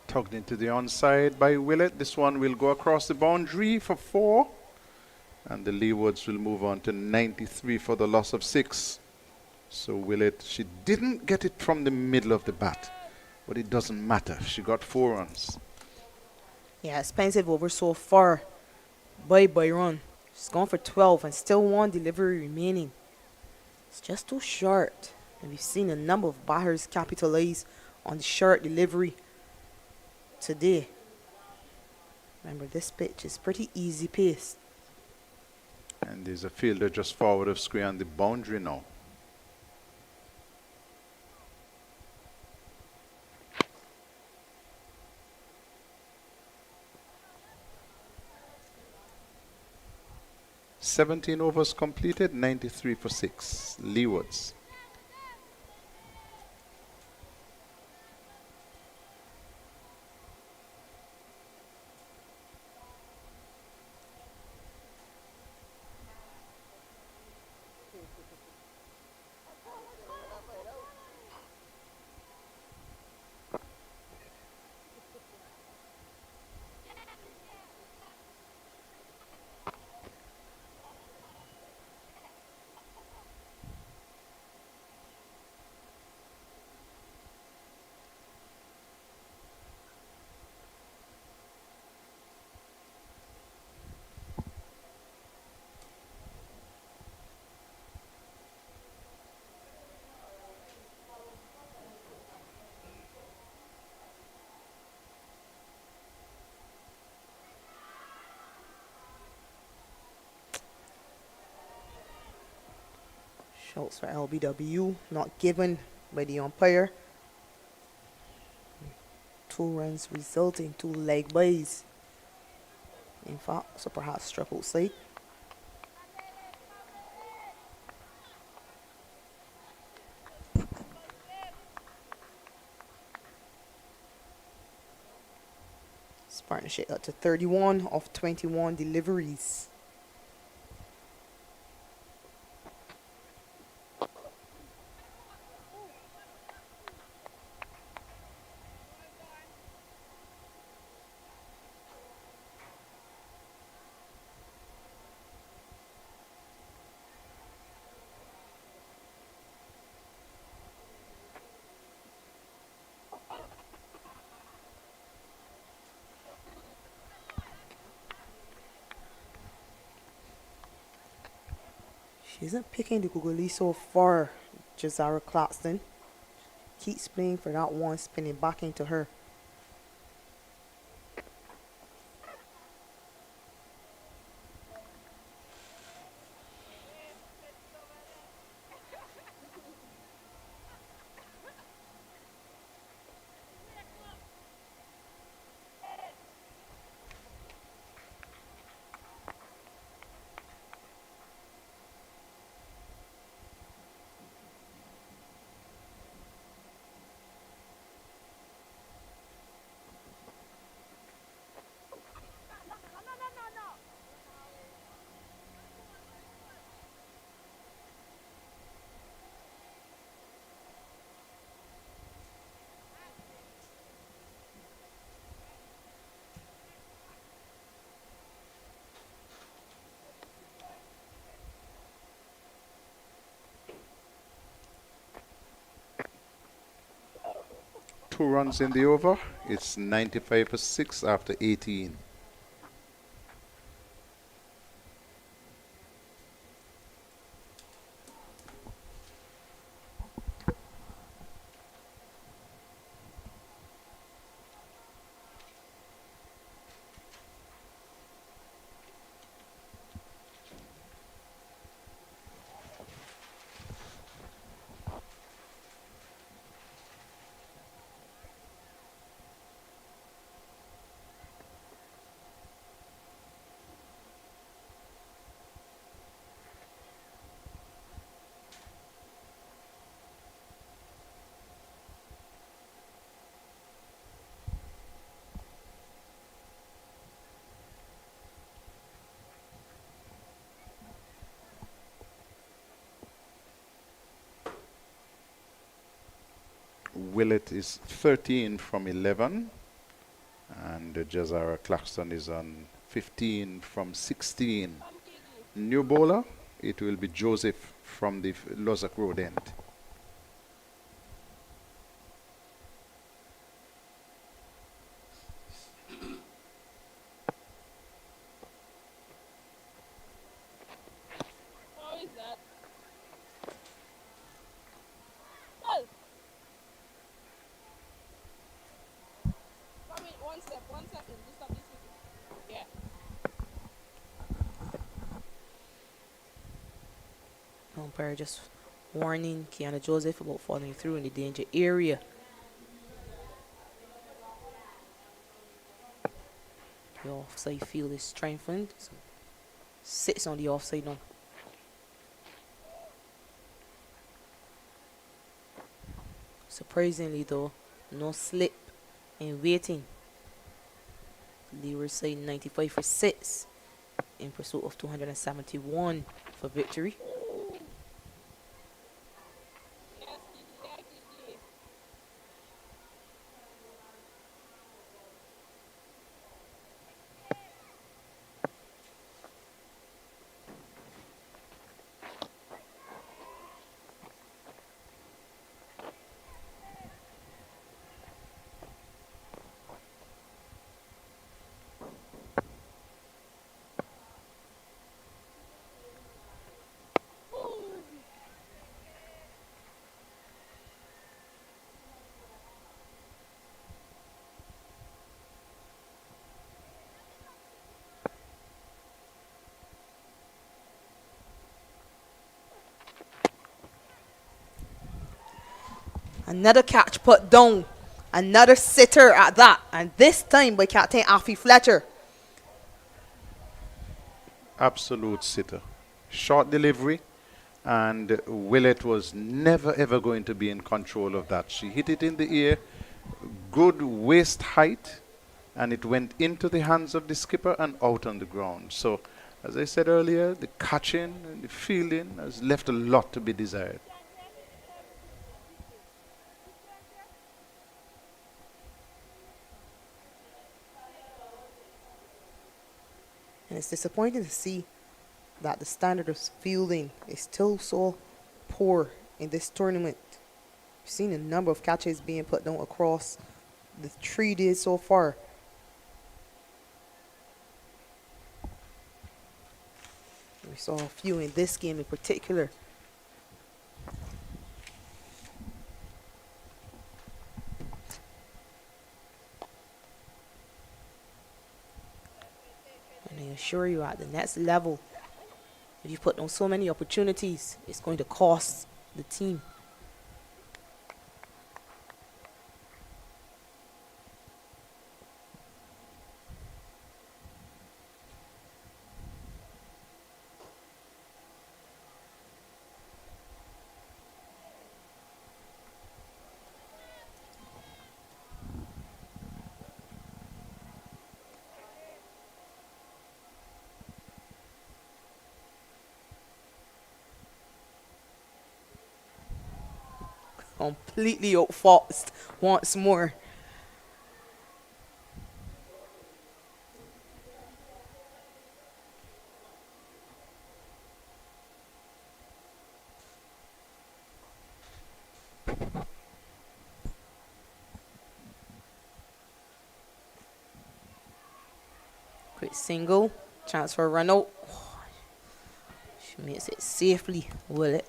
Tugged into the onside by Willett. This one will go across the boundary for 4. And the Leewards will move on to 93 for the loss of 6. So Willett, she didn't get it from the middle of the bat, but it doesn't matter. She got 4 runs. Yeah, expensive over so far by Byron. She's gone for 12 and still one delivery remaining. It's just too short. And we've seen a number of batters capitalize on the short delivery today. Remember, this pitch is pretty easy paced. And there's a fielder just forward of square on the boundary now. "17 overs completed, 93 for 6. Leewards. Shouts for LBW, not given by the umpire. 2 runs resulting 2 leg byes. In fact, so perhaps struck outside. This partnership got to 31 of 21 deliveries. She isn't picking the googly so far, Jazara Claxton. Keeps playing for that one, spinning back into her. 2 runs in the over. It's 95 for 6 after 18. Willett is 13 from 11, and Jazara Claxton is on 15 from 16. New bowler, it will be Joseph from the Lozak Road end. How is that? Well, come in, one second. You stop this wicket. Yeah. Umpire just warning Kiana Joseph about falling through in the danger area. The offside field is strengthened. So sits on the offside now. Surprisingly though, no slip in waiting. Leeward side 95 for 6 in pursuit of 271 for victory. Another catch put down. Another sitter at that. And this time by Captain Alfie Fletcher. Absolute sitter. Short delivery, and Willett was never ever going to be in control of that. She hit it in the air, good waist height, and it went into the hands of the skipper and out on the ground. So, as I said earlier, the catching and the fielding has left a lot to be desired. And it's disappointing to see that the standard of fielding is still so poor in this tournament. We've seen a number of catches being put down across the 3 days so far. We saw a few in this game in particular. And I assure you, at the next level, if you put on so many opportunities, it's going to cost the team. Completely outfoxed once more. Quick single. Chance for a run out. She makes it safely. Will it?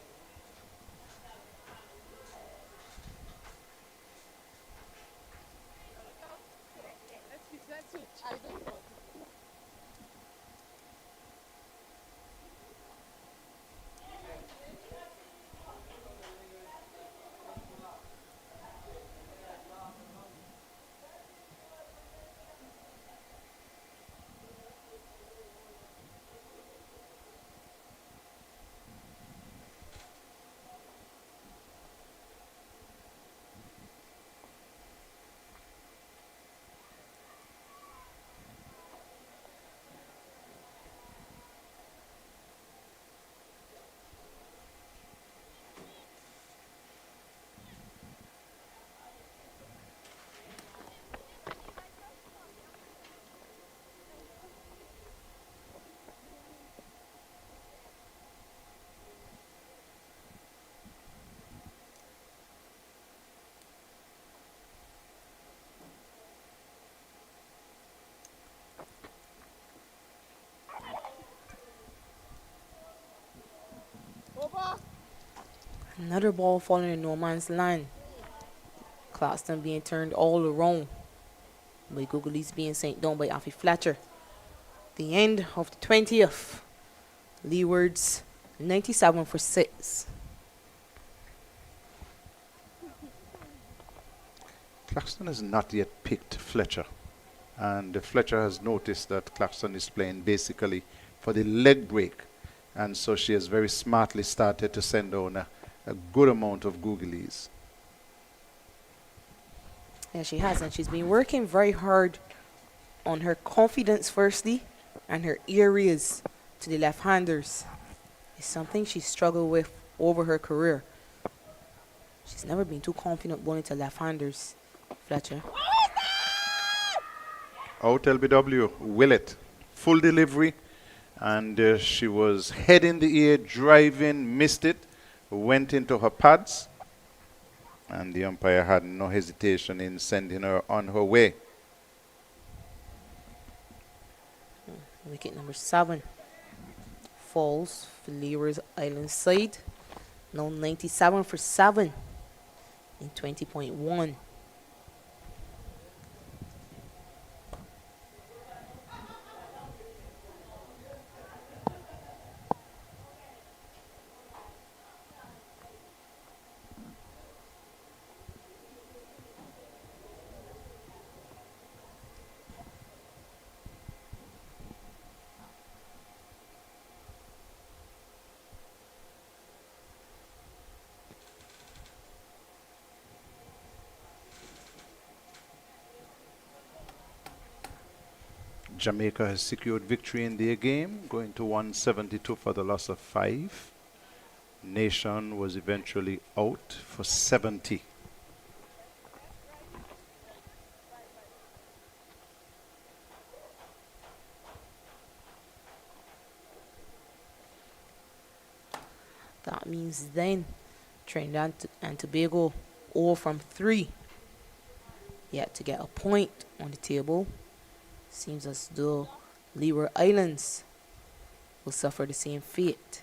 Another ball falling in no man's land. Claxton being turned all around by Googly's being sent down by Afi Fletcher. The end of the 20th. Leewards 97 for 6. Claxton has not yet picked Fletcher. And Fletcher has noticed that Claxton is playing basically for the leg break. And so she has very smartly started to send down a good amount of googlies. Yeah, she has, and she's been working very hard on her confidence firstly and her areas to the left-handers. It's something she struggled with over her career. She's never been too confident bowling to left-handers, Fletcher. Out LBW, Willett, full delivery, and she was head in the air, driving, missed it, went into her pads, and the umpire had no hesitation in sending her on her way. Wicket number 7 falls for Leewards Island side. Now 97 for 7 in 20.1. Jamaica has secured victory in their game, going to 172 for the loss of 5. Nation was eventually out for 70. That means then Trinidad and Tobago 0 from 3. Yet to get a point on the table. Seems as though Leeward Islands will suffer the same fate.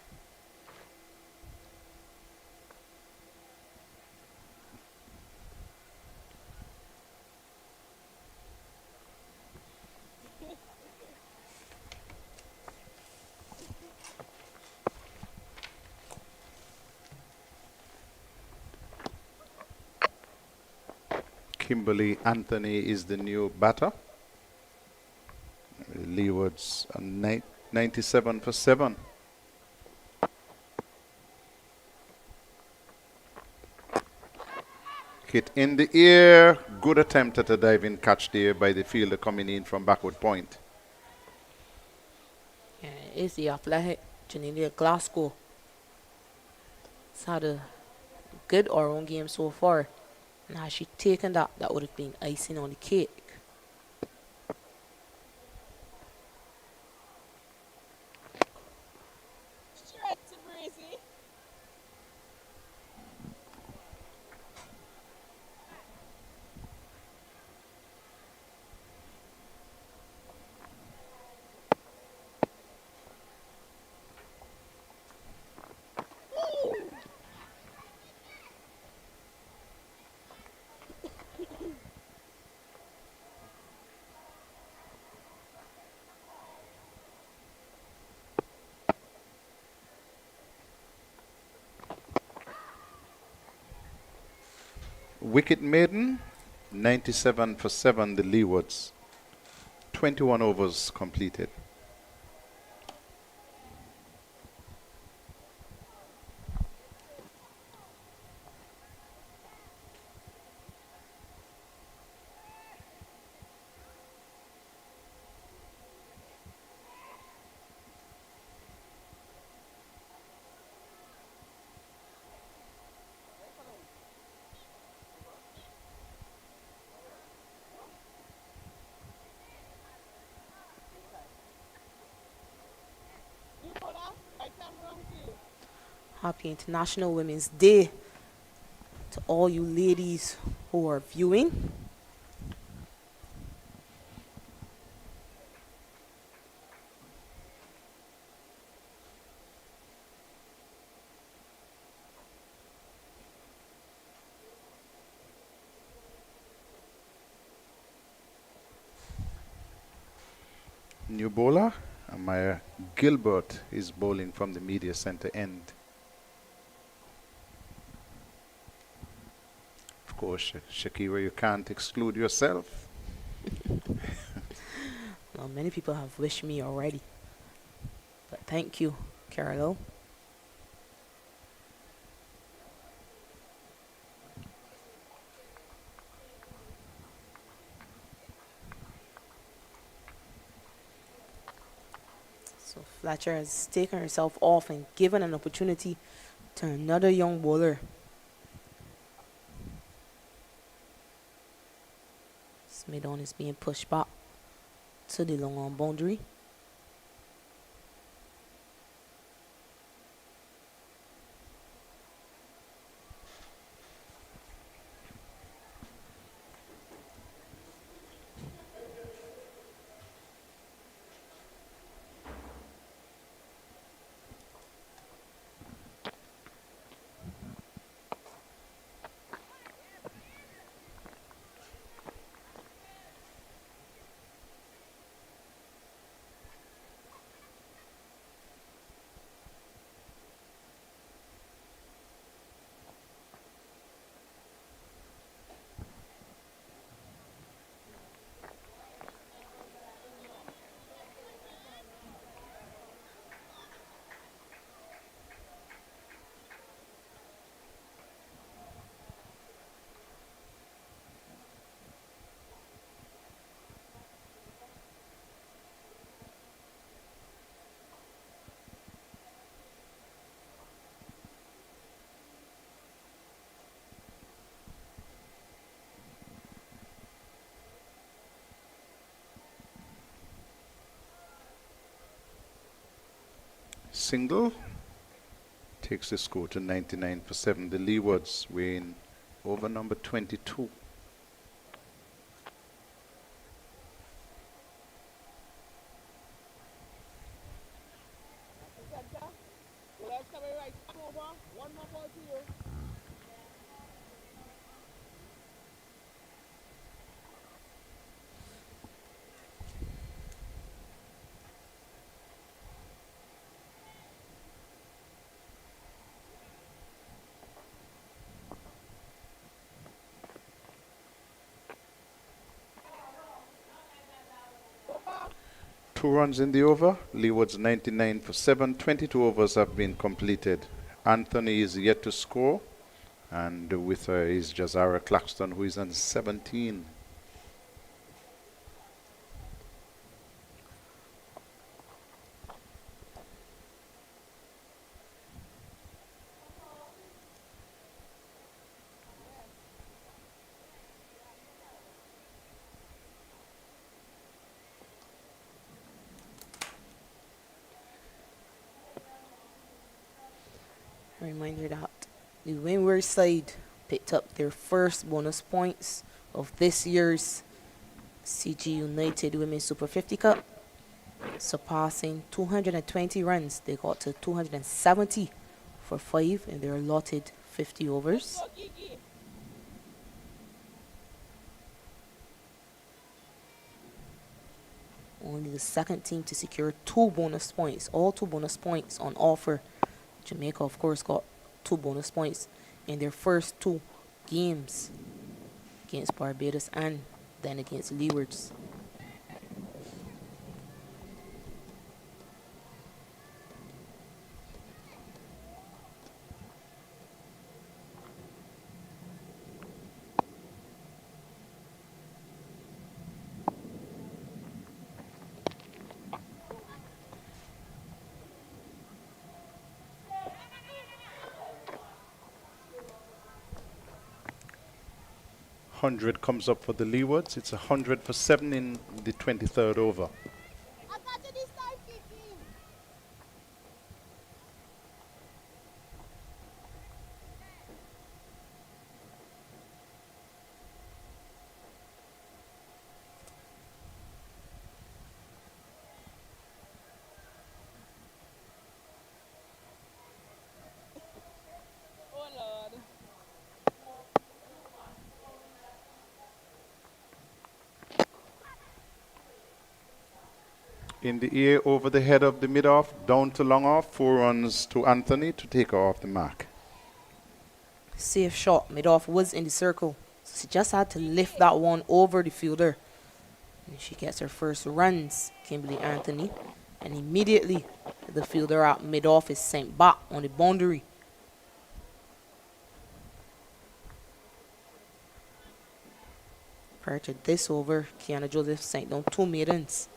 Kimberly Anthony is the new batter. Leewards 97 for 7. Hit in the air. Good attempt at a diving catch there by the fielder coming in from backward point. Yeah, it's the athletic Janelia Glasgow. It's had a good all-round game so far. And had she taken that, that would have been icing on the cake. Wicket maiden, 97 for 7, the Leewards. 21 overs completed. Happy International Women's Day to all you ladies who are viewing. New bowler, Amaya Gilbert is bowling from the media center end. Of course, Shakira, you can't exclude yourself. Well, many people have wished me already. But thank you, Carlo. So Fletcher has taken herself off and given an opportunity to another young bowler. Smith-on is being pushed back to the long on boundary. Single takes the score to 99 for 7. The Leewards win over number 22. Two runs in the over. Leewards 99 for 7. 22 overs have been completed. Anthony is yet to score. And with her is Jazara Claxton, who is on 17. A reminder that the Windward side picked up their first bonus points of this year's CG United Women's Super 50 Cup, surpassing 220 runs. They got to 270 for 5 in their allotted 50 overs. Only the second team to secure 2 bonus points, all 2 bonus points on offer. Jamaica, of course, got 2 bonus points in their first 2 games against Barbados and then against Leewards. Hundred comes up for the Leewards. It's 100 for 7 in the 23rd over. I got to this time kicking. Oh Lord. In the air over the head of the mid-off, down to long off, 4 runs to Anthony to take her off the mark. Safe shot. Mid-off was in the circle. So she just had to lift that one over the fielder. And she gets her first runs, Kimberly Anthony. And immediately, the fielder at mid-off is sent back on the boundary. Prior to this over, Kiana Joseph sent down 2 maidens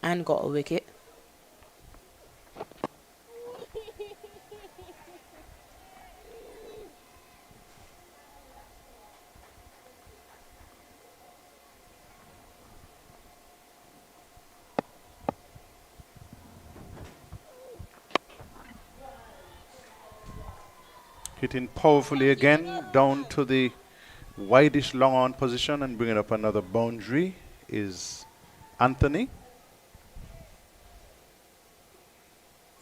and got a wicket. Hitting powerfully again, down to the wideish long on position and bringing up another boundary is Anthony.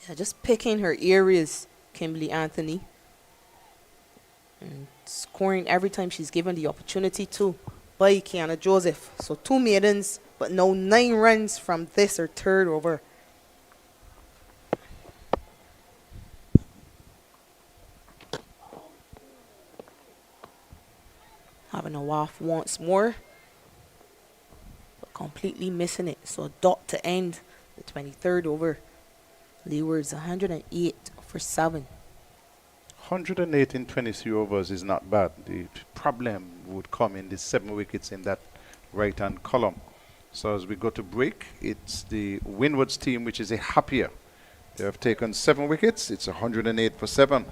Yeah, just picking her areas, Kimberly Anthony. And scoring every time she's given the opportunity to by Kiana Joseph. So 2 maidens, but no 9 runs from this or third over. Having a waft once more, but completely missing it. So a dot to end the 23rd over. Leewards 108 for 7. 108 in 23 overs is not bad. The problem would come in the 7 wickets in that right-hand column. So as we go to break, it's the Windwards team which is a happier. They have taken 7 wickets. It's 108 for 7.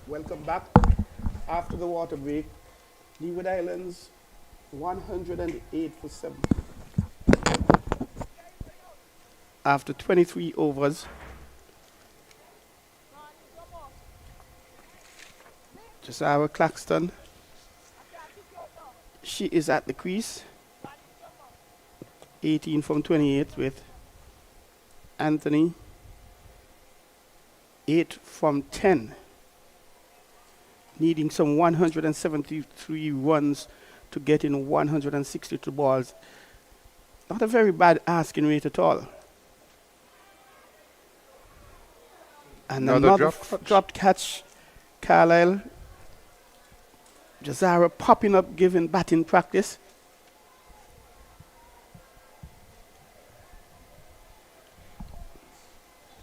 Welcome back. After the water break, Leeward Islands 108 for 7. After 23 overs, Josiah Claxton, she is at the crease, 18 from 28 with Anthony, 8 from 10, needing some 173 runs to get in 162 balls. Not a very bad asking rate at all. And another dropped catch, Carlisle. Jazara popping up, giving batting practice.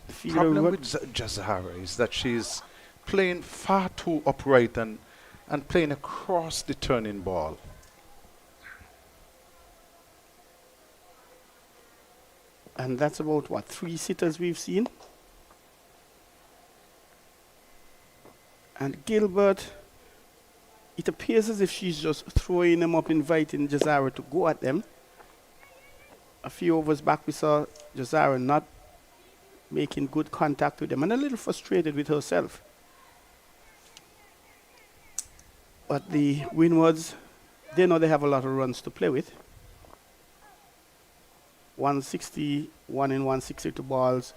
The problem with Jazara is that she's playing far too upright and playing across the turning ball. And that's about, what, 3 sitters we've seen? And Gilbert, it appears as if she's just throwing them up, inviting Jazara to go at them. A few overs back, we saw Jazara not making good contact with them and a little frustrated with herself. But the Windwards, they know they have a lot of runs to play with. 161 in 162 balls,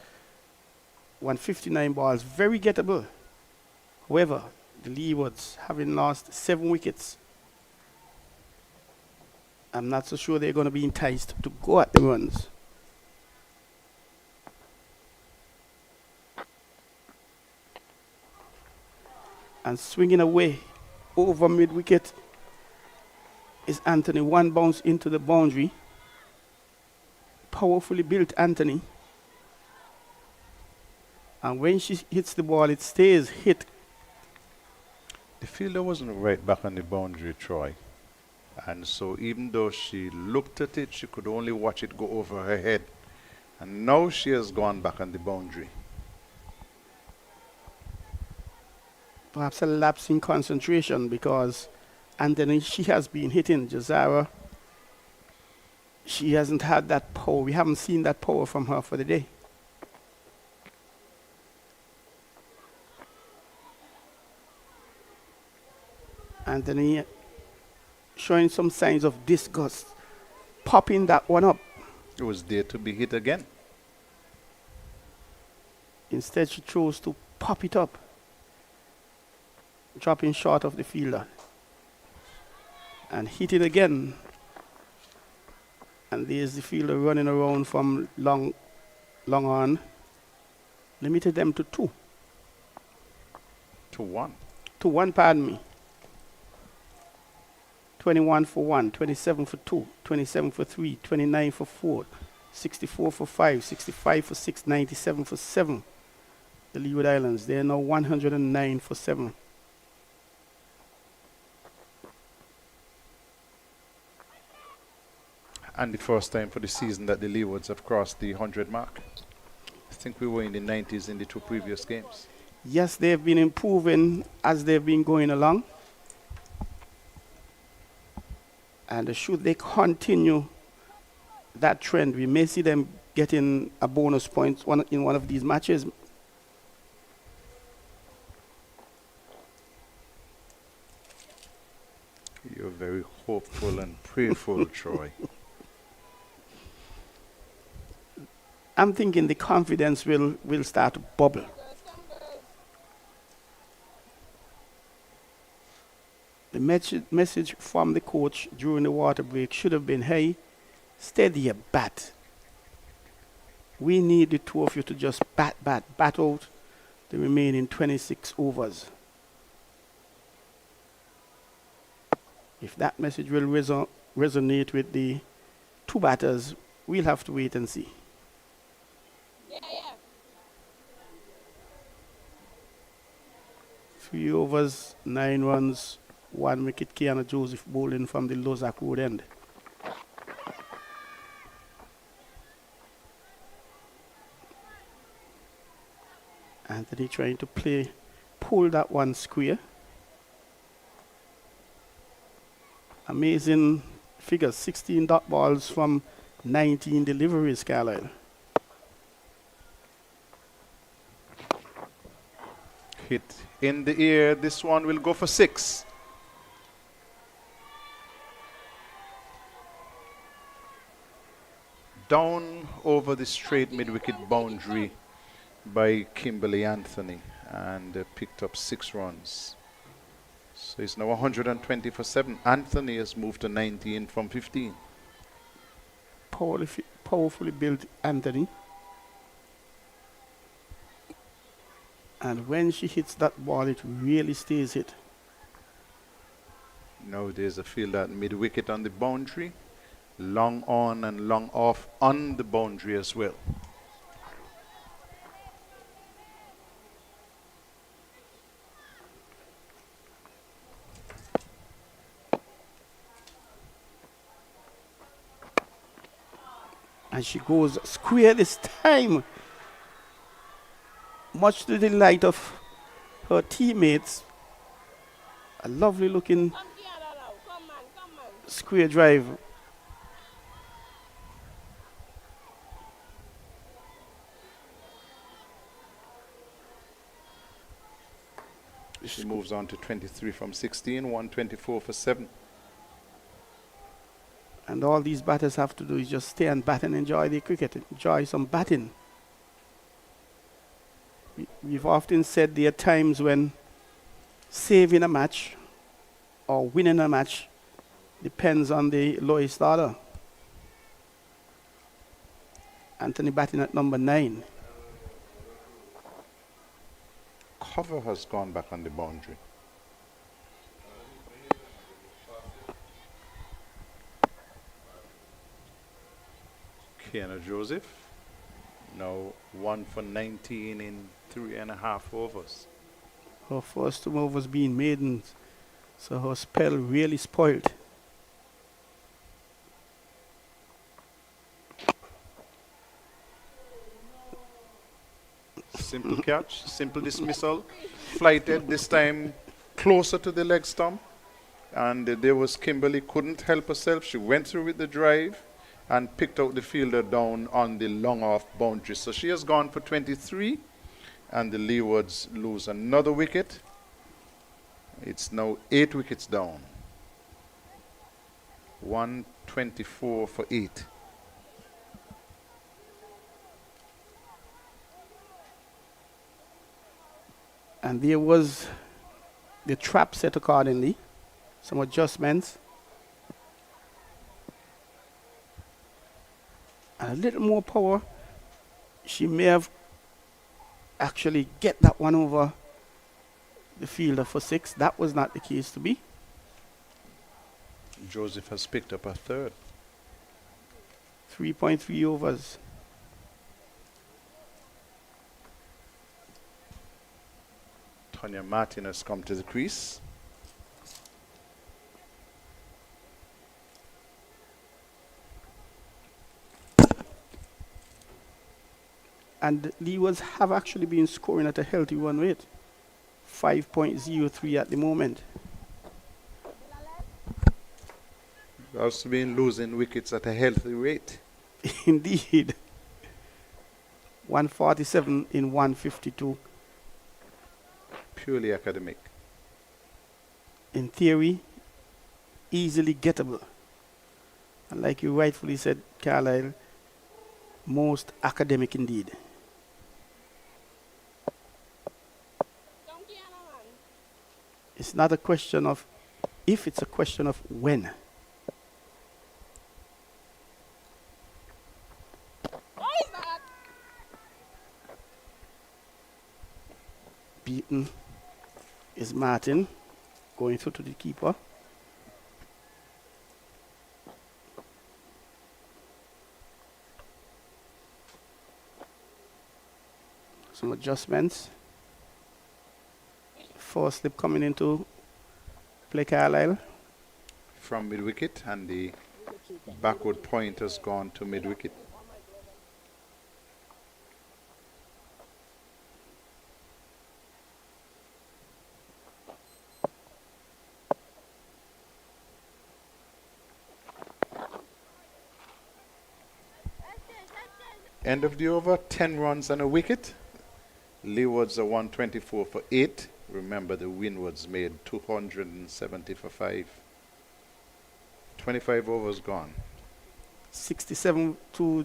159 balls, very gettable. However, the Leewards, having lost 7 wickets, I'm not so sure they're going to be enticed to go at the runs. And swinging away over mid-wicket is Anthony. One bounce into the boundary. Powerfully built Anthony. And when she hits the ball, it stays hit. The fielder wasn't right back on the boundary, Troy. And so even though she looked at it, she could only watch it go over her head. And now she has gone back on the boundary. Perhaps a lapse in concentration, because Anthony, she has been hitting. Jazara, she hasn't had that power. We haven't seen that power from her for the day. Anthony showing some signs of disgust, popping that one up. It was there to be hit again. Instead, she chose to pop it up, dropping short of the fielder. And hit it again. And there's the fielder running around from long on. Limited them to 2. To 1. To 1, pardon me. 21 for 1, 27 for 2, 27 for 3, 29 for 4, 64 for 5, 65 for 6, 97 for 7. The Leeward Islands, they are now 109 for 7. And the first time for the season that the Leewards have crossed the 100 mark. I think we were in the 90s in the 2 previous games. Yes, they've been improving as they've been going along. And should they continue that trend, we may see them getting a bonus point in one of these matches. You're very hopeful and prayerful, Troy. I'm thinking the confidence will start to bubble. The message from the coach during the water break should have been, hey, steady your bat. We need the 2 of you to just bat out the remaining 26 overs. If that message will resonate with the 2 batters, we'll have to wait and see. 3 overs, 9 runs, 1 wicket. Kiana Joseph bowling from the Lozak Road end. Anthony trying to pulled that one square. Amazing figures, 16 dot balls from 19 deliveries, Carlisle. Hit in the air. This one will go for 6. Down over the straight mid-wicket boundary by Kimberly Anthony, and picked up 6 runs. So it's now 120 for 7. Anthony has moved to 19 from 15. Powerfully built Anthony. And when she hits that ball, it really stays hit. Now there's a field at mid-wicket on the boundary. Long on and long off on the boundary as well. And she goes square this time. Much to the delight of her teammates. A lovely looking square drive. She moves on to 23 from 16, 124 for 7. And all these batters have to do is just stay and bat and enjoy the cricket, enjoy some batting. We've often said there are times when saving a match or winning a match depends on the lowest order. Anthony batting at number 9. Cover has gone back on the boundary. Kiana Joseph, now 1 for 19 in 3.5 overs. Her first 2 overs being maidens, so her spell really spoiled. Simple catch, simple dismissal. Flighted this time closer to the leg stump. And there was Kimberly, couldn't help herself. She went through with the drive and picked out the fielder down on the long off boundary. So she has gone for 23. And the Leewards lose another wicket. It's now 8 wickets down. 124 for 8. And there was the trap set accordingly. Some adjustments. And a little more power. She may have actually get that one over the fielder for 6. That was not the case to be. Joseph has picked up a third. 3.3 overs. Tanya Martin has come to the crease. And Leewards have actually been scoring at a healthy run rate. 5.03 at the moment. We've also been losing wickets at a healthy rate. Indeed. 147 in 152. Purely academic. In theory, easily gettable. And like you rightfully said, Carlisle, most academic indeed. It's not a question of if, it's a question of when. Beaten is Martin, going through to the keeper. Some adjustments. First slip coming into play, Carlisle. From mid-wicket, and the backward point has gone to mid-wicket. End of the over, 10 runs and a wicket. Leewards are 124 for 8. Remember, the Windwards made 270 for 5. 25 overs gone. 67 to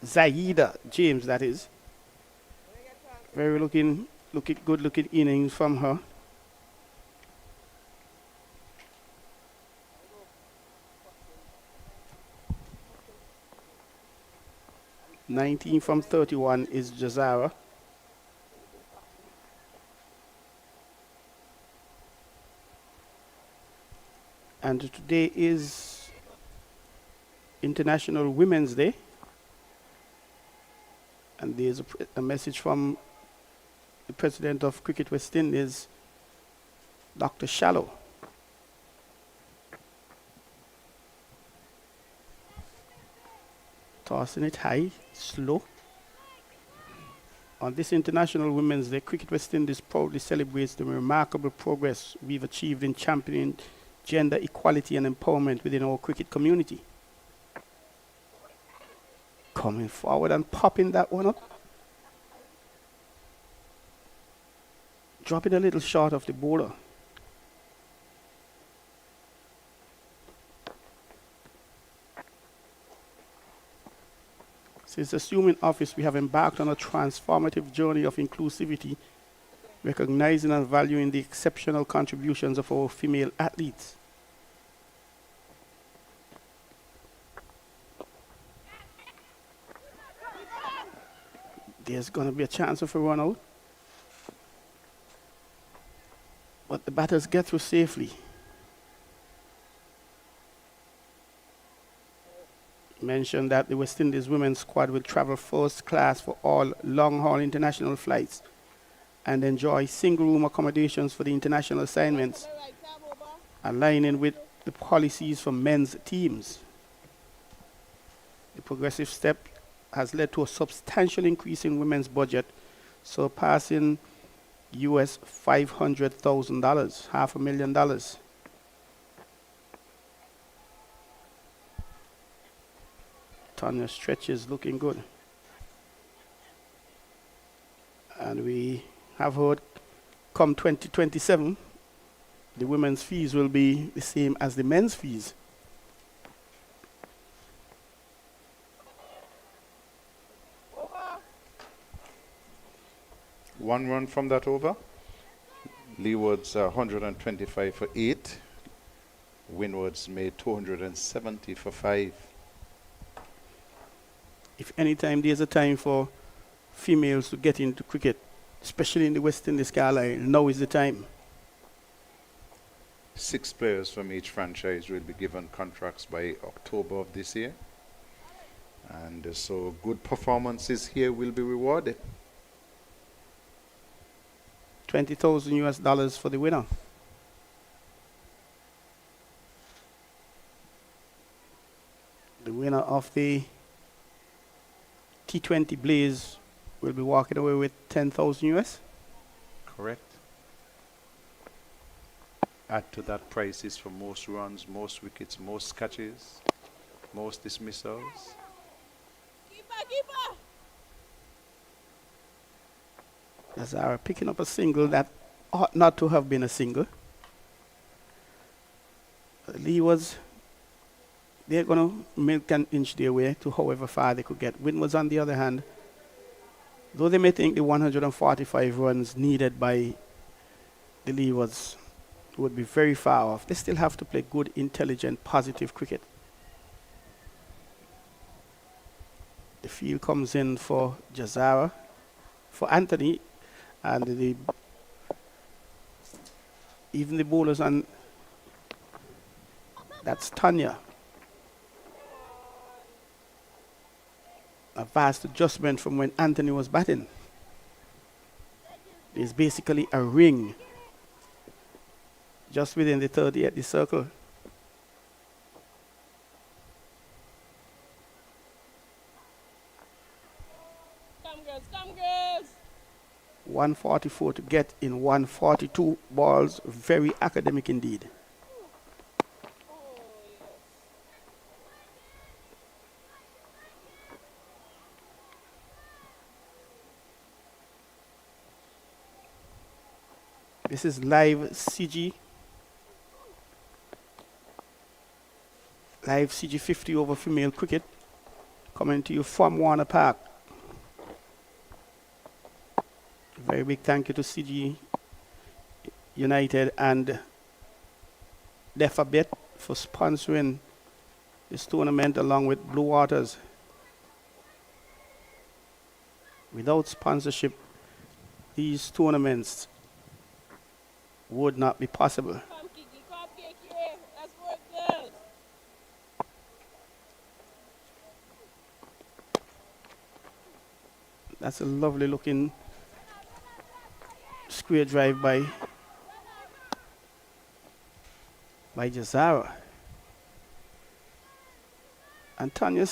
Zaida James, that is. Very good looking innings from her. "19 from 31 is Jazara. And today is International Women's Day. And there's a message from the president of Cricket West Indies, Dr. Shallow. Tossing it high, slow. On this International Women's Day, Cricket West Indies proudly celebrates the remarkable progress we've achieved in championing gender equality and empowerment within our cricket community. Coming forward and popping that one up. Dropping a little short of the bowler. Since assuming office, we have embarked on a transformative journey of inclusivity, recognizing and valuing the exceptional contributions of our female athletes. There's going to be a chance of a run out, but the batters get through safely. Mentioned that the West Indies women's squad will travel first class for all long-haul international flights and enjoy single-room accommodations for the international assignments, aligning with the policies for men's teams. The progressive step has led to a substantial increase in women's budget, surpassing US $500,000, $500,000. Tanya stretches looking good. And we have heard come 2027, the women's fees will be the same as the men's fees. One run from that over. Leewards 125 for 8. Windwards made 270 for 5. If any time there's a time for females to get into cricket, especially in the West Indies, Carlisle, now is the time. 6 players from each franchise will be given contracts by October of this year. And so good performances here will be rewarded. $20,000 for the winner. The winner of the T20 Blaze will be walking away with 10,000 US. Correct. Add to that prices for most runs, most wickets, most catches, most dismissals. Keeper! Azara picking up a single that ought not to have been a single. Leewards, they're going to milk and inch their way to however far they could get. Windwards, on the other hand, though they may think the 145 runs needed by the Leewards would be very far off, they still have to play good, intelligent, positive cricket. The field comes in for Jazara, for Anthony, and even the bowlers, and that's Tanya. A vast adjustment from when Anthony was batting. There's basically a ring just within the 30 at the circle. Come girls! 144 to get in 142 balls. Very academic indeed. This is live CG. Live CG 50 over female cricket. Coming to you from Warner Park. Very big thank you to CG United and Defabet for sponsoring this tournament along with Blue Waters. Without sponsorship, these tournaments would not be possible. That's a lovely looking square drive by Jazara. And Tanya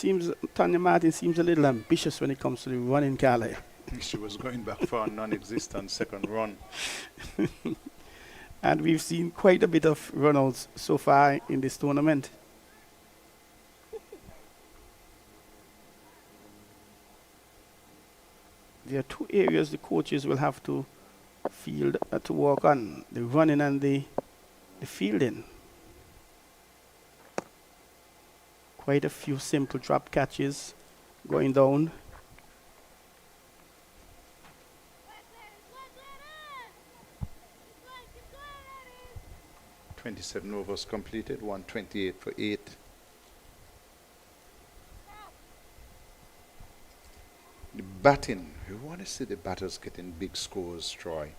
Martin seems a little ambitious when it comes to the running, Carly. She was going back for a non-existent second run. And we've seen quite a bit of runouts so far in this tournament. There are two areas the coaches will have to to work on, the running and the fielding. Quite a few simple drop catches going down. Keep going, 27 overs completed, 128 for 8. The batting, we want to see the batters getting big scores, Troy.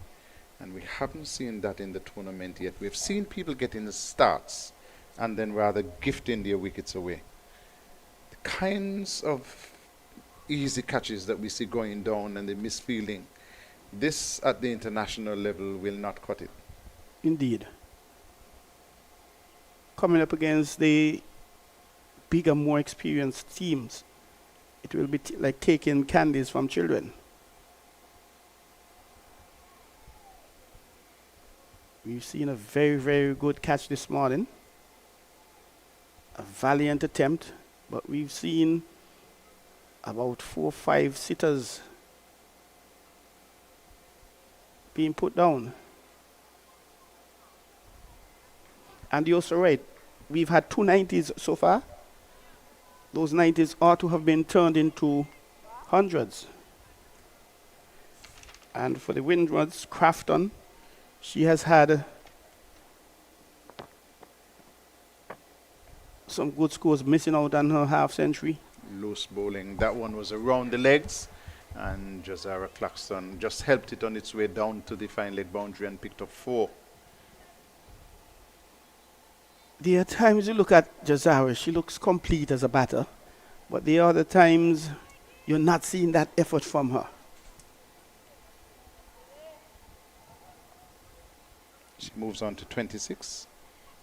And we haven't seen that in the tournament yet. We've seen people getting the starts and then rather gifting their wickets away. The kinds of easy catches that we see going down and the misfielding, this at the international level will not cut it. Indeed. Coming up against the bigger, more experienced teams, it will be like taking candies from children. We've seen a very, very good catch this morning. A valiant attempt, but we've seen about 4 or 5 sitters being put down. And you're also right, we've had 2 90s so far. Those 90s ought to have been turned into hundreds. And for the Windwards, Crafton, she has had some good scores, missing out on her half century. Loose bowling, that one was around the legs, and Jazara Claxton just helped it on its way down to the fine leg boundary and picked up 4. There are times you look at Jazara, she looks complete as a batter, but there are other times you're not seeing that effort from her. She moves on to 26.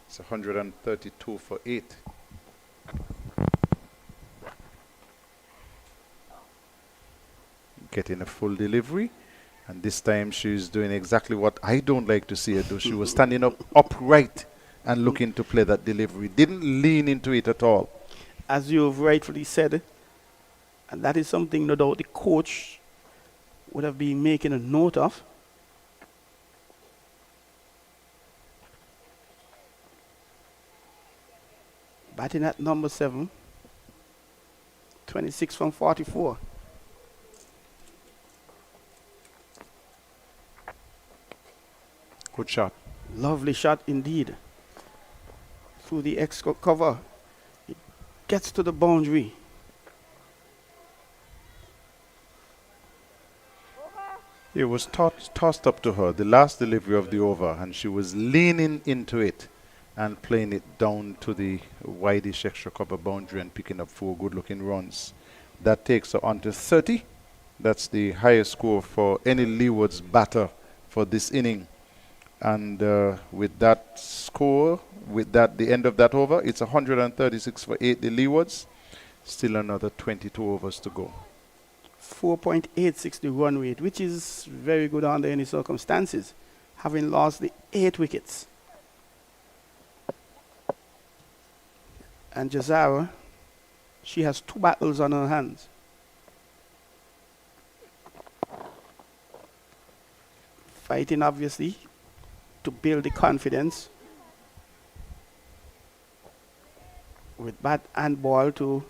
It's 132 for 8. Getting a full delivery, and this time she's doing exactly what I don't like to see her do. She was standing up upright and looking to play that delivery. Didn't lean into it at all. As you've rightfully said, and that is something no doubt the coach would have been making a note of. Batting at number 7, 26 from 44. Good shot. Lovely shot indeed. Through the X cover. It gets to the boundary. It was tossed up to her, the last delivery of the over, and she was leaning into it and playing it down to the wideish extra cover boundary and picking up 4 good-looking runs. That takes her on to 30. That's the highest score for any Leewards batter for this inning. And with that score, with that the end of that over, it's 136 for 8, the Leewards. Still another 22 overs to go. 4.86 the run rate, which is very good under any circumstances, having lost the 8 wickets. And Jazara, she has 2 battles on her hands. Fighting, obviously, to build the confidence with bat and ball to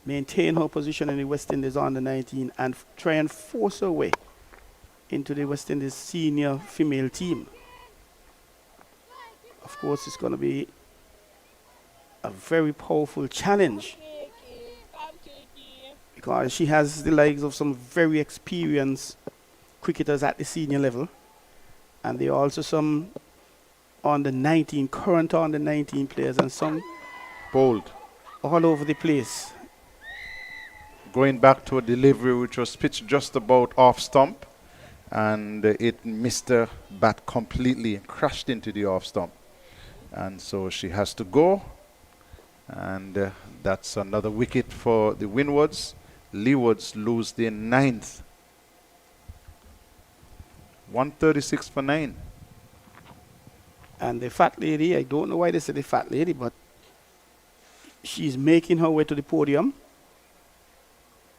maintain her position in the West Indies under 19 and try and force her way into the West Indies senior female team. Of course, it's going to be a very powerful challenge because she has the likes of some very experienced cricketers at the senior level, and there are also some current under 19 players, and some Bold. all over the place. Going back to a delivery which was pitched just about off stump, and it missed the bat completely and crashed into the off stump. And so she has to go, and that's another wicket for the Windwards. Leewards lose their 9th. 136 for 9. And the fat lady, I don't know why they say the fat lady, but she's making her way to the podium.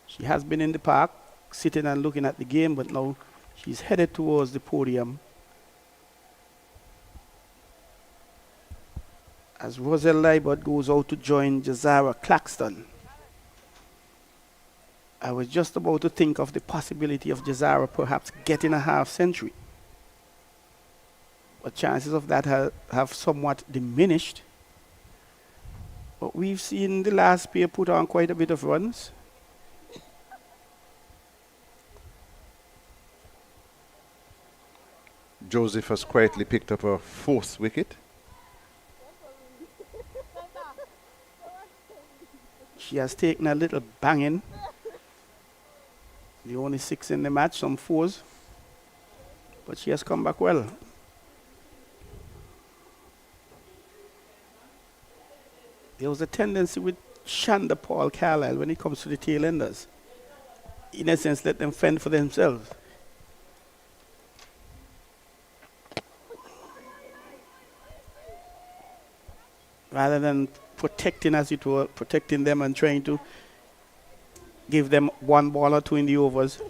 She has been in the park, sitting and looking at the game, but now she's headed towards the podium. As Roselle Leeward goes out to join Jazara Claxton. I was just about to think of the possibility of Jazara perhaps getting a half century. But chances of that have somewhat diminished. But we've seen the last pair put on quite a bit of runs. Joseph has quietly picked up a 4th wicket. She has taken a little banging. The only 6 in the match, some 4s. But she has come back well. There was a tendency with Shanda Paul Carlisle when it comes to the tail enders. In essence, let them fend for themselves. Rather than protecting, as it were, protecting them and trying to give them 1 ball or 2 in the overs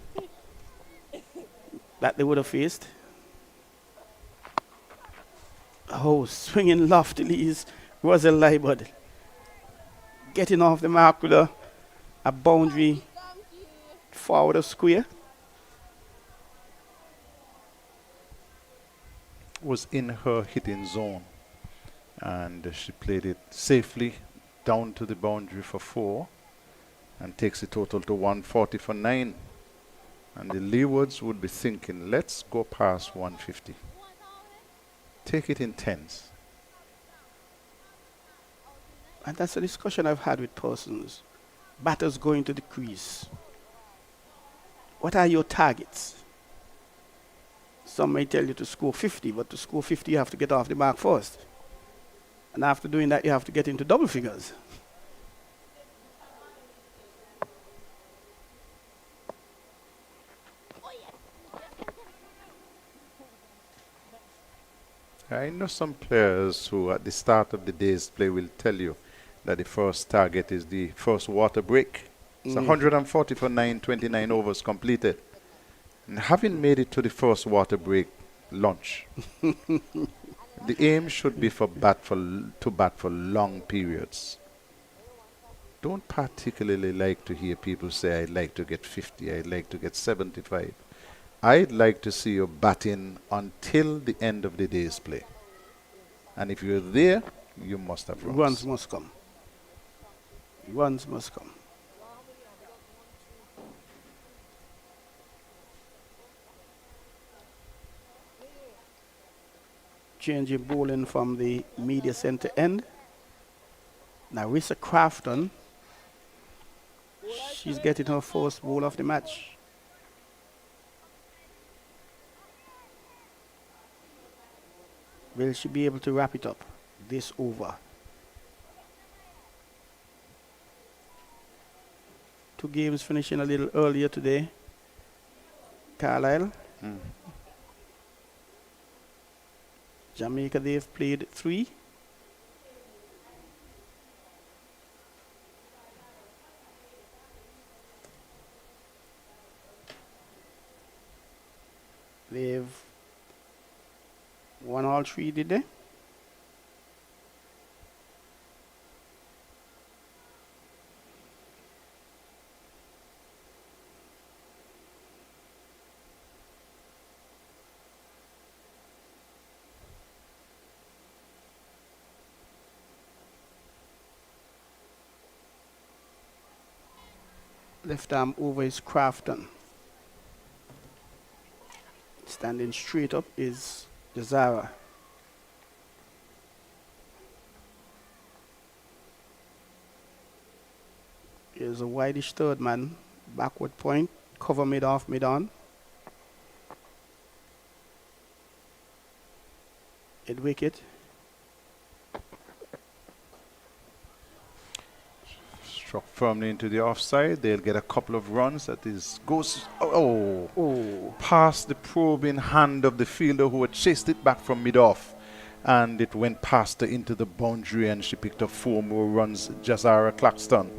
that they would have faced. Oh, swinging loftily is Roselle Leeward. Getting off the mark with a boundary forward of square. Was in her hitting zone, and she played it safely down to the boundary for 4 and takes the total to 140 for 9. And the Leewards would be thinking, let's go past 150. Take it in 10s. And that's a discussion I've had with persons. Batters going to the crease. What are your targets? Some may tell you to score 50, but to score 50 you have to get off the mark first. And after doing that you have to get into double figures. I know some players who at the start of the day's play will tell you that the first target is the first water break. It's 140 for 9, 29 overs completed. And having made it to the first water break, lunch. The aim should be to bat for long periods. Don't particularly like to hear people say, I'd like to get 50, I'd like to get 75. I'd like to see you batting until the end of the day's play. And if you're there, you must have runs. Runs must come. Runs must come. Changing bowling from the media center end. Narissa Crafton. She's getting her first ball of the match. Will she be able to wrap it up this over? 2 games finishing a little earlier today. Carlisle. Jamaica, they've played 3. They've 1 all 3, did they? Left arm over is Crafton. Standing straight up is Jazara. Here's a wideish third man. Backward point. Cover mid off, mid on. Head wicket. Struck firmly into the offside. They'll get a couple of runs. That is goes past the probing hand of the fielder who had chased it back from mid off, and it went past her into the boundary, and she picked up 4 more runs. Jazara Claxton.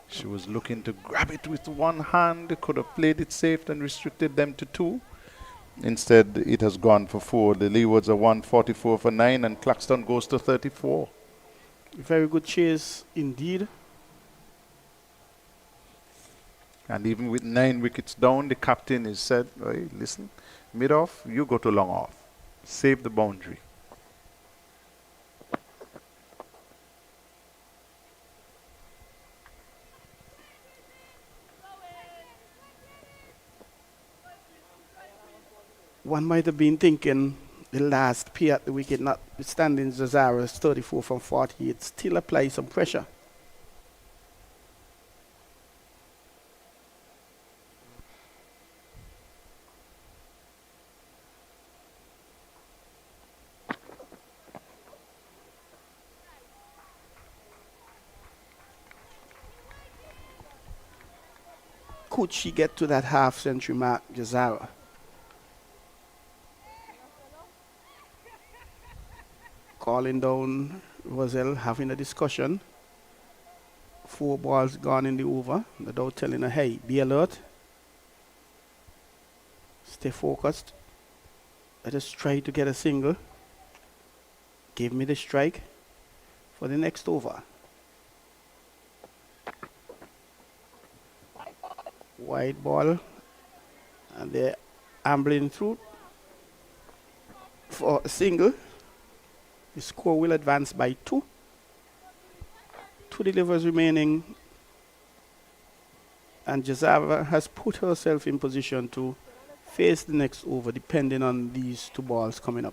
She was looking to grab it with one hand. Could have played it safe and restricted them to 2. Instead, it has gone for 4. The Leewards are 144 for 9, and Claxton goes to 34. Very good chase indeed. And even with 9 wickets down, the captain has said, hey, listen, mid off, you go to long off. Save the boundary. One might have been thinking the last pair at the wicket, notwithstanding Jazara's 34 from 40, it still applies some pressure. Could she get to that half-century mark, Jazara? Calling down Roselle, having a discussion. 4 balls gone in the over. The dog telling her, hey, be alert. Stay focused. Let us try to get a single. Give me the strike for the next over. Wide ball. And they're ambling through for a single. The score will advance by 2. 2 delivers remaining. And Jazara has put herself in position to face the next over depending on these 2 balls coming up.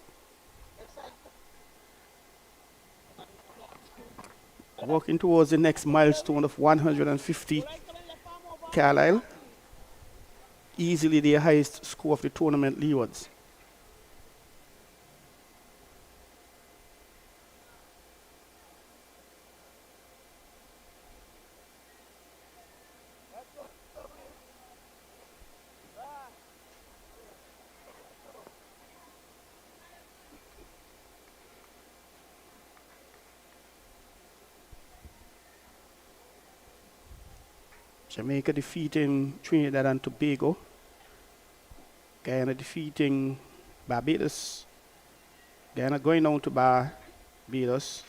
Working towards the next milestone of 150. Carlisle. Easily the highest score of the tournament, Leewards. Jamaica defeating Trinidad and Tobago. Guyana defeating Barbados. Guyana going down to Barbados.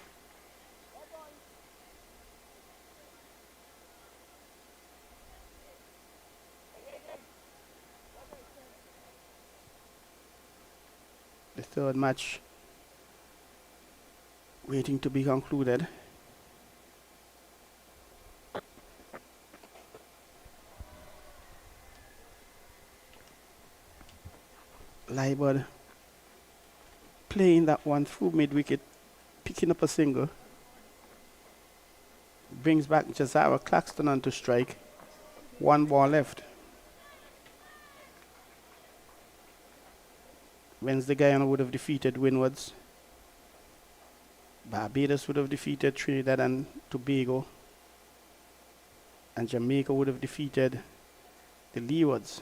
The third match waiting to be concluded. Leeward playing that one through mid-wicket, picking up a single. Brings back Jazara Claxton onto strike. 1 ball left. Wednesday Guyana would have defeated Windwards. Barbados would have defeated Trinidad and Tobago. And Jamaica would have defeated the Leewards.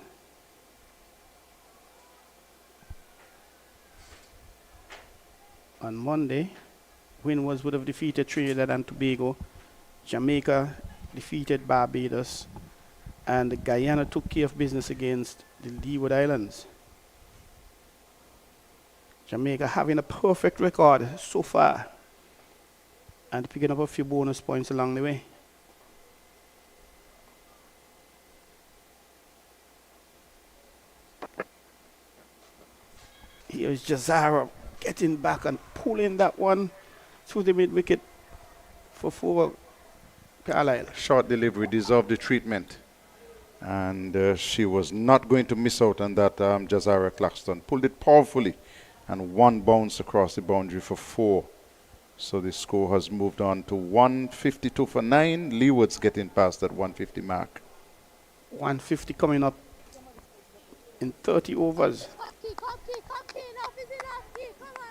On Monday, Windwards would have defeated Trinidad and Tobago. Jamaica defeated Barbados. And Guyana took care of business against the Leeward Islands. Jamaica having a perfect record so far and picking up a few bonus points along the way. Here's Jazara getting back and pulling that one through the mid wicket for 4 Carlisle. Short delivery deserved the treatment. And she was not going to miss out on that. Jazara Claxton pulled it powerfully and one bounce across the boundary for 4. So the score has moved on to 152 for 9. Leeward's getting past that 150 mark. 150 coming up in 30 overs. Come, enough is enough, Key. Come on.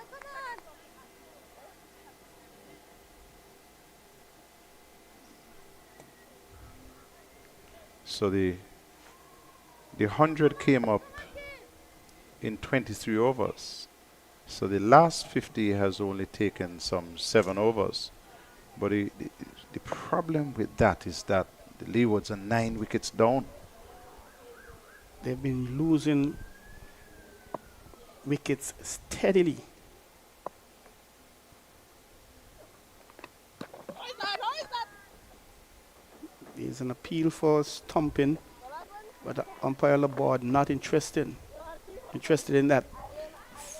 So the 100 came up in 23 overs. So the last 50 has only taken some 7 overs. But the problem with that is that the Leewards are 9 wickets down. They've been losing wickets steadily. There's an appeal for stumping, but the umpire on the board not interested in that.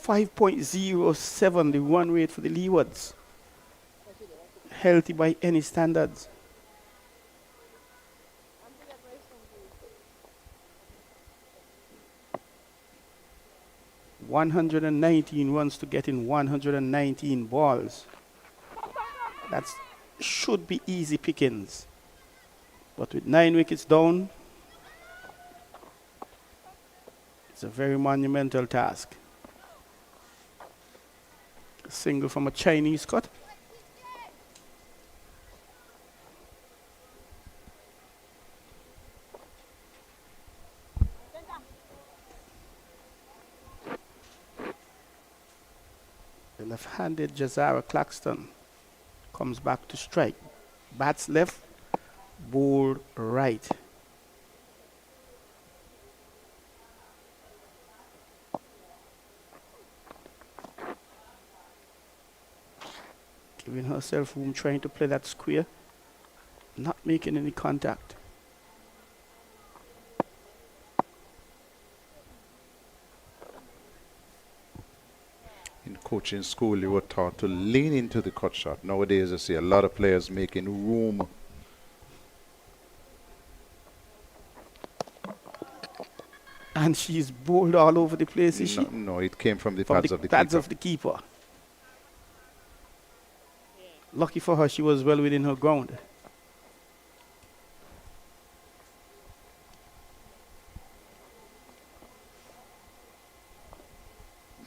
5.07 the run rate for the Leewards. Healthy by any standards. $119 runs to get in 119 balls. That should be easy pickings. But with 9 wickets down, it's a very monumental task. A single from a Chinese cut. The left-handed Jazara Claxton comes back to strike. Bats left, ball right. Giving herself room, trying to play that square. Not making any contact. In coaching school, you were taught to lean into the cut shot. Nowadays, I see a lot of players making room. And she's bowled all over the place, is she? No, it came from the From pads the of the pads keeper. of the keeper. Lucky for her, she was well within her ground.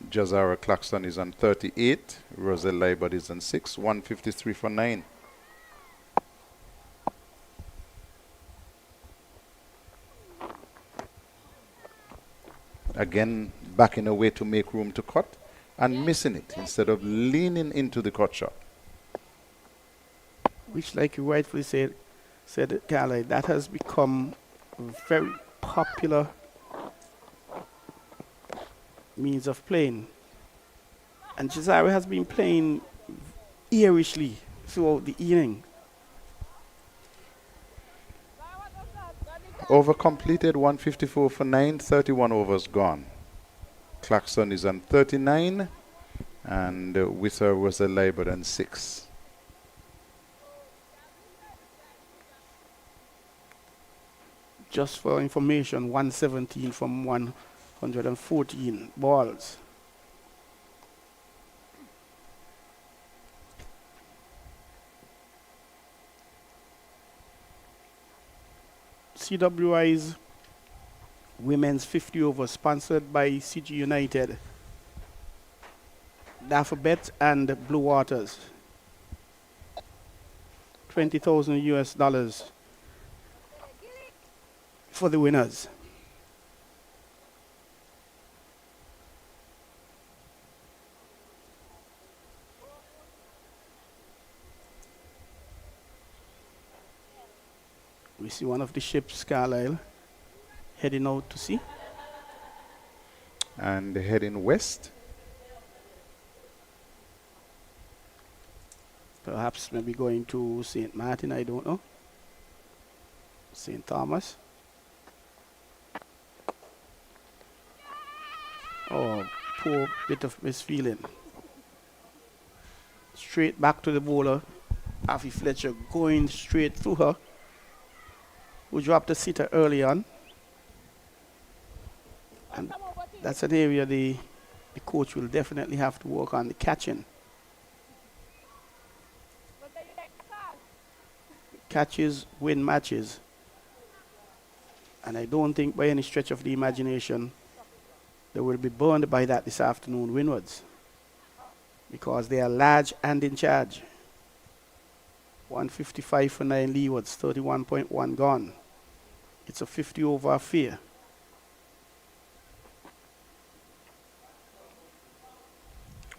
Jazara Claxton is on 38. Roselle Leeward is on 6. 153 for 9. Again, backing away to make room to cut and missing it instead of leaning into the cut shot. Which, like you rightfully said Carlisle, that has become a very popular means of playing. And Jazara has been playing airishly throughout the inning. Over completed 154 for 9, 31 overs gone. Claxton is on 39 and with her was a Leeward on 6. Just for information, 117 from 114 balls. CWI's Women's 50 Over, sponsored by CG United, Daffabet and Blue Waters. $20,000 for the winners. We see one of the ships, Carlisle, heading out to sea. And heading west. Perhaps maybe going to St. Martin, I don't know. St. Thomas. Oh, poor bit of misfeeling. Straight back to the bowler. Afi Fletcher going straight through her. Who dropped the sitter early on. And that's an area the coach will definitely have to work on, the catching. Catches win matches. And I don't think by any stretch of the imagination they will be burned by that this afternoon, Windwards. Because they are large and in charge. 155 for 9 Leewards, 31.1 gone. It's a 50 over affair.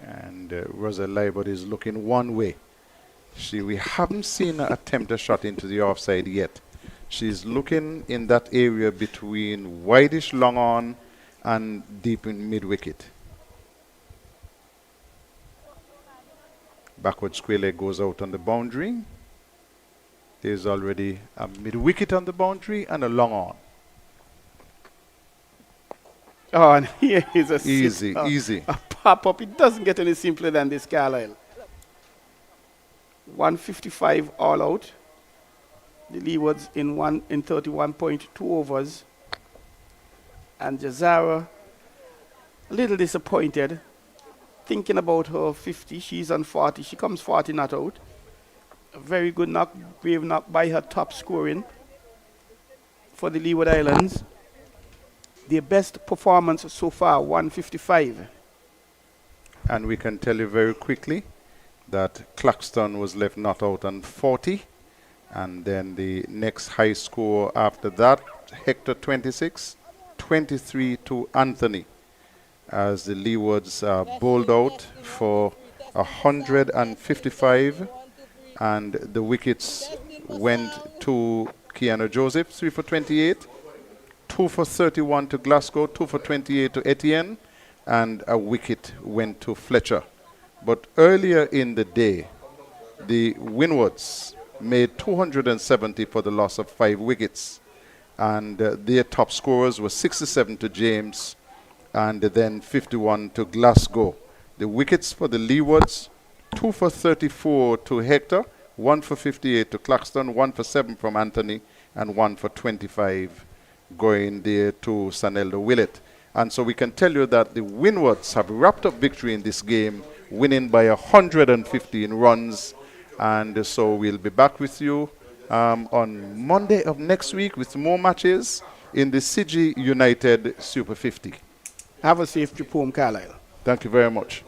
And Rosa Leeward is looking one way. We haven't seen her attempt a shot into the offside yet. She's looking in that area between wideish long on and deep in mid wicket. Backward square leg goes out on the boundary. There's already a mid wicket on the boundary and a long on. Oh, and here is a Easy, easy. A pop-up. It doesn't get any simpler than this, Carlisle. 155 all out. The Leewards in 31.2 overs. And Jazara a little disappointed. Thinking about her 50. She's on 40. She comes 40 not out. A very good knock, brave knock by her top scoring for the Leeward Islands. Their best performance so far, 155. And we can tell you very quickly that Claxton was left not out on 40. And then the next high score after that, Hector 26, 23 to Anthony. As the Leewards bowled out for 155. And the wickets went to Keanu Joseph, 3 for 28. 2 for 31 to Glasgow, 2 for 28 to Etienne, and a wicket went to Fletcher. But earlier in the day, the Windwards made 270 for the loss of 5 wickets. And their top scorers were 67 to James and then 51 to Glasgow. The wickets for the Leewards, 2 for 34 to Hector, 1 for 58 to Claxton, 1 for 7 from Anthony, and 1 for 25 going there to Saneldo Willett. And so we can tell you that the Windwards have wrapped up victory in this game, winning by 115 runs. And so we'll be back with you on Monday of next week with more matches in the CG United Super 50. Have a safe trip home, Carlisle. Thank you very much.